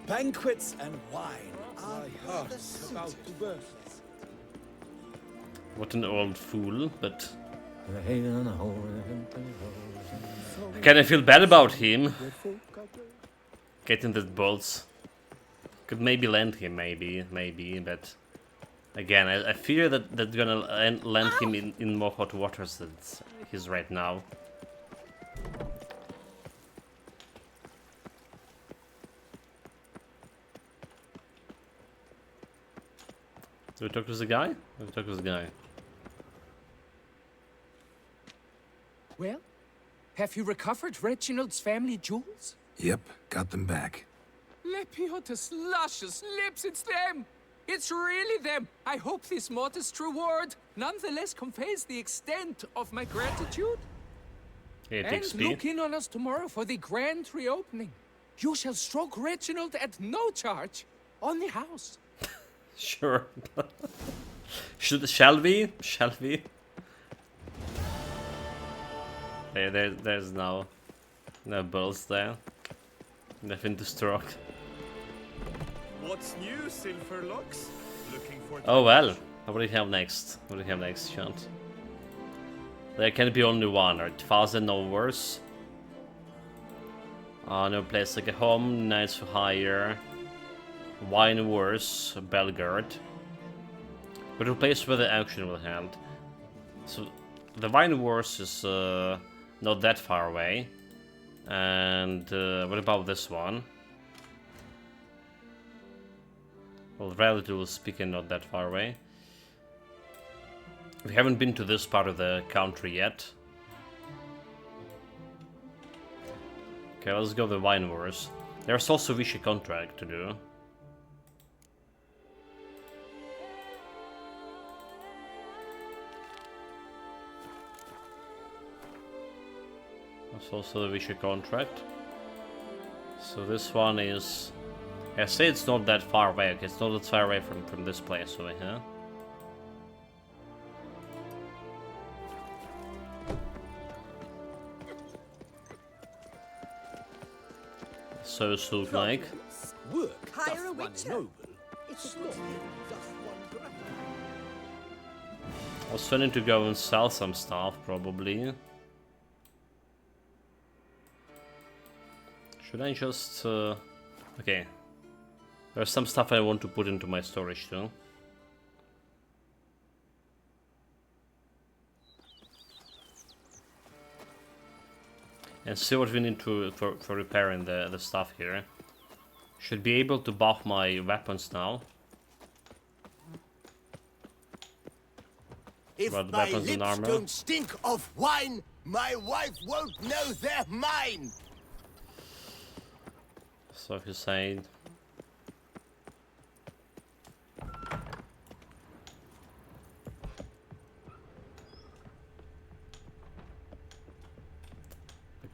Banquets and wine. My heart is about to burst. What an old fool, but... I kinda feel bad about him. Getting the bolts. Could maybe lend him, maybe, but... Again, I fear that that's gonna land him in more hot waters than he's right now. Do we talk to the guy? Do we talk to the guy? Well, have you recovered Reginald's family jewels? Yep, got them back. Lepiotus luscious lips, it's them! It's really them! I hope this modest reward nonetheless conveys the extent of my gratitude. It And XP. look in on us tomorrow for the grand reopening. You shall stroke Reginald at no charge on the house. Sure. Shall we? Shall we? There's no balls there. Nothing to stroke. What's new, Silverlocks? Looking for... Oh well. What do you have next? What do you have next, Shant? There can be only one, right? Faster, no worse. No place like a home, nights for hire. Wine worse, Belgard. But a place where the action will hand. So the Wine Wars is not that far away. And what about this one? Well, relatively speaking, not that far away. We haven't been to this part of the country yet. Okay, let's go the Wine Wars. There's also Vichy contract to do. There's also the Vichy contract. So this one is... I say it's not that far away. Okay, it's not that far away from this place over here. So it looks like. Work Hire doth a one witcher. noble. It's Sloth doth one grand. I was planning to go and sell some stuff, probably. Should I just... okay. There's some stuff I want to put into my storage too. And see what we need to for repairing the stuff here. Should be able to buff my weapons now. If About the my weapons and lips armor. don't stink of wine, my wife won't know they're mine. So if you say...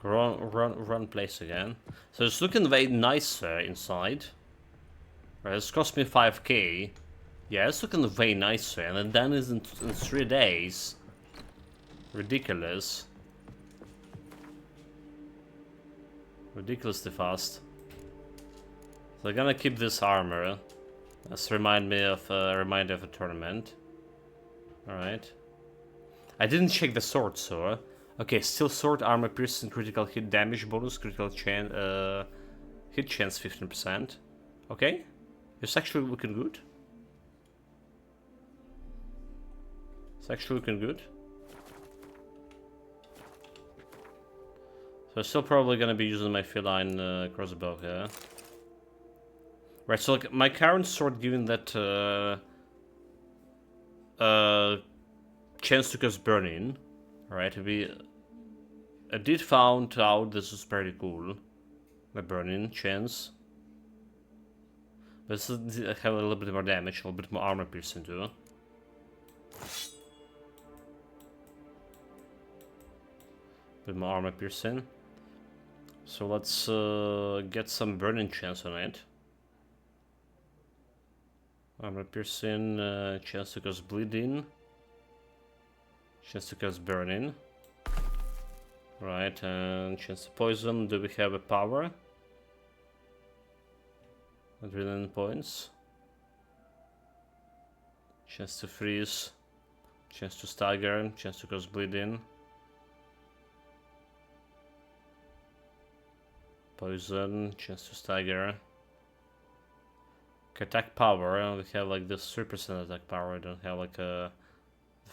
Run place again. So it's looking way nicer inside. Right, it's cost me 5k. Yeah, it's looking way nicer, and then is in 3 days. Ridiculous. Ridiculously fast. So I'm gonna keep this armor. Let's remind me of a reminder of a tournament. Alright. I didn't check the sword, so. Okay, still sword, armor, piercing, critical hit damage bonus, critical hit chance 15%. Okay, it's actually looking good. It's actually looking good. So I'm still probably gonna be using my feline crossbow here. Right, so like my current sword, given that chance to cause burning. Alright, I did found out this is pretty cool. The burning chance. But this is, I have a little bit more damage, a little bit more armor piercing too. Bit more armor piercing. So let's get some burning chance on it. Armor piercing, chance to cause bleeding. Chance to cause burning. Right, and chance to poison. Do we have a power? Adrenaline points. Chance to freeze. Chance to stagger. Chance to cause bleeding. Poison. Chance to stagger. Attack power. We have like this 3% attack power. I don't have like a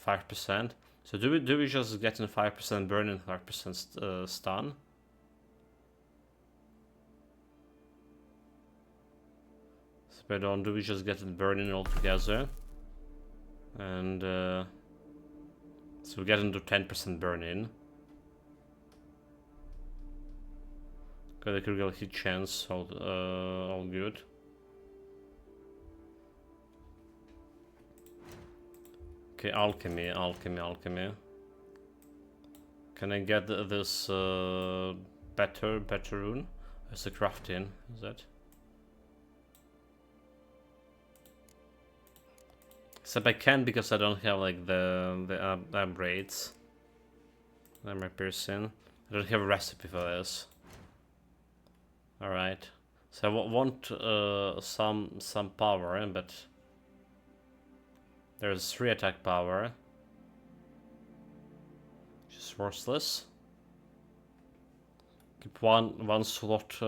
5%. So do we just get in 5% burn and 5% stun? Spread on. Do we just get it burning altogether? And so we get into 10% burning. Got a critical hit chance. All good. Okay, alchemy. Can I get this better rune? It's a crafting, is that? Except I can't because I don't have like the braids. Armor piercing. I don't have a recipe for this. Alright. So I want some power, but there's 3 attack power. Just worthless. Keep one slot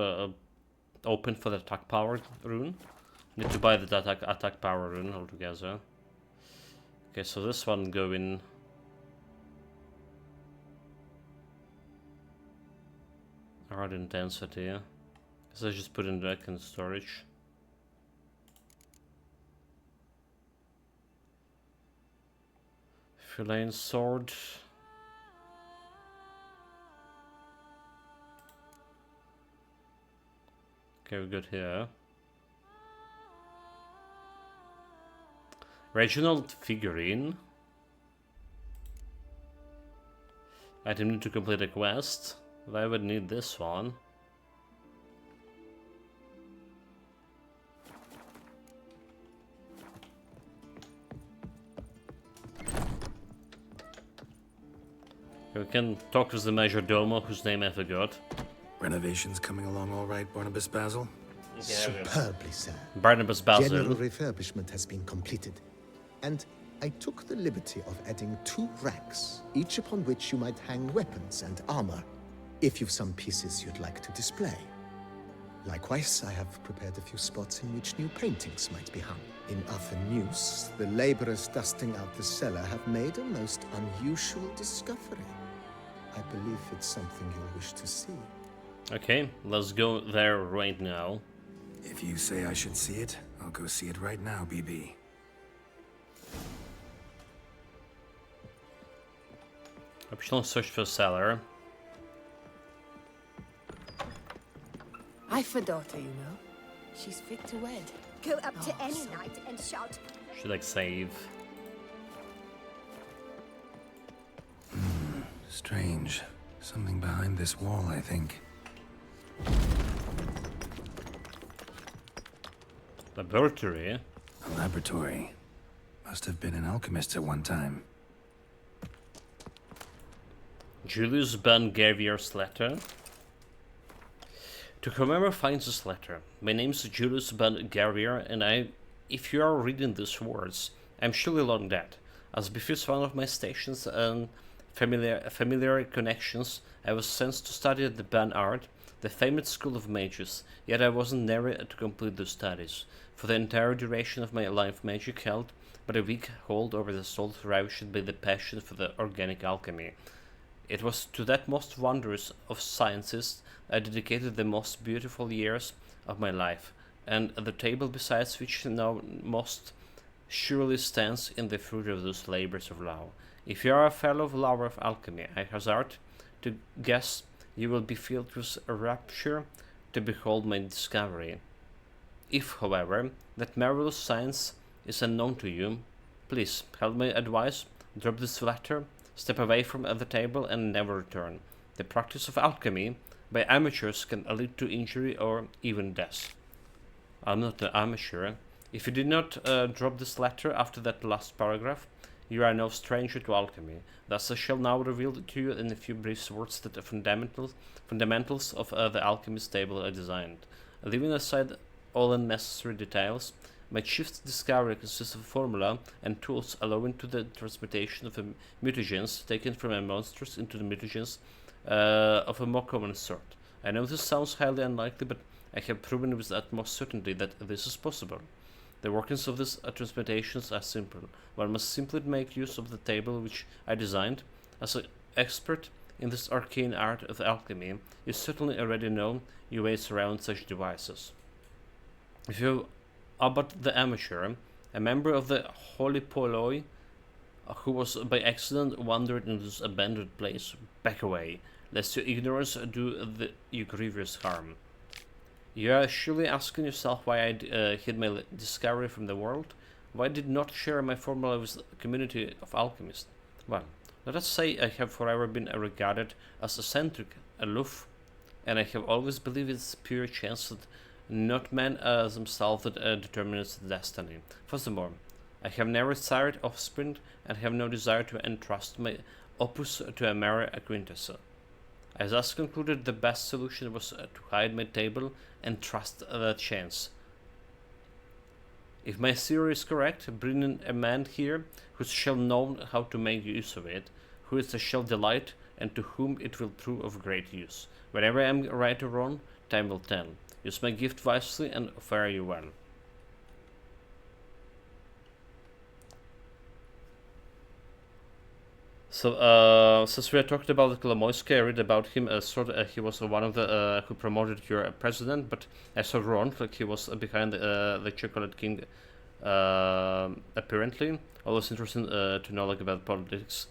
open for the attack power rune. Need to buy the attack power rune altogether. Okay, so this one going. Hard intensity. So I just put in back in storage. Feline sword. Okay, we're good here. Reginald figurine. Item need to complete a quest. But I would need this one. We can talk with the Majordomo, whose name I forgot. Renovations coming along all right, Barnabas Basil? Superbly, sir. Barnabas Basil. General refurbishment has been completed, and I took the liberty of adding 2 racks, each upon which you might hang weapons and armor, if you've some pieces you'd like to display. Likewise, I have prepared a few spots in which new paintings might be hung. In Athenus, the laborers dusting out the cellar have made a most unusual discovery. I believe it's something you'll wish to see. Okay, let's go there right now. If you say I should see it, I'll go see it right now, BB. Optional search for cellar. I've a daughter, you know. She's fit to wed. Go up to any knight and shout. Should I save? Strange. Something behind this wall, I think. Laboratory? A laboratory. Must have been an alchemist at one time. Julius Ben Gavier's letter. To whomever finds this letter, my name is Julius Ben Gavier, and if you are reading these words, I'm surely long dead. As befits one of my stations and familiar connections, I was sent to study at the Ben Art, the famous school of mages, yet I wasn't near to complete the studies. For the entire duration of my life, magic held but a weak hold over the soul, ravished by the passion for the organic alchemy. It was to that most wondrous of sciences I dedicated the most beautiful years of my life, and the table beside which now most surely stands in the fruit of those labors of love. If you are a fellow lover of alchemy, I hazard to guess you will be filled with rapture to behold my discovery. If, however, that marvelous science is unknown to you, please help my advice, drop this letter, step away from the table and never return. The practice of alchemy by amateurs can lead to injury or even death. I'm not an amateur. If you did not drop this letter after that last paragraph, you are no stranger to alchemy. Thus I shall now reveal to you in a few brief words the fundamentals of the alchemist table I designed. Leaving aside all unnecessary details, my chief discovery consists of a formula and tools allowing to the transmutation of mutagens taken from a monstrous into the mutagens of a more common sort. I know this sounds highly unlikely, but I have proven with utmost certainty that this is possible. The workings of these transmutations are simple. One must simply make use of the table which I designed. As an expert in this arcane art of alchemy, you certainly already know your ways around such devices. If you are but the amateur, a member of the Holy Polloi, who was by accident wandered into this abandoned place, back away, lest your ignorance do you grievous harm. You are surely asking yourself why I hid my discovery from the world? Why did not share my formula with the community of alchemists? Well, let us say I have forever been regarded as eccentric, aloof, and I have always believed it's pure chance that not man themselves that determines destiny. Furthermore, I have never desired offspring and have no desire to entrust my opus to a mere acquaintance. I thus concluded the best solution was to hide my table and trust that chance. If my theory is correct, bring in a man here who shall know how to make use of it, who it shall delight, and to whom it will prove of great use. Whenever I am right or wrong, time will tell. Use my gift wisely and fare you well. So, since we had talked about Kolomoisky, I read about him. He was one of the who promoted your president, but I saw wrong. Like he was behind the Chocolate King. Apparently, always interesting to know like about politics.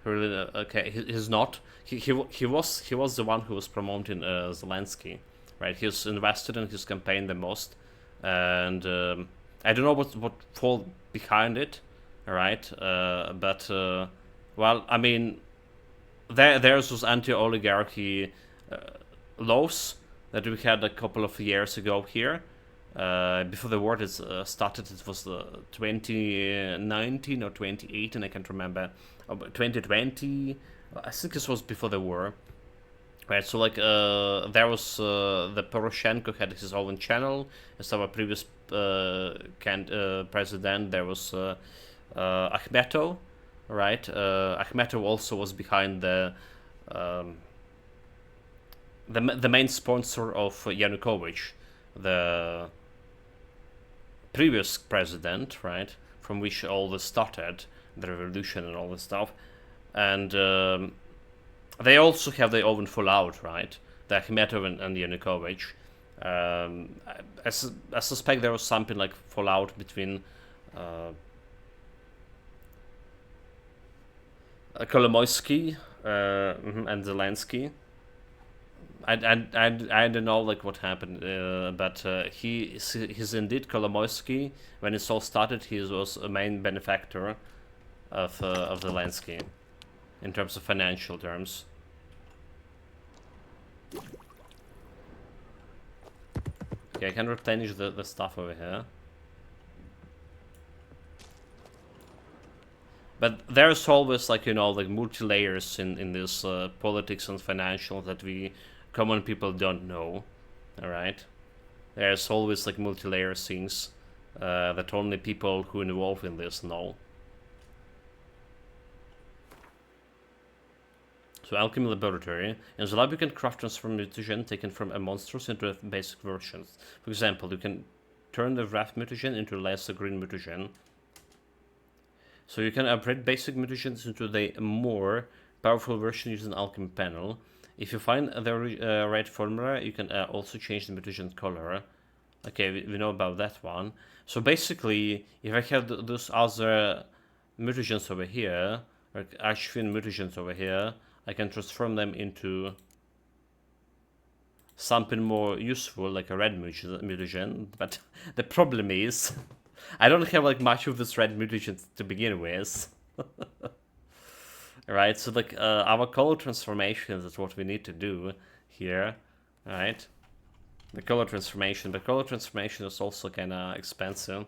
Really, okay, he's not. He was the one who was promoting Zelensky, right? He was invested in his campaign the most, and I don't know what fall behind it, right? But. Well, I mean, there's those anti-oligarchy laws that we had a couple of years ago here. Before the war started, it was 2019 or 2018, I can't remember. 2020, I think this was before the war. Right, so like there was the Poroshenko had his own channel. As our previous president, there was Akhmetov. Right, Akhmetov also was behind the main sponsor of Yanukovych, the previous president, right, from which all this started, the revolution and all this stuff, and they also have their own fallout, right? The Akhmetov and Yanukovych. I suspect there was something like fallout between Kolomoisky and Zelensky. I don't know like what happened, but he's indeed Kolomoisky. When it all started, he was a main benefactor of Zelensky in terms of financial terms. Okay, I can replenish the stuff over here. But there's always like, you know, like multi-layers in this politics and financial that we common people don't know. Alright? There's always like multi-layer things that only people who involved in this know. So Alchemy Laboratory. In the lab you can craft transform mutagen taken from a monsters into basic versions. For example, you can turn the Wrath mutagen into a lesser green mutagen. So you can upgrade basic mutagens into the more powerful version using Alchemy panel. If you find the right formula, you can also change the mutagen color. Okay, we know about that one. So basically, if I have those other mutagens over here, like Ashvin mutagens over here, I can transform them into something more useful, like a red mutagen. But the problem is, I don't have like much of this red mutagen to begin with. Right, so like our color transformations is what we need to do here, right? The color transformation, but color transformation is also kind of expensive.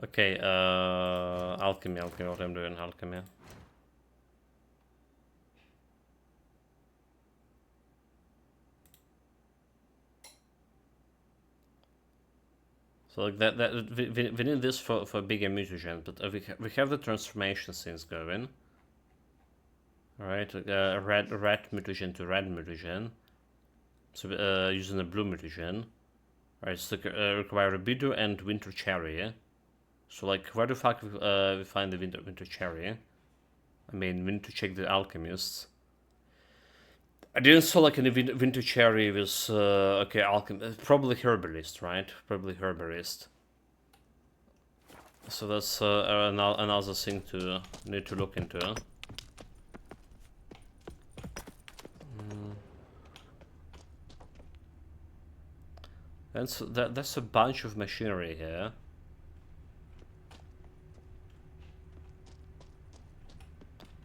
Okay, alchemy, what I'm doing, alchemy. So like we need this for bigger mutagens, but we have the transformation things going. Alright, red mutagen to red mutagen. So using a blue mutagen. Alright, so require Rubido and Winter Cherry. So like, where the fuck we find the Winter Cherry? I mean, we need to check the alchemists. I didn't saw like any Winter Cherry with okay, alchemist, probably herbalist, right? Probably herbalist. So that's another thing to need to look into. That's a bunch of machinery here.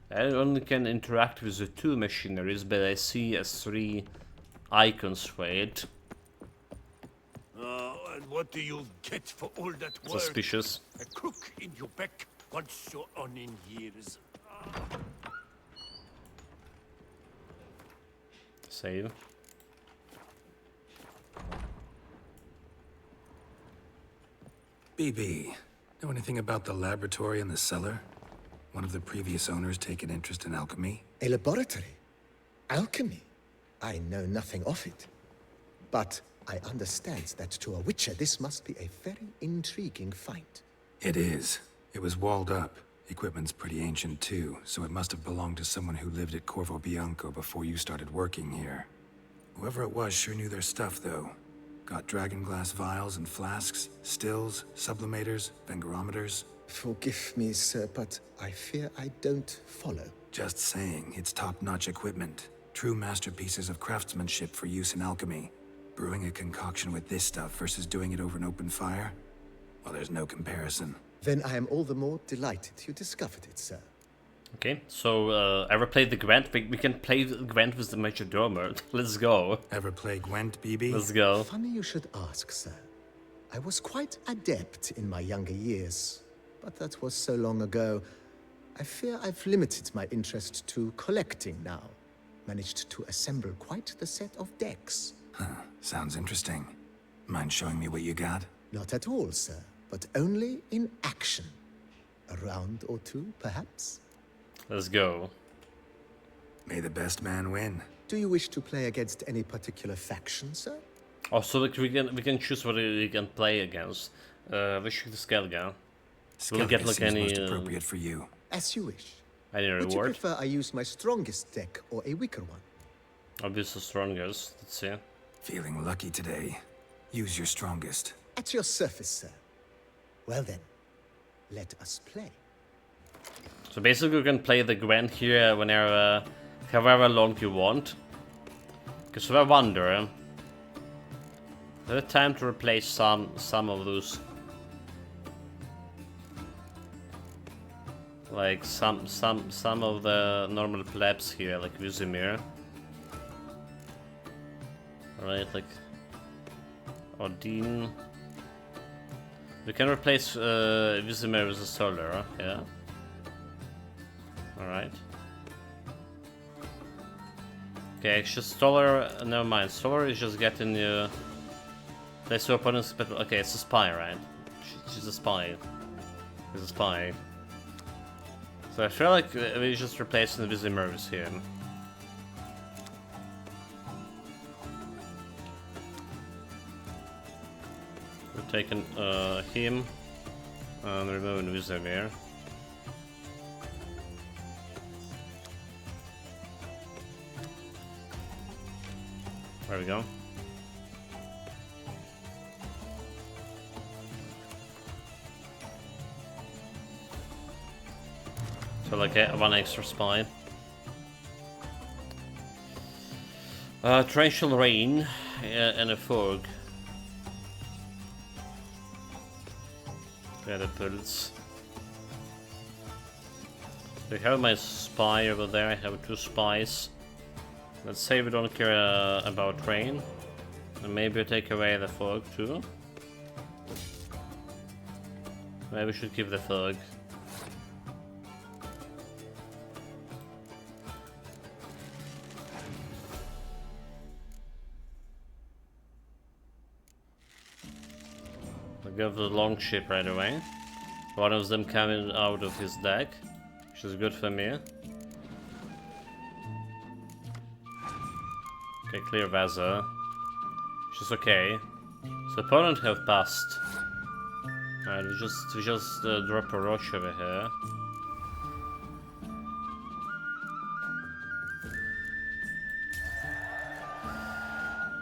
I only can interact with the two machineries, but I see as 3 icons for it. And what do you get for all that work? Suspicious. A crook in your back once you're on in years. Save. BB, know anything about the laboratory in the cellar? One of the previous owners take an interest in alchemy? A laboratory? Alchemy? I know nothing of it. But I understand that to a witcher this must be a very intriguing find. It is. It was walled up. Equipment's pretty ancient too, so it must have belonged to someone who lived at Corvo Bianco before you started working here. Whoever it was sure knew their stuff though. Got dragonglass vials and flasks, stills, sublimators, vengerometers. Forgive me, sir, but I fear I don't follow. Just saying, it's top-notch equipment. True masterpieces of craftsmanship for use in alchemy. Brewing a concoction with this stuff versus doing it over an open fire? Well, there's no comparison. Then I am all the more delighted you discovered it, sir. Okay, so ever played the Gwent? We can play the Gwent with the Majordomo. Let's go. Ever play Gwent, BB? Let's go. Funny you should ask, sir. I was quite adept in my younger years, but that was so long ago. I fear I've limited my interest to collecting now. Managed to assemble quite the set of decks. Sounds interesting. Mind showing me what you got? Not at all, sir, but only in action. A round or two, perhaps? Let's go. May the best man win. Do you wish to play against any particular faction, sir? Oh, so like we can choose what we can play against. Wish the Skellige. Will we get like seems any most appropriate for you. As you wish. any Would you reward? prefer I use my strongest deck or a weaker one? Obviously strongest. Let's see. Feeling lucky today. Use your strongest. At your service, sir. Well then, let us play. So basically, you can play the Gwent here whenever, however long you want. Because I wonder, is it time to replace some of those, like some of the normal plebs here, like Vizimir. Right, like Odin. We can replace Vizimir with a Solar, yeah. Alright. Okay, it's just Solar, never mind. Solar is just getting you. Place your opponent's but okay, it's a spy, right? She's a spy. He's a spy. So I feel like we're just replacing the Vizimir with him. We're taking him and removing Vizimir. There we go. So like one extra spy. Torrential rain and a fog. Yeah, the bullets. So I have my spy over there. I have 2 spies. Let's say we don't care about rain. And maybe take away the fog too. Maybe we should keep the fog. I'll give the long ship right away. One of them coming out of his deck, which is good for me. Okay, clear Vaza. Which is okay. So opponent have passed. Alright, we just drop a Roche over here.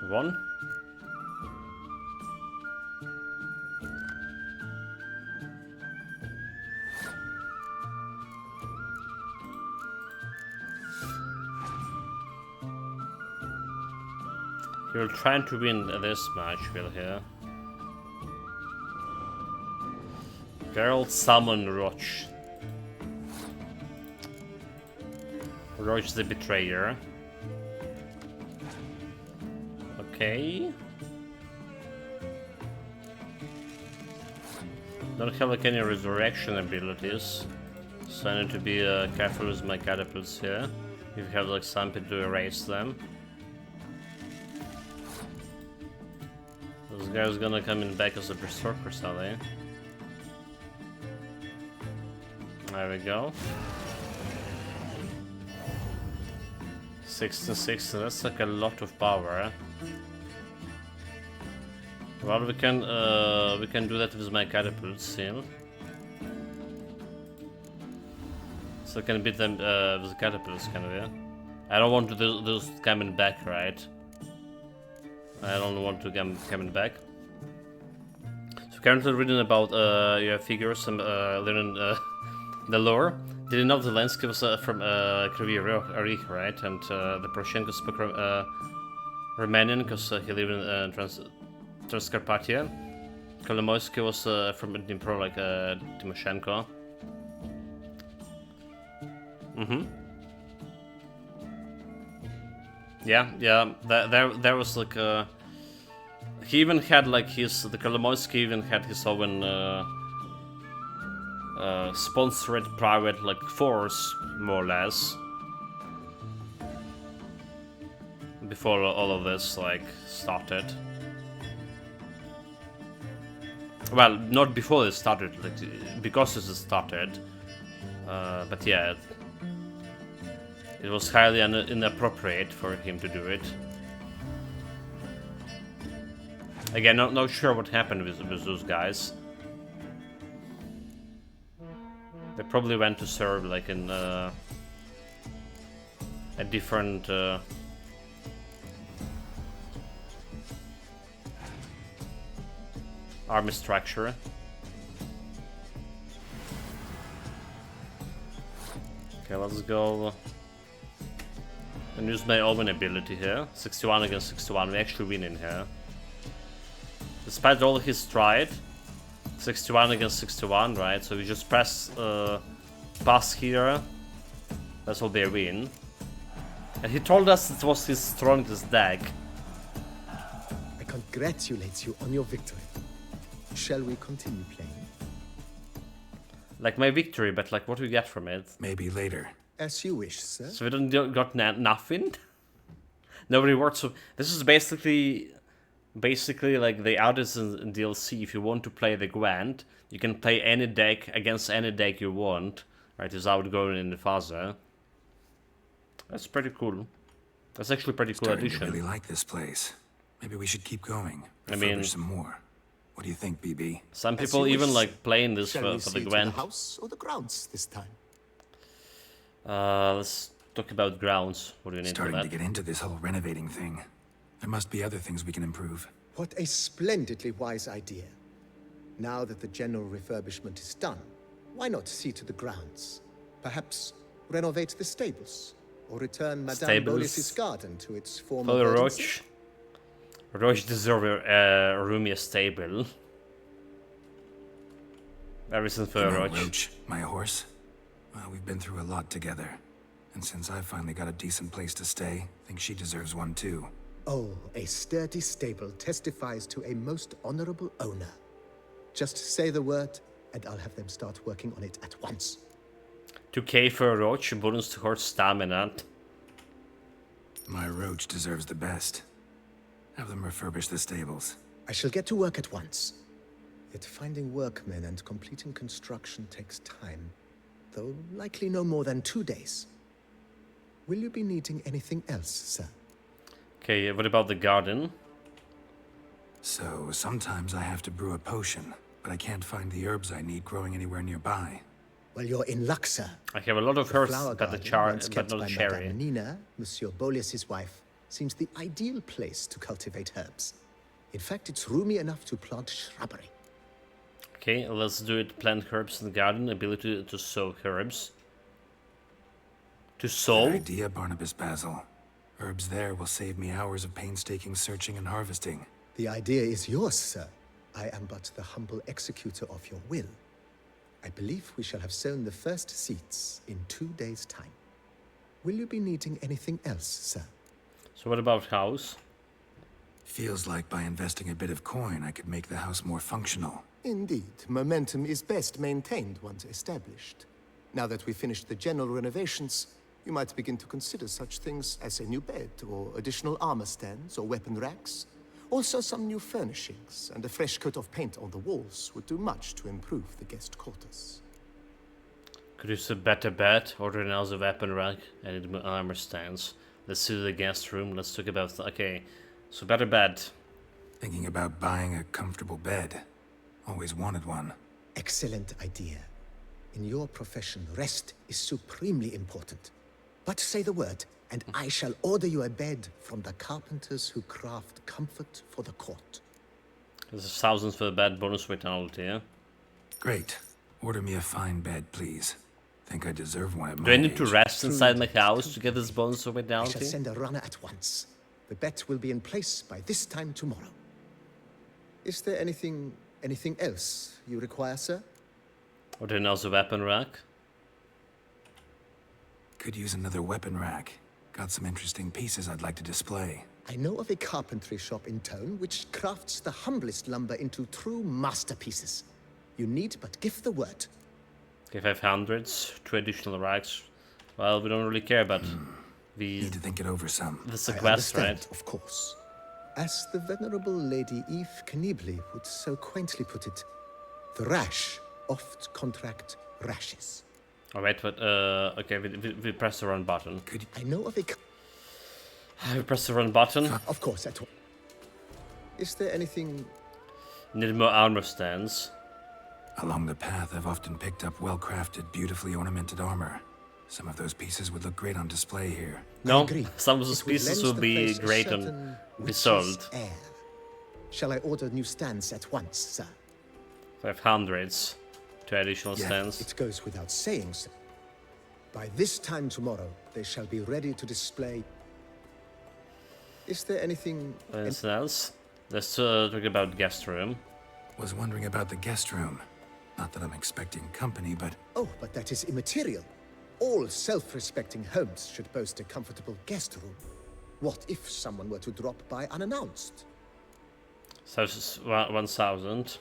One. You're trying to win this match, Will, here. Geralt summon Roch. Roch the Betrayer. Okay. Don't have like any resurrection abilities, so I need to be careful with my catapults here. If you have like something to erase them. This guy's gonna come in back as a berserker, Sally. There we go. 6 that's like a lot of power. Well, we can do that with my catapults still. So I can beat them with the catapults, kind of, yeah. I don't want to do those coming back, right? I don't want to coming back. So currently reading about your figures and learning the lore. Did you know the landscape was from Kryvyi Rih, right? And the Poroshenko spoke Romanian because he lived in Transcarpathia. Kolomoisky was from Dnipro, like Timoshenko. Yeah. There was like he even had like the Kolomoisky even had his own sponsored private like force, more or less. before all of this like started. Well, not before it started, like because this started. But yeah, it was highly inappropriate for him to do it. Again, not sure what happened with those guys. They probably went to serve like in a different army structure. Okay, let's go and use my omen ability here. 61 against 61, we actually win in here. Despite all his stride, 61 against 61, right? So we just press pass here. That will be a win. And he told us it was his strongest deck. I congratulate you on your victory. Shall we continue playing? Like my victory, but like what we get from it. Maybe later. As you wish, sir. So we don't got nothing. No reward. So this is basically like the others in DLC. If you want to play the Gwent, you can play any deck against any deck you want, right? Without going in the Father. That's pretty cool. That's actually pretty cool addition. I really like this place. Maybe we should keep going. I mean, some more. What do you think, BB? Some people even like playing this for the Gwent. The house or the grounds this time? Let's talk about grounds. What do you need for that? Starting to get into this whole renovating thing. There must be other things we can improve. What a splendidly wise idea. Now that the general refurbishment is done, why not see to the grounds? Perhaps renovate the stables, or return Madame Bolis's garden to its former verdance. Roche deserves a roomier stable. Everything for Roche. Roach, my horse. Well, we've been through a lot together. And since I finally got a decent place to stay, I think she deserves one too. Oh, a sturdy stable testifies to a most honorable owner. Just say the word, and I'll have them start working on it at once. 2k for Roach, bonus to horse stamina. My Roach deserves the best. Have them refurbish the stables. I shall get to work at once. Yet finding workmen and completing construction takes time, though likely no more than 2 days. Will you be needing anything else, sir? Okay, what about the garden? So, sometimes I have to brew a potion, but I can't find the herbs I need growing anywhere nearby. Well, you're in luck, sir. I have a lot of herbs, but but not the cherry. Madame Nina, Monsieur Bolis's wife, seems the ideal place to cultivate herbs. In fact, it's roomy enough to plant shrubbery. Okay, let's do it. Plant herbs in the garden. Ability to sow herbs. To sow? Good idea, Barnabas Basil. Herbs there will save me hours of painstaking searching and harvesting. The idea is yours, sir. I am but the humble executor of your will. I believe we shall have sown the first seeds in 2 days' time. Will you be needing anything else, sir? So what about house? Feels like by investing a bit of coin, I could make the house more functional. Indeed, momentum is best maintained once established. Now that we've finished the general renovations, you might begin to consider such things as a new bed, or additional armor stands, or weapon racks. Also, some new furnishings and a fresh coat of paint on the walls would do much to improve the guest quarters. Could use a better bed, order another weapon rack, and armor stands. Let's see the guest room. Let's talk about... Okay, so better bed. Thinking about buying a comfortable bed. Always wanted one. Excellent idea. In your profession, rest is supremely important. But say the word, and I shall order you a bed from the carpenters who craft comfort for the court. There's 1,000 for the bed, bonus vitality, yeah? Great. Order me a fine bed, please. Think I deserve one at my Do I need to age. rest inside my house to get this bonus of I vitality? shall send a runner at once. The bet will be in place by this time tomorrow. Is there anything else you require, sir? Order another weapon rack. Could use another weapon rack. Got some interesting pieces I'd like to display. I know of a carpentry shop in town which crafts the humblest lumber into true masterpieces. You need but give the word. Okay, 500s, 2 additional racks. Well, we don't really care, but... Need to think it over some. The I sequester, understand, right? of course. As the venerable Lady Eve Knibley would so quaintly put it, the rash oft contract rashes. Oh wait, but okay, we press the wrong button. I know of a... We press the wrong button. Of course, at all. Is there anything... Need more armor stands. Along the path, I've often picked up well-crafted, beautifully ornamented armor. Some of those pieces would look great on display here. No, some of those It would pieces lend will the be place a great and certain be witch's sold. air. Shall I order new stands at once, sir? 500s. 2 additional stands. It goes without saying, sir. By this time tomorrow, they shall be ready to display. Is there anything... Anything else? Let's talk about guest room. Was wondering about the guest room. Not that I'm expecting company, but... Oh, but that is immaterial. All self-respecting homes should boast a comfortable guest room. What if someone were to drop by unannounced? So it's 1,000.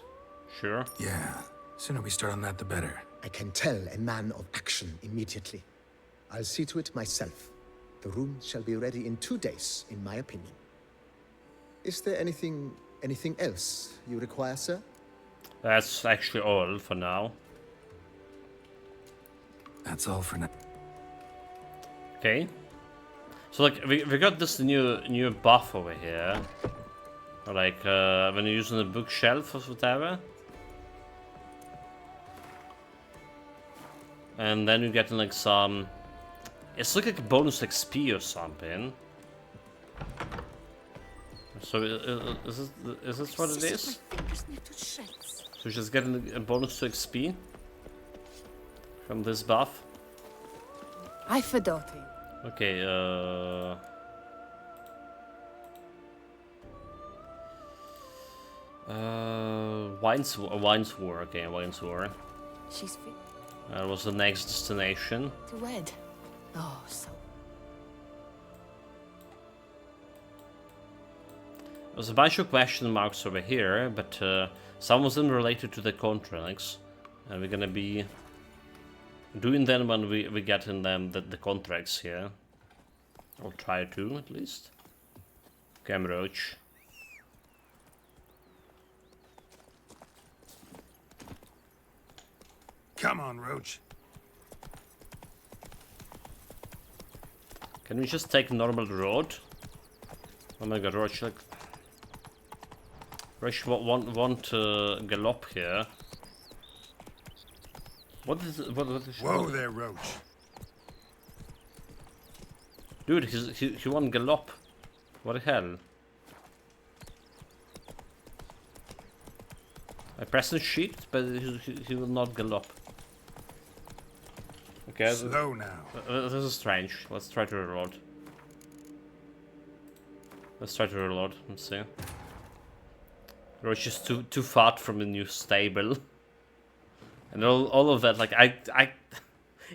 Sure. Yeah. Sooner we start on that, the better. I can tell a man of action immediately. I'll see to it myself. The room shall be ready in 2 days, in my opinion. Is there anything else you require, sir? That's actually all for now. That's all for now. Okay. So like we got this new buff over here. Like when you're using the bookshelf or whatever. And then you get like some... It's like a bonus XP or something. So is this what it is? So she's getting a bonus to XP from this buff. I Fedoti. Okay, Wines War, okay, Wines War. She's fit That was the next destination. to wed. Oh, so. There's a bunch of question marks over here, but some of them related to the contracts. And we're gonna be doing them when we get in them the contracts here. I'll try to, at least. Camroach. Come on, Roach. Can we just take normal road? Oh my god, Roach, like... Roach want gallop here. What is Whoa there, Roach. Dude, he won gallop. What the hell? I press the sheet, but he will not gallop. Okay. Slow now. This is strange. Let's try to reload. Let's see. Roach is too far from the new stable. And all of that, like I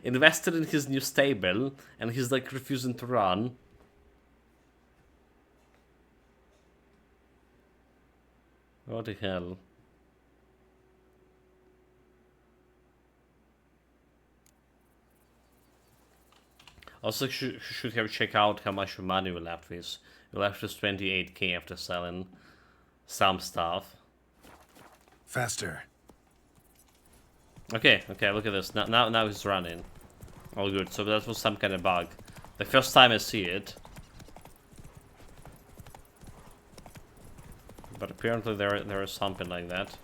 invested in his new stable and he's like refusing to run. What the hell? Also should have checked out how much money we left with. We left with 28k after selling some stuff. Faster. Okay, look at this. Now he's running. All good. So that was some kind of bug. The first time I see it. But apparently there is something like that.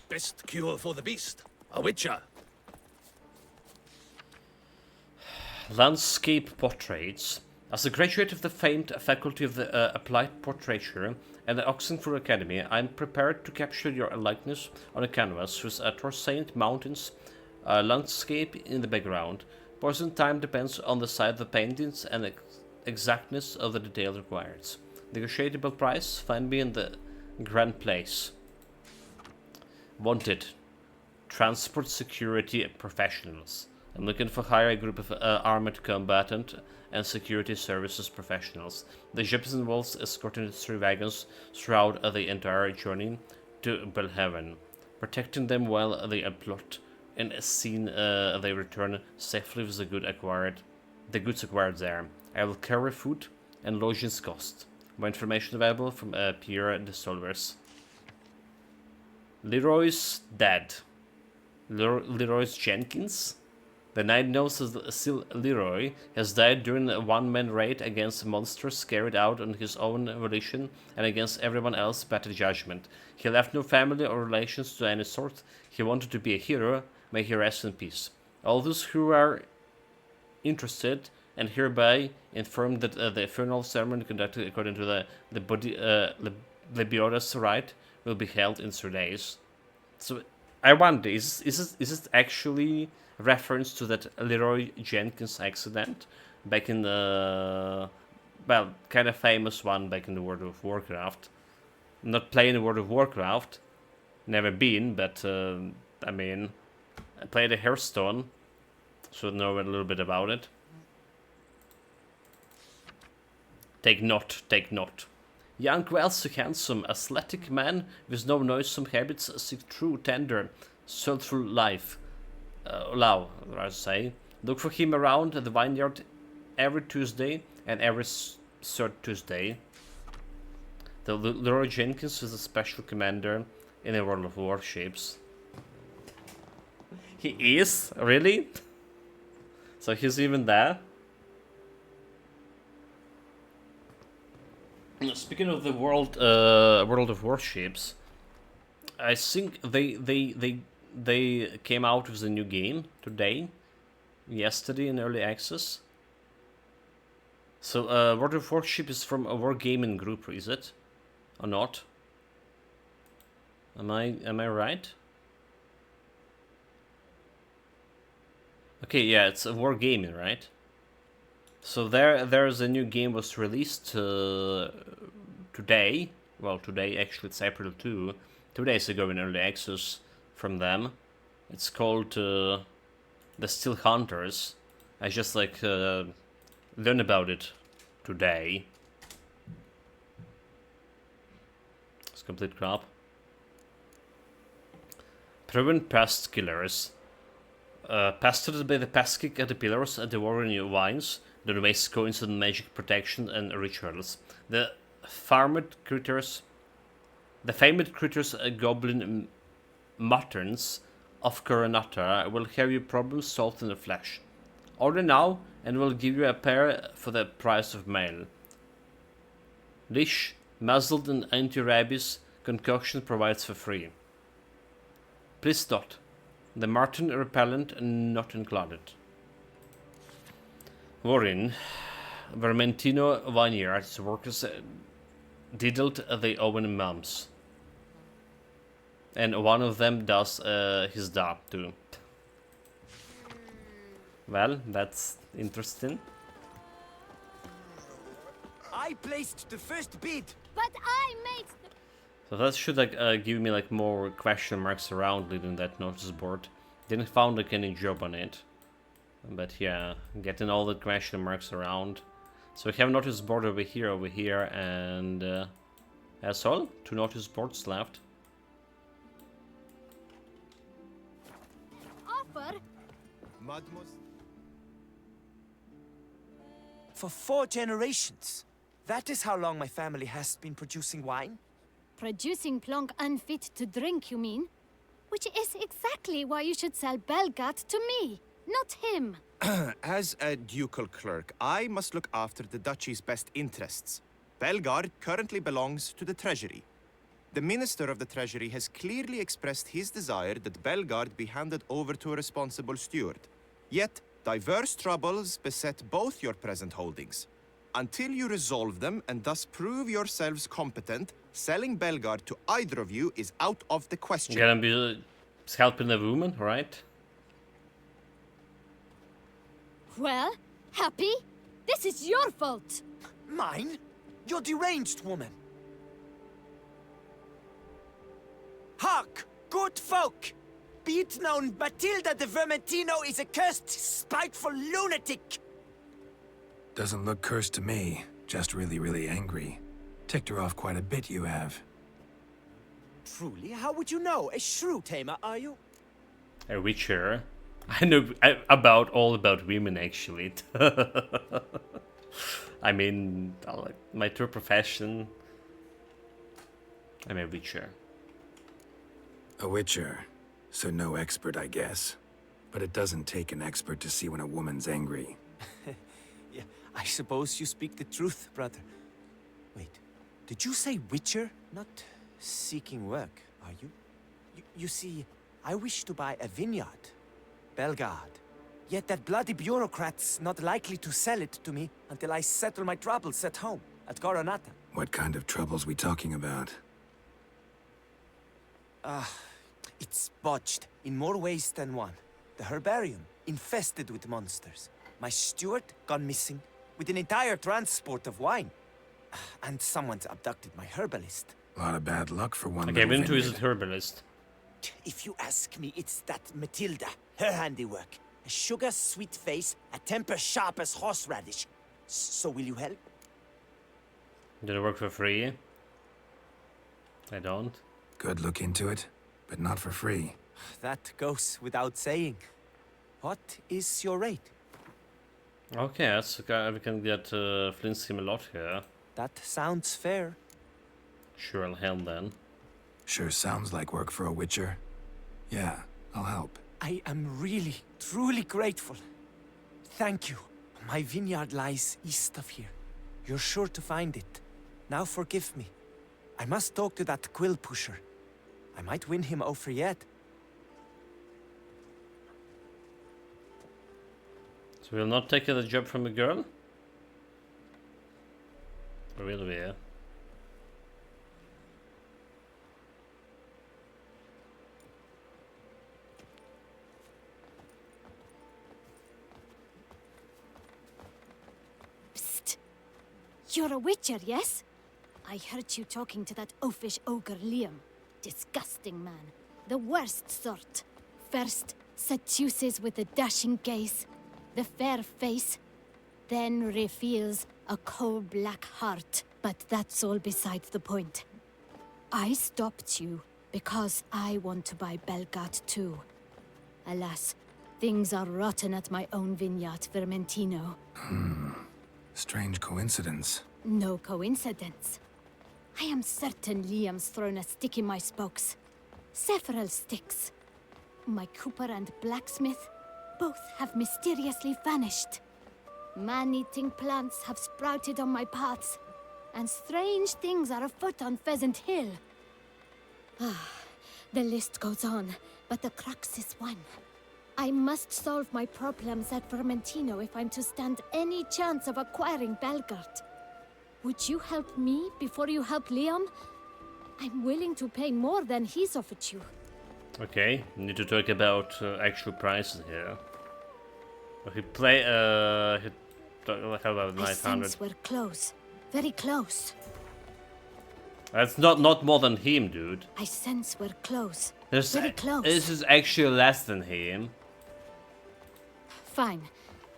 Best cure for the beast. A witcher. Landscape portraits. As a graduate of the famed faculty of the applied portraiture at the Oxenford Academy, I am prepared to capture your likeness on a canvas with a Torsaind Mountains landscape in the background. Portion time depends on the size of the paintings and exactness of the detail required. Negotiable price, find me in the Grand Place. Wanted. Transport security professionals. I'm looking for hire a group of armored combatant and security services professionals. The job involves escorting the 3 wagons throughout the entire journey to Belhaven, protecting them while they plot and seen they return safely with the goods acquired there. I will carry food and lodgings cost. More information available from Pierre de Solvers. Leroy's dead. Leroy's Jenkins? The Night-Nosed Sil Leroy has died during a one-man raid against monsters carried out on his own volition and against everyone else's better judgment. He left no family or relations to any sort. He wanted to be a hero. May he rest in peace. All those who are interested and hereby informed that the funeral ceremony conducted according to the Lebioda's rite will be held in 3 days. So I wonder, is it actually reference to that Leroy Jenkins accident back in the, well, kind of famous one back in the World of Warcraft? Not playing World of Warcraft, never been, but I mean, I played a Hearthstone, so I know a little bit about it. Take note, take note. Young, wealthy, handsome, athletic man with no noisome habits seek true, tender, soulful life. Love, I say. Look for him around the vineyard every Tuesday and every 3rd Tuesday. The Leroy Jenkins is a special commander in the World of Warships. He is? Really? So he's even there? Speaking of the World of Warships, I think they came out with a new game today, yesterday in early access. So World of Warship is from a Wargaming group, is it, or not? Am I right? Okay, yeah, it's a Wargaming, right? So there's a new game was released today. Well, today actually it's April 2. 2 days ago in early access from them. It's called The Steel Hunters. I just like learned about it today. It's complete crap. Proven pest killers. Pestered by the pesky caterpillars at the warring vines, the waste coins on magic protection and rituals. The famed critters, goblin mutterns of Coronata will have your problems solved in the flesh. Order now and we'll give you a pair for the price of mail. Leash, muzzled and anti-rabies concoction provides for free. Please note, the Martin repellent not included. Warren, Vermentino vineyards workers diddled the Owen mums. And one of them does his job too. Well, that's interesting. I placed the first bid. But I made the... So that should like give me like more question marks around leading that notice board. Didn't found like any job on it. But yeah, getting all the question marks around. So we have notice board over here, and that's all. 2 notice boards left. Offer? Mademoiselle. For 4 generations. That is how long my family has been producing wine? Producing plonk unfit to drink, you mean? Which is exactly why you should sell Belgard to me, not him. As a ducal clerk, I must look after the duchy's best interests. Belgard currently belongs to the treasury. The minister of the treasury has clearly expressed his desire that Belgard be handed over to a responsible steward. Yet, diverse troubles beset both your present holdings. Until you resolve them and thus prove yourselves competent, selling Belgard to either of you is out of the question. Gonna be helping the woman, right? Well, happy? This is your fault. Mine? You're deranged, woman. Hark, good folk! Be it known, Matilda de Vermentino is a cursed, spiteful lunatic! Doesn't look cursed to me. Just really, really angry. Ticked her off quite a bit, you have. Truly? How would you know? A shrew tamer, are you? A witcher. I know all about women, actually. I mean, like my true profession. I'm a witcher. A witcher. So no expert, I guess. But it doesn't take an expert to see when a woman's angry. Yeah, I suppose you speak the truth, brother. Wait, did you say witcher? Not seeking work, are you? You see, I wish to buy a vineyard. Belgard. Yet that bloody bureaucrat's not likely to sell it to me until I settle my troubles at home, at Coronata. What kind of troubles we talking about? It's botched in more ways than one. The herbarium, infested with monsters. My steward gone missing, with an entire transport of wine. And someone's abducted my herbalist. A lot of bad luck for one. Okay, when to visit herbalist. If you ask me, it's that Matilda, her handiwork. A sugar-sweet face, a temper sharp as horseradish. So will you help? Did it work for free? I don't. Could look into it, but not for free. That goes without saying. What is your rate? Okay, so we can get Flintskim a lot here. That sounds fair. Sure, I'll help then. Sure sounds like work for a witcher. Yeah, I'll help. I am really, truly grateful. Thank you. My vineyard lies east of here. You're sure to find it. Now forgive me. I must talk to that quill pusher. I might win him over yet. So we'll not take the job from a girl? Or will we? Yeah? Psst. You're a witcher, yes? I heard you talking to that oafish ogre Liam. Disgusting man. The worst sort. First, seduces with a dashing gaze, the fair face, then reveals a coal-black heart. But that's all beside the point. I stopped you because I want to buy Belgard too. Alas, things are rotten at my own vineyard, Vermentino. Strange coincidence. No coincidence. I am certain Liam's thrown a stick in my spokes. Several sticks. My cooper and blacksmith both have mysteriously vanished. Man-eating plants have sprouted on my paths, and strange things are afoot on Pheasant Hill. The list goes on, but the crux is one. I must solve my problems at Vermentino if I'm to stand any chance of acquiring Belgard. Would you help me before you help Liam? I'm willing to pay more than he's offered you. Okay, need to talk about actual prices here. He play how about 900? I sense we're close. Very close. That's not more than him, dude. I sense we're close. Very close. This is actually less than him. Fine.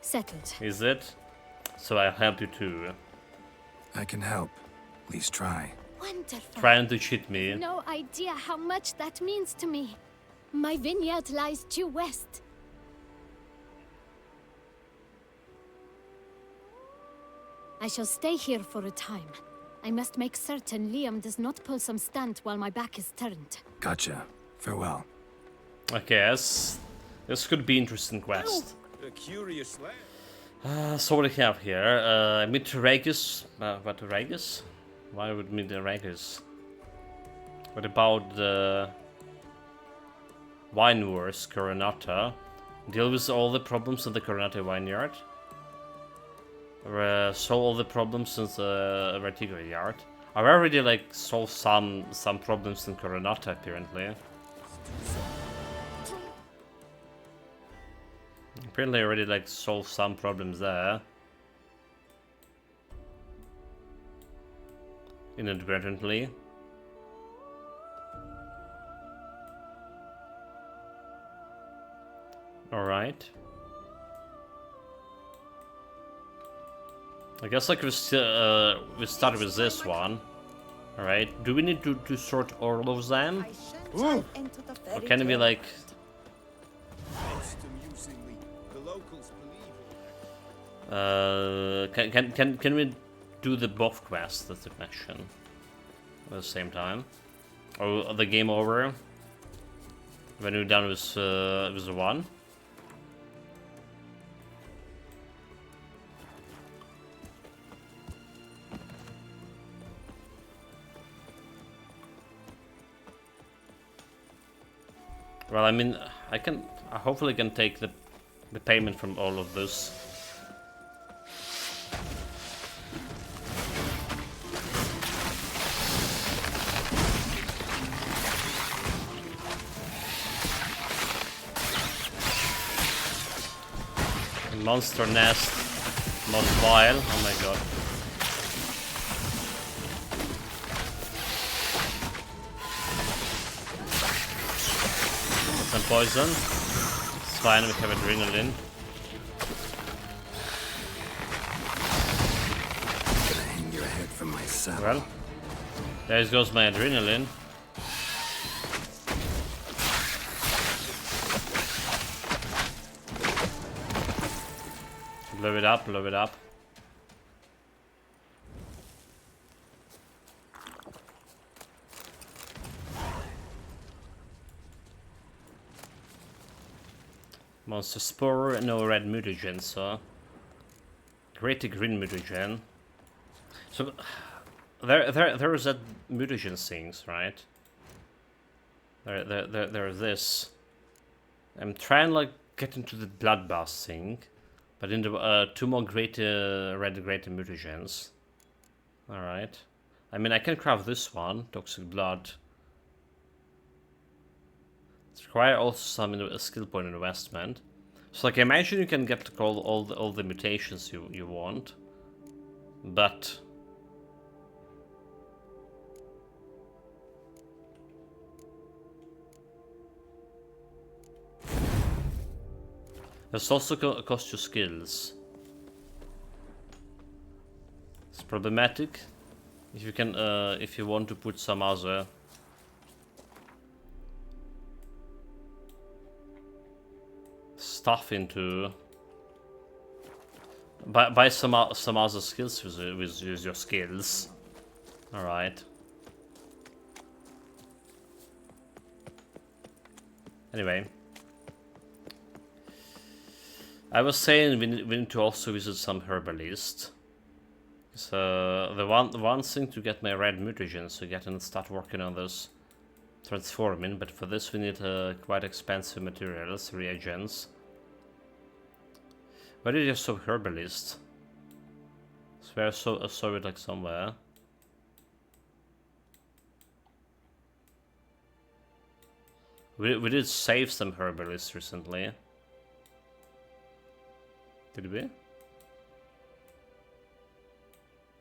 Settled. Is it? So I'll help you too. I can help. At least try. Wonderful. Trying to cheat me. No idea how much that means to me. My vineyard lies due west. I shall stay here for a time. I must make certain Liam does not pull some stunt while my back is turned. Gotcha. Farewell. Okay, this could be interesting quest. A curious land. So what do we have here? Mithragus. What Ragus? Why would Mithragus? What about the Wine Wars, Coronata? Deal with all the problems in the Coronata vineyard. Solve all the problems in the Vertigo yard. I've already like solved some problems in Coronata apparently. Apparently I already like solved some problems there. Inadvertently. Alright. I guess like we started with this one. Alright, do we need to sort all of them? Or can we like... Can we do the both quests? That's the question. At the same time. Or the game over? When we're done with the one? Well, I mean, I hopefully can take the payment from all of this. Monster nest, mod vile. Oh my god. Some poison. It's fine, we have adrenaline. Gonna hang your head from my saddle. Well, there goes my adrenaline. Blow it up, blow it up. Monster Spore, no red mutagen, so... Great green mutagen. So, there is that mutagen things, right? There's this. I'm trying like get into the bloodbath thing. But in the 2 more red greater mutagens. Alright. I mean, I can craft this one, Toxic Blood. It requires also some skill point investment. So, like, I imagine you can get all the mutations you want. But... There's also cost you skills. It's problematic if you can, if you want to put some other stuff into. Buy some other skills with your skills. All right. Anyway. I was saying we need to also visit some herbalists. So the one thing to get my red mutagens to get and start working on this transforming, but for this we need quite expensive materials, reagents. Where did you saw herbalist? I swear I saw it like somewhere. We did save some herbalists recently. Did we?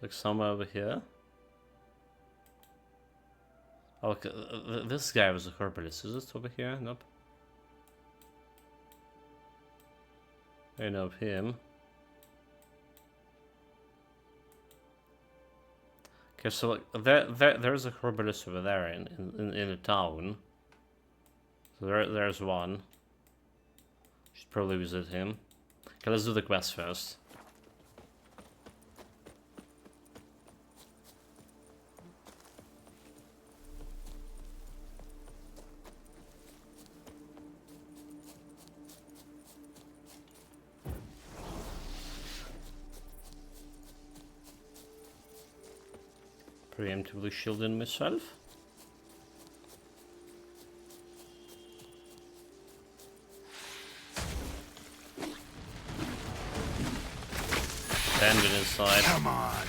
Like somewhere over here? Oh, okay. This guy was a herbalist. Is it over here? Nope. I know of him. Okay, so there's a herbalist over there in the town. So there's one. Should probably visit him. Okay, let's do the quest first. Preemptively shielding myself. Ended inside. Come on.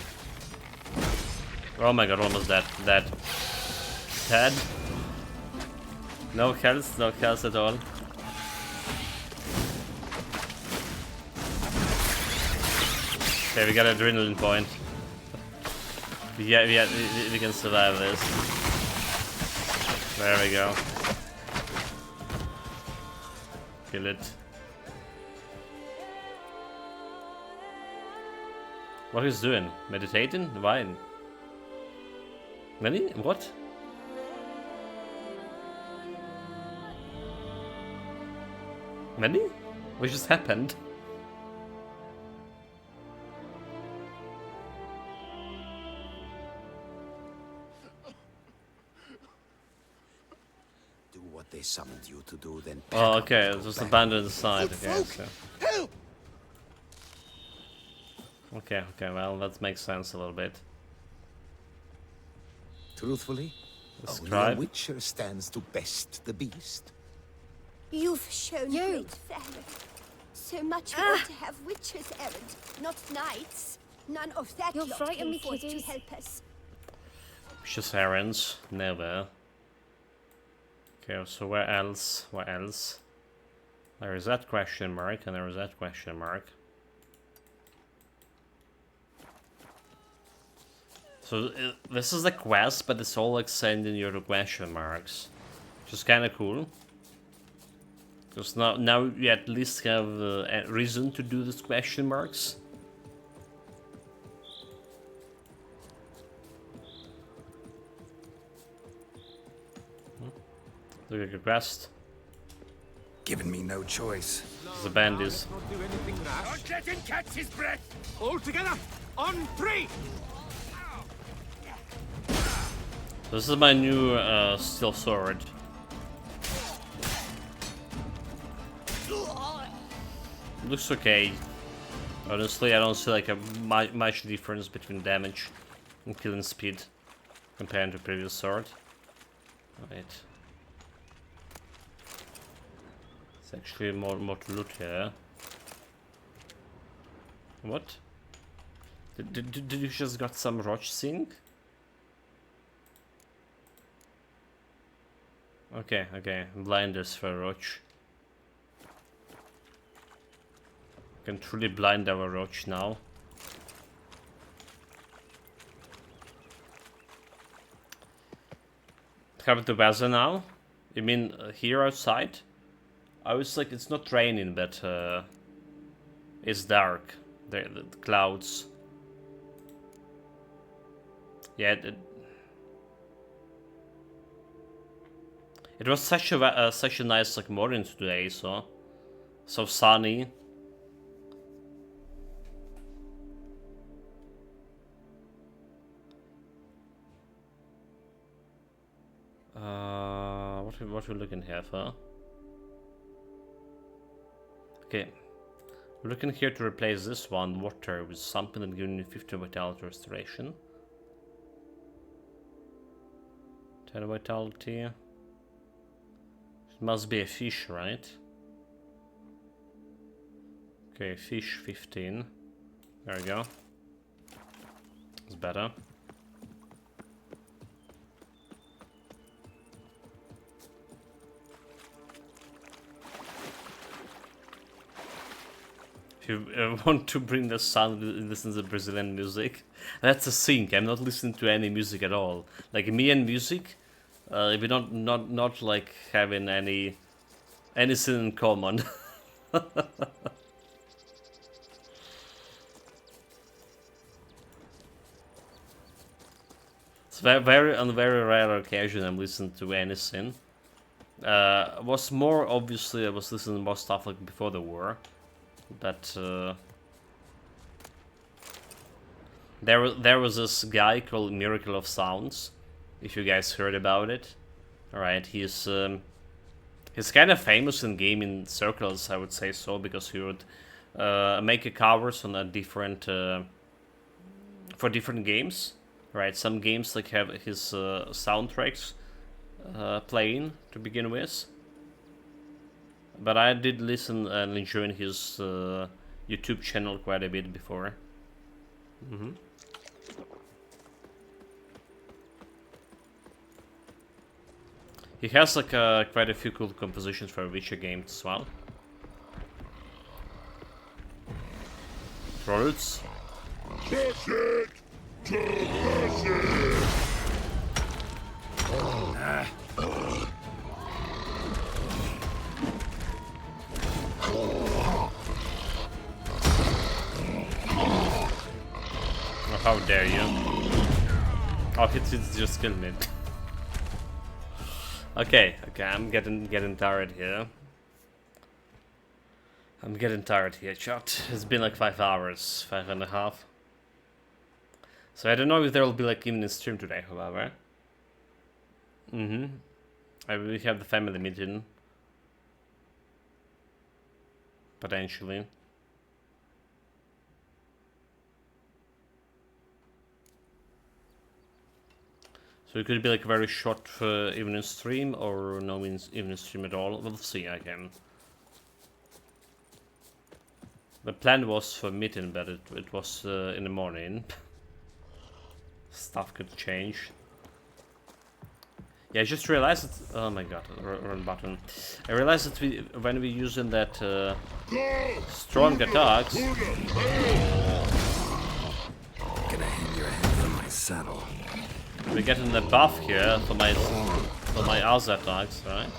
Oh my god, almost dead. Dead. No health at all. Okay, we got an adrenaline point. Yeah, we can survive this. There we go. Kill it. What he's doing? Meditating? Why? Many? What? Many? What just happened? Do what they summoned you to do, then. Oh, okay. Just abandon the side. Okay, so. Help! Okay, well, that makes sense a little bit. Truthfully, only a Describe. witcher stands to best the beast. You've shown great valor. So much we want to have witches errant, not knights. None of that You'll lot frighten came me, forth to kiddies. help us. Just errands. Never. Okay, so where else? Where else? There is that question mark, and there is that question mark. So this is the quest, but it's all like sending you the question marks, which is kind of cool. Because now you at least have a reason to do these question marks. Look at the quest. Given me no choice. The band is. Not do anything rash. Don't let him catch his breath. All together, on 3. This is my new steel sword. Looks okay. Honestly, I don't see like a much difference between damage and killing speed compared to previous sword. Right. It's actually more to loot here. What? Did you just got some roach sync? Okay. Blinders for roach. Can truly blind our roach now. Have the weather now? You mean here outside? I was like, it's not raining, but it's dark. The clouds. Yeah, it was such a nice like morning today, so sunny. What are we looking here for? Okay, we're looking here to replace this one water with something that gives you 50 vitality restoration. 10 vitality. It must be a fish, right? Okay, fish 15. There we go. It's better. If you want to bring the sound, listen to Brazilian music. That's a sync. I'm not listening to any music at all. Like me and music, we're not like having anything in common. It's very on very rare occasion I'm listening to anything. Was more obviously I was listening to more stuff like before the war. But there was this guy called Miracle of Sounds, if you guys heard about it. Alright, he's kind of famous in gaming circles, I would say so, because he would make covers on a different for different games. Right, some games like have his soundtracks playing to begin with. But I did listen and enjoy his YouTube channel quite a bit before. He has like quite a few cool compositions for Witcher games as well. Trolls. How dare you? Oh, he just killed me. Okay, I'm getting tired here. I'm getting tired here, chat. It's been like 5 hours, 5.5. So I don't know if there will be like evening stream today, however. I will have the family meeting. Potentially. So it could be like a very short evening stream or no evening stream at all. We'll see again. The plan was for meeting, but it was in the morning. Stuff could change. Yeah, I just realized that, oh my god, wrong button. I realized that when we're using that strong attacks. Gonna hang your head from my saddle. We're getting the buff here for my other attacks, right?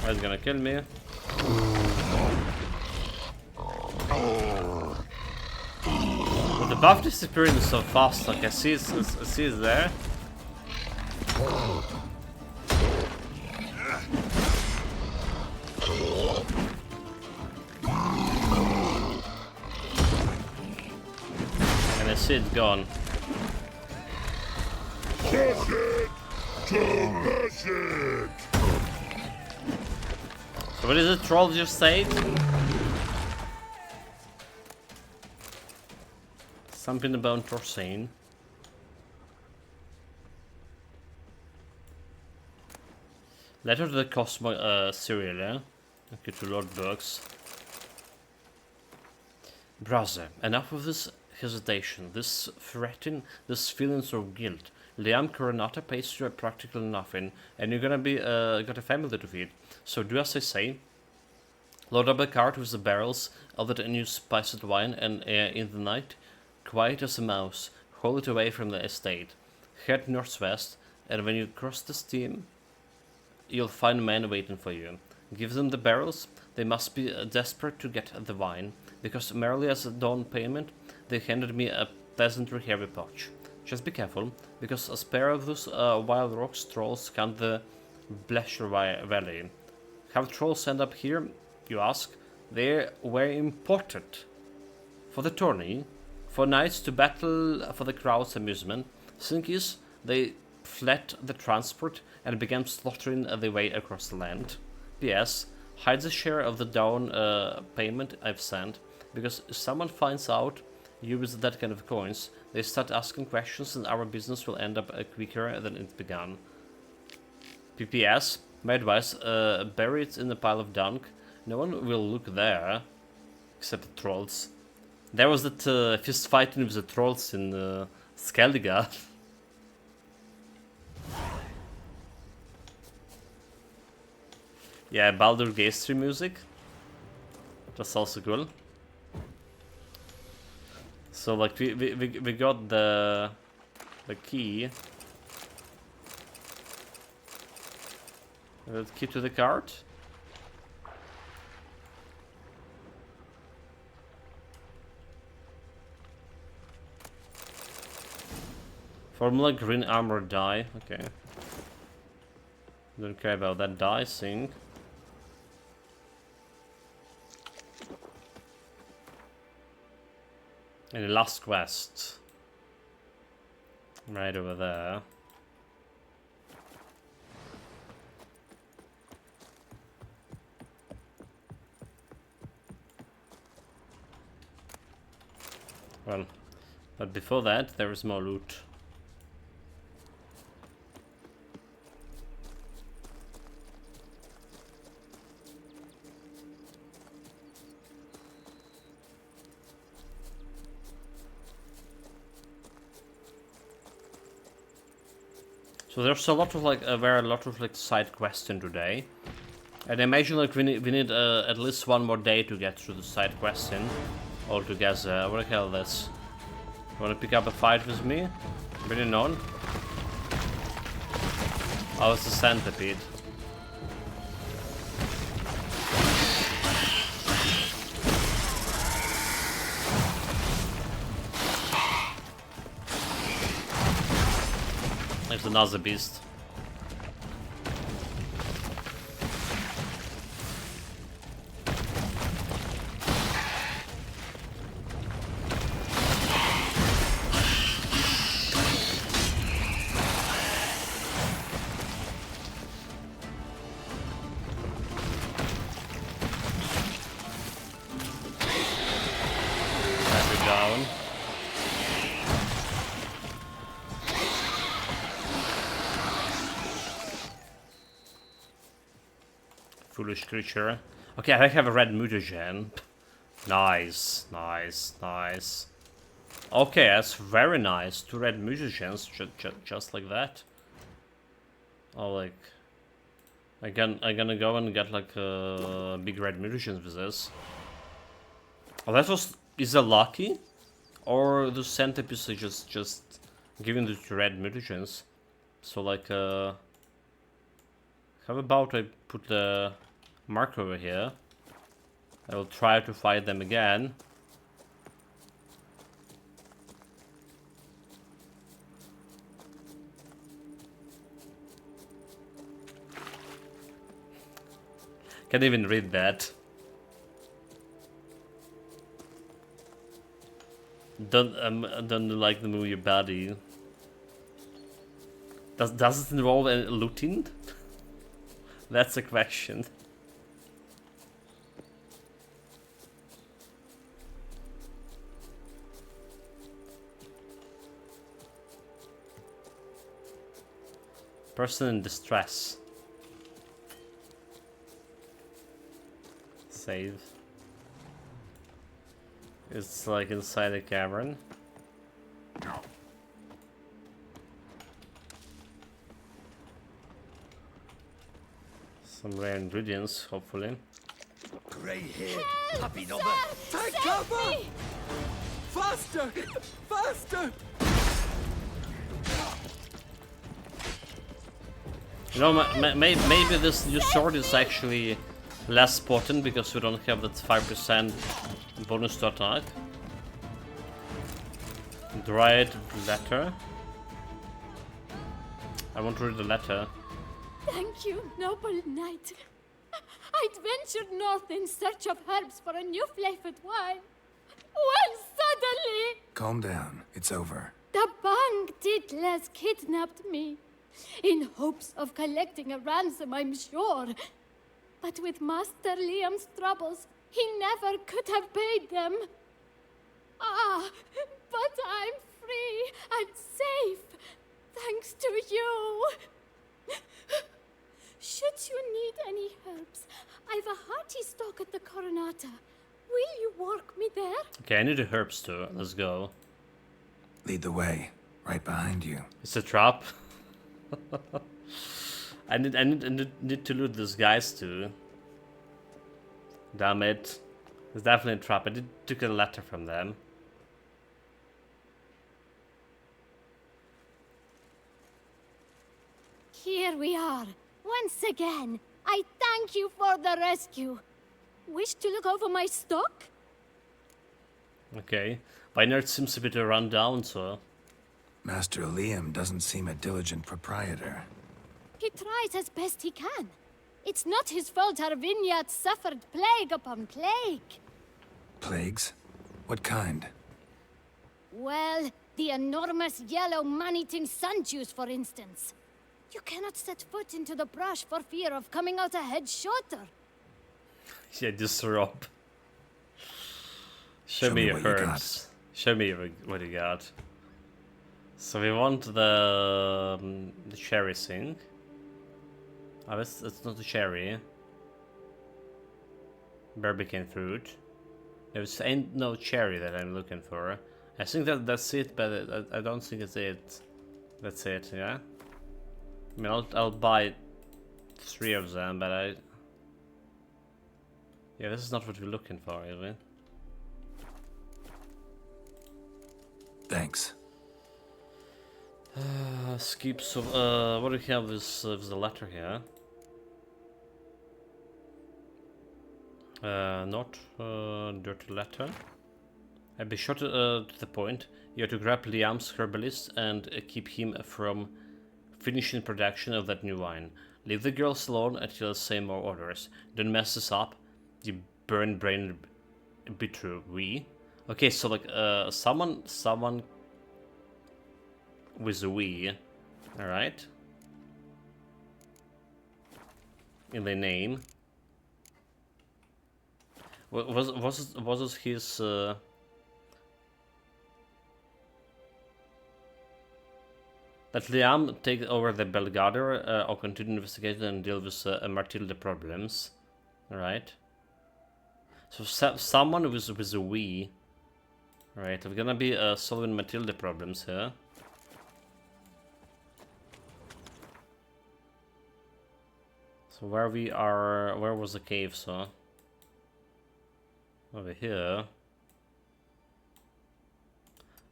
He's gonna kill me. But the buff disappearing so fast, like I see it's there. And I see it's gone. So what is it Troll just said? Something about Torsane. Letter to the Cosmo serial, yeah? Okay, to Lord Burks. Brother, enough of this hesitation, this fretting, this feelings of guilt. Liam Coronata pays you a practical nothing, and you're gonna be got a family to feed. So do as I say. Load up a cart with the barrels of that new spiced wine, and in the night, quiet as a mouse, haul it away from the estate. Head northwest, and when you cross the stream, you'll find men waiting for you. Give them the barrels. They must be desperate to get the wine, because merely as a down payment, they handed me a pleasantly heavy pouch. Just be careful, because a pair of those wild rocks trolls count the Blesher Valley. How trolls end up here, you ask? They were imported for the tourney, for knights to battle for the crowd's amusement. Thing is, they fled the transport and began slaughtering their way across the land. P.S. Hide the share of the down payment I've sent, because if someone finds out you with that kind of coins, they start asking questions and our business will end up quicker than it began. P.P.S. My advice, bury it in a pile of dung. No one will look there, except the trolls. There was that fist fighting with the trolls in Skellige. Yeah, Baldur Gate music. That's also cool. So like we got the key. The key to the cart. Formula green armor die. Okay. Don't care about that die thing. And the last quest. Right over there. Well, but before that, there is more loot. So there's a lot of like side questing today, and I imagine like we need at least one more day to get through the side questing altogether. What the hell is this? Wanna pick up a fight with me? Bring it on. Oh, it's the centipede. There's another beast. Down. Foolish creature. Okay, I have a red mutagen. Nice, nice, nice. Okay, that's very nice. 2 red mutagens, just like that. Oh, like, I'm gonna go and get like a big red mutagens with this. Oh, that was. Is it lucky, or the centipedes are just giving the red mutagens? So like, how about I put the marker over here? I will try to fight them again. Can't even read that. Don't like the move your body. Does it involve looting? That's a question. Person in distress. Save. It's like inside a cavern. Some rare ingredients, hopefully. Grey hair, puppy number. Take cover! Faster! Faster! You know, maybe this new sword is actually less potent because we don't have that 5% bonus to attack. Dried letter. I want to read the letter. Thank you, noble knight. I'd ventured north in search of herbs for a new flavored wine. When suddenly... Calm down. It's over. the Bang Diddlers kidnapped me. In hopes of collecting a ransom, I'm sure. But with Master Liam's troubles, he never could have paid them. Ah, but I'm free and safe, thanks to you. Should you need any herbs, I've a hearty stock at the Coronata. Will you walk me there? Okay, I need the herbs too. Let's go. Lead the way. Right behind you. It's a trap. I need to loot these guys too. Damn it. It's definitely a trap. I took a letter from them. Here we are. Once again, I thank you for the rescue. Wish to look over my stock? Okay. Vineyard seems a bit run down, so... Master Liam doesn't seem a diligent proprietor. He tries as best he can. It's not his fault our vineyard suffered plague upon plague. Plagues? What kind? Well, the enormous yellow man-eating sundews, for instance. You cannot set foot into the brush for fear of coming out ahead shorter. Yeah, just rob. Show me your herbs. Show me what you got. So we want the cherry thing. Oh, it's not a cherry. Barbicane fruit. There's ain't no cherry that I'm looking for. I think that's it, but I don't think it's it. That's it, yeah. I mean, I'll buy 3 of them, but yeah, this is not what we're looking for, is it? Thanks. Skip. So, what do we have with the letter here? Not dirty letter. I'd be short to the point. You have to grab Liam's herbalist and keep him from finishing production of that new wine. Leave the girls alone until I say more orders. Don't mess this up. You burn brain bitter. We. Okay, so like someone with a we. All right. In the name. Was it his? Let Liam take over the Belgador or continue investigation and deal with Matilda problems. Alright. So someone with a we. Alright, we're gonna be solving Matilda problems here. So where was the cave, so? Over here.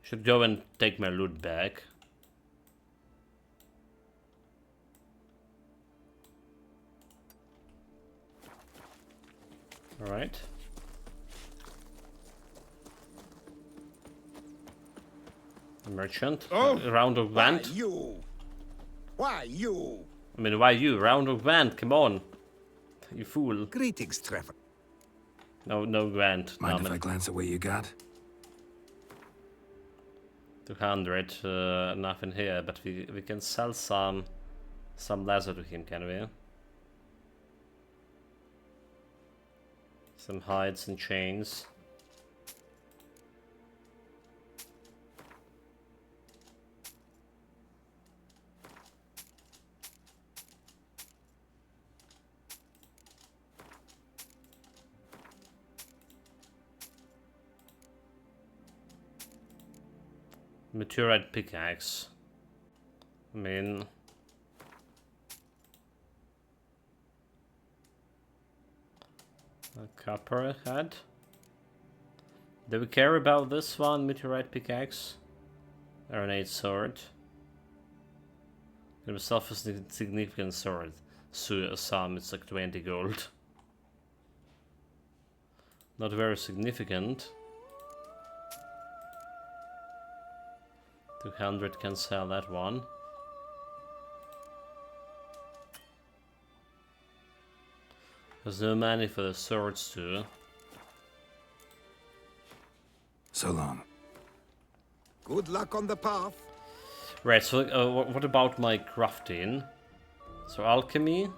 Should go and take my loot back. Alright. The merchant. Oh, round of Gwent. Why you? Why you? I mean, why you? Round of Gwent, come on. You fool. Greetings, Trevor. No Gwent. Mind if I glance at what you got? 200, nothing here, but we can sell some leather to him, can we? Some hides and chains. Meteorite pickaxe. I mean, a copper head. Do we care about this one? Meteorite pickaxe. Aranate sword. Give myself a significant sword. So some it's like 20 gold. Not very significant. 200 can sell that one. There's no money for the swords too. So long. Good luck on the path. Right, so what about my crafting? So alchemy.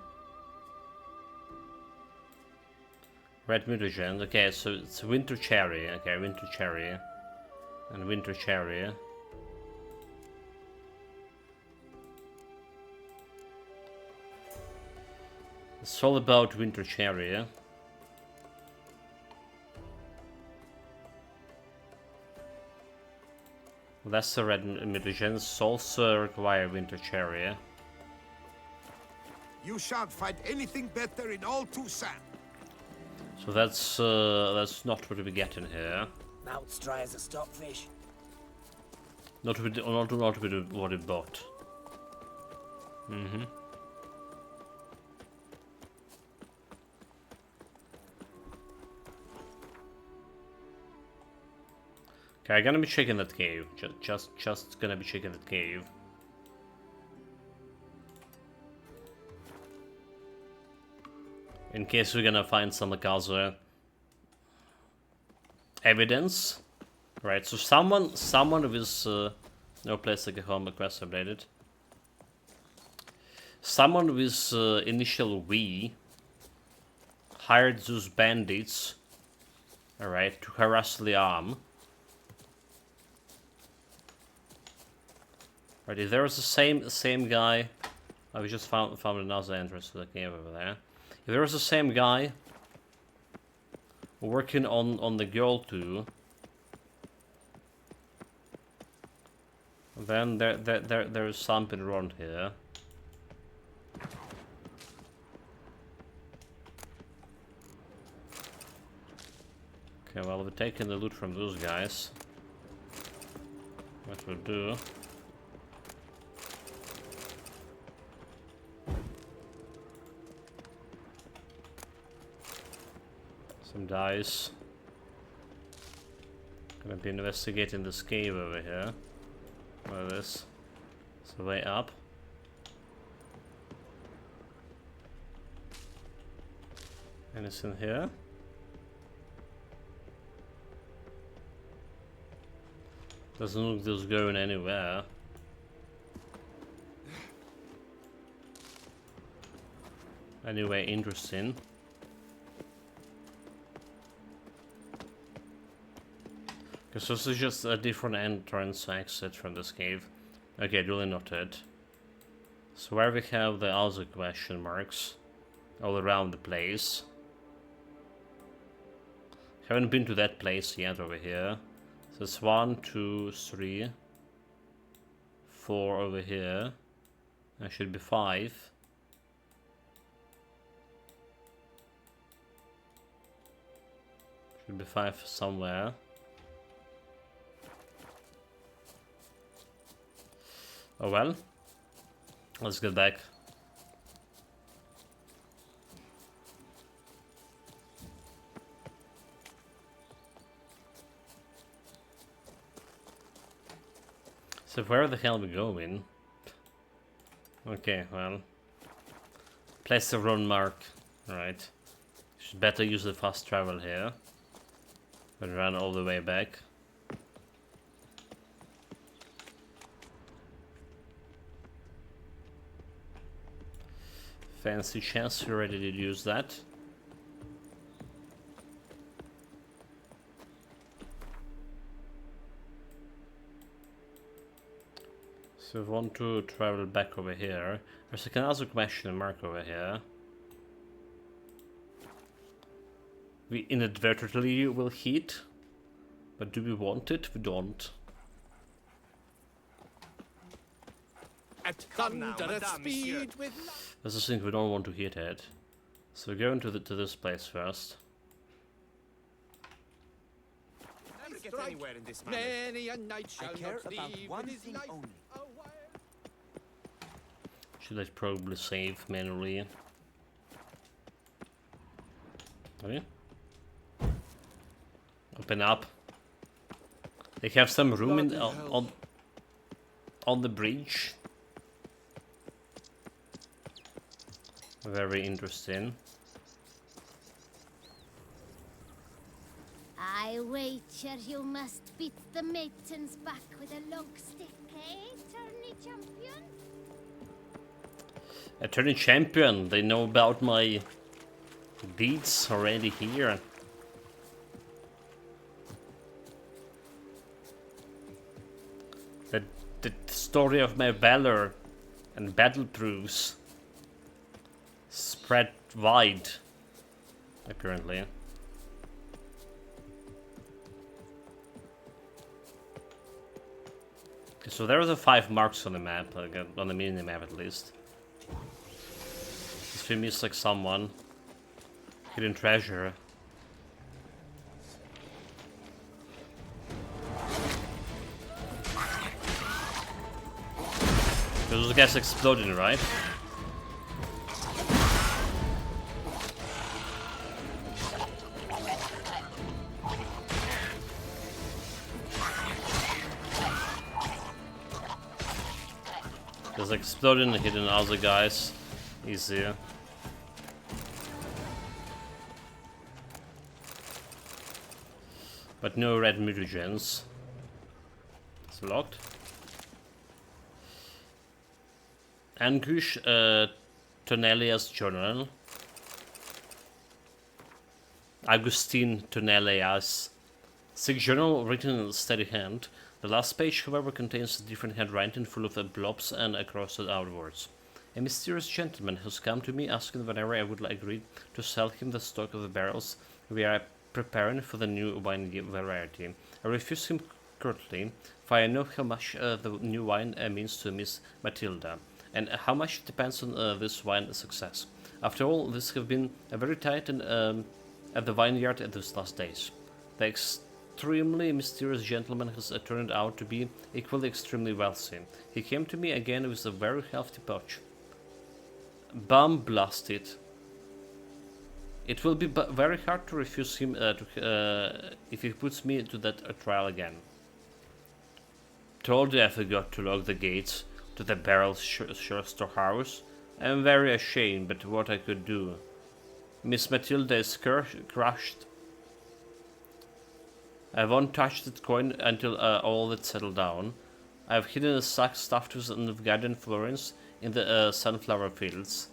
Red mutagen. Okay, so it's winter cherry. Okay, winter cherry. And winter cherry. It's all about winter cherry. Yeah? Lesser red mutagens also require winter cherry. Yeah? You shan't find anything better in all Toussaint. So that's not what we get in here. Mouth's dry as a stockfish. Not with what we bought. Mm-hmm. Okay, I'm gonna be checking that cave. Just gonna be checking that cave. In case we're gonna find some like other evidence. Right, so someone with no place like a home quest updated. Someone with initial V hired those bandits, alright, to harass Liam. Right, if there was the same guy, we just found another entrance to the cave over there. If there was the same guy working on the girl too, then there's something wrong here. Okay, well, we're taking the loot from those guys. That will do. Some dice. Gonna be investigating this cave over here. Where this? It's the way up. Anything here? Doesn't look this going anywhere. Anyway, interesting. Because this is just a different entrance exit from this cave. Okay, duly noted. So where we have the other question marks all around the place. Haven't been to that place yet over here. So it's 1, 2, 3, 4 over here. That should be 5. Should be 5 somewhere. Oh well. Let's get back. So where the hell are we going? Okay, well. Place the run mark. Alright. Should better use the fast travel here. But run all the way back. Fancy chance, we already did use that. So we want to travel back over here. There's another question mark over here. We inadvertently will hit, but do we want it? We don't. At thunderous speed with That's the thing, we don't want to hit it. So we're going to this place first. Never get anywhere in this manner. Many a night shall I care not about leave one with his thing life. only. Should I probably save manually? Okay. Open up. They have some room in on the bridge. Very interesting. I wager you must beat the maidens back with a long stick, eh, tourney champion? Attorney champion, they know about my deeds already here. The story of my valor and battle proofs spread wide, apparently. Okay, so there are the 5 marks on the map, on the mini map at least. If we miss like someone, hidden treasure. Those guys exploding, right? There's exploding and hitting other guys. Easier. But no red mutagens. It's locked. Anguish Tonellia's journal. Agustin Tonellia's sick journal written in a steady hand. The last page, however, contains a different handwriting full of blobs and crossed outwards. A mysterious gentleman has come to me asking whenever I would agree to sell him the stock of the barrels we are preparing for the new wine variety. I refuse him curtly, for I know how much the new wine means to Miss Matilda, and how much depends on this wine's success. After all, this have been very tight and, at the vineyard at these last days. The extremely mysterious gentleman has turned out to be equally extremely wealthy. He came to me again with a very hefty pouch. Bum blasted. It will be very hard to refuse him if he puts me to that trial again. Told you I forgot to lock the gates to the barrel's storehouse. I am very ashamed, but what I could do. Miss Matilda is crushed. I won't touch that coin until all that's settled down. I have hidden a sack stuffed with garden florins in the sunflower fields.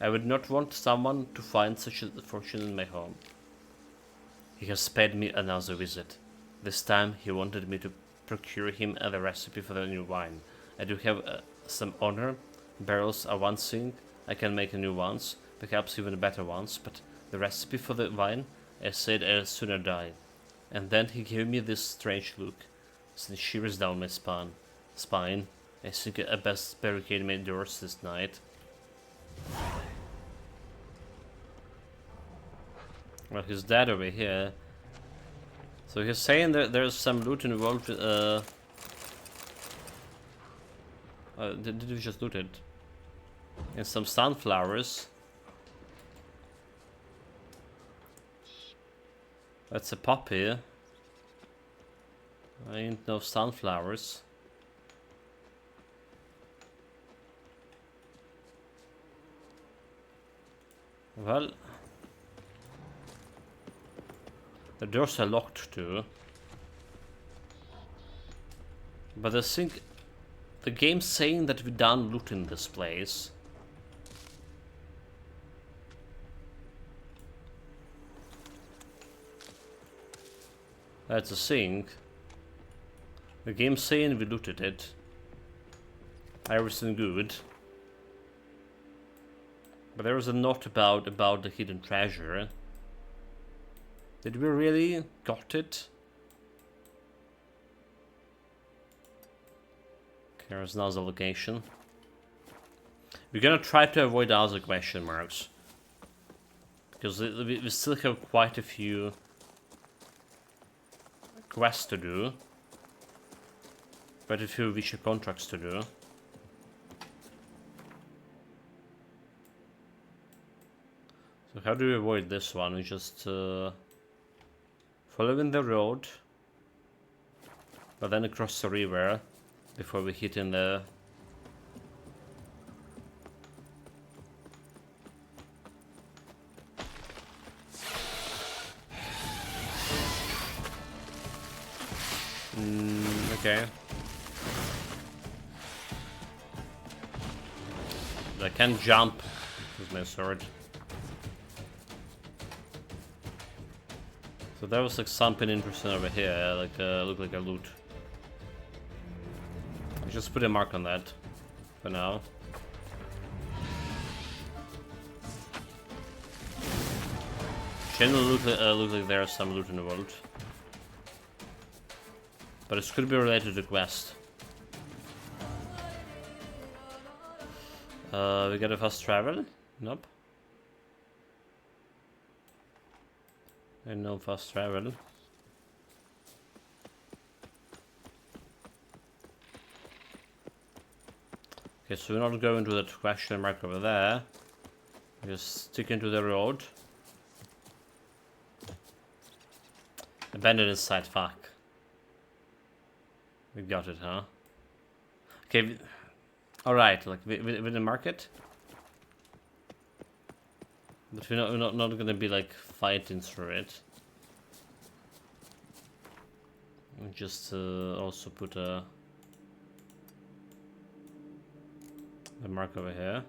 I would not want someone to find such a fortune in my home. He has paid me another visit. This time he wanted me to procure him the recipe for the new wine. I do have some honor. Barrels are one thing. I can make new ones, perhaps even better ones, but the recipe for the wine, I said I'd sooner die. And then he gave me this strange look, sent shivers down my spine. I think I best barricade my doors this night. Well, he's dead over here. So he's saying that there's some loot involved. Did we just loot it? And some sunflowers. That's a poppy. I ain't no sunflowers. Well, the doors are locked too. But I think the game's saying that we're done looting this place. That's a thing. The game's saying we looted it. Everything good. But there was a note about the hidden treasure. Did we really got it? Here's another location. We're gonna try to avoid other question marks. Because we still have quite a few quests to do. Quite a few Witcher contracts to do. So how do we avoid this one? We just following the road, but then across the river before we hit in the okay. I can't jump with my sword. So there was like something interesting over here, like looked like a loot. I just put a mark on that for now. Generally look like there's some loot in the world. But it could be related to the quest. We got a fast travel? Nope. And no fast travel. Okay, so we're not going to that question mark over there. We're just sticking to the road. Abandoned site, fuck. We got it, huh? Okay, alright, like with the market. But we're not gonna be like fighting through it. We just also put a mark over here.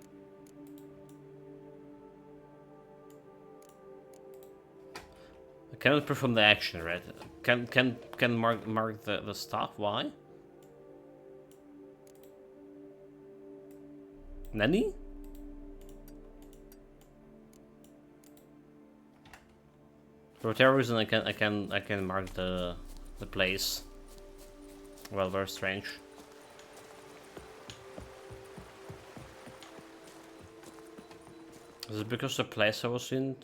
I cannot perform the action, right? Can mark the stuff? Why? Nani? For whatever reason, I can mark the place. Well, very strange. Is it because the place I was in?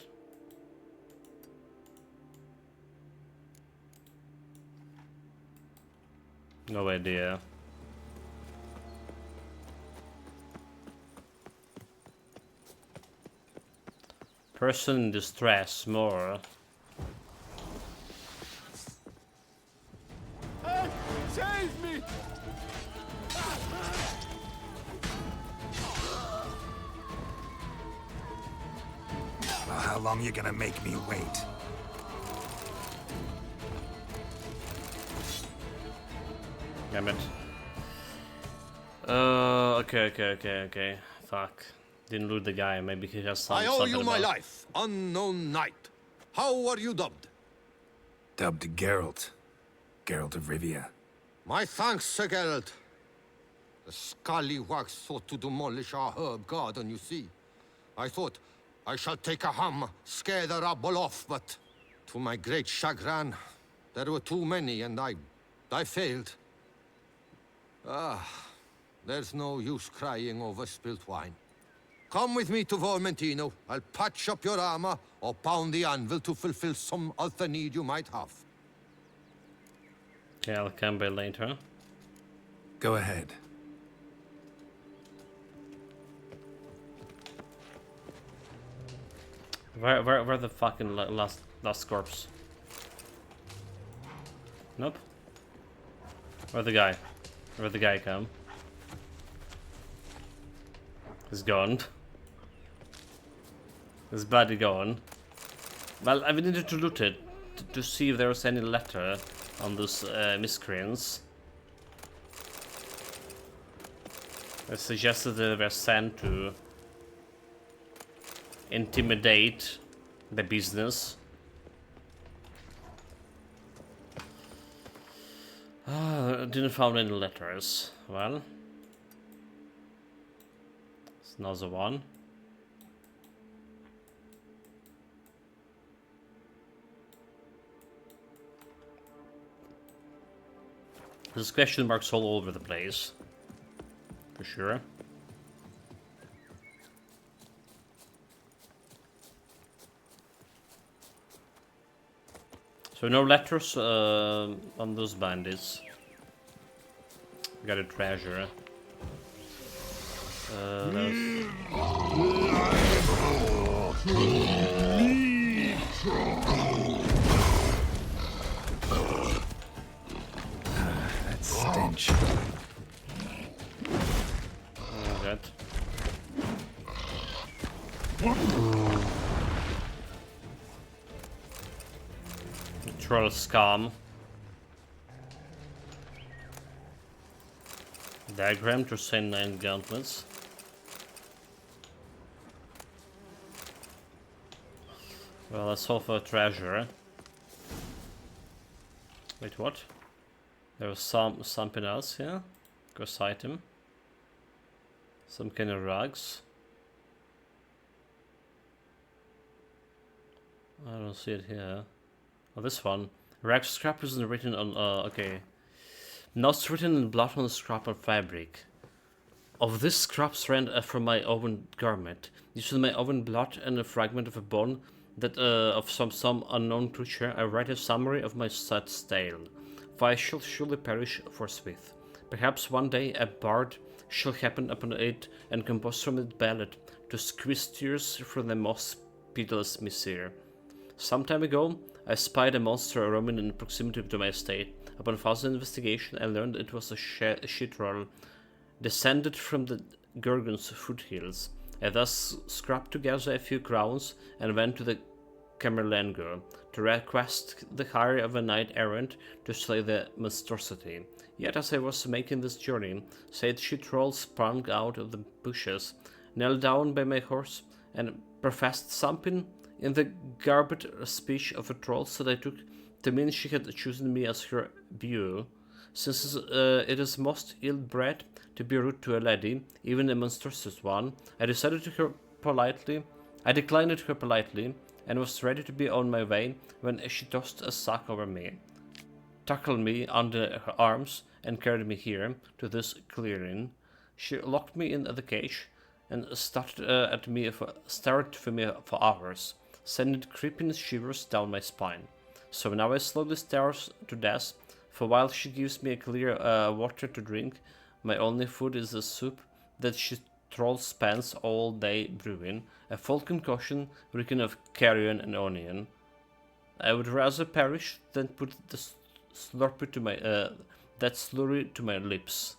No idea. Person in distress, more. Hey, save me! Well, how long you gonna make me wait? Damn it. Okay. Fuck. Didn't loot the guy. Maybe he has some. I owe you something my about- life, unknown knight. How are you dubbed? Dubbed Geralt. Geralt of Rivia. My thanks, Sir Geralt. The scallywags sought to demolish our herb garden, you see. I thought, I shall take a hammer, scare the rabble off, but to my great chagrin, there were too many and I failed. There's no use crying over spilt wine. Come with me to Vermentino. I'll patch up your armor or pound the anvil to fulfill some other need you might have. Okay, I'll come back later. Go ahead. Where the fucking last corpse? Nope. Where'd the guy? Where'd the guy come? He's gone. His body gone. Well, I needed to loot it to see if there was any letter on those miscreants. I suggested that they were sent to intimidate the business. Didn't find any letters. Well, it's another one. There's question marks all over the place, for sure. So no letters on those bandits. We got a treasure. That stench. Good. Troll scum. Diagram to send 9 gauntlets. Well, let's hope for a treasure. Wait, what? There was something else here. Ghost item. Some kind of rugs. I don't see it here. Oh, this one. Rag scrap isn't written on. Okay. Notes written in blood on the scrap of fabric. Of this scrap strand from my oven garment. Using my oven blood and a fragment of a bone that of some unknown creature, I write a summary of my sad tale. For I shall surely perish forthwith. Perhaps one day a bard shall happen upon it and compose from it ballad to squeeze tears from the most pitiless misery. Some time ago, I spied a monster roaming in proximity to my estate. Upon further investigation, I learned it was a shit-roll descended from the Gorgon's foothills. I thus scrapped together a few crowns and went to the Camerlengo to request the hire of a knight-errant to slay the monstrosity. Yet as I was making this journey, said shit-roll sprung out of the bushes, knelt down by my horse, and professed something in the garbed speech of a troll that I took to mean she had chosen me as her beau. Since it is most ill-bred to be rude to a lady, even a monstrous one, I declined her politely, and was ready to be on my way when she tossed a sack over me, tackled me under her arms, and carried me here to this clearing. She locked me in the cage and stared for me for hours, sending creeping shivers down my spine. So now I slowly stare to death, For while she gives me a clear water to drink, my only food is the soup that she trolls spends all day brewing, a full concoction reeking of carrion and onion. I would rather perish than put the slurpy to my that slurry to my lips.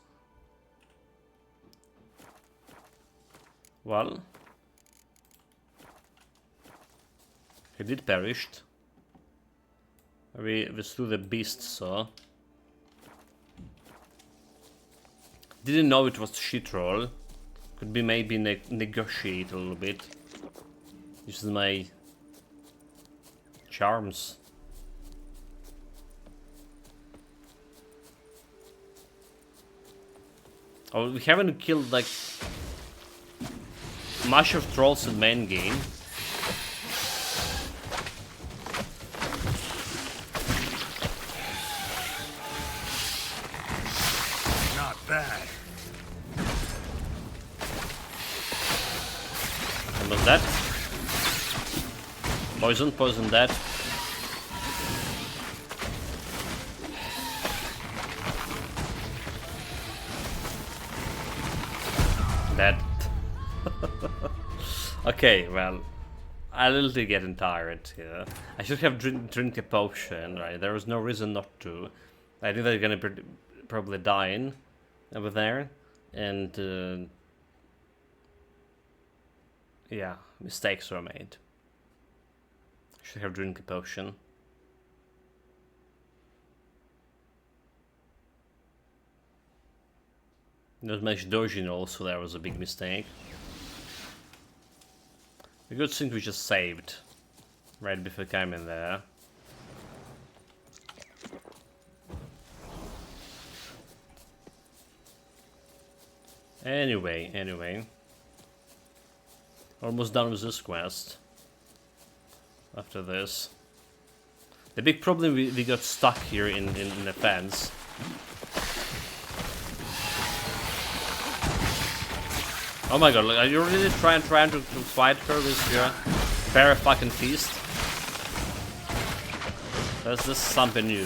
Well, he did perished. We slew the beast, so didn't know it was shit roll. Could be maybe negotiate a little bit. This is my charms. Oh, we haven't killed like much of trolls in main game. Not bad. What was that? Poison, poison that. That. Okay, well, a little bit getting tired here. I should have drink a potion, right? There was no reason not to. I knew they're gonna probably dying over there, and yeah, mistakes were made. Should have drink a potion. Not much dodging also, there was a big mistake. A good thing we just saved right before coming there. Anyway. Almost done with this quest. After this. The big problem, we got stuck here in the fence. Oh my god, are you really trying to fight her with your bare fucking fist? This is something new.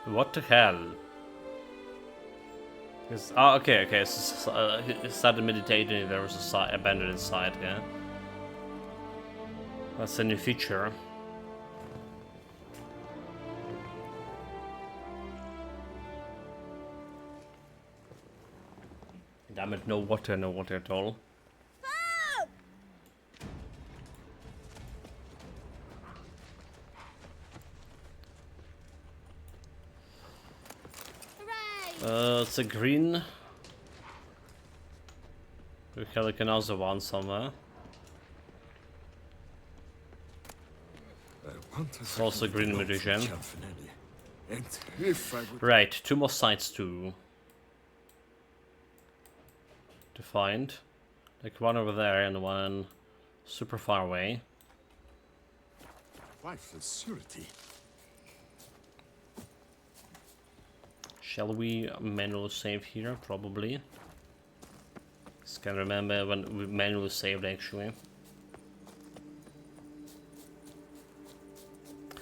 What the hell? Oh, okay. So, he started meditating. There was a site abandoned site. Yeah, that's a new feature. Damn it! No water at all. It's a green. We have like another one somewhere. It's also green magician. Right, 2 more sites to find. Like one over there and one super far away. Shall we manually save here? Probably. Just can't remember when we manually saved actually.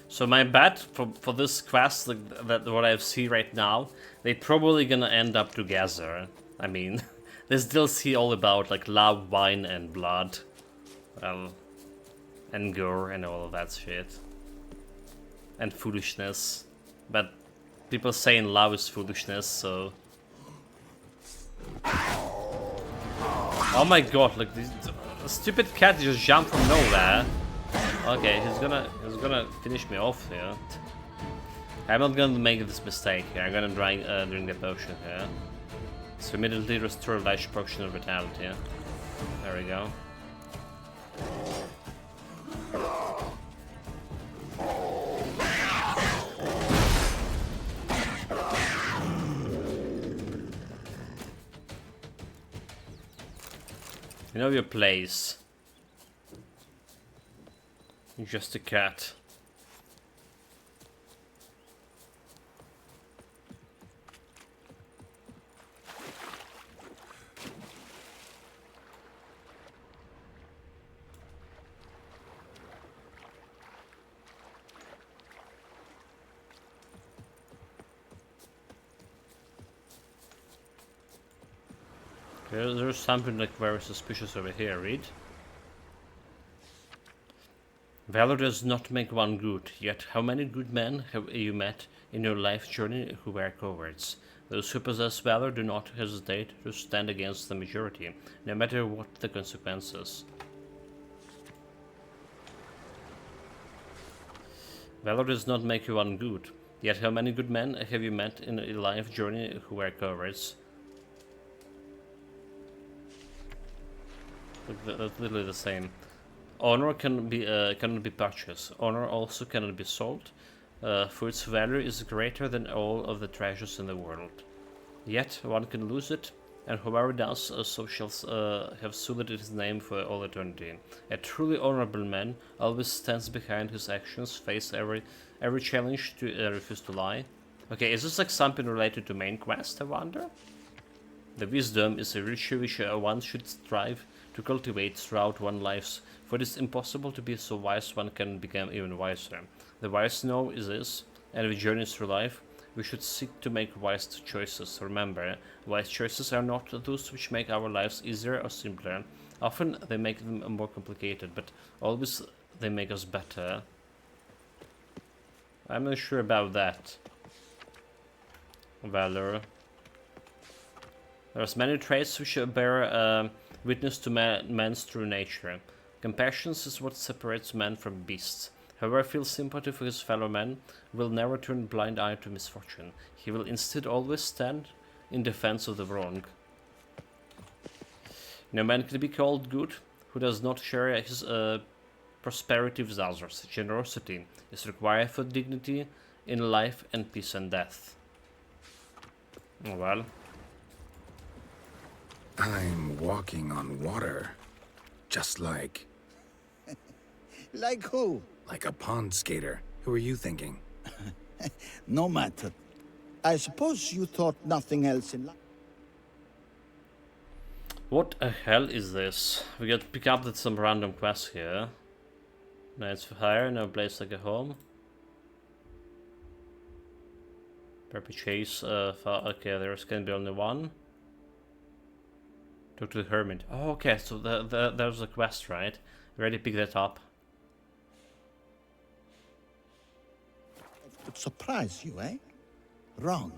So my bet for this quest, that what I see right now, they probably gonna end up together. I mean, this DLC all about like love, wine, and blood, and gore and all of that shit, and foolishness. But people saying love is foolishness, so. Oh my god! Like this stupid cat just jumped from nowhere. Okay, he's gonna finish me off here. I'm not gonna make this mistake here. I'm gonna drink the potion here. So immediately restore large portion of vitality. There we go. You know your place. You're just a cat. There's something like very suspicious over here, read. Valor does not make one good, yet how many good men have you met in your life journey who were cowards? Those who possess valor do not hesitate to stand against the majority, no matter what the consequences. Valor does not make you one good, yet how many good men have you met in a life journey who were cowards? That's literally the same. Honor cannot be purchased. Honor also cannot be sold, for its value is greater than all of the treasures in the world. Yet one can lose it, and whoever does so shall have sullied his name for all eternity. A truly honorable man always stands behind his actions, face every challenge to refuse to lie. Okay, is this like something related to main quest, I wonder? The wisdom is a virtue which one should strive to cultivate throughout one's lives, for it is impossible to be so wise one can become even wiser. The wise know is this, and with journeys through life, we should seek to make wise choices. Remember, wise choices are not those which make our lives easier or simpler. Often they make them more complicated, but always they make us better. I'm not sure about that. Valor. There's many traits which bear witness to man's true nature. Compassion is what separates man from beasts. Whoever feels sympathy for his fellow man will never turn a blind eye to misfortune. He will instead always stand in defense of the wrong. No man can be called good who does not share his prosperity with others. Generosity is required for dignity in life and peace and death. Well. I'm walking on water. Just like... Like who? Like a pond skater. Who are you thinking? No matter. I suppose you thought nothing else in life. What the hell is this? We got to pick up with some random quests here. Nights for hire, no place like a home. Purple chase, okay, there's can be only one. Talk to the hermit. Oh, okay, so there's a quest, right? Already picked that up. It would surprise you, eh? Wrong.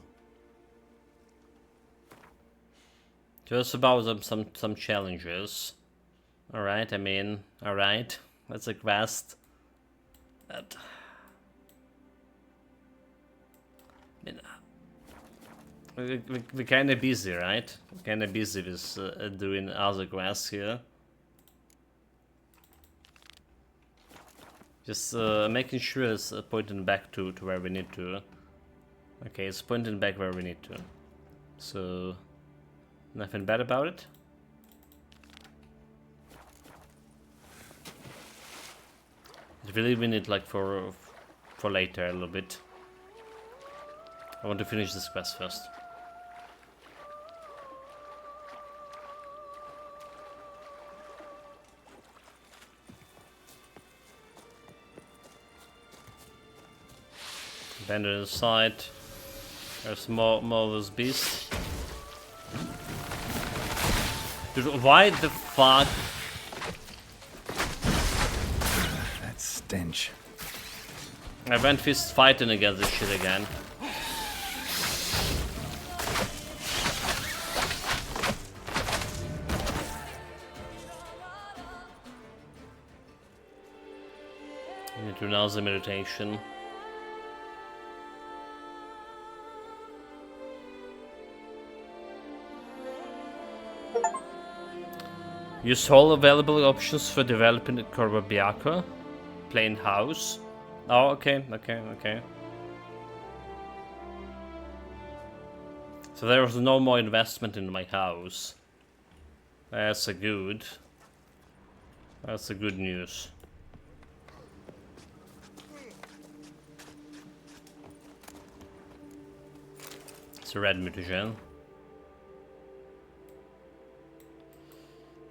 Just about some challenges. Alright, I mean, alright. That's a quest. That... I mean, we're kinda busy, right? We're kinda busy with doing other quests here. Just making sure it's pointing back to where we need to. Okay, it's pointing back where we need to. So, nothing bad about it. Really, we need like for later a little bit. I want to finish this quest first. Abandon the site. There's more of those beasts. Dude, why the fuck? That stench. I went fist fighting against this shit again. I need to announce the meditation. Use all available options for developing Korvabiako. Plain house. Oh, okay. So there was no more investment in my house. That's a good. That's the good news. It's a red mutagen.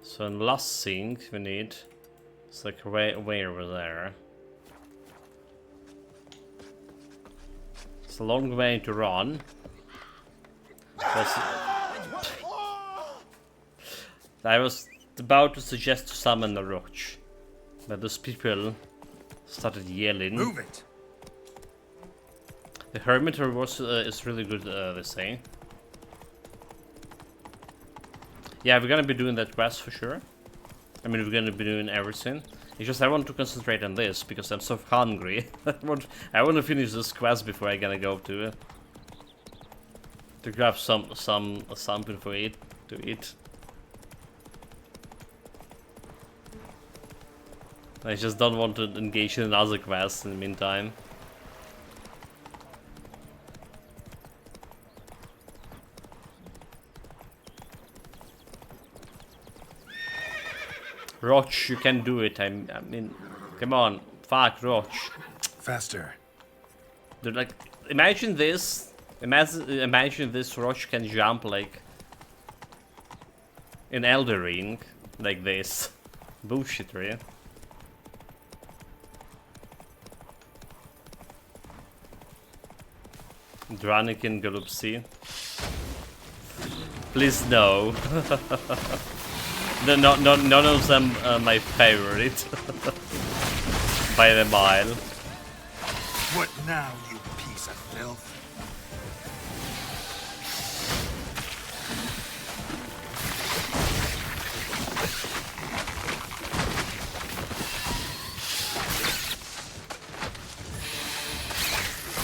So the last thing we need is like way over there. It's a long way to run. I was about to suggest to summon the roach, but those people started yelling. Move it. The hermit was is really good, they say. Yeah, we're gonna be doing that quest for sure. I mean, we're gonna be doing everything. It's just I want to concentrate on this because I'm so hungry. I want to finish this quest before I gonna go to grab something for it to eat. I just don't want to engage in other quests in the meantime. Roach, you can do it. I mean, come on, fuck, Roach. Faster. Dude, like, imagine this. Imagine this Roach can jump like in Elden Ring, like this. Bullshit, really. Dranikin Galupsi. Please no. None of them are my favorite. By the mile. What now, you piece of filth?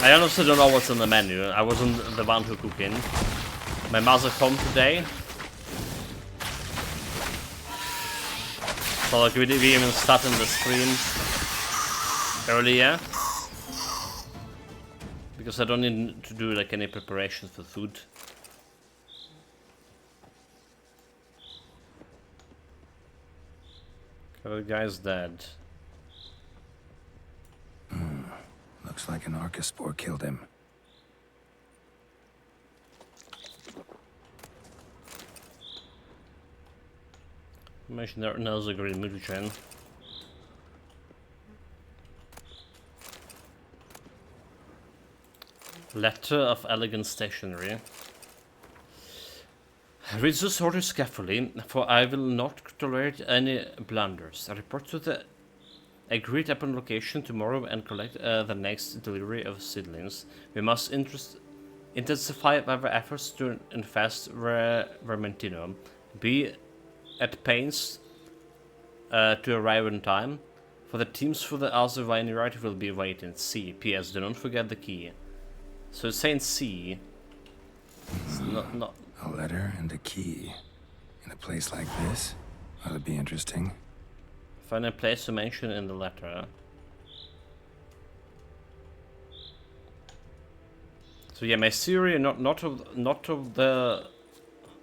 I honestly don't know what's on the menu. I wasn't the one who cooking. My mother home today. So like we even started the stream earlier. Because I don't need to do like any preparations for food. Okay, the guy's dead. Looks like an Archospore killed him. Mention there knows a great mutagen. Letter of elegant stationery. Read this orders carefully, for I will not tolerate any blunders. I report to the agreed upon location tomorrow and collect the next delivery of seedlings. We must intensify our efforts to infest Vermentino. Be at pains to arrive in time, for the teams for the other vineyard will be waiting. C. P.S. Do not forget the key. So it's saying C. It's not. A letter and a key. In a place like this? That'll be interesting. Find a place to mention in the letter. So yeah, my theory not of the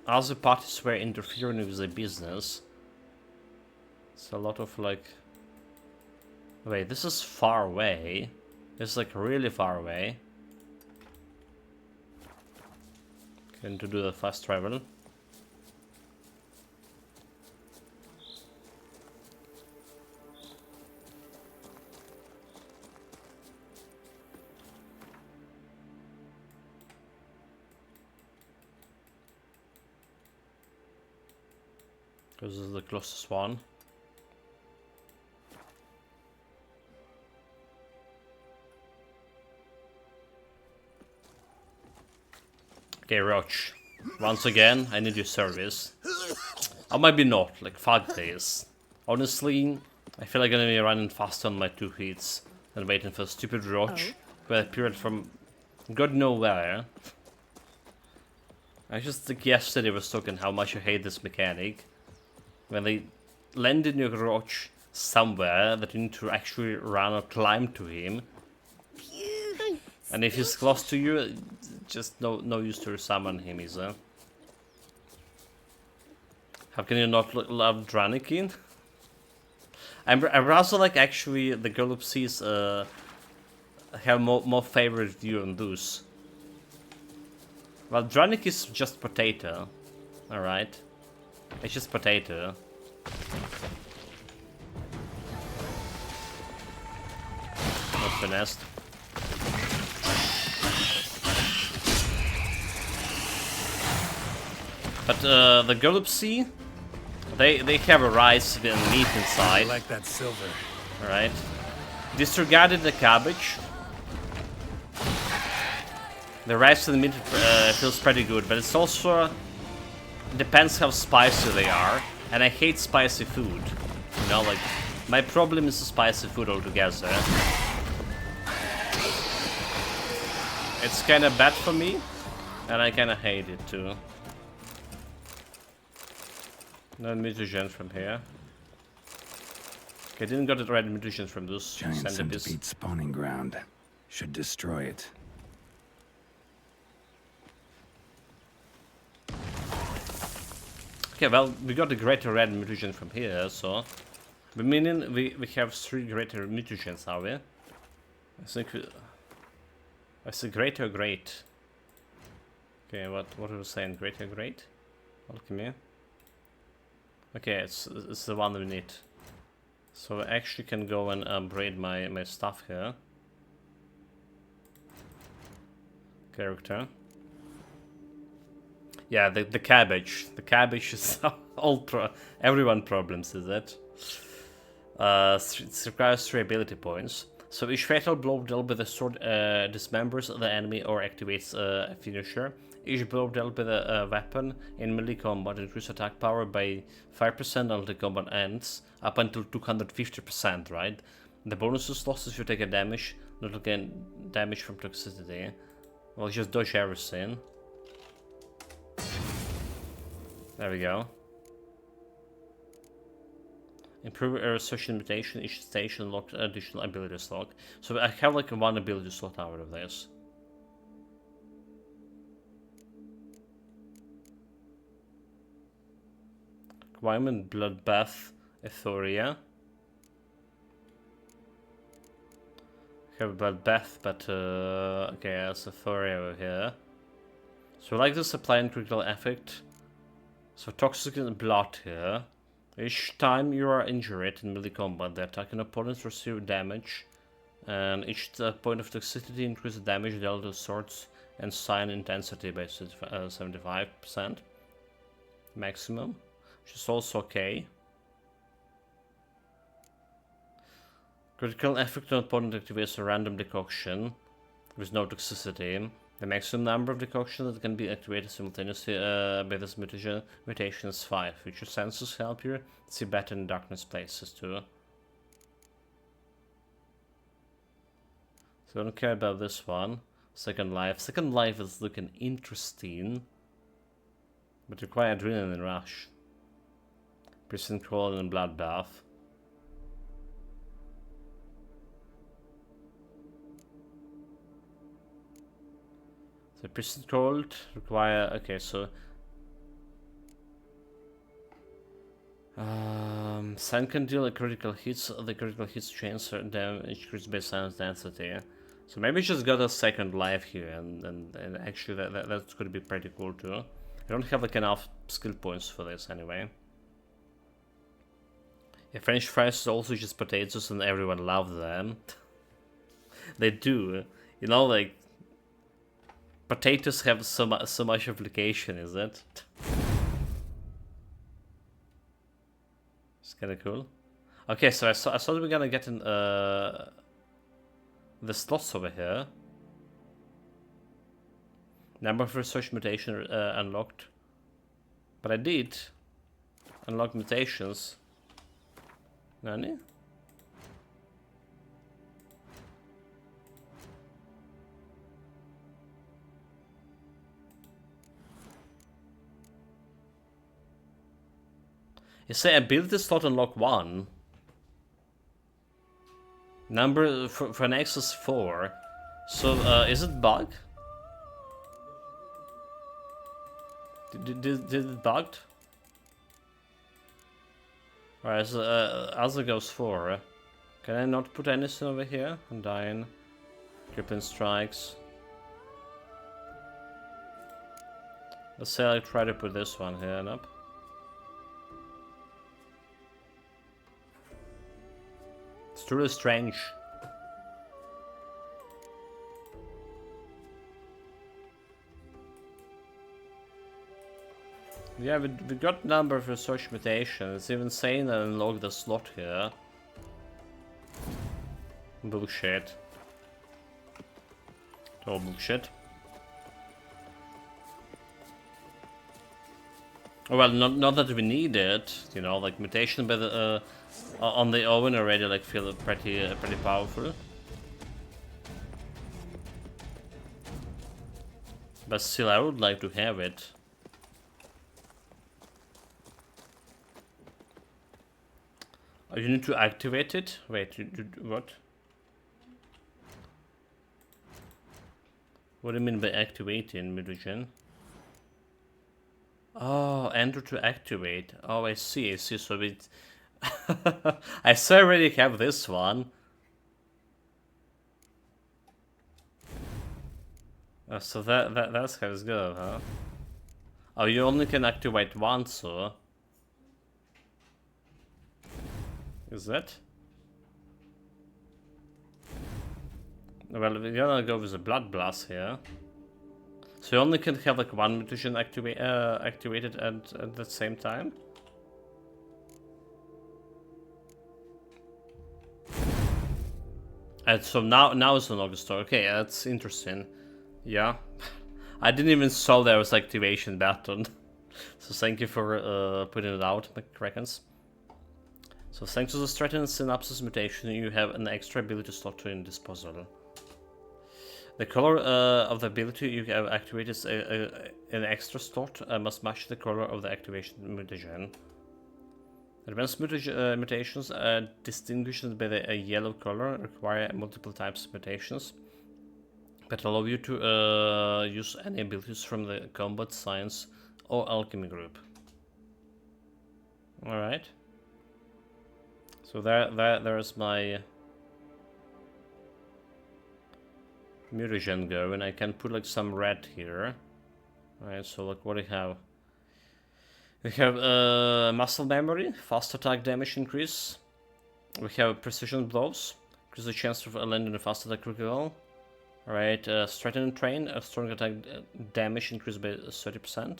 other parties were interfering with the business. It's a lot of like. Wait, this is far away. It's like really far away. Going to do the fast travel. This is the closest one. Okay, Roach. Once again, I need your service. Or maybe not, like 5 days. Honestly, I feel like I'm gonna be running fast on my 2 hits and waiting for stupid Roach who appeared from God knows where. I just think yesterday was talking how much I hate this mechanic. When they land in your Roach somewhere that you need to actually run or climb to him. And if he's close to you, just no use to summon him, is there? How can you not love Dranikin? I also like actually the Golupsies have more favorite view on those. Well, Dranik is just potato. Alright. It's just potato. Not finessed. But the Golupsi, they have a rice with meat inside. I like that silver. Alright. Disregarded the cabbage. The rice and the meat feels pretty good, but it's also depends how spicy they are. And I hate spicy food. You know, like my problem is the spicy food altogether. It's kind of bad for me, and I kind of hate it too. No mutagen from here. Okay, didn't get the right mutations from those Giant centipedes. centipede spawning ground. Should destroy it. Okay, well, we got the greater red mutation from here, so... Meaning we have 3 greater mutations, are we? I think we... I say greater great. Okay, what are we saying? Greater great? Alchemy. Okay, it's the one we need. So I actually can go and upgrade my stuff here. Character. Yeah, the cabbage. The cabbage is everyone problems, is it? It requires 3 ability points. So each fatal blow dealt with a sword dismembers the enemy or activates a finisher. Each blow dealt with a weapon in melee combat increases attack power by 5% until the combat ends, up until 250%, right? The bonus is lost if you take a damage, not again damage from toxicity. Well, just dodge everything. There we go. Improve a social mutation, each station unlocked additional ability slot. So I have like 1 ability slot out of this. Requirement Bloodbath Euphoria. I have Bloodbath, but okay, there's Euphoria over here. So I like this apply and critical effect. So toxic in blood here. Each time you are injured in melee combat, the attacking opponents receive damage, and each point of toxicity increases damage dealt to swords and sign intensity by 75% maximum, which is also okay. Critical effect on opponent activates a random decoction with no toxicity. The maximum number of decoctions that can be activated simultaneously by this mutation is 5. Future senses help you see better in darkness places too. So I don't care about this one. Second Life. Second Life is looking interesting, but require adrenaline rush. Prison Crawl and Bloodbath. The prison cold require okay, Sun can deal a critical hits. The critical hits change damage increased by silence density. So maybe just got a second life here, and actually that's gonna be pretty cool too. I don't have like enough skill points for this anyway. Yeah, French fries is also just potatoes, and everyone loves them. They do, you know, like. Potatoes have so much application, is it? It's kind of cool. Okay, so I thought we were gonna get in the slots over here. Number of research mutation unlocked, but I did unlock mutations. Nani? You say ability slot unlock 1. Number for an X is 4. So is it bug? Did it bugged? Alright, so Azza goes 4. Can I not put anything over here? Undying. Crippling strikes. Let's say I try to put this one here and up. It's truly strange. Yeah, we got a number of research mutations. It's even saying that unlock the slot here. Bullshit. Total bullshit. Well, not that we need it, you know, like mutation, but on the own already like feel pretty powerful. But still, I would like to have it. Oh, you need to activate it? Wait, what? What do you mean by activating mutagen? Oh, enter to activate. Oh, I see. So it... I still already have this one. So that's how it's good, huh? Oh, you only can activate once, so... Is that? Well, we're gonna go with the Blood Blast here. So you only can have like one mutation activated at the same time? And so now it's an August Star. Okay, that's interesting. Yeah. I didn't even saw there was activation button. So thank you for putting it out, McCrackens. So thanks to the Straton Synapses mutation, you have an extra ability slot to in disposal. The color of the ability you have activated is an extra slot must match the color of the activation mutagen. Advanced mutations distinguished by the yellow color require multiple types of mutations, but allow you to use any abilities from the combat, science, or alchemy group. Alright. So there's my mutagen go, and I can put like some red here. Alright, so like what do we have? We have muscle memory, fast attack damage increase. We have precision blows, increase the chance of landing a fast attack critical. Alright, strengthen train, a strong attack damage increased by 30%.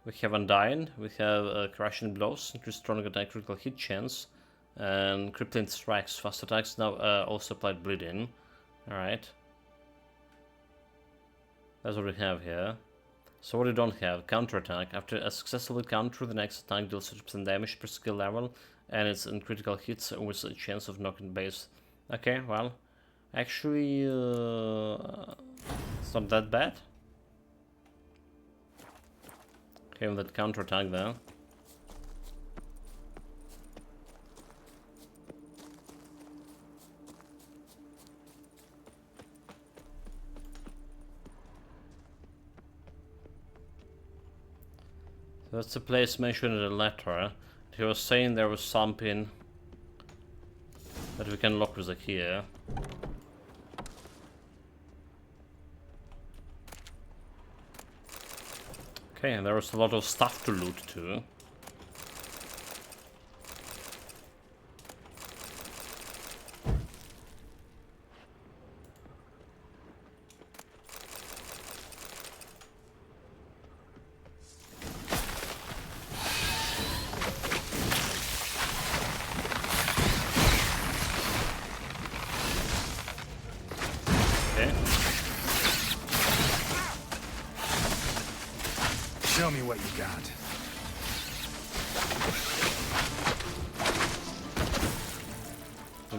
We have undying, we have crushing blows, increase strong attack critical hit chance. And crippling strikes, fast attacks now also applied bleeding. Alright. That's what we have here. So what we don't have, counterattack. After a successful counter, the next attack deals 30% damage per skill level, and it's in critical hits with a chance of knocking base. Okay, well, actually, it's not that bad. Okay, with that counterattack there. That's the place mentioned in the letter. He was saying there was something that we can lock with a key. Okay, and there was a lot of stuff to loot too. Show me what you got.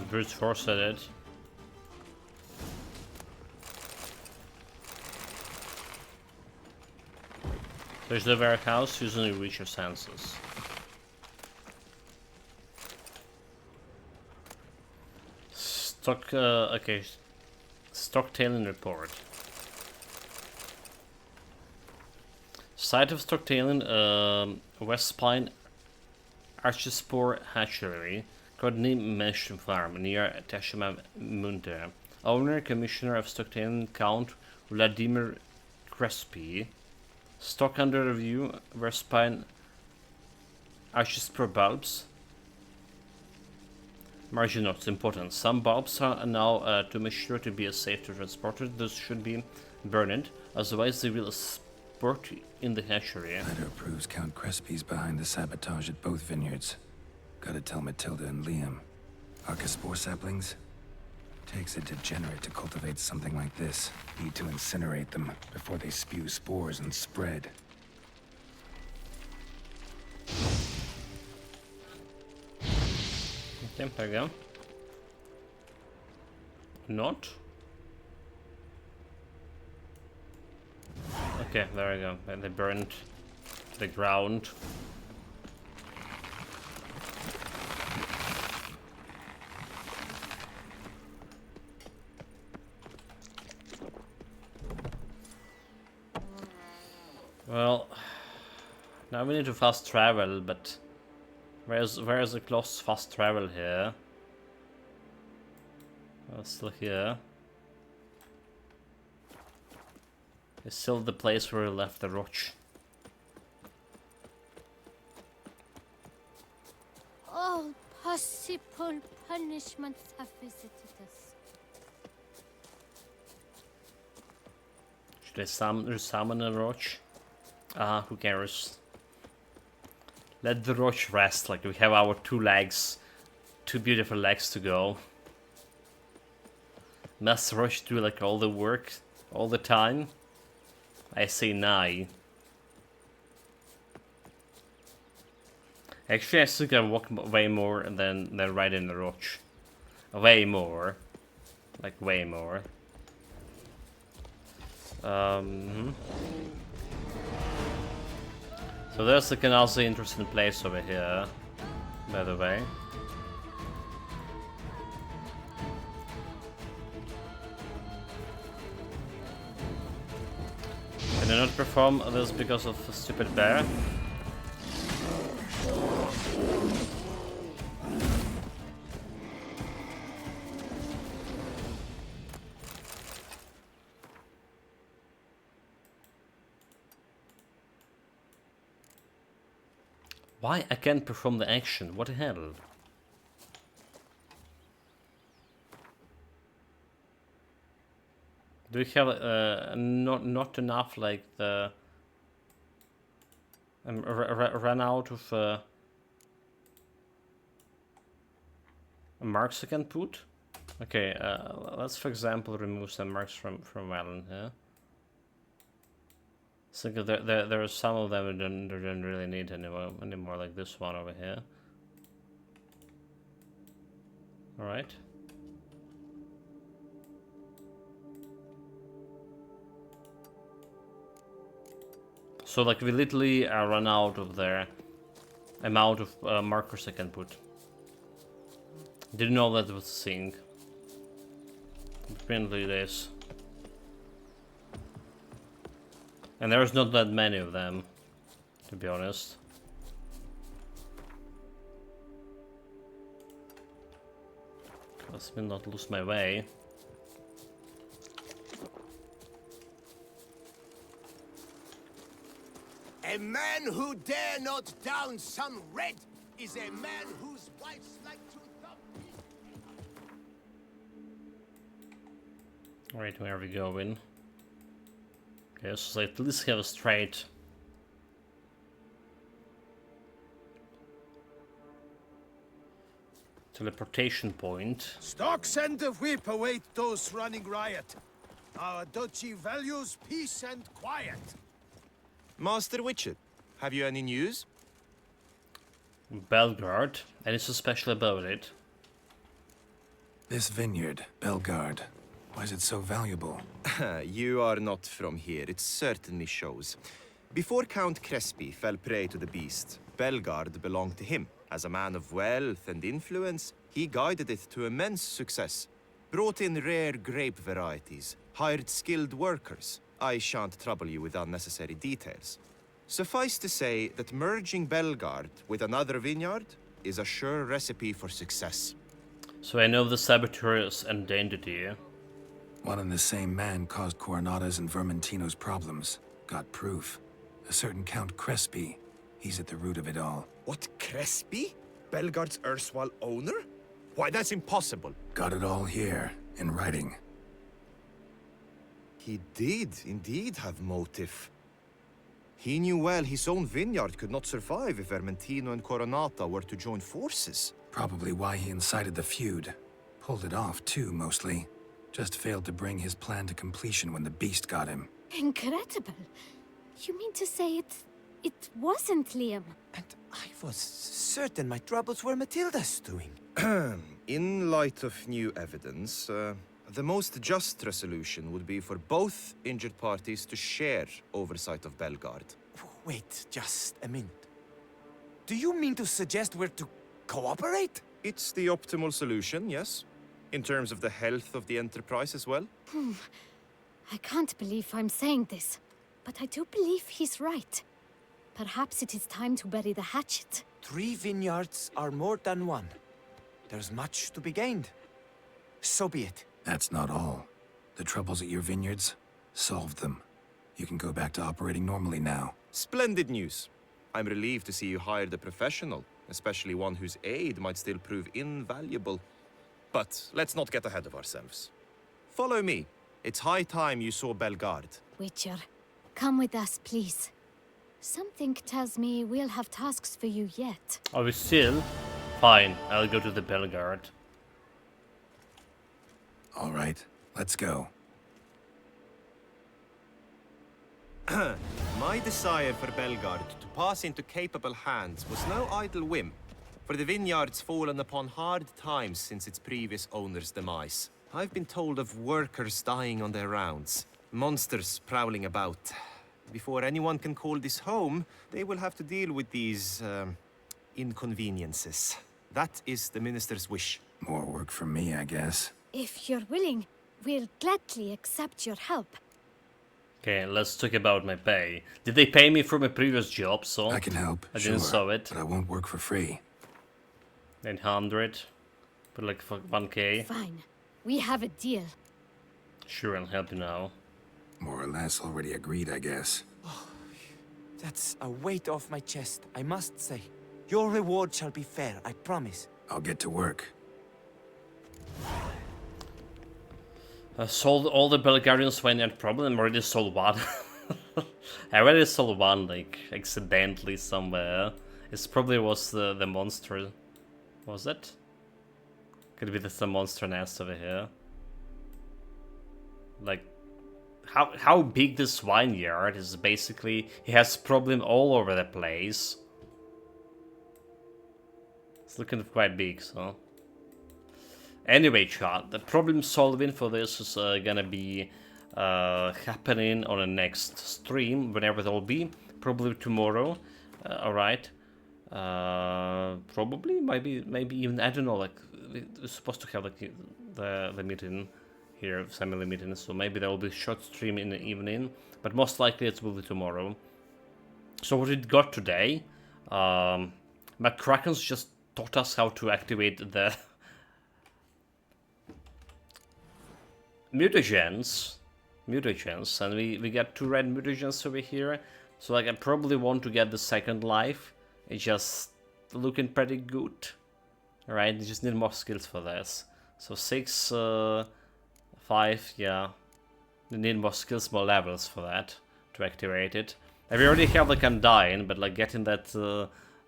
Brute force at it. There's the warehouse, using your reach your senses. Okay. Stocktailing report. Site of Stocktailing, West Spine Archispor Hatchery, Rodney Mesh Farm, near Teshima Munter. Owner, Commissioner of Stockton, Count Vladimir Crespi. Stock under review, Verspine Archispor bulbs. Margin notes important. Some bulbs are now to make sure to be safe to transport. Those should be burned, otherwise they will sport in the hatchery. Letter proves Count Crespi's behind the sabotage at both vineyards. Gotta tell Matilda and Liam. Archispor saplings? Takes a degenerate to cultivate something like this. Need to incinerate them before they spew spores and spread. Okay, there we go. Not? Okay, there we go. And they burned the ground. Well, now we need to fast travel, but where's the close fast travel here? Oh, still here. It's still the place where we left the roach. All possible punishments have visited us. Should I summon a roach? Ah, who cares? Let the roach rest, like we have our two beautiful legs to go. Must roach do like all the work, all the time? I say nay. Actually, I still can walk way more than ride in the roach. Way more. Like way more. So there's like an also interesting place over here, by the way. Can I not perform this because of a stupid bear? Why I can't perform the action? What the hell? Do we have not enough like the run out of marks I can put? Okay, let's for example remove some marks from Valen here. So there are some of them we don't really need anymore, like this one over here. All right. So like we literally run out of the amount of markers I can put. Didn't know that was a thing. Apparently it is. And there's not that many of them, to be honest. Let me not lose my way. A man who dare not down some red is a man whose wife's like to thump. Alright, where are we going? Okay, so at least have a straight. Teleportation point. Stocks and the whip await those running riot. Our duchy values peace and quiet. Master Witcher, have you any news? Belgard. Anything special about it? This vineyard, Belgard. Why is it so valuable? You are not from here, it certainly shows. Before Count Crespi fell prey to the beast, Belgard belonged to him. As a man of wealth and influence, he guided it to immense success. Brought in rare grape varieties, hired skilled workers. I shan't trouble you with unnecessary details. Suffice to say that merging Belgard with another vineyard is a sure recipe for success. So I know the saboteur's identity. One and the same man caused Coronada's and Vermentino's problems. Got proof. A certain Count Crespi. He's at the root of it all. What, Crespi? Belgard's erstwhile owner? Why, that's impossible. Got it all here, in writing. He did indeed have motive. He knew well his own vineyard could not survive if Vermentino and Coronata were to join forces. Probably why he incited the feud. Pulled it off, too, mostly. Just failed to bring his plan to completion when the beast got him. Incredible. You mean to say it wasn't Liam? And I was certain my troubles were Matilda's doing. In light of new evidence, the most just resolution would be for both injured parties to share oversight of Belgard. Wait just a minute. Do you mean to suggest we're to cooperate? It's the optimal solution, yes. In terms of the health of the enterprise as well. I can't believe I'm saying this, but I do believe he's right. Perhaps it is time to bury the hatchet. 3 vineyards are more than one. There's much to be gained. So be it. That's not all. The troubles at your vineyards? Solved them. You can go back to operating normally now. Splendid news. I'm relieved to see you hired a professional, especially one whose aid might still prove invaluable. But let's not get ahead of ourselves. Follow me. It's high time you saw Belgard. Witcher, come with us, please. Something tells me we'll have tasks for you yet. Are we still? Fine, I'll go to the Belgard. All right, let's go. My desire for Belgard to pass into capable hands was no idle whim, for the vineyard's fallen upon hard times since its previous owner's demise. I've been told of workers dying on their rounds, monsters prowling about. Before anyone can call this home, they will have to deal with these, inconveniences. That is the minister's wish. More work for me, I guess. If you're willing, we'll gladly accept your help. Okay, let's talk about my pay. Did they pay me for my previous job, so... I can help, I didn't saw it. But I won't work for free. 900. But like 1k. Fine. We have a deal. Sure, I'll help you now. More or less already agreed, I guess. That's a weight off my chest, I must say. Your reward shall be fair, I promise. I'll get to work. I sold all the Belgarians when I had problem. I already sold one. I already sold one, like, accidentally somewhere. It probably was the monster. Was it? Could be the monster nest over here. Like, how big this vineyard is. Basically, he has problem all over the place. It's looking quite big, so... Anyway, chat, the problem solving for this is gonna be happening on the next stream, whenever it will be. Probably tomorrow, alright. Probably, maybe even, I don't know, like, we're supposed to have like the meeting here, family meeting, so maybe there will be a short stream in the evening, but most likely it will be tomorrow. So what we got today, McCracken's just taught us how to activate the mutagens, and we got 2 red mutagens over here. So like I probably want to get the second life. It's just looking pretty good. Alright, you just need more skills for this. So 6, 5, yeah. You need more skills, more levels for that to activate it. And we already have like Undying, but like getting that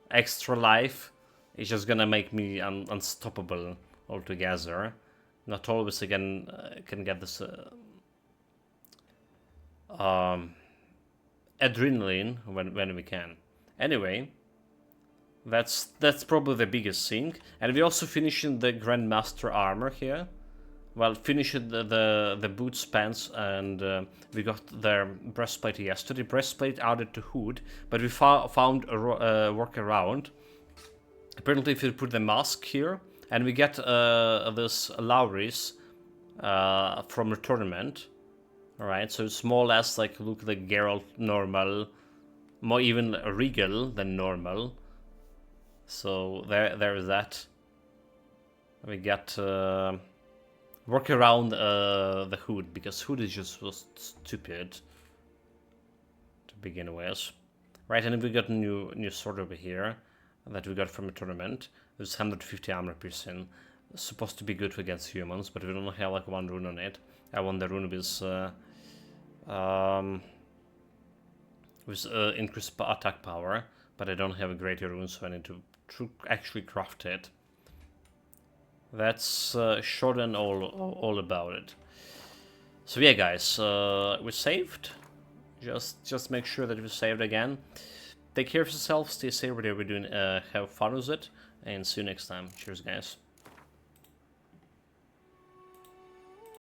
extra life is just gonna make me unstoppable altogether. Not always again can get this adrenaline when we can. Anyway, that's probably the biggest thing. And we also finishing the Grandmaster armor here. Well, finished the boots, pants, and we got their breastplate yesterday. Breastplate added to hood, but we found a workaround. Apparently, if you put the mask here, and we get this Lowry's from the tournament. Alright, so it's more or less like look like Geralt normal more even regal than normal. So there is that. We got work around the hood, because hood is just so stupid to begin with. Right, and we got a new sword over here that we got from a tournament. There's 150 armor piercing. Supposed to be good against humans, but we don't have like one rune on it. I want the rune with increased attack power, but I don't have a greater rune, so I need to actually craft it. That's short and all about it. So yeah, guys, we saved. Just make sure that we saved again. Take care of yourself, stay safe, whatever you're doing, have fun with it, and see you next time. Cheers, guys.